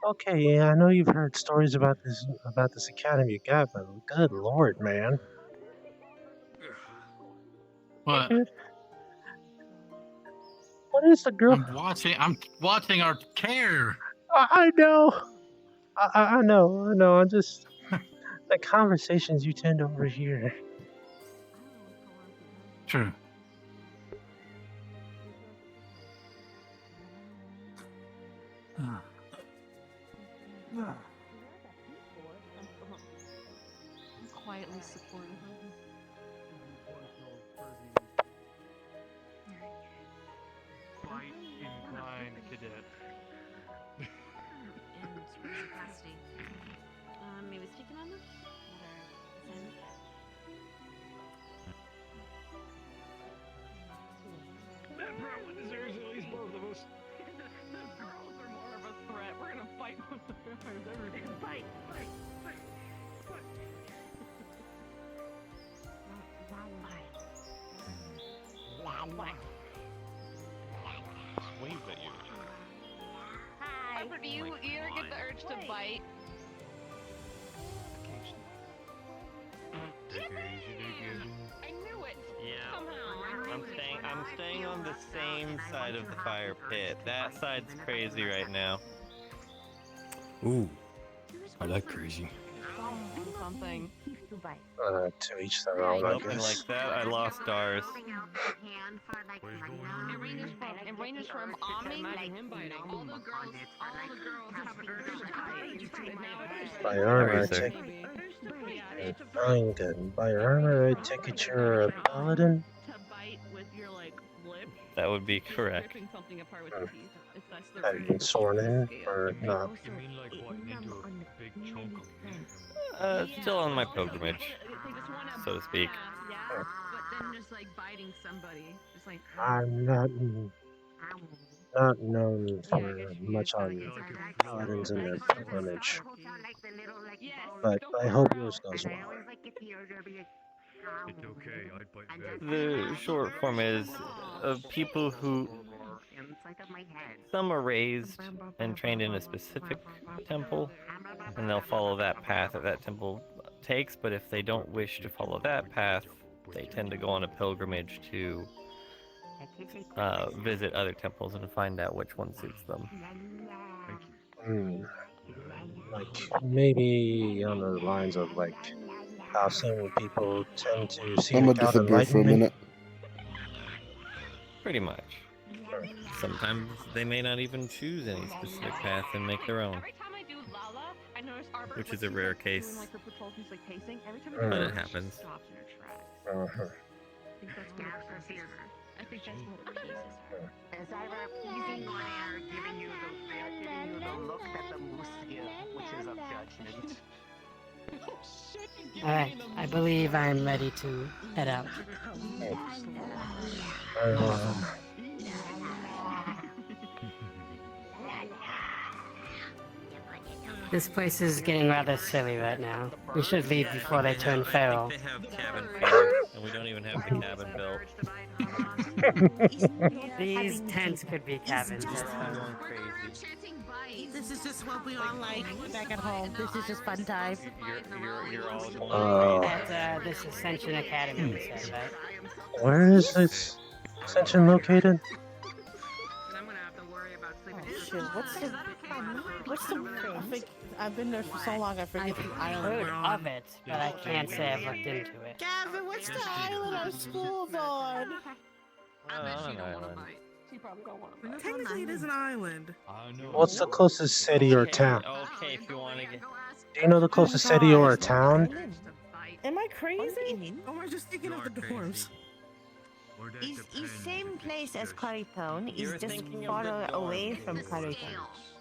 Okay, yeah, I know you've heard stories about this academy you got, but good lord, man. What? What is the girl? I'm watching our care. I know. I know. I'm just the conversations you tend to overhear. True. Quietly supporting her. Fight inclined cadet. And spring capacity. Maybe speaking on this? That probably deserves at least both of us. The girls are more of a threat. We're gonna fight with the vampires everything. Fight. Wave at you. Hi. Harper, do you ever get the urge to bite? I knew it. Yeah. Somehow. I'm staying on the same side of the fire pit. That side's crazy right now. Ooh, I like crazy. Something. To each their own, I Nothing guess. like that. I lost stars. It ranges from amming, all the girls have an urge to bite. By your armor, I Where is there? take fine good. By your armor, I take it you're a paladin. That would be correct. Have you been sworn in or not? You mean like biting into a big chunk of meat? Still on my pilgrimage, so to speak. Yeah, but then just like biting somebody, just like. I'm not known for much on paladins and their pilgrimage, but I hope yours goes well. It's okay, I'd bite back. The short form is people who some are raised and trained in a specific temple, and they'll follow that path that temple takes, but if they don't wish to follow that path, they tend to go on a pilgrimage to visit other temples and find out which one suits them. Like maybe on the lines of like how some people tend to seek I'm out gonna disappear for a enlightenment. minute. Pretty much. Sometimes they may not even choose any specific path and make their own. Every time I do Lala, I notice our which is a rare case, but it happens. I think that's what appeases her. As I were appeasing your air, giving you the look that the moose give, which is of judgment. Alright, I believe I'm ready to head out. This place is getting rather silly right now. We should leave before they turn feral. I think they have cabin fever, and we don't even have the cabin built. These tents could be cabins. That's fine. Going crazy. This is just what we all like back at home. This is just fun time. You're all going At this Ascension Academy, you said, right? Where is this Ascension located? What's the I think I've been there for so long I forget the island. I've heard of it, but I can't say I've looked into it. Gavin, what's the island our school's on? on an island. Technically it is an island. What's the closest city or town? Okay, if you want to get. Do you know the closest city or town? Am I crazy? Or am I just thinking of the dorms? Is same place as Caritown, is just far away from Caritown.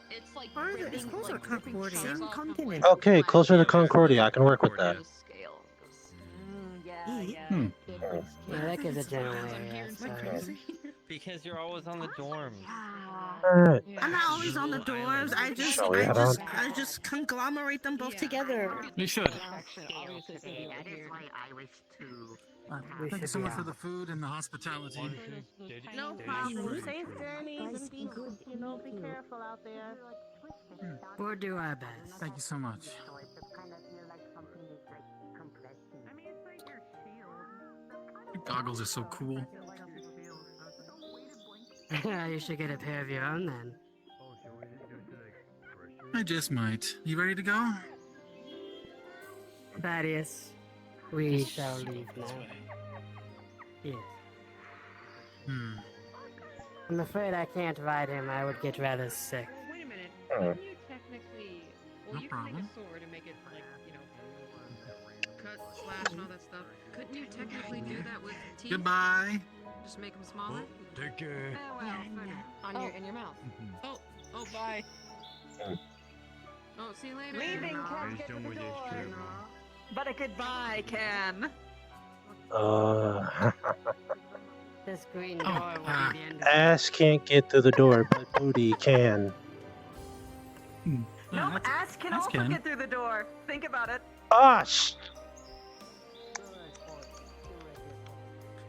It's like it's closer to Concordia. Same continent. Okay, closer to Concordia. I can work with that. Yeah, that gives a general area. So. Because you're always on the dorms. Alright. I'm not always on the dorms. I just conglomerate them both together. You should. That is why I wish to. Thank you so much for the food and the hospitality. No problem. Safe journeys and be good. Be careful out there. We'll do our best. Thank you so much. Your goggles are so cool. You should get a pair of your own then. I just might. You ready to go? Thaddeus, we shall leave now. Yes. I'm afraid I can't ride him. I would get rather sick. Wait a minute. Oh. Couldn't you technically... Well, No you problem. can make a sword and make it, like, cut, slash, and all that stuff. Couldn't you technically do that with teeth? Goodbye. Just make them smaller? Take care. Oh, well, in your mouth. Oh, bye. Oh, see you later. Leaving, Ken, get to the door. But a goodbye, Ken. This green door will be the end of Ass can't get through the door, but booty can. Nope, ass can also get through the door. Think about it. Ah,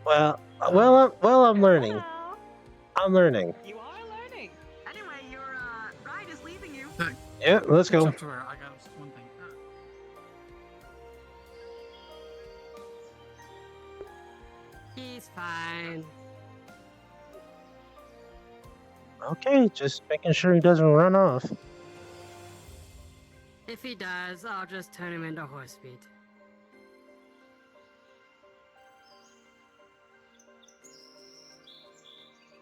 Well, I'm learning. I'm learning. You are learning. Anyway, your ride is leaving you. Yeah, let's go. I got one thing. He's fine. Okay, just making sure he doesn't run off. If he does, I'll just turn him into horse meat.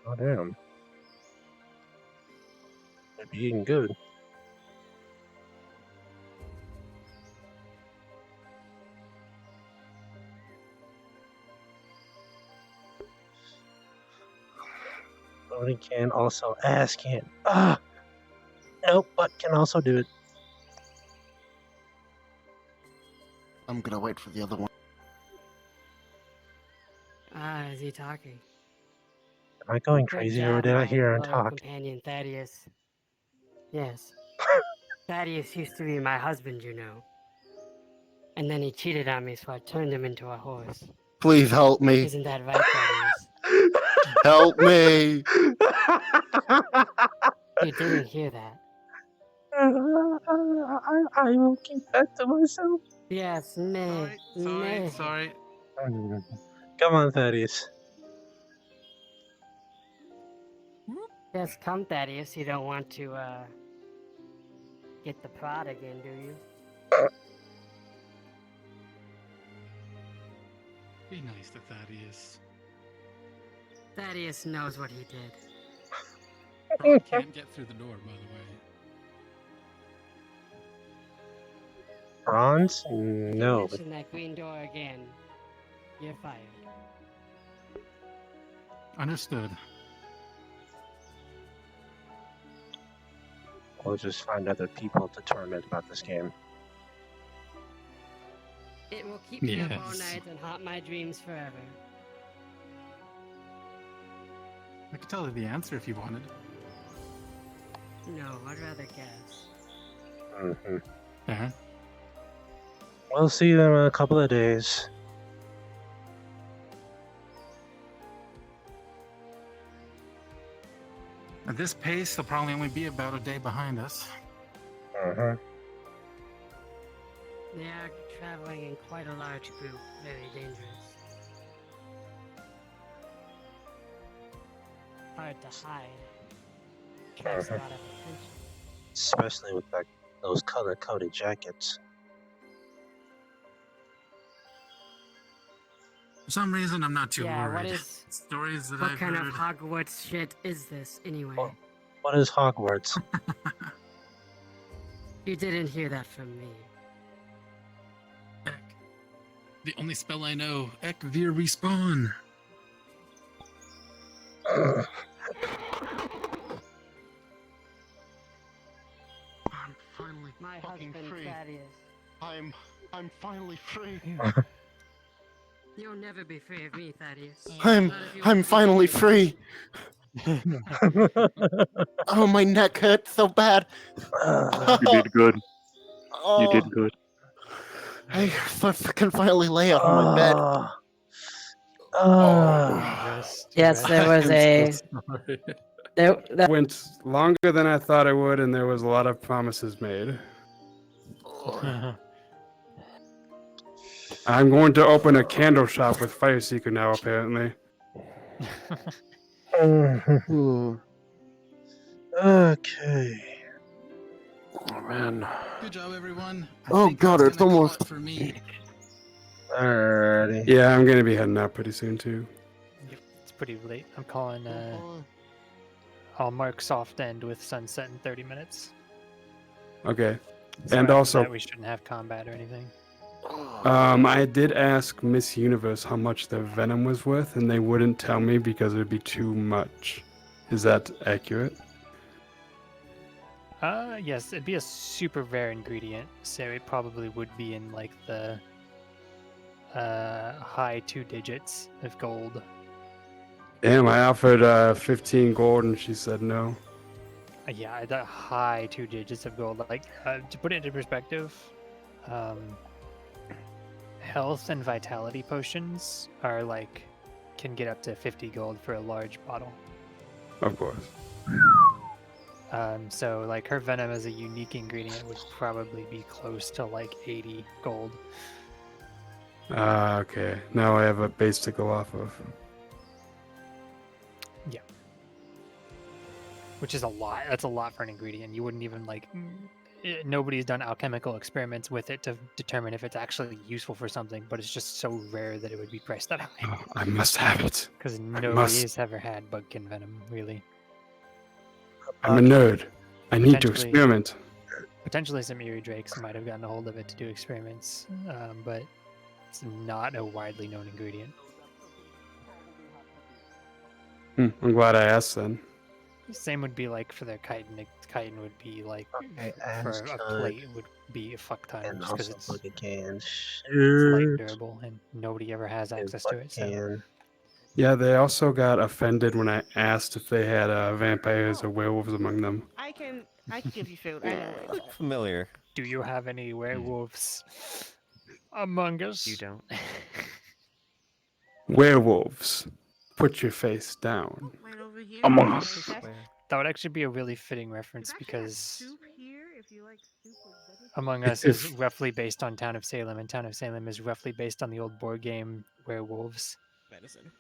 Oh damn. They're eating good. Booty can also, ass can. Ah! Nope, butt can also do it. I'm gonna wait for the other one. Is he talking? Am I going Good crazy or job, did I my hear him loyal talk? Companion Thaddeus. Yes. Thaddeus used to be my husband, you know. And then he cheated on me, so I turned him into a horse. Please help me. Isn't that right, Thaddeus? Help me. You didn't hear that. I will keep that to myself. Yes, nay, nay. Sorry. Come on, Thaddeus. Yes, come, Thaddeus. You don't want to, get the prod again, do you? Be nice to Thaddeus. Thaddeus knows what he did. Probably can't get through the door, by the way. Bronze? You No. mention that green door again, you're fired. Understood. We'll just find other people to torment about this game. It will keep me up all Yes. night and haunt my dreams forever. I could tell you the answer if you wanted. No, I'd rather guess. Mm-hmm. Uh-huh. We'll see them in a couple of days. At this pace, they'll probably only be about a day behind us. Uh-huh. They are traveling in quite a large group, very dangerous. Hard to hide. Attracts a lot of attention. Especially with those color-coded jackets. For some reason, I'm not too Yeah, worried. what is... Stories that What I've kind heard. of Hogwarts shit is this, anyway? What is Hogwarts? You didn't hear that from me. The only spell I know, Ekvir Respawn. I'm finally My fucking husband, free. Thaddeus. I'm finally free. You'll never be free of me, Thaddeus. I'm finally free. Oh, my neck hurts so bad. You did good. You did Oh, good. I can finally lay up in my bed. Yes, there was a... That went longer than I thought it would, and there was a lot of promises made. I'm going to open a candle shop with Fireseeker now, apparently. Okay. Oh, man. Good job, everyone. Oh, God, it's almost... For me. Alrighty. Yeah, I'm going to be heading out pretty soon, too. It's pretty late. I'm calling, I'll mark soft end with sunset in 30 minutes. Okay. So And after also, that, we shouldn't have combat or anything. I did ask Miss Universe how much their venom was worth, and they wouldn't tell me because it would be too much. Is that accurate? Yes, it'd be a super rare ingredient, so it probably would be in like the high 2 digits of gold. Damn, I offered 15 gold, and she said no. Yeah, the high 2 digits of gold. Like to put it into perspective, health and vitality potions are like can get up to 50 gold for a large bottle. Of course. So like her venom as a unique ingredient would probably be close to like 80 gold. Okay. Now I have a base to go off of. Yeah. Which is a lot. That's a lot for an ingredient. You wouldn't even like... Nobody's done alchemical experiments with it to determine if it's actually useful for something, but it's just so rare that it would be priced that high. Oh, I must have it. Because nobody's ever had bugkin venom, really. I'm a nerd. I need to Potentially- experiment. Potentially some eerie drakes might have gotten a hold of it to do experiments, but it's not a widely known ingredient. I'm glad I asked then. Same would be like for their chitin. Chitin would be like for a Ascode. plate would be a fuck ton And just because also it's can light durable and nobody ever has access to it. So Yeah, they also got offended when I asked if they had vampires or werewolves among them. I can give you food. I know. Look familiar. Do you have any werewolves among us? You don't. Werewolves, put your face down. Right over here. Among us. That would actually be a really fitting reference because Soup here, if you like soup with vegetables. Among Us is roughly based on Town of Salem, and Town of Salem is roughly based on the old board game Werewolves. Medicine.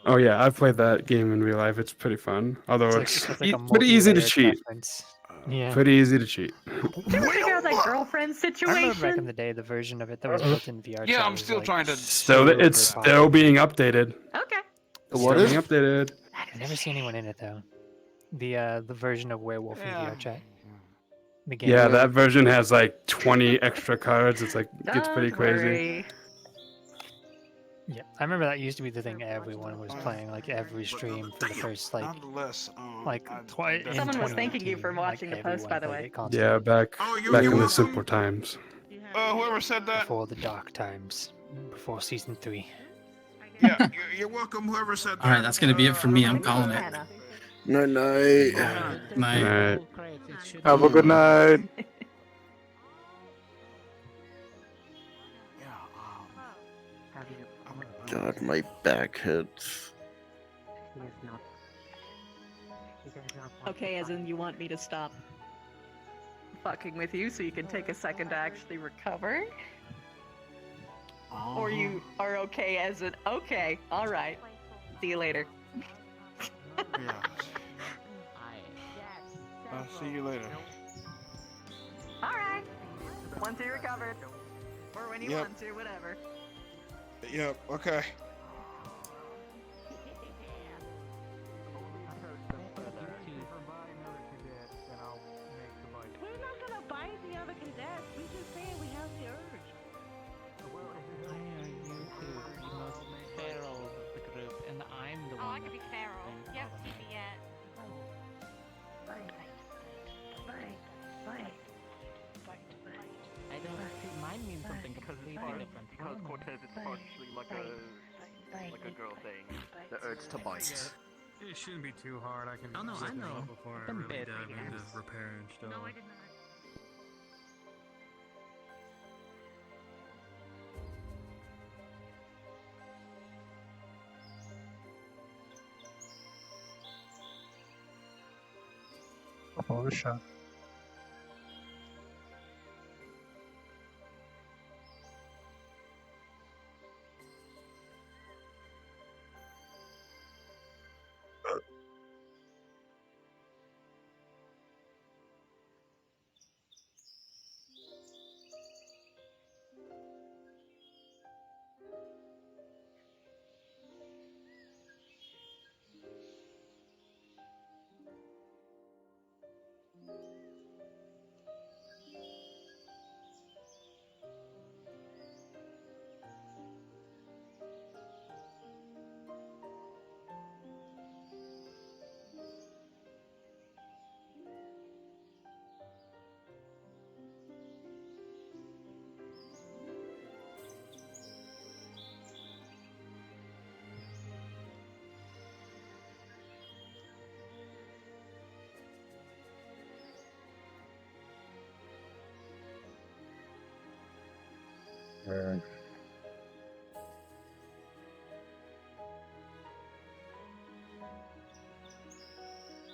Oh yeah, I've played that game in real life. It's pretty fun. Although It's like a pretty easy to multi-layered cheat. reference. Yeah. Pretty easy to cheat. Did you figure out that girlfriend I remember back in situation? the day, the version of it that was built in VR. Yeah, chat I'm was, still like, trying to. So it's still being updated. Okay. Still being updated. I've never seen anyone in it though. The version of Werewolf in VR chat. the game. Yeah, that version has like 20 extra cards. It's like gets pretty Don't crazy. worry. Yeah, I remember that used to be the thing everyone was playing, like every stream for the first Nonetheless, Someone was thanking you for watching the post, by the way. Yeah, back you're in the welcome. simpler times. Whoever said that. Before the dark times, before season 3. Yeah, you're welcome. Whoever said that. All right, that's gonna be it for me. I'm calling it. Night night. Night. Have a good night. God, my back hurts. Okay, as in you want me to stop fucking with you so you can take a second to actually recover? Or you are okay as in, okay, alright. See you later. Yeah. I'll see you later. Alright. Once you're recovered. Or when you Yep. want to, whatever. Yep, okay. We're not gonna buy the other cadets. We just say we have the urge. Why are you two the most feral of the group, and I'm the one? I could be feral. You haven't seen me yet. I don't see. Mine means something completely different. Because Cortez is partially like a girl thing. The urge to bite. It shouldn't be too hard. I can Oh, no, zip I them know. up before I Been really bit, dive into yes. repair and stuff. No, I did not. Oh, shot.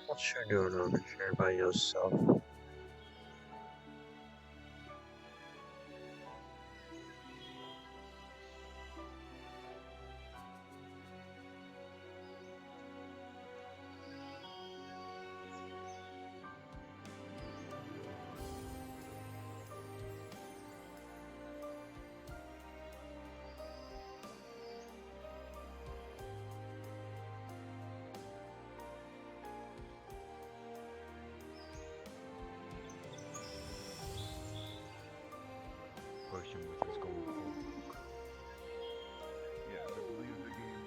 What you doing over here by yourself? Version with his gold Fallbrook. Yes, I believe the game.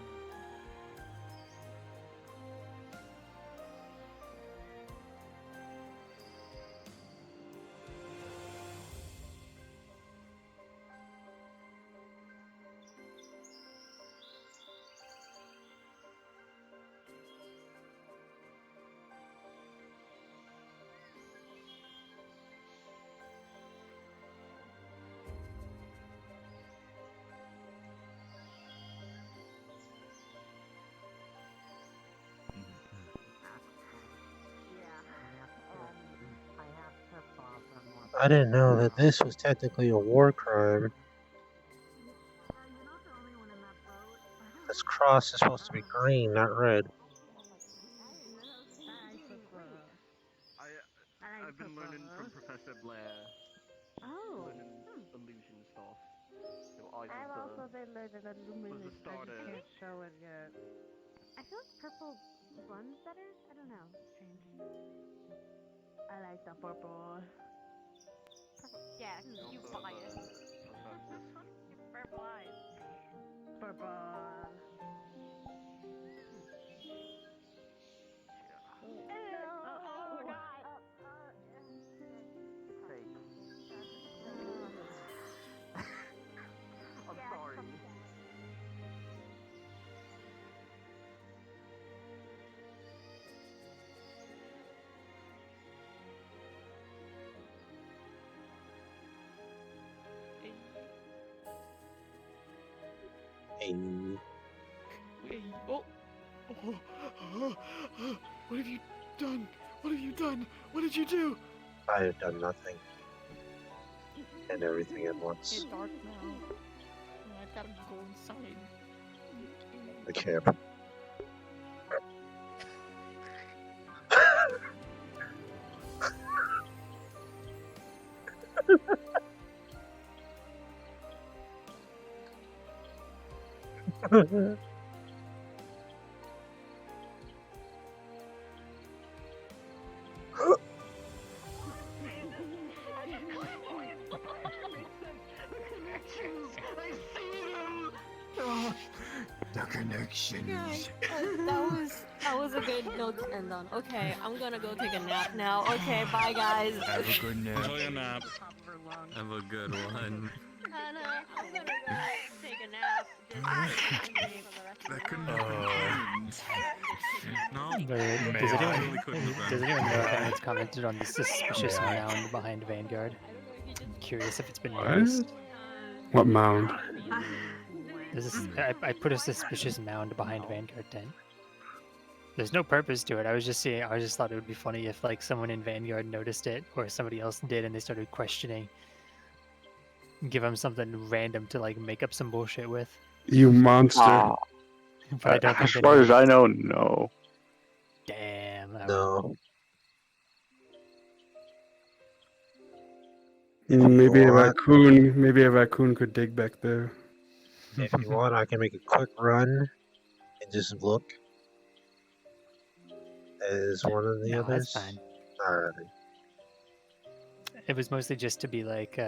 I didn't know that this was technically a war crime. This cross is supposed to be green, not red. I've been learning from Professor Blair. Oh. Learning illusion stuff. So I've also been learning illumination. I starter. just can't show it yet. I feel like purple runs better. I don't know. Strange. I like the purple. Yeah, you buy it. Purple eyes. Purple. Oh, God. I'm sorry. Hey, Oh. What have you done? What have you done? What did you do? I have done nothing. And everything at once. It's dark now. I've gotta go inside. The camp. The connections. That was a good note to end on. Okay, I'm gonna go take a nap now. Okay, bye guys. Have a good nap. Enjoy your nap. Have a good one. Anna, I'm gonna go take a nap. That couldn't have been planned. No, Does anyone know if anyone's commented on the suspicious mound behind Vanguard? Curious if it's been noticed. What mound? I put a suspicious mound behind Vanguard 10. There's no purpose to it. I just thought it would be funny if like someone in Vanguard noticed it or somebody else did and they started questioning. Give them something random to like make up some bullshit with. You monster. But I don't As think far as I know, no. Damn. No. Maybe a want- raccoon could dig back there. If you want, I can make a quick run and just look. As one of the No, others. that's fine. Alright. It was mostly just to be like,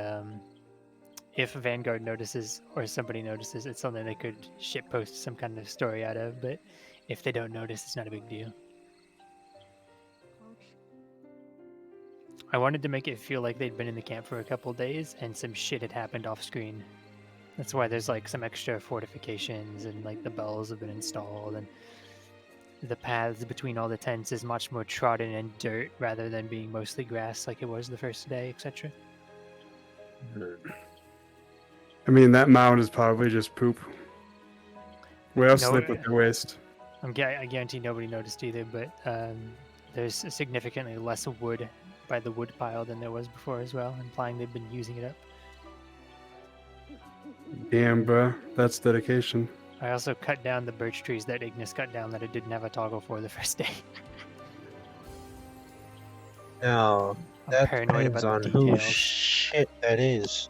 if Vanguard notices or somebody notices, it's something they could shitpost some kind of story out of. But if they don't notice, it's not a big deal. I wanted to make it feel like they'd been in the camp for a couple days and some shit had happened off screen. That's why there's like some extra fortifications and like the bells have been installed and the paths between all the tents is much more trodden and dirt rather than being mostly grass like it was the first day, etc. I mean, that mound is probably just poop. Where else No, did they put the waste? I guarantee nobody noticed either, but there's significantly less wood by the wood pile than there was before as well, implying they've been using it up. Damn, bro. That's dedication. I also cut down the birch trees that Ignis cut down that it didn't have a toggle for the first day. Now, I'm that paranoid depends about on the who details. shit that is.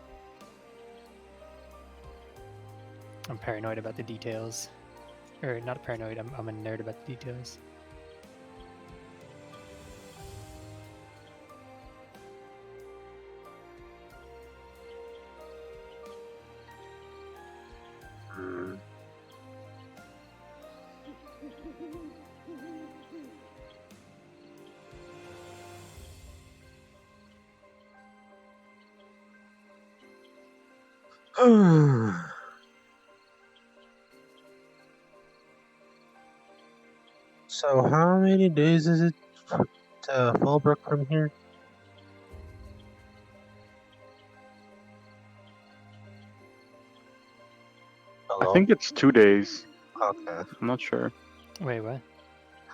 I'm paranoid about the details. Or not paranoid, I'm a nerd about the details. So how many days is it to Fallbrook from here? I think it's 2 days. Okay. I'm not sure. Wait, what?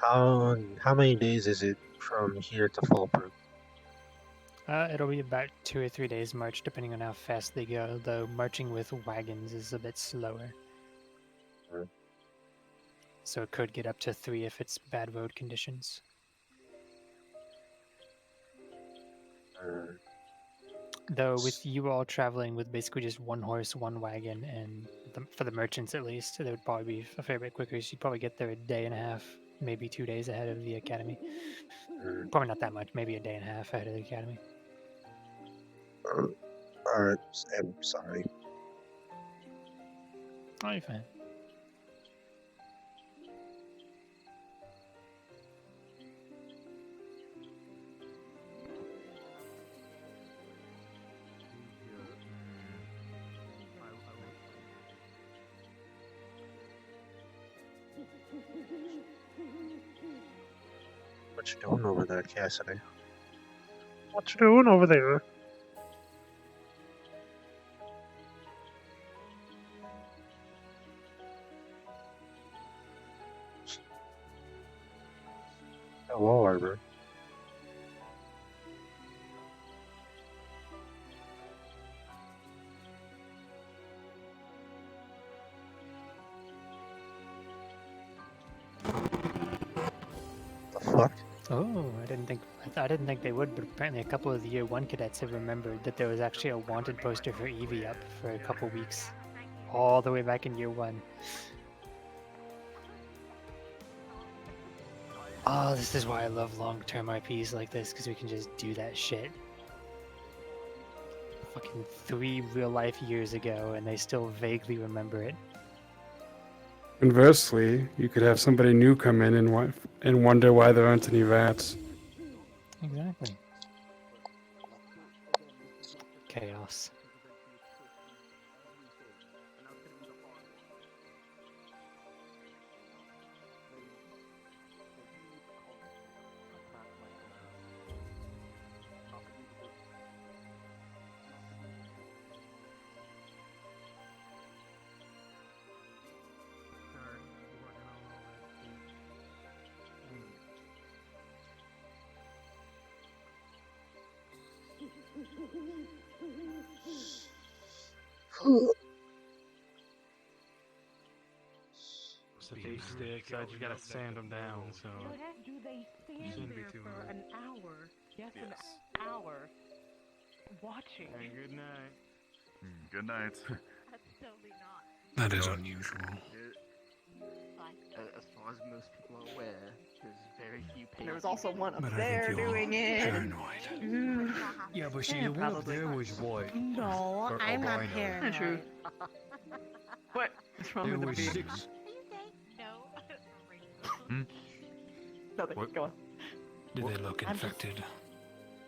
How many days is it from here to Fallbrook? It'll be about 2 or 3 days march, depending on how fast they go, though marching with wagons is a bit slower. So it could get up to 3 if it's bad road conditions. Though with you all traveling with basically just one horse, one wagon, and for the merchants at least, it would probably be a fair bit quicker. So you'd probably get there a day and a half, maybe 2 days ahead of the academy. Probably not that much, maybe a day and a half ahead of the academy. Alright, I'm sorry. Oh, you're fine. What you doing over there, Cassidy? What you doing over there? Hello, Arbor. The fuck? Oh, I didn't think they would, but apparently a couple of the Year 1 cadets have remembered that there was actually a wanted poster for Evie up for a couple weeks. All the way back in Year 1. Oh, this is why I love long-term IPs like this, because we can just do that shit. Fucking 3 real-life years ago, and they still vaguely remember it. Conversely, you could have somebody new come in and wonder why there aren't any rats. Exactly. Chaos. The beef sticks, I just gotta sand them down, so Do they stand shouldn't be there too for hard. an hour? Yes, Yes. an hour. Watching. And good night. Good night. That's totally not. That is unusual. As far as most people are aware, there's very few paid. There was also one up But I there think you're doing it. paranoid. Yeah, but see, the one up there was white. No, Or I'm not albino. paranoid. True. What? What's wrong There with was the beard? 6. Nothing. What? Go on. Do they look infected?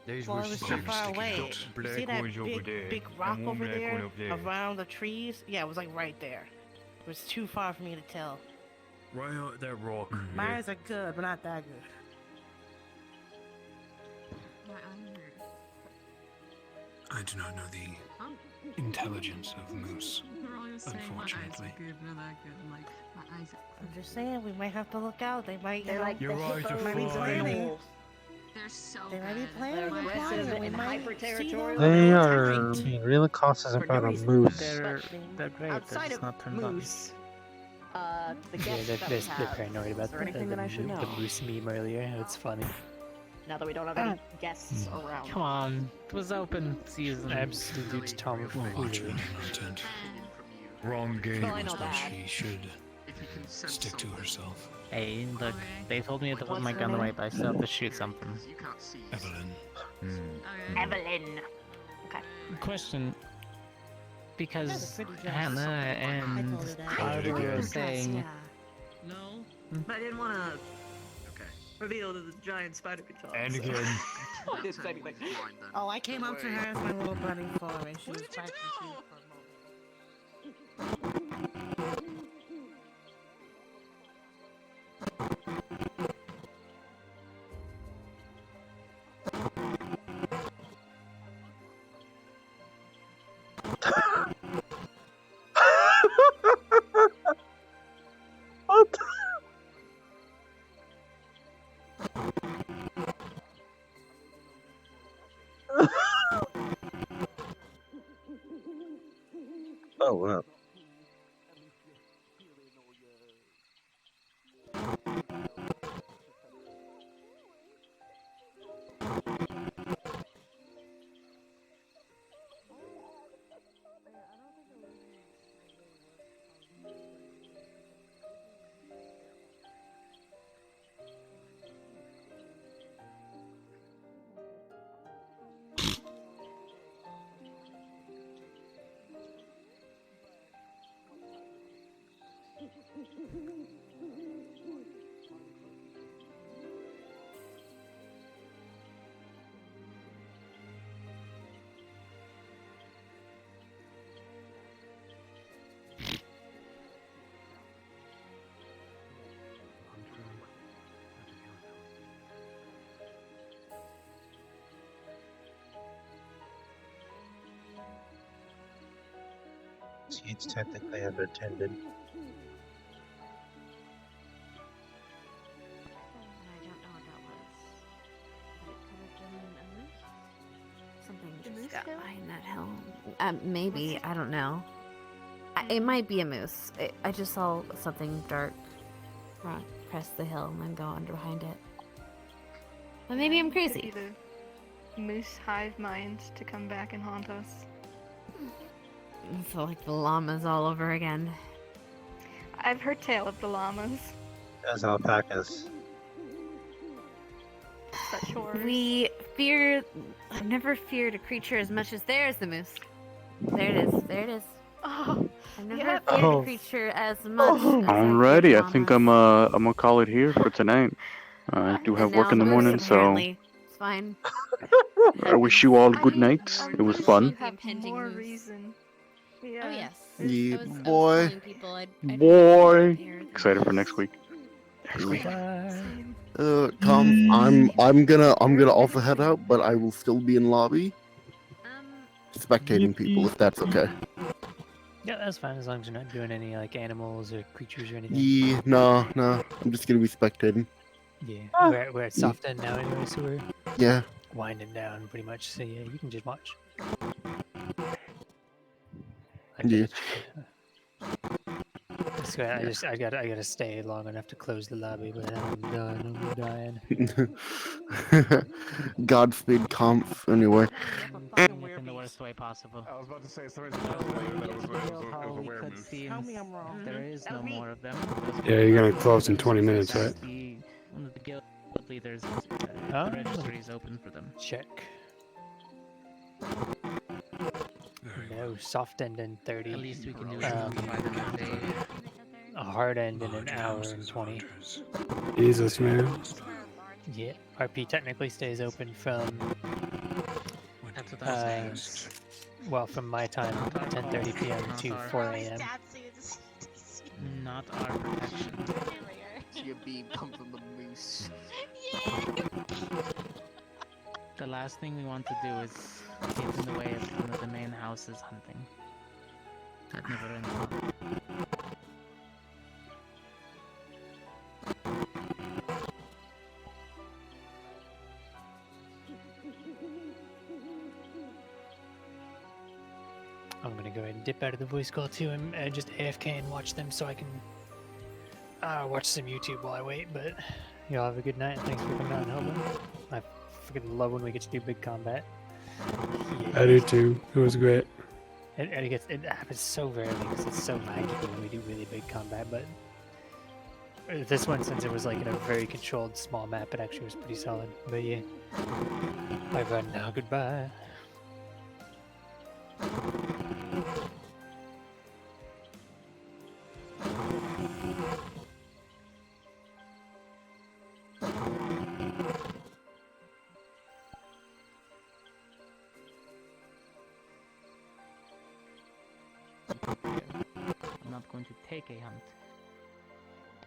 There's Well, was it was too 6 far away. dots, You black see that ones over there, big rock and one over black there, one up there. around the trees? Yeah, it was like right there. It was too far for me to tell. Right out that rock. My eyes are good, but not that good. I do not know the intelligence of moose, unfortunately. I'm just saying, we might have to look out. They might, They're like Your the eyes are hippos might be and planning. wolves. They're so They might be good. planning They're on aggressive flying. We and might hyper-territorial. They and are attacking being really cautious for no about a reason. moose. They're great. Outside They're of just not turned on. moose, the Yeah, guests they're, that they're, we they're have. paranoid about Is there anything that I should know? the moose meme earlier. It's funny. Now that we don't have any guests around. Come on, it was open season. Absolute tomfoolery. Wrong game. Well, I know that. She should stick to herself. Hey, look, they told me to put What's my her gun name? away, but I still have to shoot something. Evelyn. Evelyn. Okay. Question. Because That's a pretty dress. Hannah and told her that. Arbor I were like saying No. But I didn't want to reveal to the giant spider control. And again. I didn't say anything. Oh, I came up to her as my little bunny for her, and she was practicing for a moment. What the- Oh wow. See, it's technically unattended. Something just got behind that hill. Maybe, I don't know. It might be a moose. I just saw something dark crest the hill and then go under behind it. But maybe I'm crazy. Could be the moose hive mind to come back and haunt us. So like the llamas all over again. I've heard tale of the llamas. As alpacas. Such horrors. I've never feared a creature as much as there's the moose. There it is. There it is. Oh, I've never feared a creature as much as Alrighty, I think I'm gonna call it here for tonight. I do have work in the morning, so it's fine. I wish you all good night. It was fun. You have more reason. Yeah. Oh yes. Yeah, boy. Boy, excited for next week. Tom, I'm gonna also head out, but I will still be in lobby, spectating people if that's okay. Yeah, that's fine as long as you're not doing any like animals or creatures or anything. Yeah, no, I'm just gonna be spectating. Yeah, we're at soft end now anyway, so we're winding down pretty much. So yeah, you can just watch. I gotta stay long enough to close the lobby, but I'm done. I'm dying. Godspeed, Conf. Anyway. In the worst way possible. I was about to say, somebody's that it was a We werewolf. could see Tell me I'm wrong. there is no more of them. Yeah, you're gonna close in 20 minutes, right? One of the guild leaders, the registry is open for them. Check. No, soft end in 30. At least we can do it. A hard end in an hour and 20. Jesus, man. Yeah, RP technically stays open from. That's what I was saying. Well, from my time, 10:30 p.m. to 4 a.m. Not our protection. See a beam come from the moose. The last thing we want to do is get in the way of one of the main houses hunting. That never ends well. I'm gonna go ahead and dip out of the voice call too and just AFK and watch them so I can watch some YouTube while I wait. But y'all have a good night and thanks for coming out and helping. I freaking love when we get to do big combat. Yeah. I do too. It was great. It happens so rarely because it's so laggy when we do really big combat. But this one, since it was like in a very controlled small map, it actually was pretty solid. But yeah, I run now. Goodbye. I'm not going to take a hunt.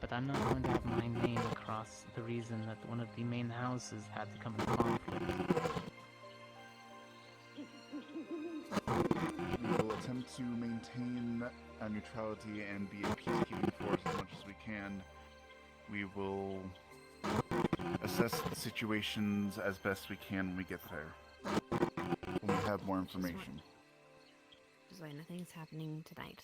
But I'm not going to have my name across the reason that one of the main houses had to come in conflict. We will attempt to maintain our neutrality and be a peacekeeping force as much as we can. We will assess the situations as best we can when we get there. When we have more information. That's why nothing's happening tonight.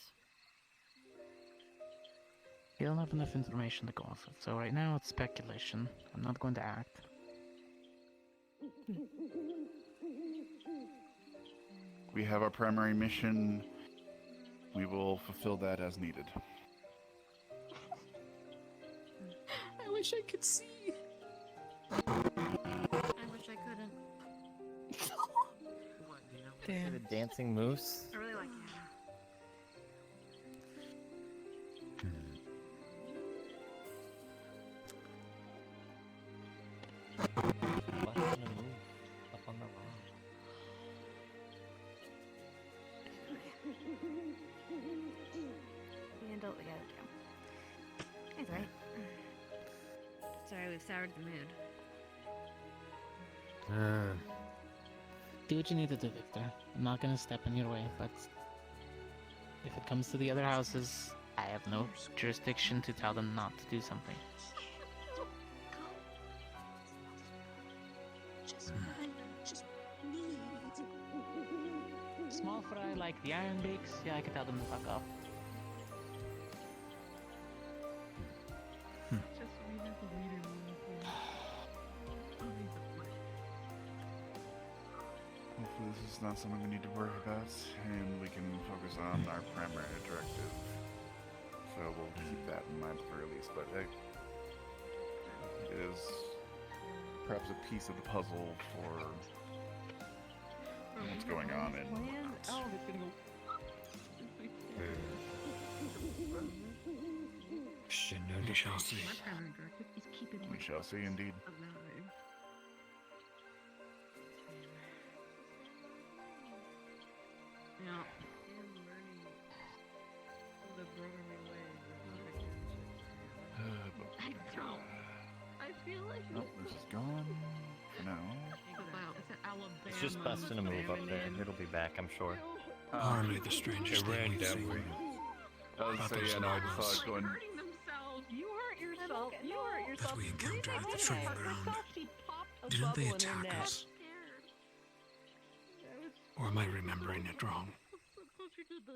We don't have enough information to go off of, so right now it's speculation. I'm not going to act. We have our primary mission. We will fulfill that as needed. I wish I could see. I wish I couldn't. Damn. The dancing moose. I really like it. What's gonna move up on the rock? Handle it, we gotta do. That's right. Sorry, we've soured the mood. Do what you need to do, Victor. I'm not gonna step in your way, but If it comes to the other houses, I have no jurisdiction to tell them not to do something. Small fry like the Iron Bakes, yeah, I could tell them to fuck off. Hopefully this is not something we need to worry about, and we can focus on our primary directive. So we'll keep that in mind at the very least, but it is perhaps a piece of the puzzle for what's going on in We shall see. We shall see, indeed. Nope, this is gone for now. It's just busting a move up there. It'll be back, I'm sure. Hardly the strangest thing we've seen. I was saying, I saw it going. You hurt yourself. You hurt yourself. That we encountered at the training ground. Didn't they attack us? Or am I remembering it wrong?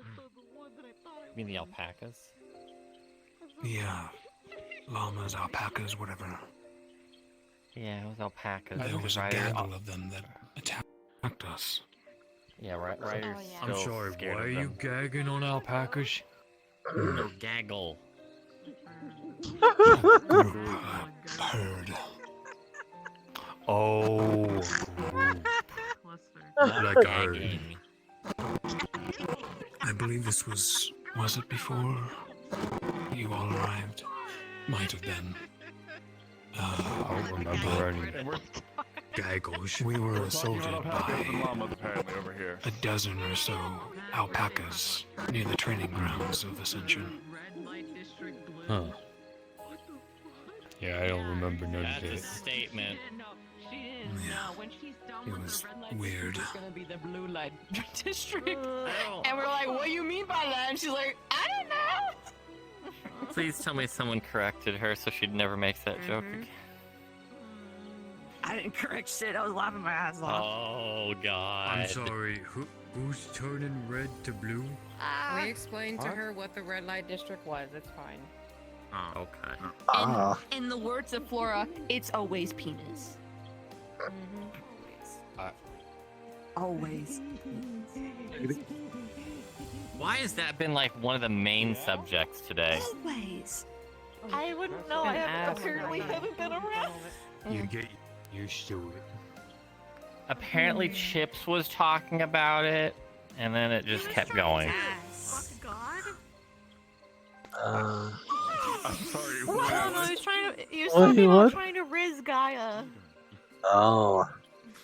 You mean the alpacas? Yeah. Llamas, alpacas, whatever. Yeah, it was alpacas. There was a Ryder- gaggle of them that attacked us. Yeah, Ryder's I'm still sorry, scared why of are you them. gagging on alpacas? No, gaggle. Heard. Oh. Like gagging. I believe this was it before you all arrived? Might have been. I don't remember any gaggles. We were assaulted by apparently over here. a dozen or so alpacas near the training grounds of Ascension. Huh. Yeah, I don't remember none of That's a it. statement. It was weird. It's gonna be the blue light district. And we're like, what do you mean by that? And she's like, I don't know. Please tell me someone corrected her so she never makes that joke again. I didn't correct shit. I was laughing my ass off. Oh, God. I'm sorry, who's turning red to blue? We explained to her what the red light district was. It's fine. Oh, okay. In the words of Flora, it's always penis. Always. Why has that been like one of the main subjects today? Always. I wouldn't know. I apparently haven't been around. You get used to it. Apparently Chips was talking about it, and then it just kept going. I'm sorry. Well, no, he was trying to. He was What? talking about What? trying to riz Gaia. Oh.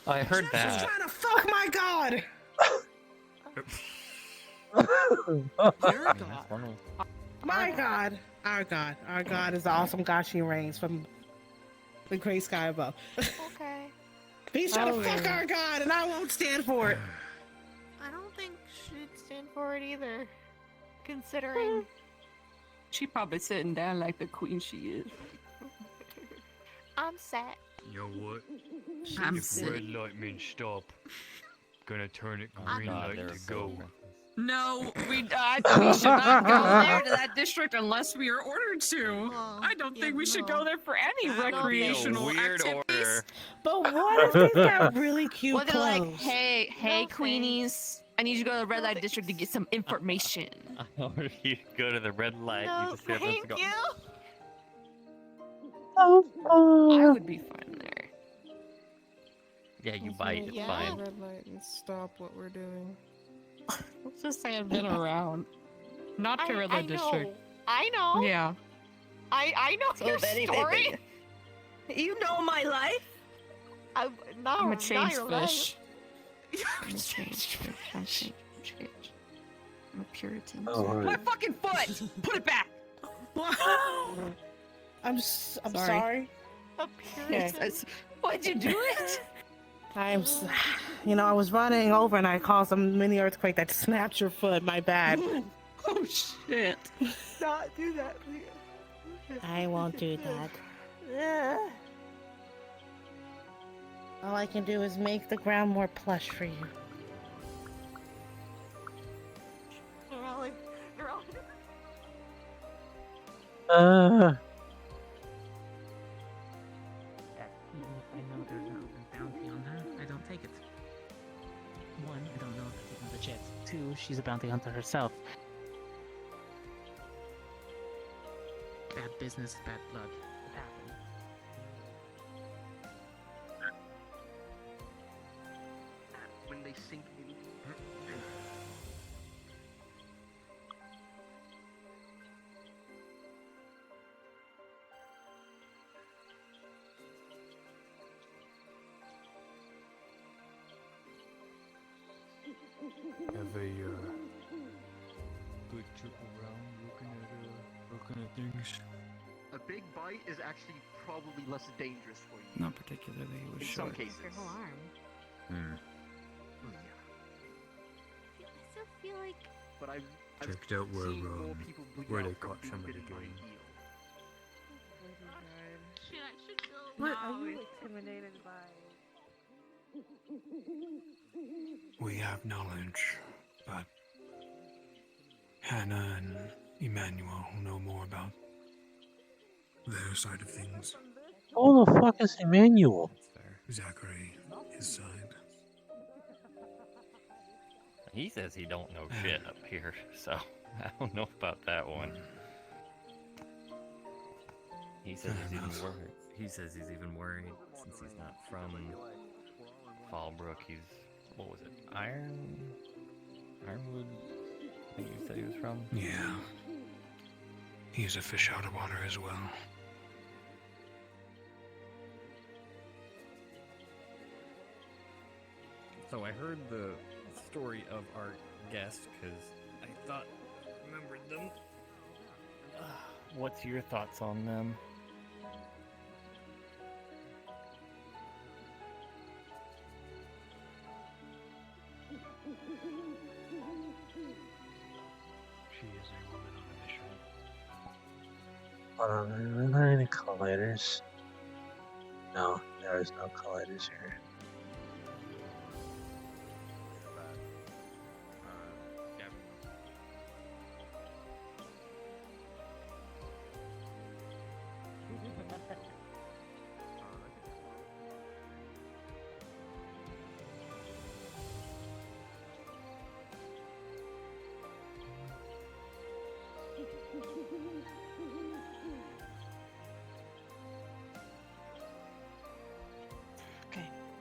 I heard that. trying to fuck my god. Your god. My god. Our god. Our god is the awesome god she reigns from the great sky above. Okay. He's trying to fuck our god, and I won't stand for it. I don't think she'd stand for it either. Considering she probably sitting down like the queen she is. I'm sad. You know what? I'm if sick. red light means stop, gonna turn it green God, light they're to so go. No, we should not go there to that district unless we are ordered to. I don't think we should go there for any recreational Weird activities. order. But what if they've got really cute Well, they're clothes? like, hey, queenies, I need you to go to the red light district to get some information. Or you go to the red light. No, you just have to thank go. you. Oh, I would be fine there. Yeah, you bite. It's Yeah. fine. Red light and stop what we're doing. Let's just say I've been around. Not to red I light district. know. I know. Yeah. I know So your if anything- story. You know my life. No, I'm a not changed your life. fish. I'm a changed fish. I'm a changed fish. I'm a Puritan. Oh, right. My fucking foot! Put it back! I'm sorry. A Puritan. Why'd you do it? I was running over and I caused a mini earthquake that snapped your foot. My bad. Oh shit. Not do that, please. I won't do that. All I can do is make the ground more plush for you. You're all. Even if I know there's a bounty on her, I don't take it. One, I don't know if it's even legit. Two, she's a bounty hunter herself. Bad business, bad blood. It happens. When they sink in. Have a good trip around looking at things. A big bite is actually probably less dangerous for you. Not particularly. It was In short. some cases. Your whole arm. Yeah. I still feel like. But I've Checked out seen more people bleed where out they from caught being somebody bitten by a going. eel. Shit, I should go. What are you intimidated by? We have knowledge, but Hannah and Emmanuel know more about their side of things. Who the fuck is Emmanuel? Zachary, his side. He says he don't know shit up here, so I don't know about that one. He says he's even worried. He says he's even worried since he's not from Fallbrook. He's, what was it, Ironwood? I think you said he was from. Yeah. He's a fish out of water as well. So I heard the story of our guest because I thought I remembered them. What's your thoughts on them? She is a woman on a mission. Hold on, are there any colliders? No, there is no colliders here.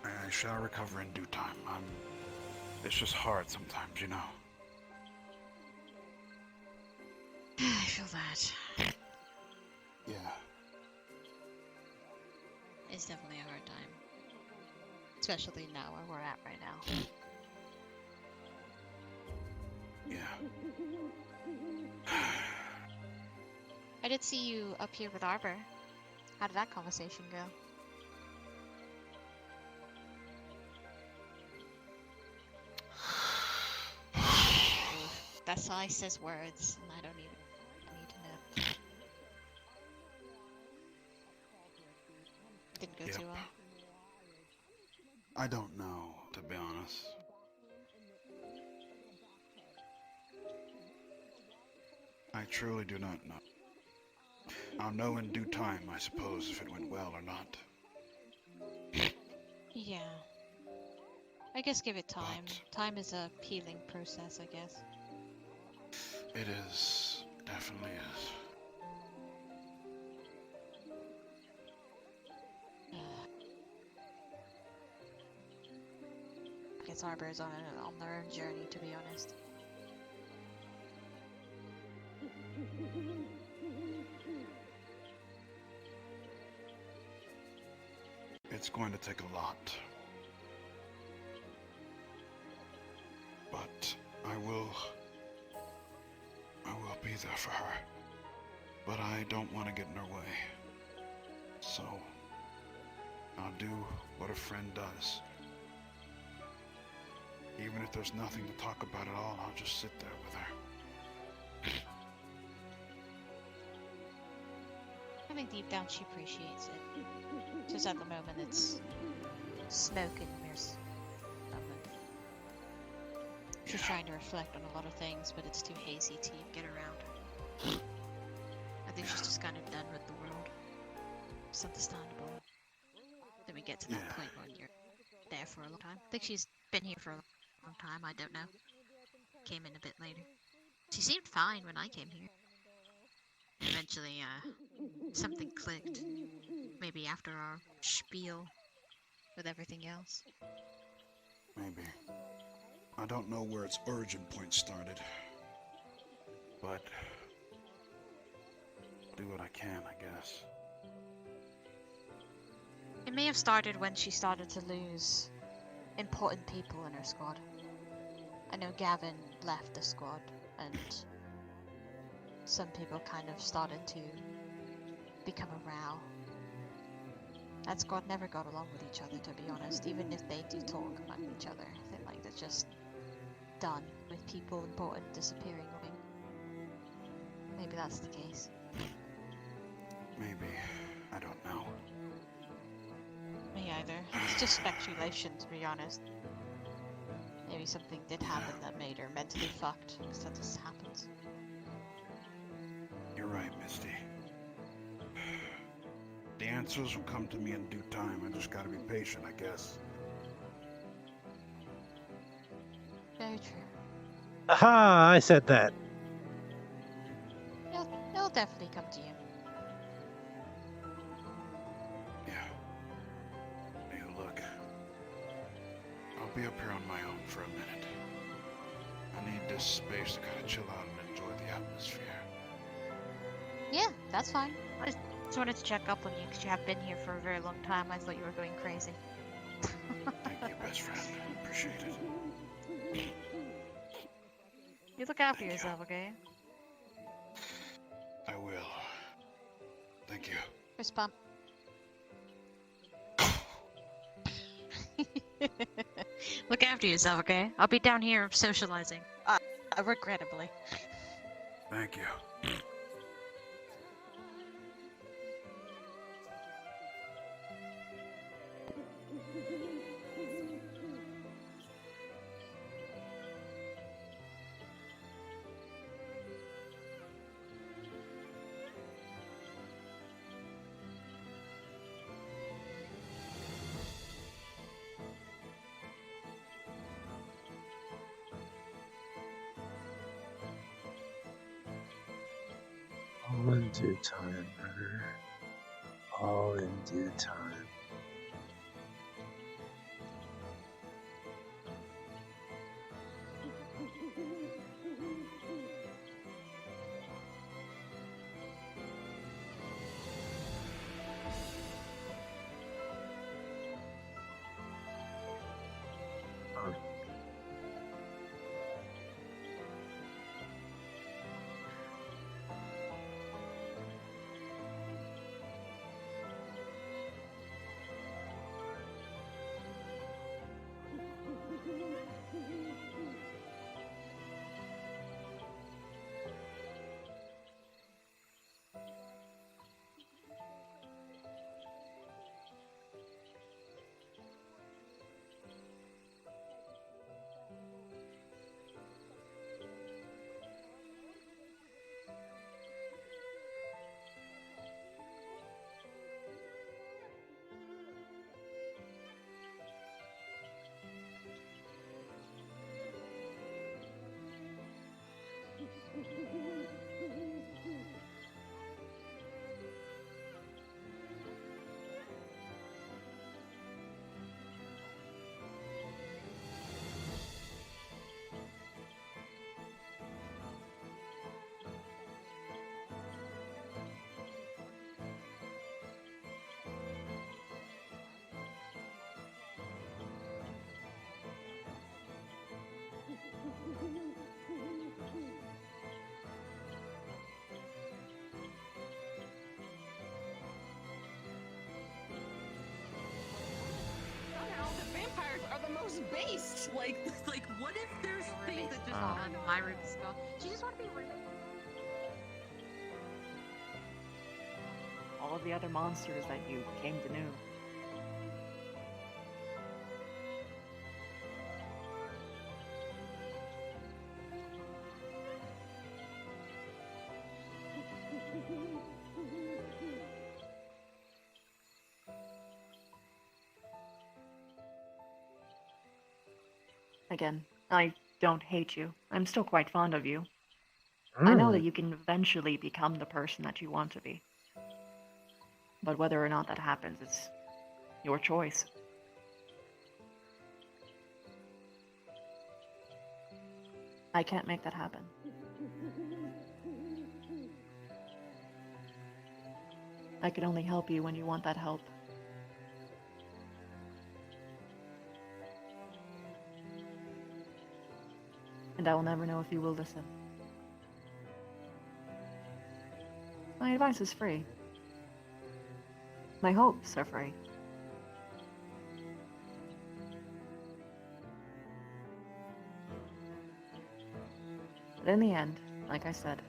I shall recover in due time. It's just hard sometimes, you know. I feel that. Yeah. It's definitely a hard time. Especially now where we're at right now. Yeah. I did see you up here with Arbor. How did that conversation go? That size says words, and I don't even need to know. Didn't go too well. I don't know, to be honest. I truly do not know. I'll know in due time, I suppose, if it went well or not. Yeah. I guess give it time. Time is a healing process, I guess. It is. Definitely is. I guess Arbor is on their own journey, to be honest. It's going to take a lot. But I will be there for her. But I don't want to get in her way. So, I'll do what a friend does. Even if there's nothing to talk about at all, I'll just sit there with her. I think deep down she appreciates it. Just at the moment it's smoke and mirrors. She's trying to reflect on a lot of things, but it's too hazy to get around. I think she's just kind of done with the world. It's understandable. Then we get to that point when you're there for a long time. I think she's been here for a long time, I don't know. Came in a bit later. She seemed fine when I came here. Eventually, something clicked. Maybe after our spiel with everything else. Maybe. I don't know where its origin point started. But do what I can, I guess. It may have started when she started to lose important people in her squad. I know Gavin left the squad, and some people kind of started to become a row. That squad never got along with each other, to be honest, even if they do talk among each other. I think like they're just done with people important disappearing. Maybe that's the case. Maybe. I don't know. Me either. It's just speculation, to be honest. Maybe something did happen that made her mentally fucked, because that just happens. You're right, Misty. The answers will come to me in due time. I just gotta be patient, I guess. Very true. Aha! I said that. It'll definitely come to you. Hey, look. I'll be up here on my own for a minute. I need this space to kind of chill out and enjoy the atmosphere. Yeah, that's fine. I just wanted to check up on you because you have been here for a very long time. I thought you were going crazy. Thank you, best friend. Appreciate it. You look after yourself, okay? I will. Thank you. Fist bump. Look after yourself, okay? I'll be down here socializing. Regrettably. Thank you. All in due time, brother. All in due time. Somehow the vampires are the most based. Like what if there's things that just on my room is gone? She just want to be with me. All all of the other monsters that you came to know. Again, I don't hate you. I'm still quite fond of you. I know that you can eventually become the person that you want to be. But whether or not that happens, it's your choice. I can't make that happen. I can only help you when you want that help. And I will never know if you will listen. My advice is free. My hopes are free. But in the end, like I said,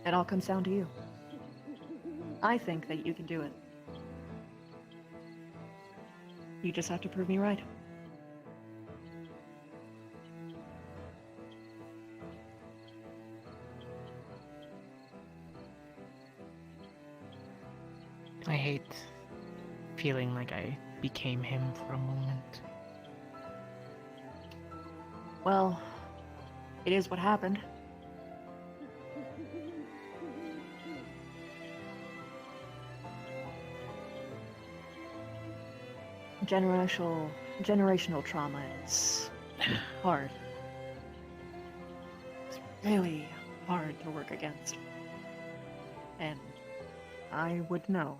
it all comes down to you. I think that you can do it. You just have to prove me right. I hate feeling like I became him for a moment. Well, it is what happened. Generational trauma is hard. It's really hard to work against. And I would know.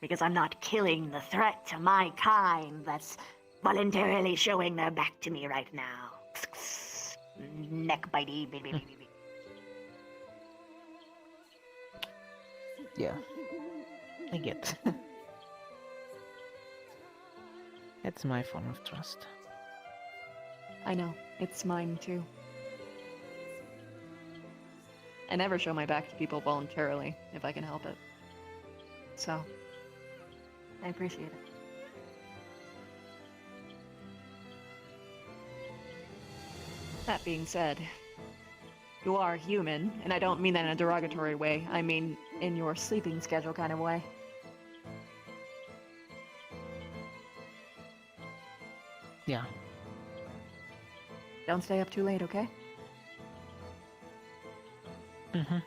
Because I'm not killing the threat to my kind that's voluntarily showing their back to me right now. Neck bitey. Yeah, I get. It's my form of trust. I know, it's mine too. I never show my back to people voluntarily, if I can help it. So, I appreciate it. That being said, you are human, and I don't mean that in a derogatory way. I mean in your sleeping schedule kind of way. Yeah. Don't stay up too late, okay? Mm-hmm.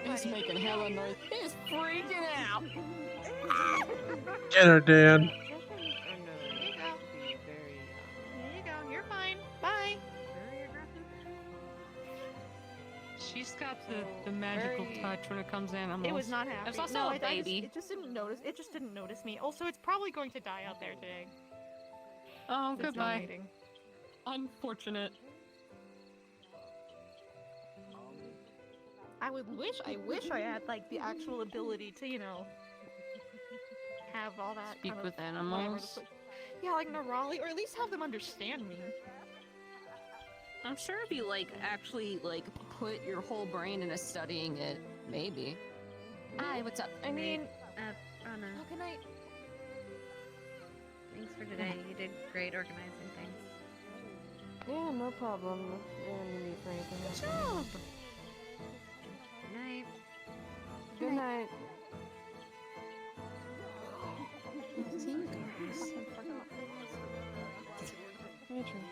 He's making hella noise. He's freaking out. Get her, Dan. There you go. You're fine. Bye. She's got the magical touch when it comes to animals. It was not happy. It's also No, a baby. It just didn't notice. It just didn't notice me. Also, it's probably going to die out there today. Oh, It's not goodbye. mating. Unfortunate. I wish I had like the actual ability to, have all that. Speak kind of with whatever animals. to put- Yeah, like neurali, or at least have them understand me. I'm sure if you actually put your whole brain into studying it, maybe. Hi, what's up? I mean, Anna, how can I? thanks for today. You did great organizing things. Yeah, no problem. If you need me for anything. Good job. Good night. Good night.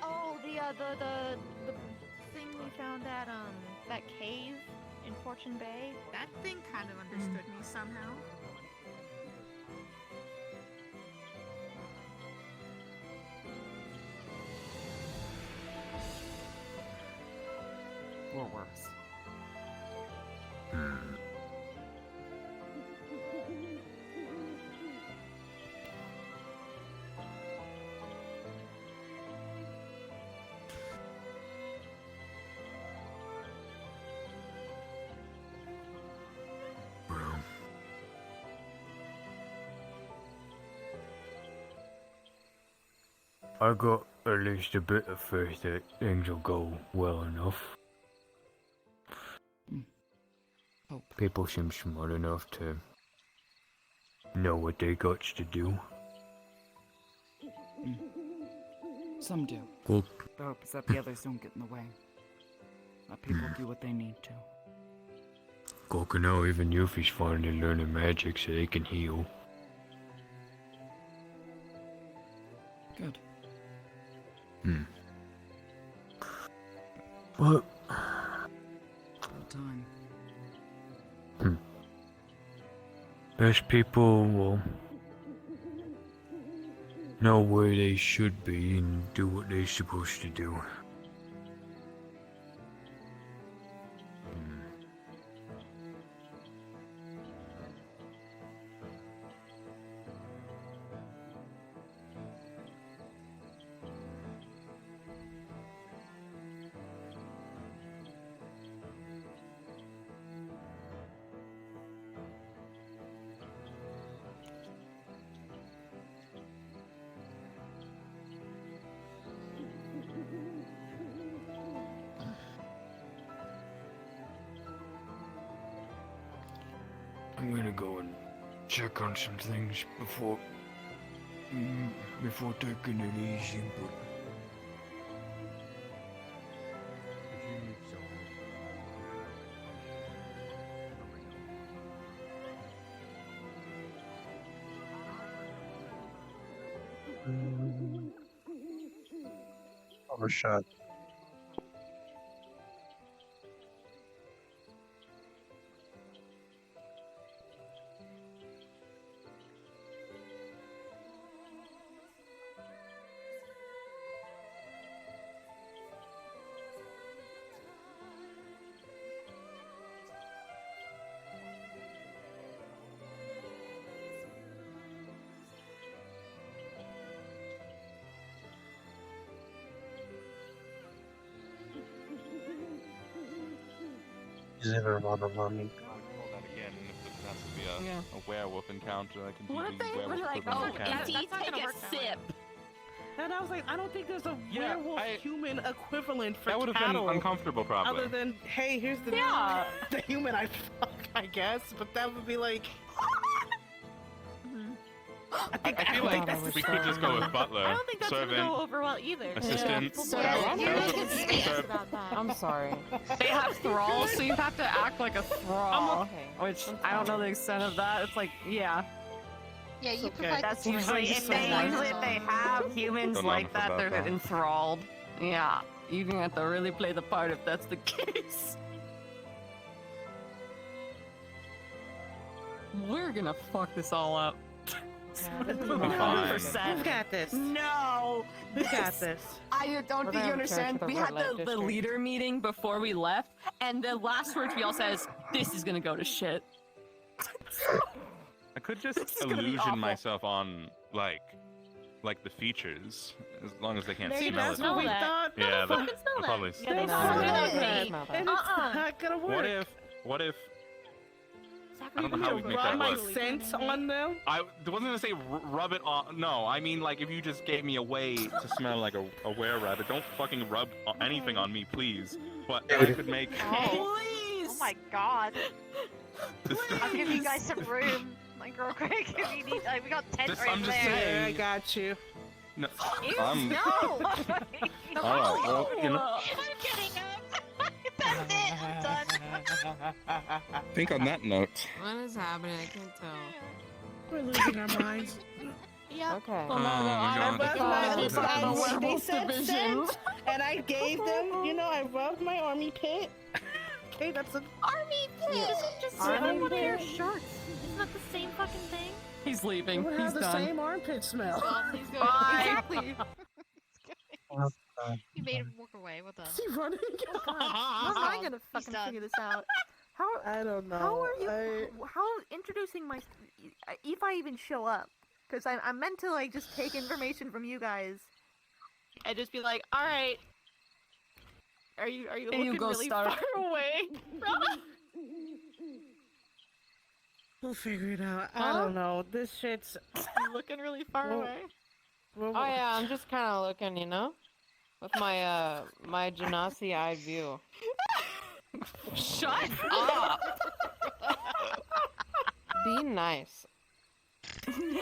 Oh, the thing we found at that cave in Fortune Bay. That thing kind of understood me somehow. Or worse. I got at least a bit of faith that things will go well enough. Hope. People seem smart enough to know what they got to do. Some do. Well, The hope is that the others don't get in the way. Let people do what they need to. Coconut, even Yuffie's finally learning magic so they can heal. Good. What? Full time. Best people will know where they should be and do what they're supposed to do. I'm gonna go and check on some things before taking it easy, but Overshot. He's in her mother mommy. That again, if it has to be a werewolf encounter, I can do What if the they were werewolf like, equivalent oh, mechanic. Eddie, take a sip? And I was like, I don't think there's a werewolf-human equivalent for That would have cattle. been uncomfortable, probably. Other than, hey, here's the the human I fuck, I guess. But that would be like. I feel like we could just go with butler, I don't think that's servant, gonna go over well either. assistant. I'm sorry. They have thralls, so you have to act like a thrall. Which I don't know the extent of that. It's like, yeah. Yeah, you provide That's the usually if they have humans Don't like laugh that, about they're that. enthralled. Yeah, you're gonna have to really play the part if that's the case. We're gonna fuck this all up. We'll be fine. We've got this. No! We got this. I don't think you understand. We had the leader meeting before we left, and the last words we all said is, "This is gonna go to shit." I could just is gonna be illusion awful. myself on like the features, as long as they can't See, smell that's it. what we thought. Yeah, Motherfuckers they'll probably Yeah, they smell that. And it's not gonna work. What if? I don't know how we make that Rub my work. scent on them? I wasn't gonna say rub it on. No, I mean like if you just gave me a way to smell like a were-rabbit, don't fucking rub anything on me, please. But I could make. Oh my god. I'll give you guys some room. Like real quick if you need. Like, we got tent right I'm just there. saying. I got you. No, Ew, I'm. no. All right, well, you know. I'm getting up. That's it. I'm done. I think on that note. What is happening? I can't tell. We're losing our minds. Yeah. Okay. Oh my God. They said scent, and I gave them, I rubbed my army pit. Okay, that's an army pit. Just sit on one of your shorts. Isn't that the same fucking thing? He's leaving. It would He's have the done. same armpit smell. Bye. Exactly. You made him walk away. What the? Is he running? How am I gonna fucking figure this out? How? I don't know. How are you? How introducing my? If I even show up, because I'm meant to like just take information from you guys, and just be like, all right. Are you And looking you go really start. far away? We'll figure it out. I don't know. This shit's You looking really far away? Oh yeah, I'm just kind of looking, you know, with my my Genasi-eyed view. Shut up! Be nice.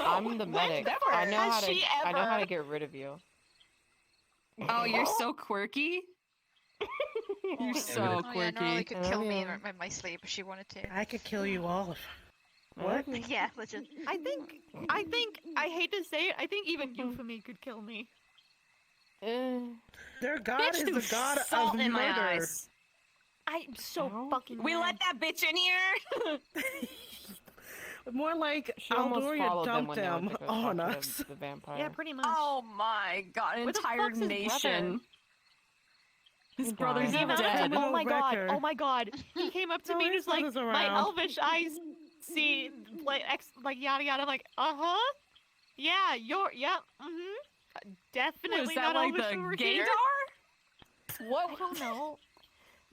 I'm the medic. never. I know Has how to. she I know how ever? to get rid of you. Oh, you're so quirky. You're so Oh yeah, quirky. Norley could kill me in my sleep if she wanted to. I could kill you all. What? Yeah, legit. I think, I hate to say it, I think even Euphemy could kill me. Their god Bitch is threw the god salt of in my murder. eyes. I'm so fucking We mad. let that bitch in here. More like She almost Aldoria followed them dumped when they went them to go on talk us. to the vampire. Yeah, pretty much. Oh my god, an Where the entire fuck's his brother? nation. His He brother's died. dead. Oh my god! Oh my god! He came up to me and was like, brother's "My around." elvish eyes see like yada yada." I'm like, yeah, definitely Was that not like elvish the over gaydar? here. What? I don't know.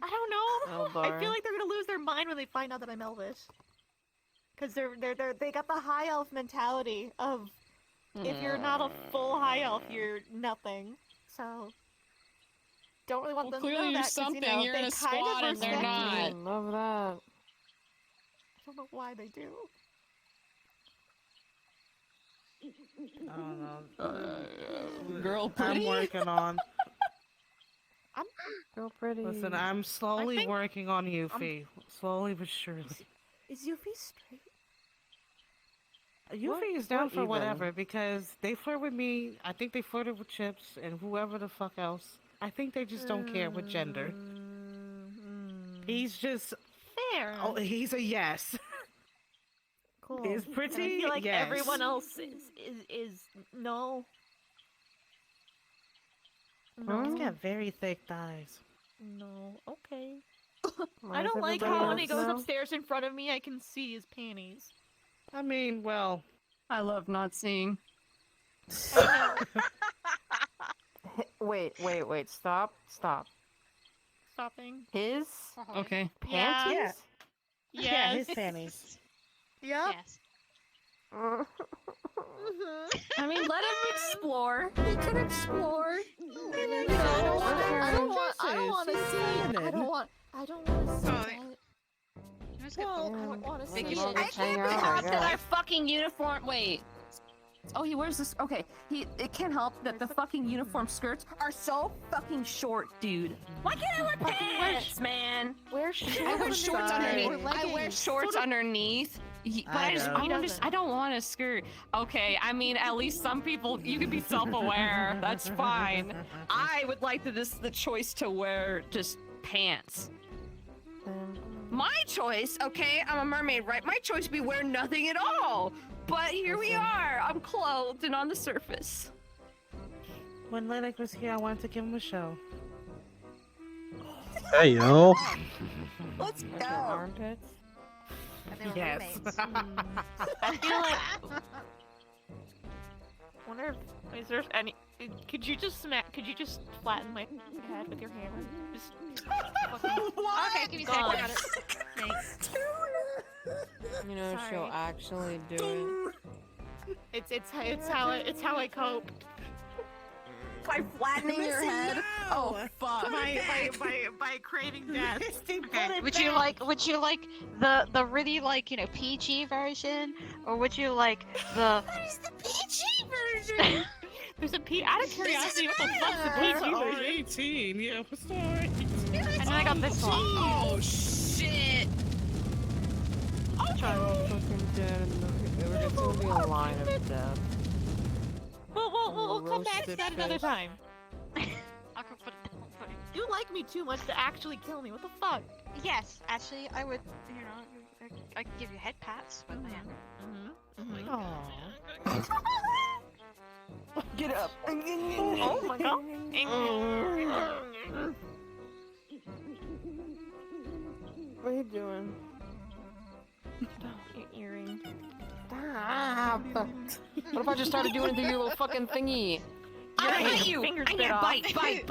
I don't know. I feel Eldar. like they're gonna lose their mind when they find out that I'm elvish. Cause they got the high elf mentality of if you're not a full high elf, you're nothing. So don't really want them to clearly know you're that. 'Cause, something. you know, You're they in a kind squad of and they're respect not. me. Love that. I don't know why they do. I don't know. Girl I'm pretty. working on. Girl pretty. Listen, I'm slowly think- working on Yuffie. Slowly but surely. Is Yuffie straight? Yuffie is down what for even? whatever because they flirt with me. I think they flirted with Chips and whoever the fuck else. I think they just don't care what gender. He's just Fair. oh, he's a yes. Cool. He's And pretty. I feel like yes. everyone else is no. No. He's got very thick thighs. No. Okay. Why I is don't like everybody how when he else goes now? upstairs in front of me, I can see his panties. I mean, well, I love not seeing. Wait. Stop. Stopping. His Okay. Yeah. panties? yeah, Yes. his panties. Yep. Yes. I mean, let him explore. He can explore. I don't want to see. I don't want to see that. Well, I don't want to see Well, it. then I just hang can't be out, I helped that guess. our fucking uniform. Wait. Oh, he wears this. Okay, it can't help that the fucking uniform skirts are so fucking short, dude. Why can't I wear pants, man? Wear shorts. I wear shorts underneath. Or I wear leggings. shorts underneath. But I don't want a skirt. Okay, I mean, at least some people, you can be self-aware. That's fine. I would like the choice to wear just pants. My choice, okay, I'm a mermaid, right? My choice would be wear nothing at all. But here we are. I'm clothed and on the surface. When Lennox was here, I wanted to give him a show. Hey yo. Let's Like go. your armpits? And they were Yes. roommates. I feel like. Wonder if is there any? Could you just flatten my head with your hammer? Just fucking. Okay, give me a second. God. Got it. Thanks. You know, Sorry. she'll actually do it. It's how I cope. By flattening your head. Oh fuck. By craving death. Okay. Would you like the really like, you know, PG version, or would you like the? Where's the PG version? There's a P. Out of curiosity, what the fuck's the PG version? R18. Yeah, sorry. And then I got this one. Oh shit. Child fucking dead in the... We're just gonna be a line of death. We'll come back to that another Roasted time. I could put it. You like me too much to actually kill me. What the fuck? Yes, actually, I would. You know, I could give you head pats with my hand. Get up. Oh my god. What are you doing? Your earring. Stop! What if I just started doing it to your little fucking thingy? I hate you. Fingers I bit get off. bite. Bite.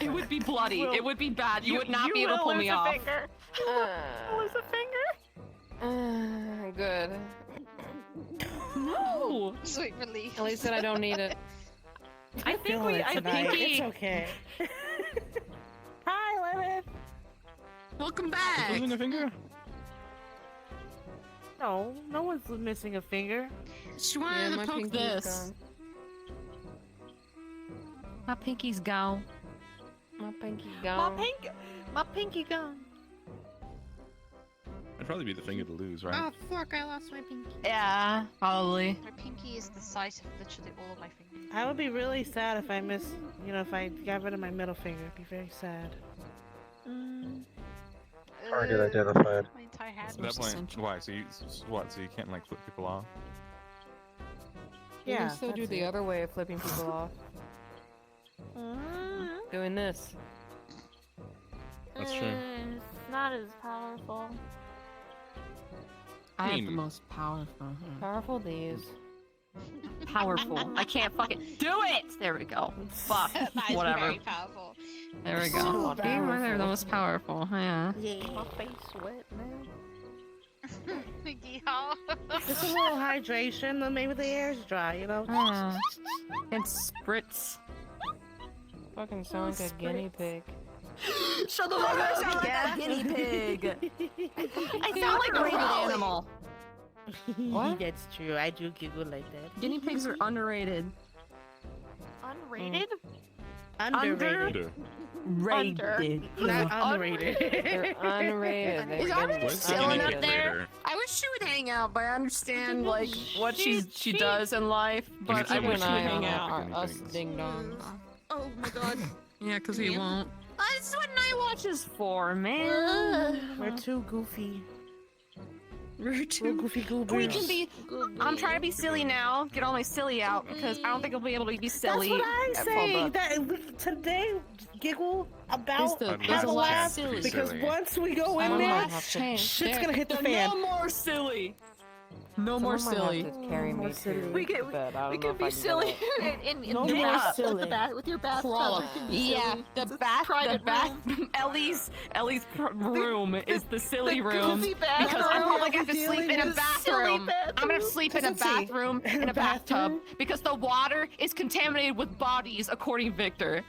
It would be bloody. It would be bad. You would not be able to will pull lose me a off. Finger. Lose a finger. Good. No! Sweet relief. At least that I don't need it. I think we. I think It's okay. Hi, Lilith. Welcome back. Losing a finger? No, no one's missing a finger. She wanted to poke this. My pinky's gone. My pinky gone. My pinky gone. It'd probably be the finger to lose, right? Oh fuck! I lost my pinky. Yeah, probably. My pinky is the size of literally all of my fingers. I would be really sad if I if I got rid of my middle finger. It'd be very sad. Target identified. My entire hand. At that point, why? So you what? So you can't like flip people off? You Yeah, can still do that's the it. other way of flipping people off. Doing this. That's true. It's not as powerful. I have the most powerful. Powerful these. Powerful. I can't fucking do it. There we go. Fuck. That is Whatever. very powerful. There we So go. powerful. They're the most powerful. Yeah. Yeah, my face wet now. Yeah. Just a little hydration, then maybe the air's dry, you know? And spritz. Fucking sound like a guinea pig. Shut the fuck up! I sound like a guinea pig. I sound like a rated animal. What? That's true. I do giggle like that. Guinea pigs are underrated. Unrated? Underrated. Rated. Not underrated. They're unrated. Is They're already getting chilling up rated. there? I wish she would hang out, but I understand like what she does in life. But I Keep wish an she would eye hang on out. us ding dongs. Oh my god. Yeah, because he won't. That's what Night Watch is for, man. We're too goofy. We're too goofy goobers. We can be. I'm trying to be silly now. Get all my silly out because I don't think I'll be able to be silly. That's what I'm at saying. Fallbrook. That today giggle about There's have a a lot laugh silly. because Silly. once we go in Someone there, might have to- shit's gonna hit the fan. No more silly. No more Someone might silly. have to carry me to We can bed. I don't we know can if I be can silly get up. in No the more bath silly. with the bath with your bathtub. Crawl. We can be Yeah, silly. the It's a bath private room. Ellie's room is the silly room goofy because I'm bathroom. probably gonna have to sleep in a bathroom. I'm gonna bathroom. sleep in a bathroom in a bathtub because the water is contaminated with bodies, according to Victor.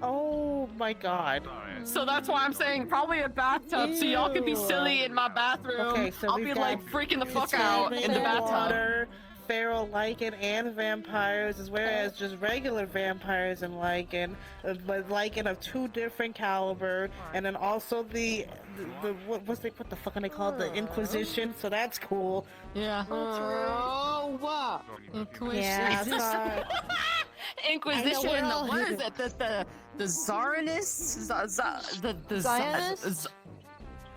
Oh my god. So that's why I'm saying probably a bathtub, so y'all can be silly in my bathroom. Okay, so I'll we've be got like freaking the fuck out in the bathtub. Water, feral lichen, and vampires, as well as just regular vampires and lichen, but lichen of 2 different caliber, and then also the what the fuck are they called? The Inquisition. So that's cool. Yeah. Oh, wow. Yeah, sorry. Inquisition. I know, What is it? The Czarinists? The Zionists?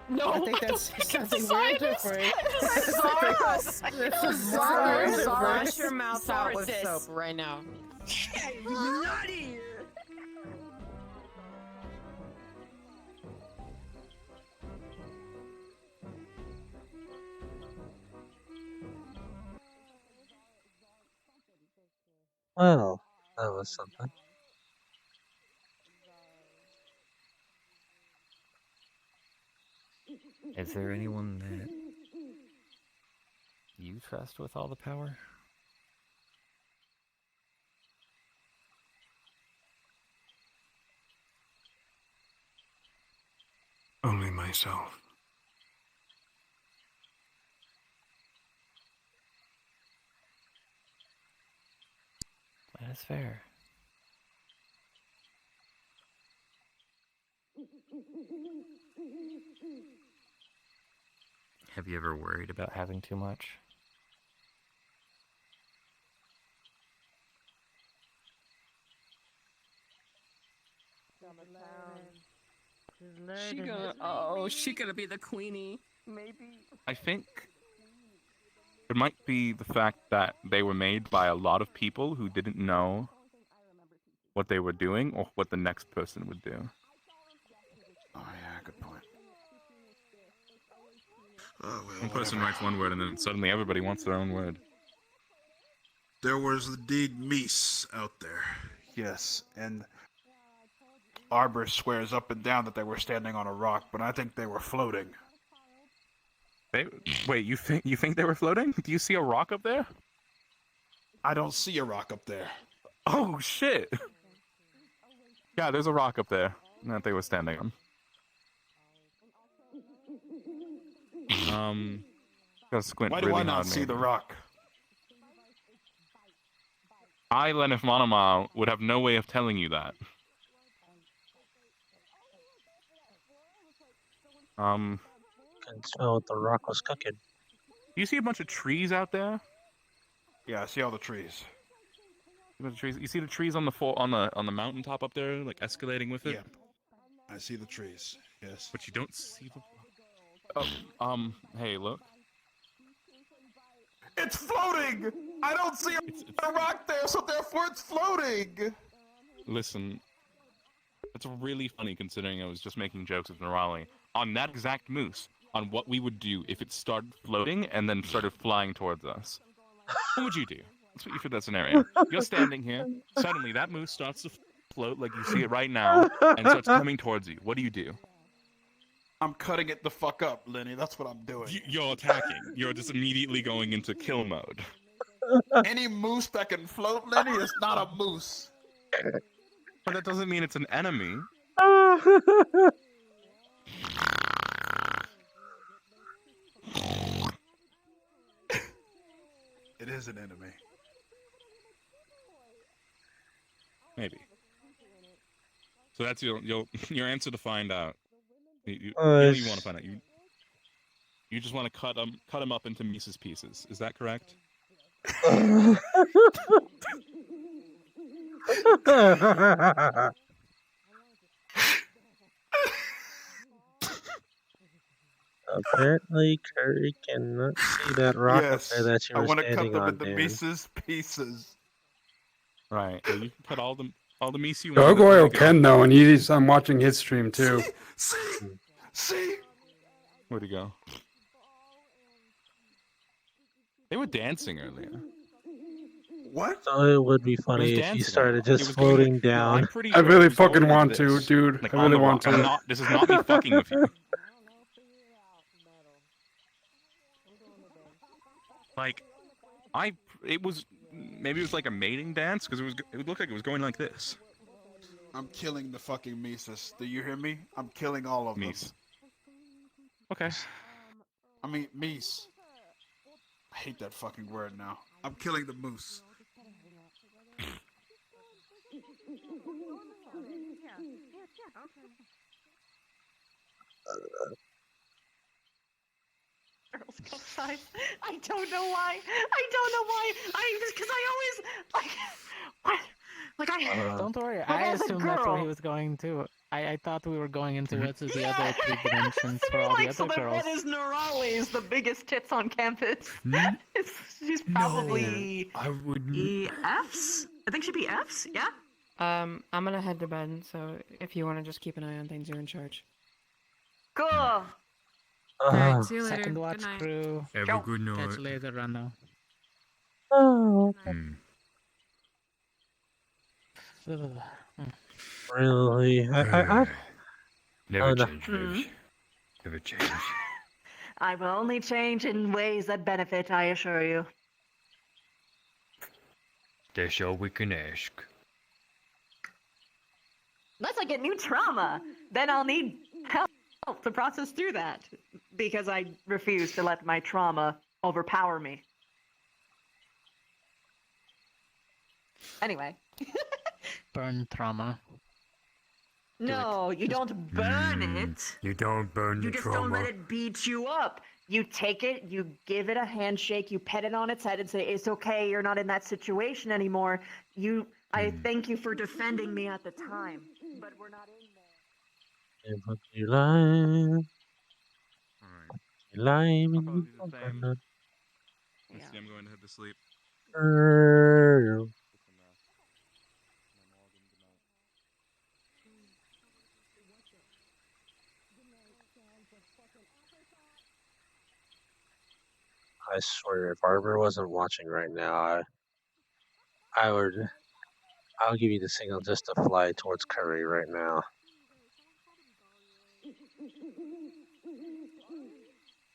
No, I think that's something the very Zionists. different. Wash Wash your mouth out with soap right now. Nutty. Well, that was something. Is there anyone that you trust with all the power? Only myself. That's fair. Have you ever worried about having too much? She gonna be the queenie. Maybe. I think it might be the fact that they were made by a lot of people who didn't know what they were doing or what the next person would do. Oh yeah, good point. One person writes one word and then suddenly everybody wants their own word. There was indeed meese out there. Yes, and Arbor swears up and down that they were standing on a rock, but I think they were floating. Wait, you think they were floating? Do you see a rock up there? I don't see a rock up there. Oh shit! Yeah, there's a rock up there that they were standing on. Gotta squint Why do really I not hard, see maybe. the rock? I, Lenif Monomal, would have no way of telling you that. Can smell what the rock was cooking. Do you see a bunch of trees out there? Yeah, I see all the trees. You see the trees on the mountaintop up there, like escalating with it? Yep. I see the trees. Yes. But you don't see the. Hey, look. It's floating! I don't see a rock there, so therefore it's floating! Listen, it's really funny considering I was just making jokes with Nerali on that exact moose, on what we would do if it started floating and then started flying towards us. What would you do? Let's put you through that scenario. You're standing here, suddenly that moose starts to float like you see it right now, and starts coming towards you. What do you do? I'm cutting it the fuck up, Lenny. That's what I'm doing. You're attacking. You're just immediately going into kill mode. Any moose that can float, Lenny, is not a moose. But that doesn't mean it's an enemy. It is an enemy. Maybe. So that's your answer to find out. You Oh, don't even want to find out. You just want to cut him up into Mises pieces. Is that correct? Apparently, Curry cannot see that rock up there that you I were want to cut standing them on, into Dan. Mises pieces. Right. Well, you can cut all the Mises you want. Gargoyle can though, and I'm watching his stream too. See? Where'd he go? They were dancing earlier. What? So it would be funny if you dancing. started It just was going floating like- down. I'm pretty I sure really it was going fucking like want to, this. dude. Like I on really the want rock. to. This is not me fucking with you. Like, maybe it was like a mating dance because it looked like it was going like this. I'm killing the fucking Mises. Do you hear me? I'm killing all of them. Okay. I mean, Mies. I hate that fucking word now. I'm killing the moose. Girls outside. I don't know why. Because I always Don't worry, But I as a assumed that's where he girl- was going to. I thought we were going into what's the other three dimensions for all the so other then girls. what is Nerali is the biggest tits on campus? Hmm? She's probably I wouldn't. Fs? I think she'd be Fs, yeah? I'm gonna head to bed, so if you want to just keep an eye on things, you're in charge. Cool. Alright, see you later. Second watch Good night. crew. Have a good night. Catch you later, Rando. Oh, really? I Never Oh, no. change, baby. Never change. I will only change in ways that benefit, I assure you. That's all we can ask. Unless I get new trauma, then I'll need help to process through that. Because I refuse to let my trauma overpower me. Anyway. Burn trauma. No, you don't burn it. You don't burn You the just trauma. don't let it beat you up. You take it, you give it a handshake, you pet it on its head and say, it's okay, you're not in that situation anymore. I thank you for defending me at the time. But we're not in there. But you lie. You lie. See, I'm going to head to sleep. I swear, if Arbor wasn't watching right now, I'll give you the signal just to fly towards Curry right now.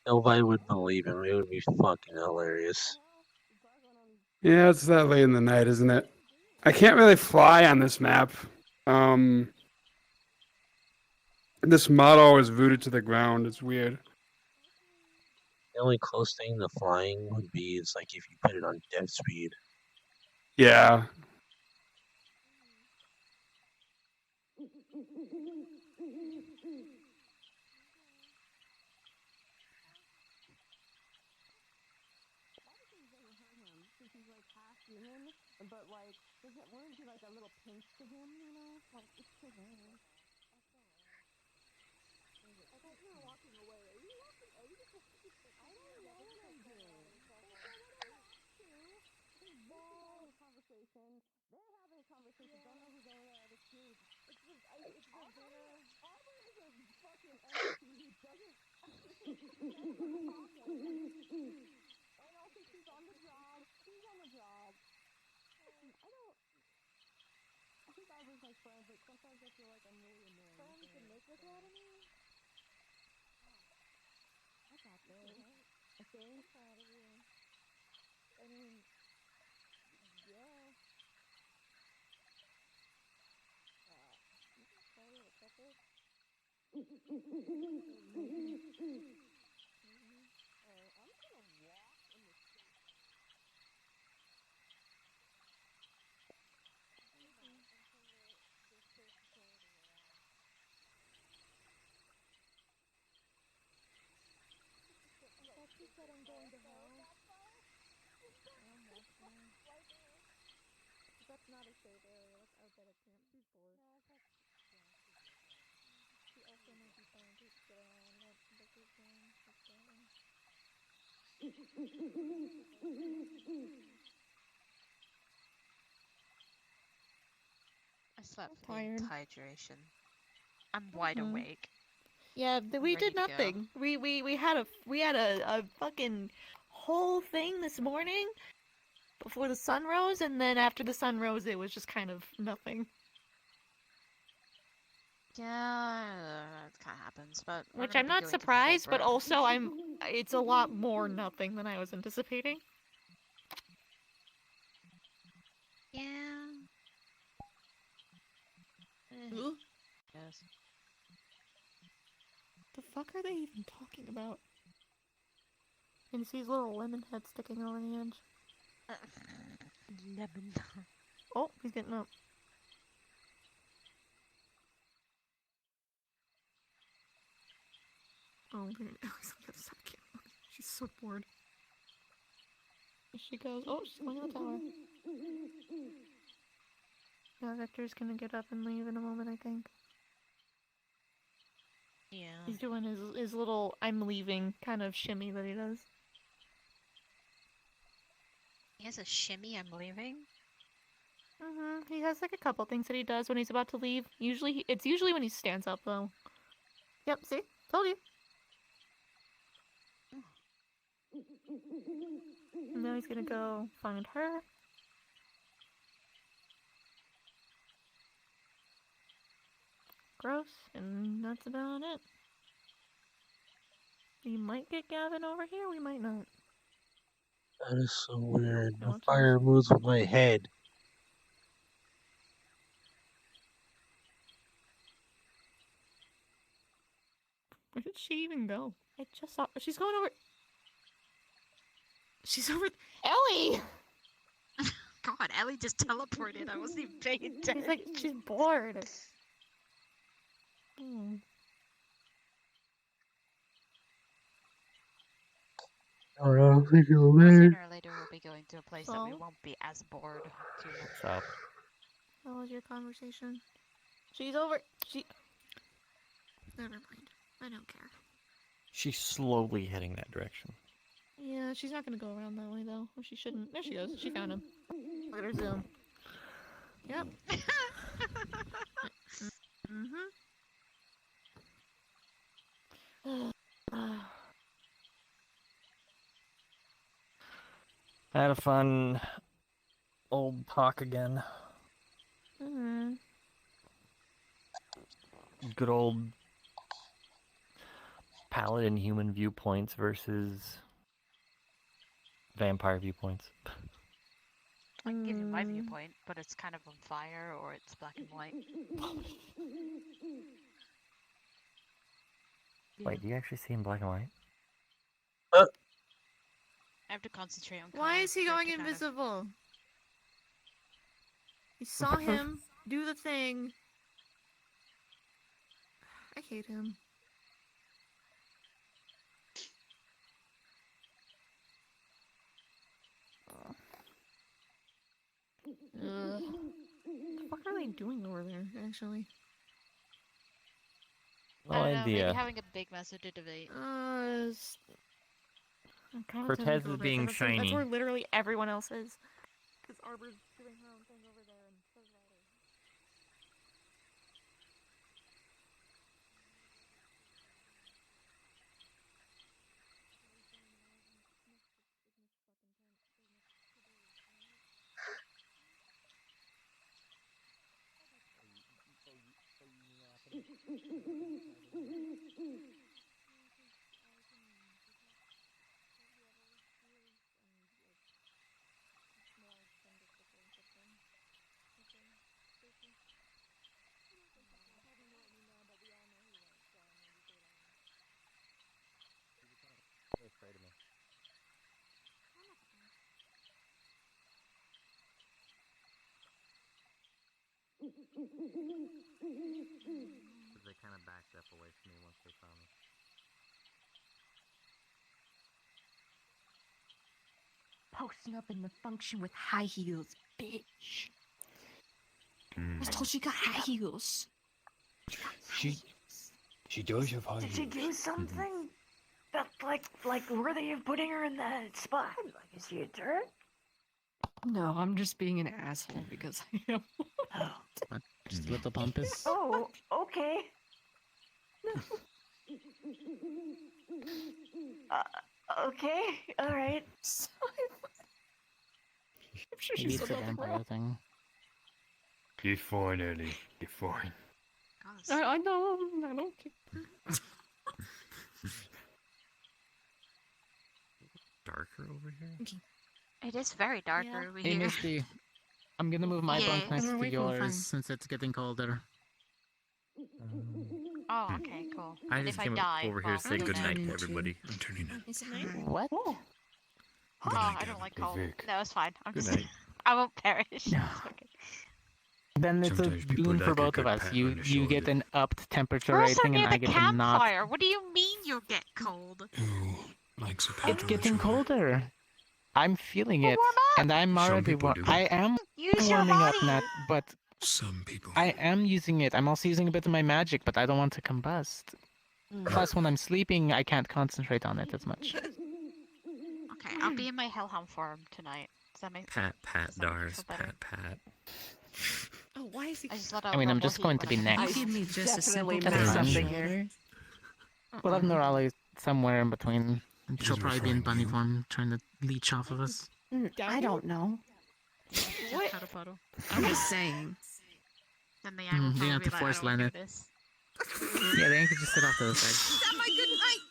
Nobody would believe him. It would be fucking hilarious. Yeah, it's that late in the night, isn't it? I can't really fly on this map. This model is rooted to the ground. It's weird. The only close thing to flying would be is like if you put it on death speed. Yeah. But like, wouldn't it be like a little pinch to him, you know? Like, it's so hilarious. Like, you're walking away. Are you walking? Are you just? I don't know what I'm doing. So what I'm up to? Ball conversation. They're having a conversation. Don't know who's over there. It's cute. It's the dinner. Aubrey is a fucking entity who doesn't. And also, she's on the job. She's on the job. I don't. I think Aubrey's my friend, but sometimes I feel like I'm really annoying. Friends in this academy? I got this. I think. Proud of you. I mean, yeah. You can try to accept it. I'm gonna walk in the street. I thought you said I'm going to hell. I'm walking. That's not a safe area. That's outside of camp. She's bored. No, she also might be trying to get around what Book is doing. I slept for the entire duration. I'm wide Mhm. awake. Yeah, we ready did to go. nothing. We had a fucking whole thing this morning before the sun rose, and then after the sun rose, it was just kind of nothing. Yeah, it kind of happens, but we're Which gonna I'm be not going to surprised, but Fallbrook. also it's a lot more nothing than I was anticipating. Yeah. Ugh. Yes. The fuck are they even talking about? And see his little lemon head sticking over the edge. Lemon. Oh, he's getting up. Oh, dude. Ellie's on the other side of the camera. She's so bored. There she goes. Oh, she's going to the tower. Yeah, Vector's gonna get up and leave in a moment, I think. Yeah. He's doing his little I'm leaving kind of shimmy that he does. He has a shimmy, I'm leaving? He has like a couple things that he does when he's about to leave. It's usually when he stands up, though. Yep, see? Told you. Now he's gonna go find her. Gross, and that's about it. We might get Gavin over here, we might not. That is so weird. The Watch fire moves with my head. Where did she even go? I just saw her. She's going over. She's over. Ellie! God, Ellie just teleported. I wasn't even paying attention. She's bored. I don't think it'll Sooner be. or later, we'll be going to a place that we won't be as bored too much. Stop. How was your conversation? She's over. Never mind. I don't care. She's slowly heading that direction. Yeah, she's not gonna go around that way though. Or she shouldn't. There she goes. She found him. Look at her zoom. Yep. I had a fun old talk again. Good old paladin human viewpoints versus vampire viewpoints. I can give you my viewpoint, but it's kind of on fire or it's black and white. Wait, do you actually see in black and white? I have to concentrate on. Why is he for it going to kind of- invisible? You saw him do the thing. I hate him. What the fuck are they doing over there, actually? No I don't know, idea. maybe having a big message to debate. Cortez is being shiny. That's where literally everyone else is. Because Arbor's doing her own thing over there, and so is Ryder. They kind of backed up away from me once they saw me. Posting up in the function with high heels, bitch. I was told she got high heels. She does have high Did she heels. do something that's like worthy of putting her in that spot? Like, is she a jerk? No, I'm just being an asshole because I am. What? Just a little pompous? Oh, okay. Okay, alright. I'm sure Maybe she's it's a still got the vampire thing. You're fine, Ellie. You're fine. I know. I don't care. Darker over here? It is very dark over Hey, here. Misty. I'm gonna move my bunk Yes. next We're to way more fun. yours since it's getting colder. Oh, okay, cool. I And just if I came die, over here well, to say then- good night to everybody. I'm turning in. Is it night? What? Oh, I don't like cold. Vic. No, it's fine. I'm Good just. night. I won't perish. It's okay. Then it's Sometimes a people boon like for a both good of us. pat You on the you get shoulder. an upped temperature We're also rating, and near I the get a not. campfire. What do you mean you'll get cold? Likes a It's pat on the getting shoulder. colder. I'm feeling it, warm up. and I'm Some already people do. I am Use your warming up, body. Nat, but Some people. I am using it. I'm also using a bit of my magic, but I don't want to combust. Plus, when I'm sleeping, I can't concentrate on it as much. Okay, I'll be in my hellhound form tonight. Does that make Pat, pat, does that make you Dars, feel better? pat, pat. Oh, why is he? I just let I out mean, I'm normal just going heat to when be I'm- next. Give me just a simple Definitely pat on the something shoulder. here. We'll have Norali somewhere in between. She'll He's probably be in referring bunny you. form, trying to leech off of us. I don't know. What? I'm just saying. Then the guy will They probably have be to like, force I don't land do it. this. Yeah, they could just sit off to the side. Is that my good night?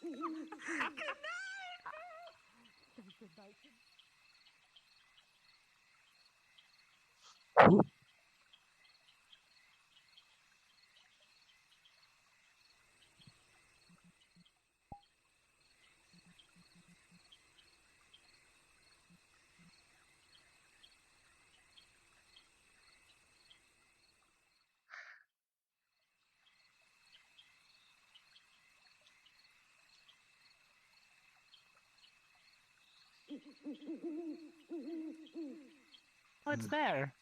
What's there?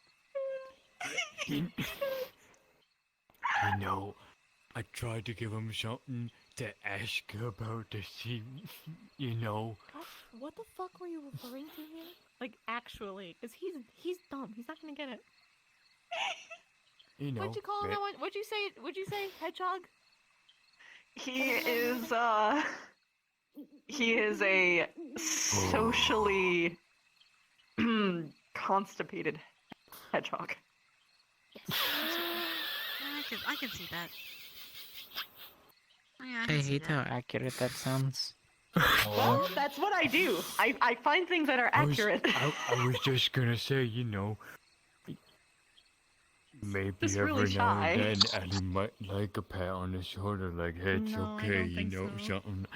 You know, I tried to give him something to ask about to see, you know. What the fuck were you referring to here? Like, actually, because he's dumb. He's not gonna get it. You know. What'd you call him? that- That one? What'd you say? What'd you say? Hedgehog? He is a socially constipated hedgehog. I can see that. I hate how accurate that sounds. Well, that's what I do. I find things that are accurate. I was just gonna say, you know, maybe Just every really now shy. and then Ellie might like a pat on the shoulder, like, hey, it's No, I okay, don't you think know, so. something.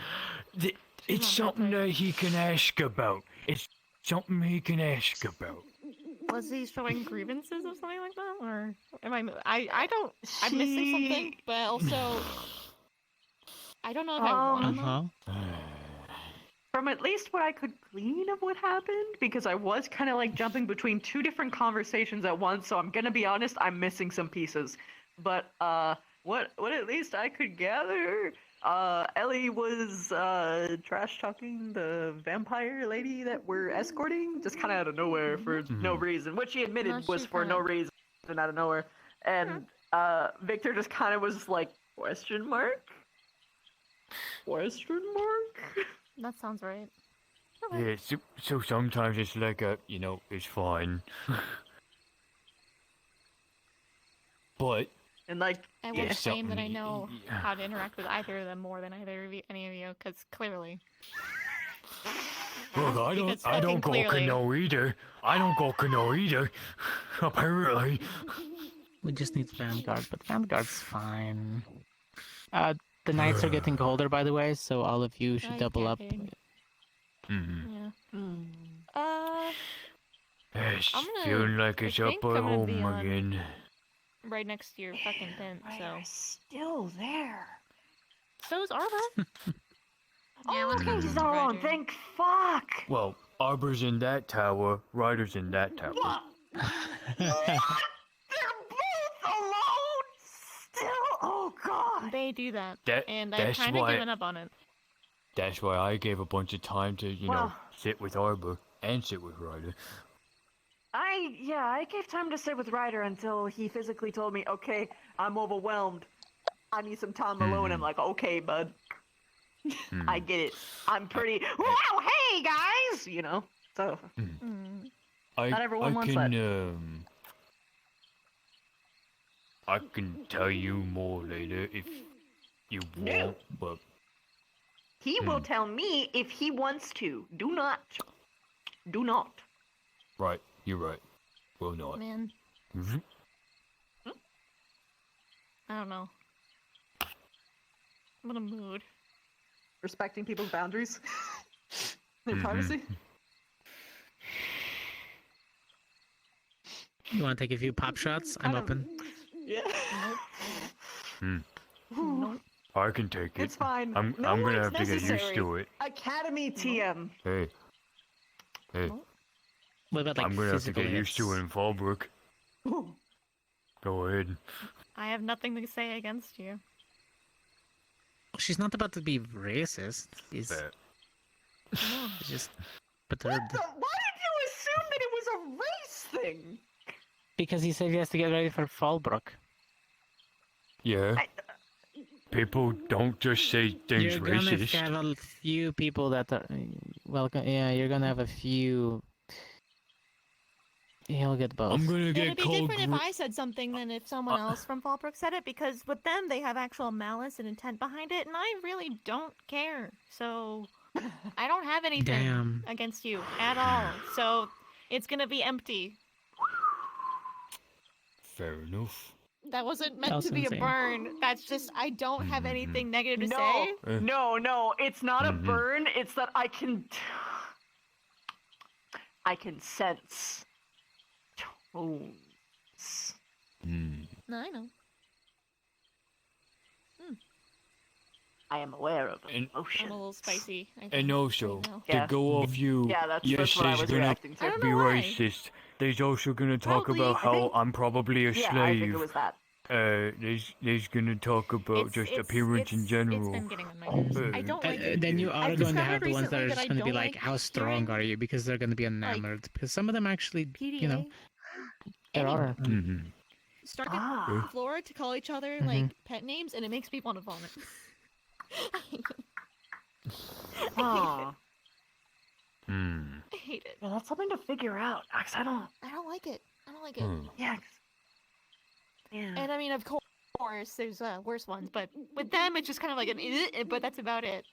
She's It's not that something type. that he can ask about. It's something he can ask about. Was he showing grievances or something like that, or am I don't. I'm missing something, but also I don't know if I want to know. From at least what I could glean of what happened, because I was kind of like jumping between two different conversations at once, so I'm gonna be honest, I'm missing some pieces. But what at least I could gather, Ellie was trash talking the vampire lady that we're escorting, just kind of out of nowhere for no reason, which she admitted No, was she for no kinda- reason out of nowhere. And Victor just kind of was like, question mark? Question mark? That sounds right. Yeah, so sometimes it's like you know, it's fine. But And like, I won't there's claim that I something- know how to interact with either of them more than either of any of you, because clearly. Look, I Because don't go clearly. canoe either. I don't go canoe either. Apparently. We just need Vanguard, but Vanguard's fine. The nights are getting colder, by the way, so all of you should double up. Mm-hmm. Yeah. It's I'm gonna- feeling like it's I up think at I'm gonna be home on- again. Right next to your fucking tent, so. Still there. So's Arba. Oh, okay, Mhm. he's not alone. Thank fuck. Well, Arbor's in that tower, Ryder's in that tower. Alone. Still. Oh god. They do that, That- and I've that's kind of why- given up on it. That's why I gave a bunch of time to, you know, Well- sit with Arbor and sit with Ryder. I gave time to sit with Ryder until he physically told me, okay, I'm overwhelmed. I need some time alone. I'm like, okay, bud. I get it. I'm pretty. Wow, hey guys, you know. So. Not everyone wants that. I can tell you more later if you No. want, but He will tell me if he wants to. Do not. Do not. right, you're right. Will not. Man, Mhm. I don't know. I'm in a mood. Respecting people's boundaries. Their Mhm. privacy. You want to take a few pop shots? I'm open. Yeah. Hmm. Nope. I can take it. It's fine. I'm No, gonna it's have to get used necessary. to it. Academy TM. Hey. Hey. What about like I'm gonna have to physical get used to it in Fallbrook. Go ahead. I have nothing to say against you. She's not about to be racist. She's just perturbed. Why did you assume that it was a race thing? Because he said he has to get ready for Fallbrook. Yeah. People don't just say things You're gonna racist. have a few people that are welcome. Yeah, you're gonna have a few. He'll get both. I'm gonna It'd get be cold. different if I said something than if someone else from Fallbrook said it, because with them they have actual malice and intent behind it, and I really don't care. So I don't have anything Damn. against you at all. So it's gonna be empty. Fair enough. That wasn't meant That's to be insane. a burn. That's just I don't have anything negative to No, say. no, it's not a Mhm. burn. It's that I can sense tones. No, I know. I am aware of And- emotion. I'm a little spicy. I And think, also, right now. Yeah. to go off you, Yeah, that's yes, what I there's was gonna reacting to. I don't be know why. racist. There's also gonna talk Probably, about I how think- I'm probably a Yeah, slave. I think it was that. There's gonna talk about just appearance in general. It's been getting on my nerves. I don't like it. Then you are I've going to discovered have the ones that recently are that just I going to be don't like, like how strong are you? Because they're going to be enamored. Because some of them actually, you know, there are. Mm-hmm. Start Ah. getting Flora to call each other like pet names, and it makes me want to vomit. Huh. Hmm. I hate it. Yeah, that's something to figure out. Cause I don't. I don't like it. I don't like it. Hmm. Yeah. Yeah. And I mean, of course, course, there's worse ones, but with them, it's just kind of like an but that's about it.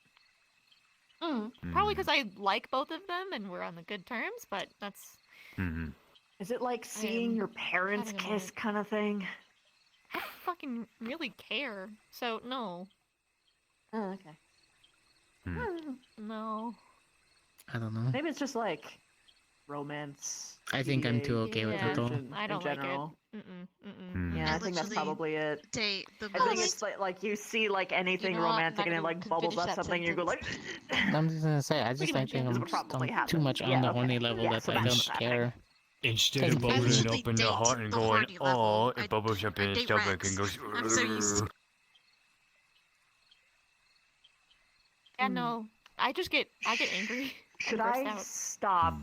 Probably because I like both of them and we're on the good terms, but that's... Is it like seeing your parents kiss kind of thing? I don't fucking really care, so no. Oh, okay. No. I don't know. Maybe it's just like romance. I think I'm too okay with it all. I don't in general. like it. Yeah, I think that's probably it. The I think it's like you see like anything romantic and it like bubbles up something and you go like. I'm just gonna say, I just think I'm too much on the horny level that I don't care. Instead of bubbling up in the heart and going, oh, it bubbles up in the stomach and goes. I'm so used to Yeah, no. I get angry. Should I stop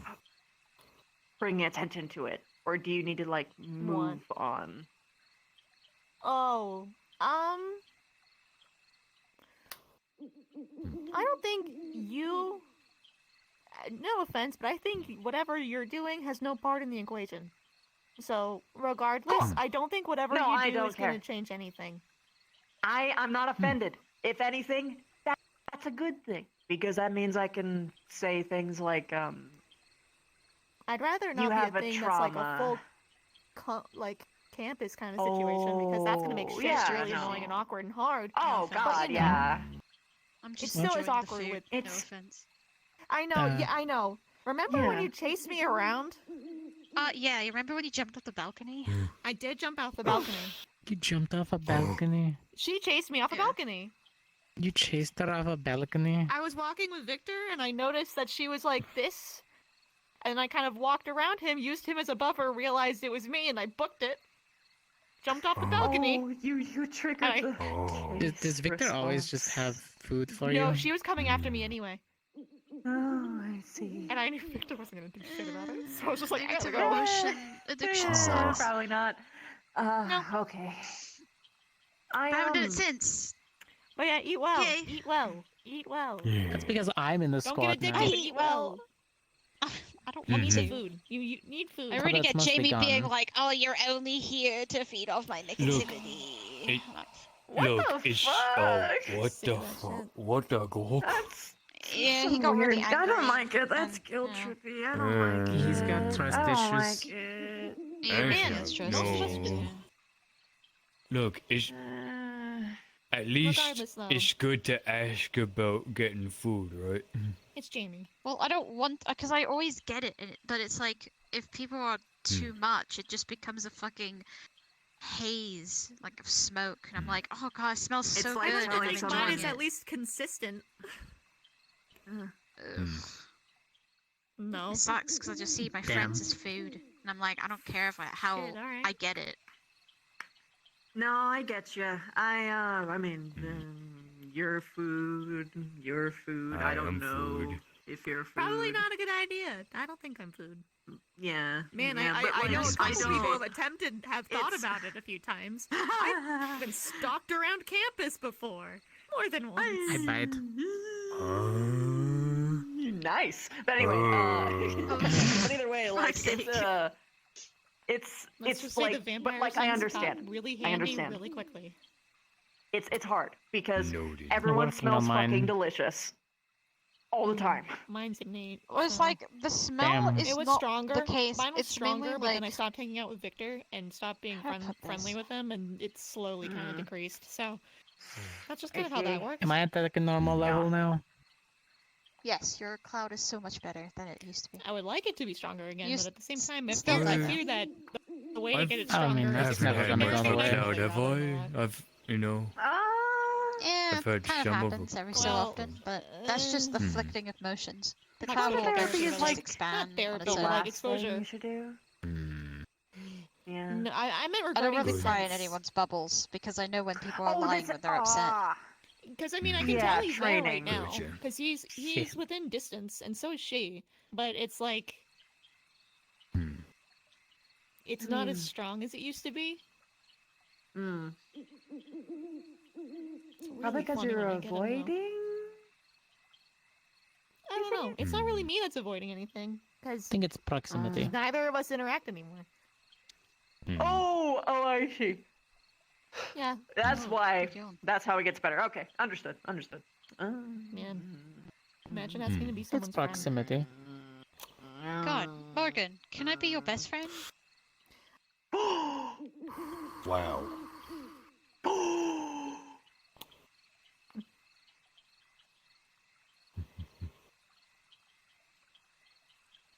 bringing attention to it, or do you need to like move on? Oh, I don't think you. No offense, but I think whatever you're doing has no part in the equation. So, regardless, I don't think whatever you do is going to change anything. I'm not offended. If anything, that's a good thing, because that means I can say things like, I'd rather not you be have a thing that's like a full, campus kind of situation, because that's going to make shit really annoying and awkward and hard. Oh, but, God, yeah. I'm just it still is enjoying the awkward food, with... no offense. I know, yeah, I know. Remember when you chased me around? Yeah, you remember when you jumped off the balcony? I did jump off the balcony. You jumped off a balcony? She chased me off a balcony. You chased her off a balcony? I was walking with Victor, and I noticed that she was like this, and I kind of walked around him, used him as a buffer, realized it was me, and I booked it. Jumped off the balcony. Oh, you triggered Does Victor always just have food for you? No, she was coming after me anyway. Oh, I see. And I knew Victor wasn't going to do shit about it, so I was just like, It's yeah, a go. addiction sucks. Probably not. No. Okay. I haven't done it since. But yeah, eat well. Okay. Eat well. Eat well. That's because I'm in the Don't squad get now. addicted, but eat well. I don't You want need to. food. You need food. I already that's get mostly Jamie being gone. like, "Oh, you're only here to feed off my negativity." What the go? Yeah, so he got really weird. angry. I don't like it. That's guilt trippy. I don't like it. He's got trust I don't issues. like it. Yeah, man, that's trust. No. Look, it's at least Regardless, though. it's good to ask about getting food, right? It's Jamie. Well, I don't want, because I always get it, but it's like if people are too much, it just becomes a fucking haze, like of smoke, and I'm like, oh god, it smells so It's like good. telling and I'm someone- Mine enjoying is it. at least consistent. No. It sucks because I just see my friends as food, and I'm like, I don't care if how Shit, alright. I get it. No, I get you. I mean, your food. I don't am know food. if you're food. Probably not a good idea. I don't think I'm food. Yeah. Man, yeah, I but, like, know I people don't. have thought about it a few times. I've been stalked around campus before. More than once. I bite. Nice. But anyway, but either way, like it's Let's just like, say the vampire but like I things understand. got really I handy understand. really quickly. It's hard because Noted. everyone Working on smells mine. fucking delicious all the time. Mine's innate. Well, it's so- like the smell Damn. is It was not stronger. the case. Mine was It's stronger, mainly but like then I stopped hanging out with Victor and stopped being How do I put friendly this? with him, and it slowly kind of decreased. So that's just I kind of how that see. works. Am I at like a normal level now? yes, your cloud is so much better than it used to be. I would like it to be stronger again, You but at the same time, still I like fear that the way to I've- get it I mean, stronger that's is I've never had gonna much go of a away. cloud, have I? I've, you know, Yeah, I've heard kind of some of happens them. every so Well, often, but that's just the flicting of motions. The Not cloud will therapy eventually is just like- expand not therapy, on The its but own. like last exposure. thing you should do. Yeah. No, I meant I don't regarding really the cry in sense. anyone's bubbles because I know when people are Oh, lying when they're upset. Because I mean, I can Yeah, tell he's there right training. now. Gotcha. Because he's within distance, and so is she. But it's like it's not as strong as it used to be. Mm. It's really Probably because funny you're when I get 'em, though. avoiding. I don't know. It's not really me that's avoiding anything. Because I think it's proximity. neither of us interact anymore. Oh, I see. Yeah. That's Oh, why. keep going. That's how it gets better. Okay, understood. Understood. Man. Imagine asking to be It's someone's friend. proximity. God, Morgan, can I be your best friend? Wow.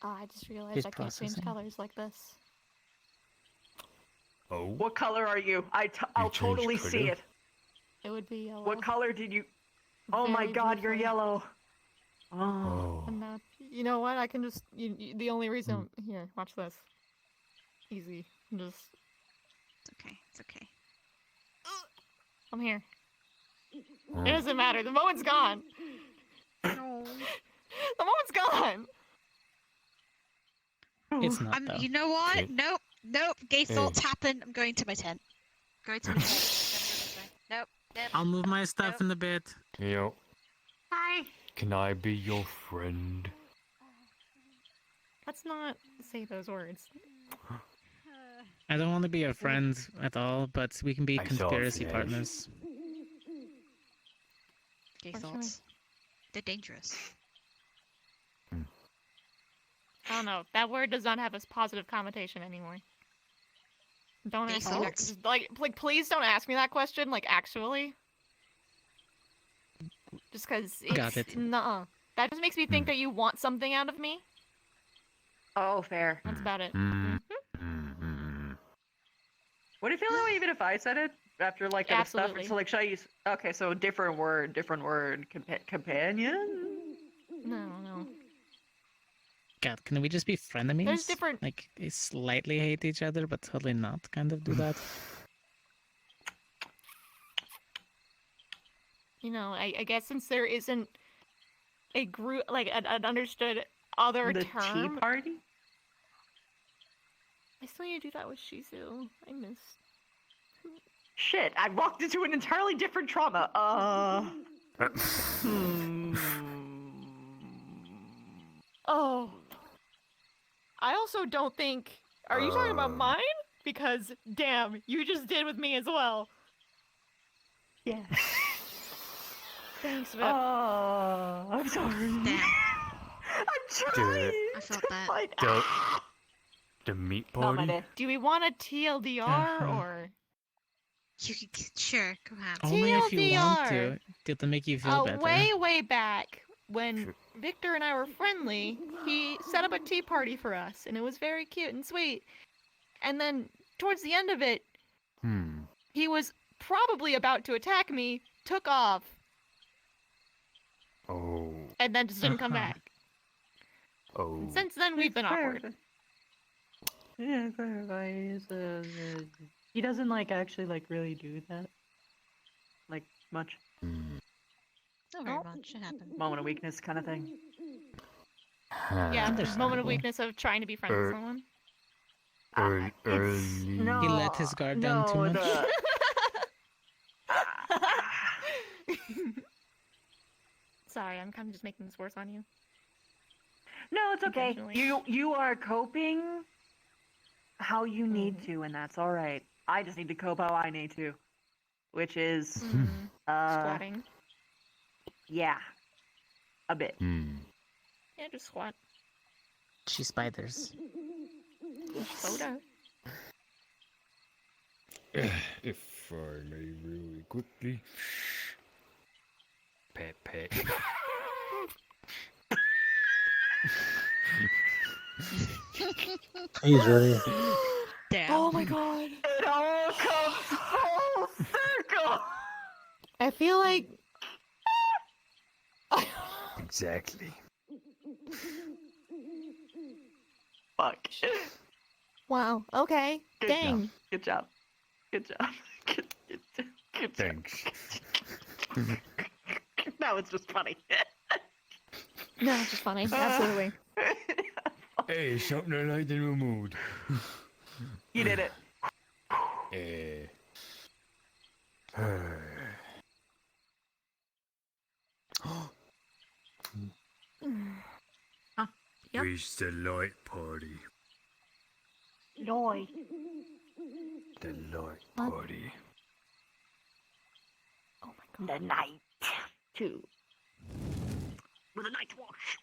Oh, I just realized He's I can't change processing. colors like this. Oh. What color are you? I'll changed totally see color? it. It would be yellow. What color did you? Oh my Very God, you're briefly. yellow. Oh. And now, you know what? I can just. The only reason. Here, watch this. Easy. Just. It's okay. It's okay. I'm here. It doesn't matter. The moment's gone. No. The moment's gone. It's not though. You know what? Okay. Nope. Nope. Gay thoughts happen. I'm going to my tent. Going to my tent. Nope. Nope. I'll move my stuff in a bit. Yo, Hi. can I be your friend? Let's not say those words. I don't want to be your friend at all, but we can be I saw conspiracy flash. partners. Gay What should thoughts. They're dangerous. I don't know. That word does not have a positive connotation anymore. Don't Gay ask me. thoughts? Just, like, please don't ask me that question. Like, actually. Just because it's. Got it. Nuh-uh. That just makes me think that you want something out of me. Oh, fair. That's about it. Would it feel that way even if I said it after like other stuff? Absolutely. So like, should I use? Okay, so different word. Companion. No. God, can we just be frenemies? There's different- Like, they slightly hate each other, but totally not. Kind of do that. You know, I guess since there isn't a group, like an understood other The term. tea party. I still need to do that with Shizu. I missed. Shit! I walked into an entirely different trauma. Oh. I also don't think. Are you talking about mine? Because damn, you just did with me as well. Yeah. Thanks, Vip. Oh, I'm sorry. Damn. I'm trying. I felt that. Like, The meat not my party? day. Do we want a TLDR or? You can sure. Go ahead. Only if you want TLDR. to. To make you feel better. Way back when Victor and I were friendly, he set up a tea party for us, and it was very cute and sweet. And then towards the end of it, he was probably about to attack me, took off, Oh. and then just didn't come back. Oh. And since then, we've been awkward. Yeah, clarify. He doesn't like actually like really do that, like much. Not very much. It happened. Moment of weakness kind of thing. Yeah, there's a moment of Understandable. weakness of trying to be friends with someone. No, He let his guard down too much. Sorry, I'm kind of just making this worse on you. No, it's okay. Intentionally. You are coping how you need to, and that's all right. I just need to cope how I need to, which is Squatting. yeah, a bit. Yeah, just squat. She spiders. Soda. If I may really quickly. Pet. He's ready. Damn. Oh my god. It all comes full circle. I feel like. Exactly. Fuck. Wow. Okay. Good Dang. job. Good job. Good job. Good job. Thanks. That was just funny. No, it's just funny. Absolutely. Hey, something I like in the mood. You did it. Yep. Where's the light party? Noi. The light What? party. the night, too. With a night watch.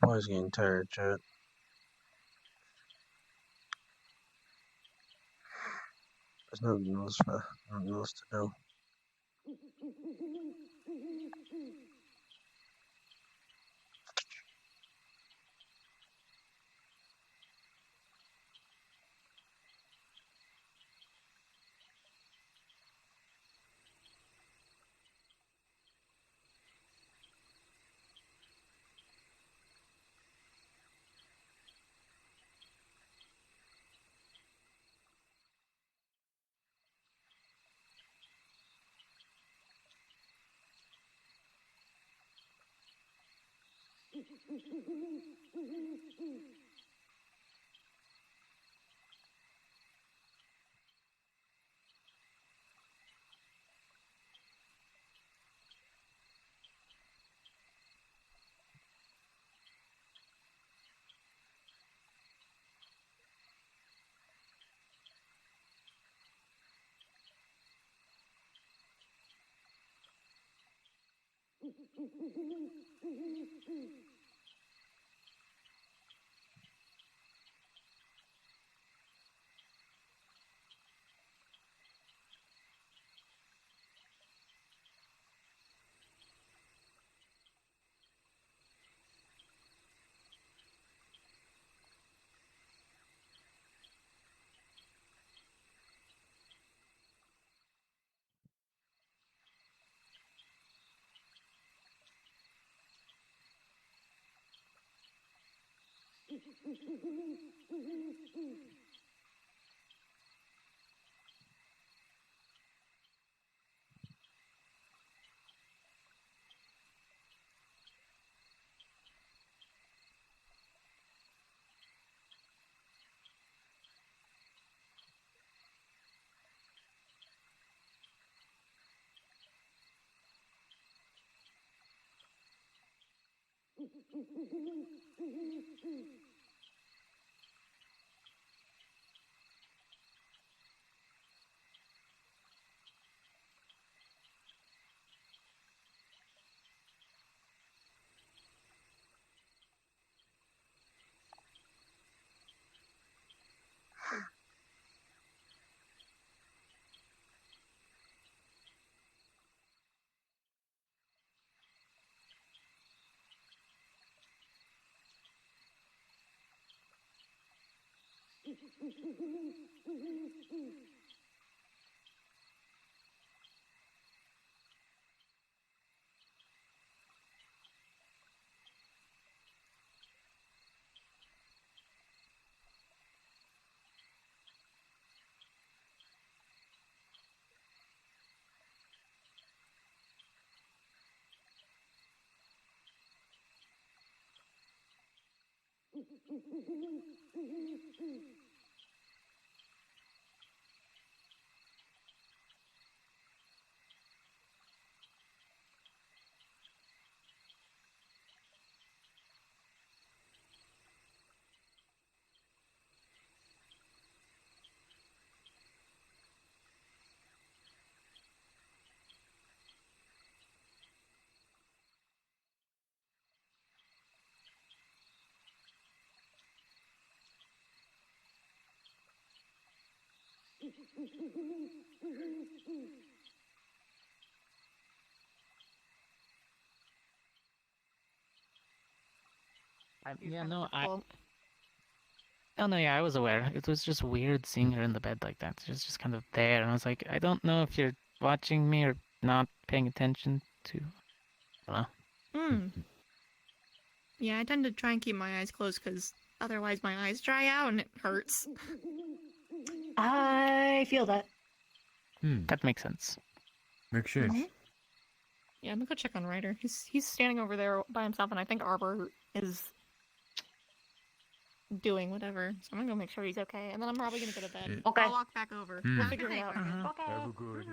Boy's getting tired, chat. There's nothing else to do. Yeah, no, Oh no, yeah, I was aware. It was just weird seeing her in the bed like that. She was just kind of there, and I was like, I don't know if you're watching me or not paying attention to. I don't know. Hmm. Yeah, I tend to try and keep my eyes closed because otherwise my eyes dry out and it hurts. I feel that. That makes sense. Makes sense. Yeah, I'm gonna go check on Ryder. He's standing over there by himself, and I think Arbor is doing whatever. So I'm gonna go make sure he's okay, and then I'm probably gonna go to bed. Okay. I'll walk back over. We'll figure it out. Okay. Have a good.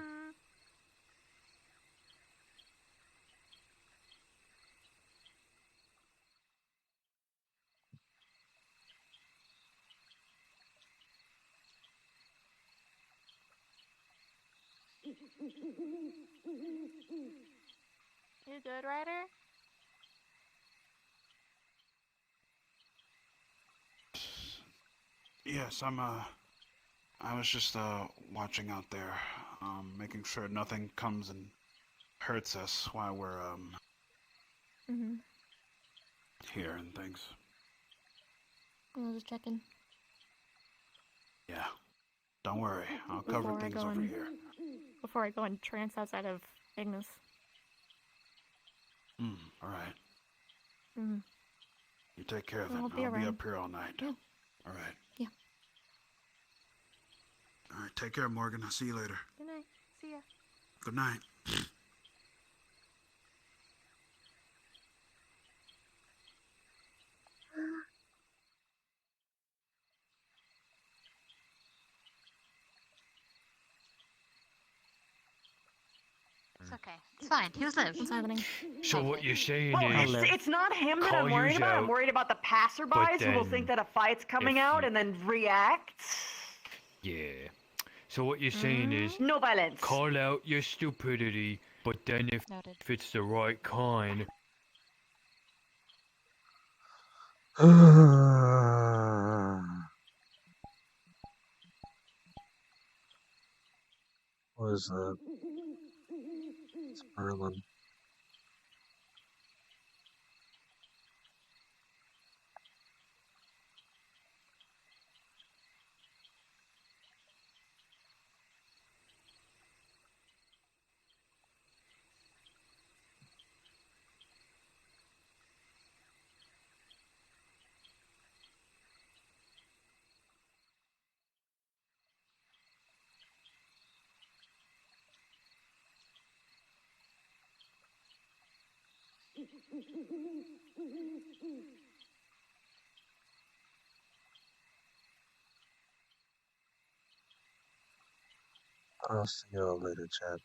You good, Ryder? Yes, I was just watching out there, making sure nothing comes and hurts us while we're here and things. I was just checking. Yeah. Don't worry, I'll cover Before I things go over in- here. Before I go and trance outside of Ignis. All right. Mhm. You take care then. I'll I'll be be around. up here all night. Yeah. All right. Yeah. All right. Take care, Morgan. I'll see you later. Good night. See ya. Good night. It's okay. It's fine. He was live. What's happening? So what you're saying Well, is, it's not him that call I'm worried yous about. I'm out, worried about the passerbys but who will then think that a fight's coming if out you- and then react. yeah. So what you're saying is, No violence. call out your stupidity, but then if it's the right kind, What is that? It's Merlin. I'll see you all later, Chad.